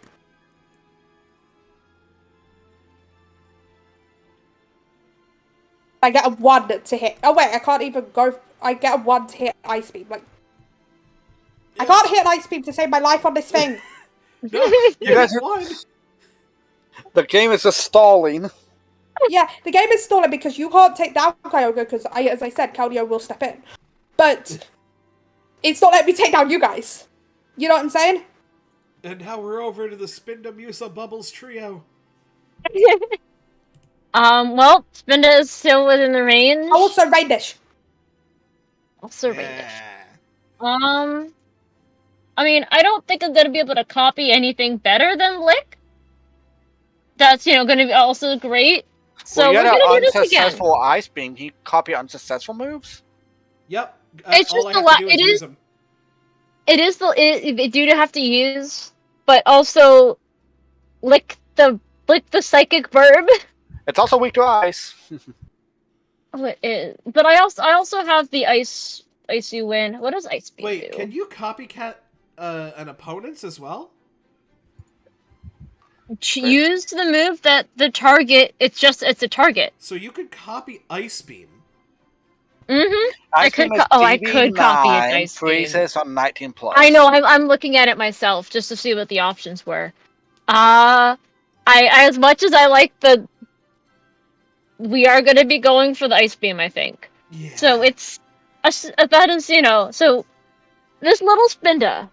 I get a 1 to hit. Oh wait, I can't even go. I get a 1 to hit Ice Beam. Like, I can't hit an Ice Beam to save my life on this thing. No, you guys got 1. The game is just stalling. Yeah, the game is stalling because you can't take down Kyogre because, as I said, Keldeo will step in. But it's not letting me take down you guys. You know what I'm saying? And now we're over to the Spinda Musa Bubbles trio. Well, Spinda is still within the range. Also, Rainish. Also range. I mean, I don't think I'm gonna be able to copy anything better than Lick. That's, gonna be also great. So Well, you we're had gonna an do this again. unsuccessful Ice Beam. Can you copy unsuccessful moves? Yep. It's all just I have to do is use them. It do have to use, but also lick the psychic verb. It's also weak to ice. But I also have the icy wind. What does ice beam do? Wait, can you copycat an opponent's as well? Use the move that the target. It's a target. So you could copy Ice Beam. Mm-hmm. Ice Beam is I could copy an DB9, Ice Beam. freezes on 19 plus. I know. I'm looking at it myself just to see what the options were. I as much as I like we are going to be going for the Ice Beam, I think. Yeah. So it's that is, so this little Spinda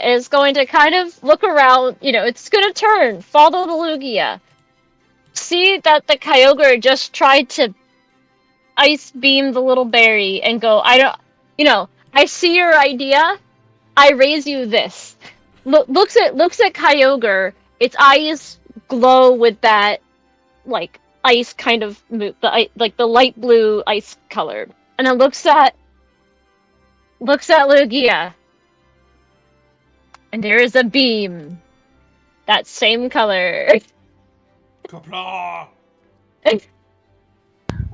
is going to kind of look around, it's going to turn, follow the Lugia, see that the Kyogre just tried to Ice Beam the little berry and go, I see your idea, I raise you this. Looks at Kyogre, its eyes glow with that, like, ice kind of move, the light blue ice colored, and then looks at Lugia, and there is a beam, that same color. Kapla!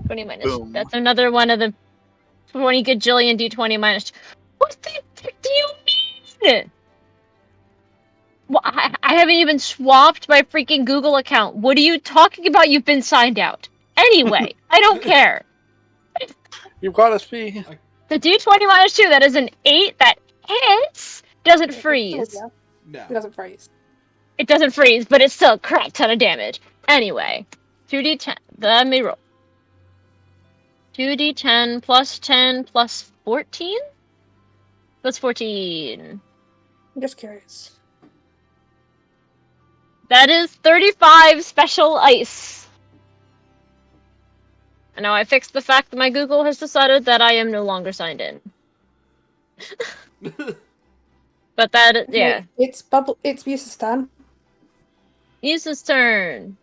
20 minus. Boom. That's another one of the 20 gajillion D20 minus. What the heck do you mean? Well, I haven't even swapped my freaking Google account. What are you talking about? You've been signed out. Anyway, I don't care. You've got to be. The D20 minus 2, that is an 8 that hits, doesn't freeze. No. It doesn't freeze. It doesn't freeze, but it's still a crap ton of damage. Anyway, 2d10. Let me roll. 2d10 plus 10 plus 14? That's 14. I'm just curious. That is 35 special ice. And now I fixed the fact that my Google has decided that I am no longer signed in. But that, yeah. It's Muse's turn. Muse's turn.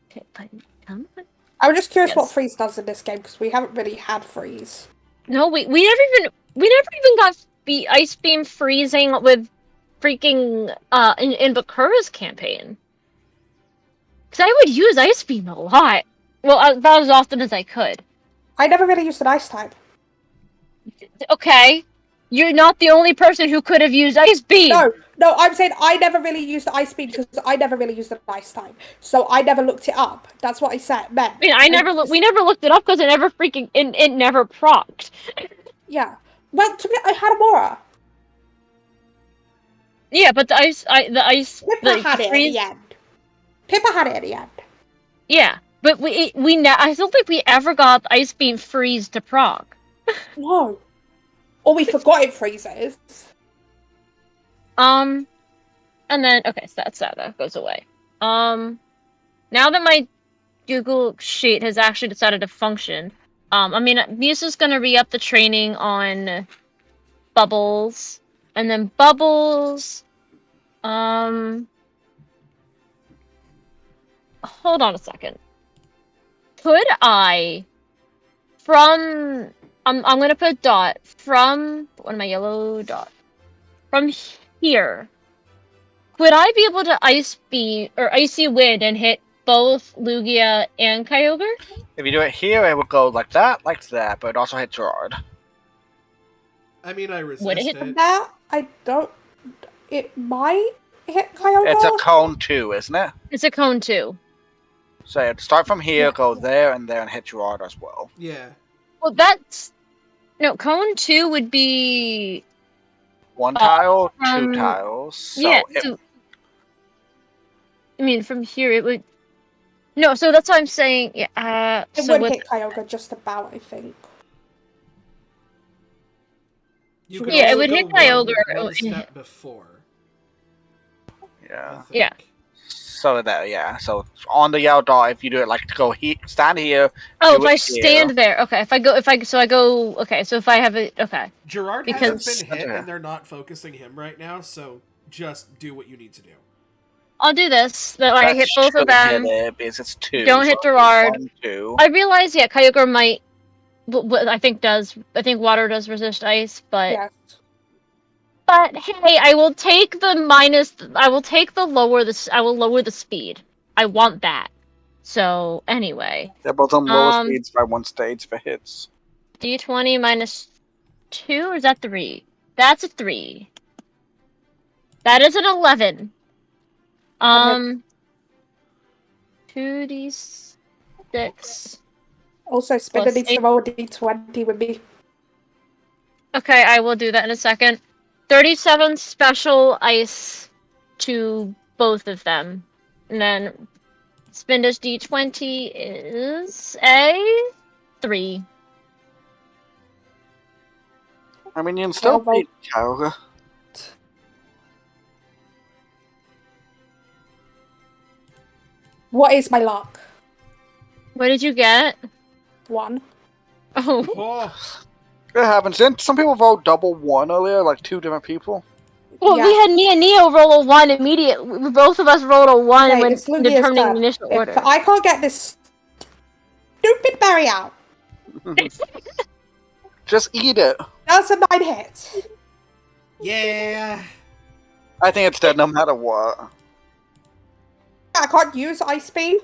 Okay, but come on. I'm just curious Yes. what freeze does in this game because we haven't really had freeze. No, we never even got the Ice Beam freezing with freaking in Bakura's campaign. Because I would use Ice Beam a lot. Well, about as often as I could. I never really used an ice type. Okay, you're not the only person who could have used Ice Beam. No, I'm saying I never really used the ice beam because I never really used the ice type. So I never looked it up. That's what I said. Meant. I mean, we never looked it up because it never procced. Yeah. Well, to me, I had a Mora. Yeah, but the ice, Pippa had it at the end. Pippa had it at the end. Yeah, but I don't think we ever got the Ice Beam freeze to proc. No. Or we forgot it freezes. And then okay, so that goes away. Now that my Google sheet has actually decided to function, I mean, Musa's gonna re-up the training on Bubbles, and then Bubbles. Hold on a second. Could I, I'm gonna put a dot from one of my yellow dot from here. Could I be able to Ice Beam or Icy Wind and hit both Lugia and Kyogre? If you do it here, it would go like that, but it also hit Gerard. I mean, I resist Would it hit it. That, I don't... It might hit Kyogre. It's a cone 2, isn't it? It's a cone 2. So it'd start from here, go there, and hit Gerard as well. Yeah. Well, no, cone 2 would be 1 tile, 2 tiles. So yeah. I mean, from here it would. No, so that's what I'm saying. Yeah. It so would hit Kyogre just about, I think. You could Yeah, it also would go hit Kyogre. one step before. yeah. Yeah. So so on the yellow dot, if you do it like to stand here. Oh, do if I it stand here. there, okay. Okay, so if I have it, okay. Gerard Because- hasn't been hit, and they're not focusing him right now, so just do what you need to do. I'll do this. That I That hit both of should them. hit it, because it's 2. Don't hit Gerard. 1, 2. I realize, yeah, Kyogre might. I think water does resist ice, but Yes. but hey, I will take the minus. I will take the lower. I will lower the speed. I want that. So anyway, They're both on lower speeds by 1 stage for hits. D20 minus 2, or is that 3? That's a 3. That is an 11. 2d6. Also, Spinner Plus needs to 8. roll a d20 with me. Okay, I will do that in a second. 37 special ice to both of them. And then Spinda's d20 is a 3. I mean, you can still Well, beat Kyogre. What is my luck? What did you get? 1. Oh, Oh, It happens. Didn't some people vote double 1 earlier? Like 2 different people? well, Yeah. we had me and Neo roll a 1 immediately. Both of us rolled a 1 Okay, when it's Lugia's determining turn. the initial If order. I can't get this stupid berry out, Just eat it. that's a 9 hit. yeah. I think it's dead no matter what. I can't use Ice Beam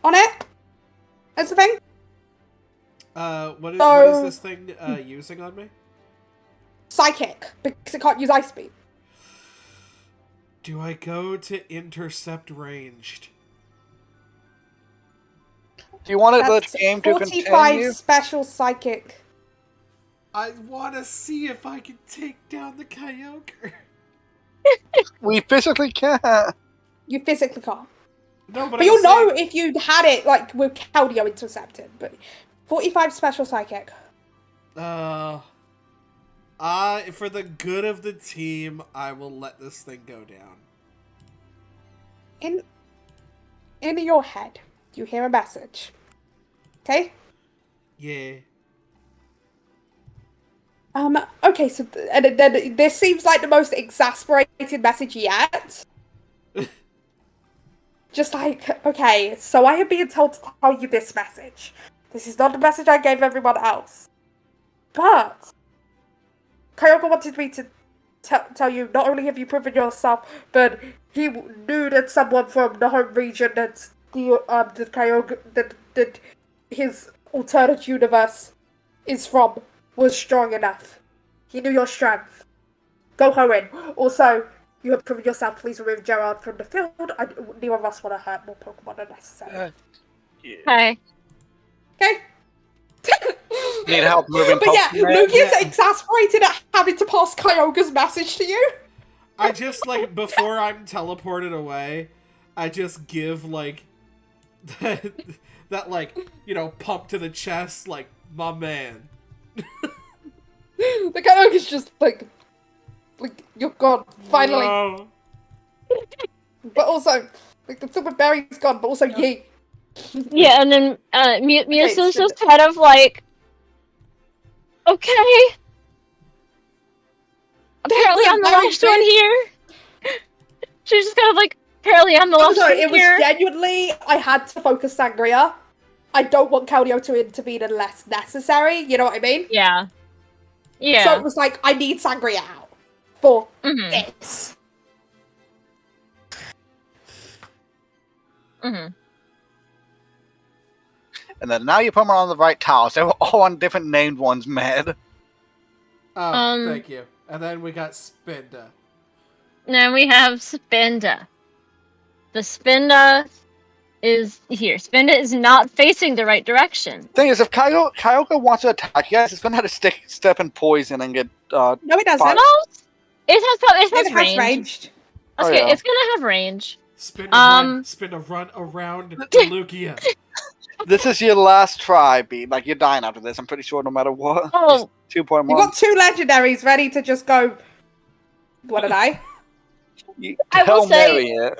on it. That's the thing. What is So- this thing using on me? Psychic, because it can't use Ice Beam. Do I go to intercept ranged? Do you want the That's game to 45 continue? special psychic. I want to see if I can take down the Kyogre. We physically can't. You physically can't. No, but But you'll know if you had it, like, with Caldio intercepted. But 45 special psychic. For the good of the team, I will let this thing go down. In your head, you hear a message. Okay? Yeah. Okay, so then this seems like the most exasperated message yet. Just like, okay, so I am being told to tell you this message. This is not the message I gave everyone else. But Kyogre wanted me to tell you, not only have you proven yourself, but he knew that someone from the home region that the Kyogre, that his alternate universe is from, was strong enough. He knew your strength. Go Hoenn. Also, you have proven yourself. Please remove Gerard from the field. Neither of us want to hurt more Pokemon than necessary. Hi. Okay? Need help moving But yeah, Pokemon? Luke is Yeah. exasperated at having to pass Kyogre's message to you. I just, like, before I'm teleported away, I just give, like, that like, you know, pump to the chest, like, my man. The Kyogre's just like, you're gone, finally. No. But also, like, the super berry's gone, but also ye. Yeah, and then Mia's it's just kind of like, okay. Apparently That's I'm the very last one big. here. She's just kind of like, apparently I'm the last Also, one it was here. genuinely, I had to focus Sangria. I don't want Caldio to intervene unless necessary, you know what I mean? Yeah. So Yeah. it was like, I need Sangria out for Mhm. this. Mhm. And then now you put them on the right tiles. They were all on different named ones, man. Oh, thank you. And then we got Spinda. Now we have Spinda. The Spinda is here. Spinda is not facing the right direction. Thing is, if Kyogre wants to attack you guys, it's gonna have to step in poison and get No, it doesn't. Fine. No, it has It has range. ranged. Oh, Okay, yeah. it's gonna have range. Spinda run around Lugia. This is your last try, B. Like, you're dying after this, I'm pretty sure, no matter what. Oh. 2.1. You've got 2 legendaries ready to just go. What did I? You I will Hail say- Mary it.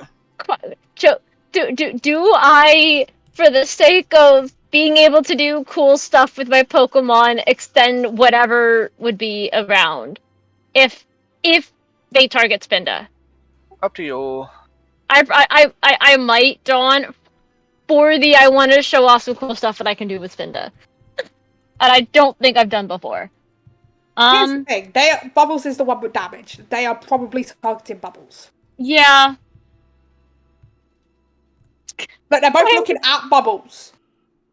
Do I, for the sake of being able to do cool stuff with my Pokemon, extend whatever would be around? If they target Spinda. Up to you. I might, Dawn, for the I want to show off some cool stuff that I can do with Spinda. And I don't think I've done before. Here's the thing. Bubbles is the one with damage. They are probably targeting Bubbles. Yeah. But they're both Wait. looking at Bubbles.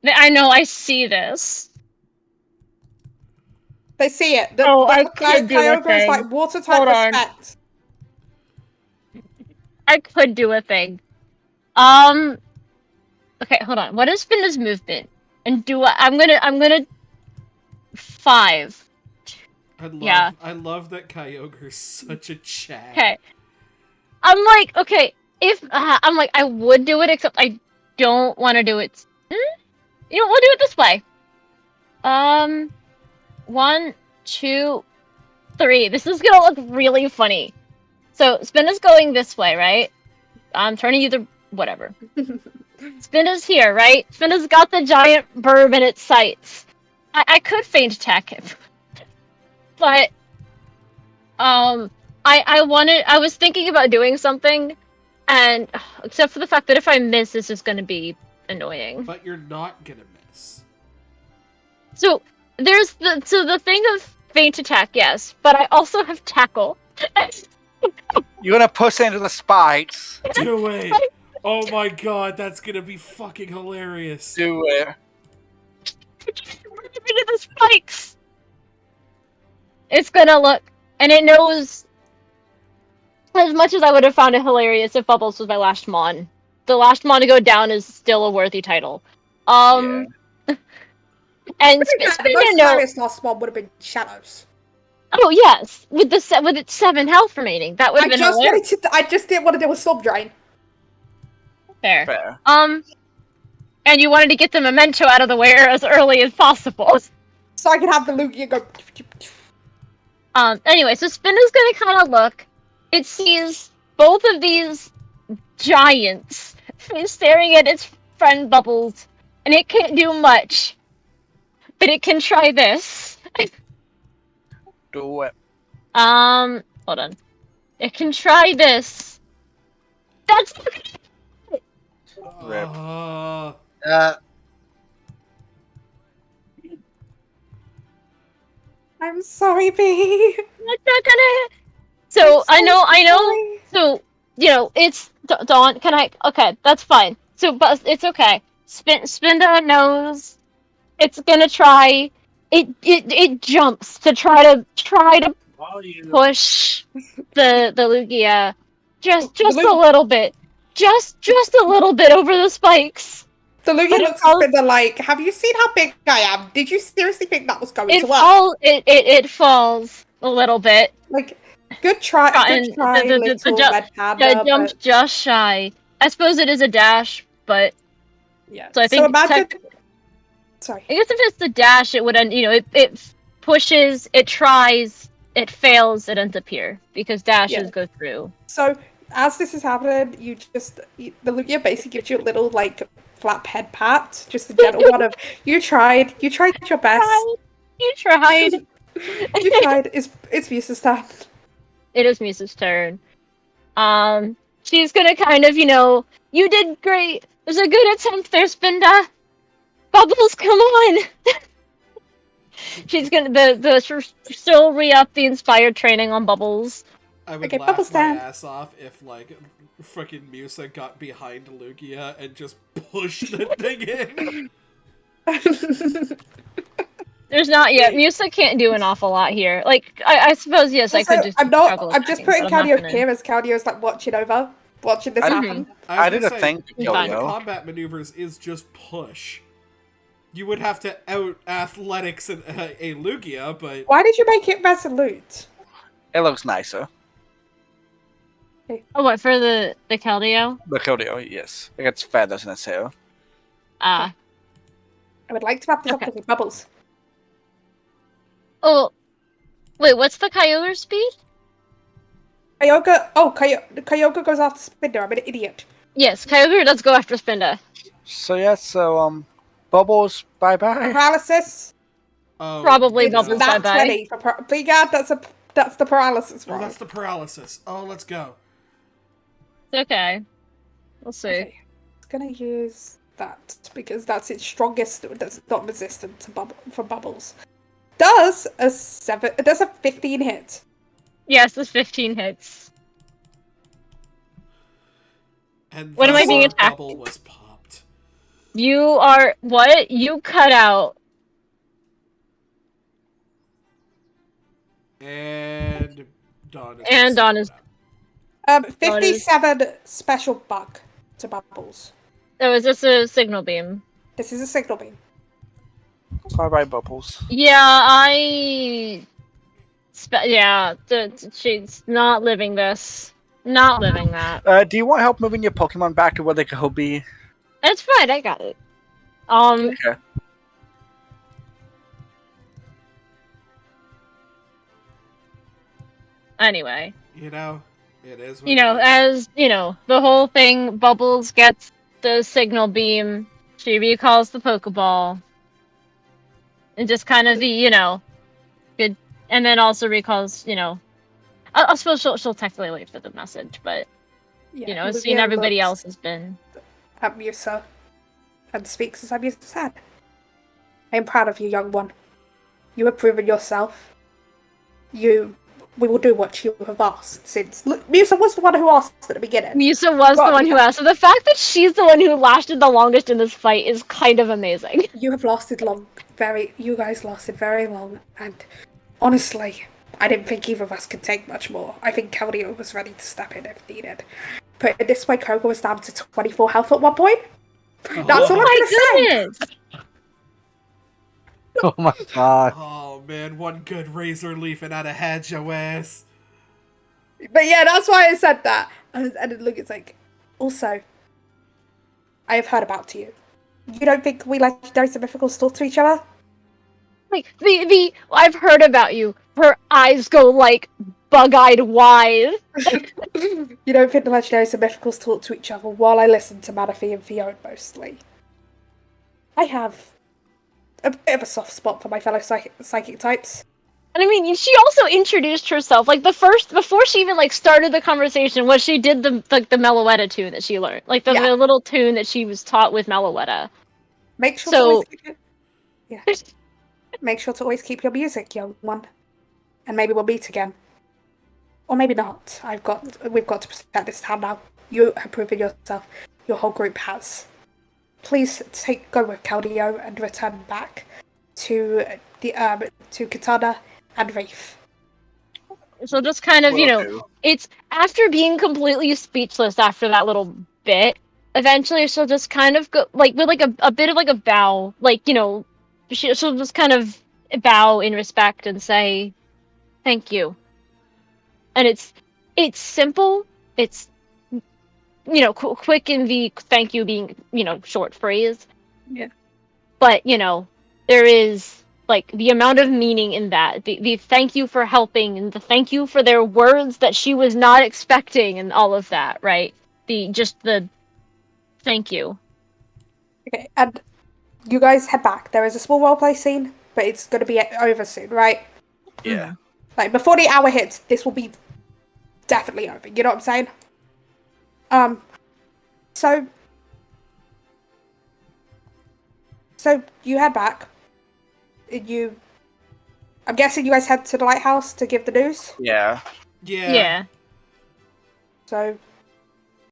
I know, I see this. They see it. I could do a Kyogre is thing. like water Hold type on. respect. I could do a thing. Okay, hold on. What is Spinda's movement? And I'm gonna 5. I love that Kyogre's such a Chad. Okay. I'm like, okay, if I'm like, I would do it, except I don't want to do it. You know, we'll do it this way. 1, 2, 3. This is gonna look really funny. So Spinda's going this way, right? I'm turning either whatever. Spinda's here, right? Spinda's got the giant burb in its sights. I could feint attack him, but I was thinking about doing something, and except for the fact that if I miss, this is going to be annoying. But you're not gonna miss. So there's the thing of feint attack, yes, but I also have tackle. You're gonna push into the spikes. Do it! Oh my god, that's gonna be fucking hilarious. Do it. Get rid of the spikes. It's gonna look, and it knows. As much as I would have found it hilarious if Bubbles was my last Mon, the last Mon to go down is still a worthy title. And The Spinda most knows. hilarious last one would have been Shadows. Oh yes, with its 7 health remaining, that would have been hilarious. I just didn't want to do a Storm Drain. Fair. Fair. And you wanted to get the memento out of the way as early as possible. So I could have the Lugia go. Anyway, so Spinda's gonna kind of look. It sees both of these giants staring at its friend Bubbles, and it can't do much. But it can try this. Do it. Hold on. It can try this. That's Rip. Uh, I'm sorry, B. not gonna. So I know. So you know, it's Dawn. Can I? Okay, that's fine. So, but it's okay. Spinda knows it's gonna try. It jumps to try to push the Lugia just a little bit, just a little bit over the spikes. The Lugia But it looks falls- at Spinda like, have you seen how big I am? Did you seriously think that was going It to work? it falls a little bit. Like, good try, And good try, the little jump- red The panda. jump's But, just shy. I suppose it is a dash, but yeah. so I think imagine. Sorry. I guess if it's the dash, it would end. You know, it pushes, it tries, it fails, it ends up here because dashes go through. So as this is happening, the Lugia basically gives you a little like flap head pat, just a gentle one of you tried your best. You tried. You tried. It's Musa's turn. It is Musa's turn. She's gonna kind of, you did great. It was a good attempt there, Spinda. Bubbles, come on. She's gonna still re-up the inspired training on Bubbles. I would Okay, laugh Bubbles my down. ass off if, like, frickin' Musa got behind Lugia and just pushed the thing in. There's not yet. Musa can't do an awful lot here. Like, I suppose, yes, I could just I'm struggle just attacking, putting but I'm not Caldio gonna- here as Caldio's like watching this I- happen. I did a thing to One kill of the you. combat maneuvers is just push. You would have to out athletics a Lugia, but Why did you make it resolute? It looks nicer. Oh, what, for the Keldeo? The Keldeo, yes. It gets feathers in its hair. I would like to wrap this Okay. up with Bubbles. Oh, wait, what's the Kyogre speed? Kyogre goes after Spinda. I'm an idiot. Yes, Kyogre does go after Spinda. So Bubbles, bye-bye. Paralysis. oh, Probably yeah. Bubbles. That's bye-bye. 20 for Brigad. That's the paralysis Oh, roll. that's the paralysis. Oh, let's go. It's okay. We'll see. Okay. It's gonna use that because that's its strongest. That's not resistant to Bubbles. Does a 15 hit? Yes, this 15 hits. And What am I thus being our attacked? bubble was popped. You are what? You cut out. And Dawn is And Dawn is- 57 special bug to Bubbles. So is this a signal beam? This is a signal beam. Bye-bye, Bubbles. Yeah, she's not living this. Not living that. Do you want help moving your Pokemon back to where they could be? It's fine, I got it. Okay. Anyway. You know, it is what You know, it is. as, you know, the whole thing, Bubbles gets the signal beam, she recalls the Pokeball, and just kind of good, and then also recalls, I suppose she'll technically wait for the message, but, Yeah, seeing Lugia everybody looks else has been... at Musa and speaks as Musa said. I am proud of you, young one. You have proven yourself. We will do what you have asked since... Look, Musa was the one who asked at the beginning. Musa was the one who asked, so the fact that she's the one who lasted the longest in this fight is kind of amazing. You have lasted long. You guys lasted very long, and honestly, I didn't think either of us could take much more. I think Keldeo was ready to step in if needed. Put it this way, Koga was down to 24 health at one point. That's all I'm gonna say. Goodness! Oh my god. Oh man, one good razor leaf and I'd have had your ass. But yeah, that's why I said that. And then look, it's like, also, I have heard about you. You don't think we legendaries and mythicals talk to each other? Like, I've heard about you. Her eyes go, like, bug-eyed wide. You don't think the legendaries and mythicals talk to each other while I listen to Manaphy and Fiona mostly? I have a bit of a soft spot for my fellow psychic types. And I mean, she also introduced herself, like, before she even, like, started the conversation, she did the Meloetta tune that she learned. Like, the little tune that she was taught with Meloetta. Make sure to always Make sure to always keep your music, young one. And maybe we'll meet again. Or maybe not. We've got to protect this town now. You have proven yourself. Your whole group has. Please go with Keldeo and return back to Katana and Reef. She'll just kind of, it's after being completely speechless after that little bit, eventually she'll just kind of go, like, with, like, a bit of, like, a bow, like, she'll just kind of bow in respect and say, thank you. And it's simple, it's, quick in the thank you being, short phrase. Yeah. But, there is, like, the amount of meaning in that. The thank you for helping, and the thank you for their words that she was not expecting, and all of that, right? The thank you. Okay, and you guys head back. There is a small roleplay scene, but it's going to be over soon, right? Yeah. Like, before the hour hits, this will be definitely over. You know what I'm saying? So you head back. I'm guessing you guys head to the lighthouse to give the news? Yeah. Yeah. Yeah. So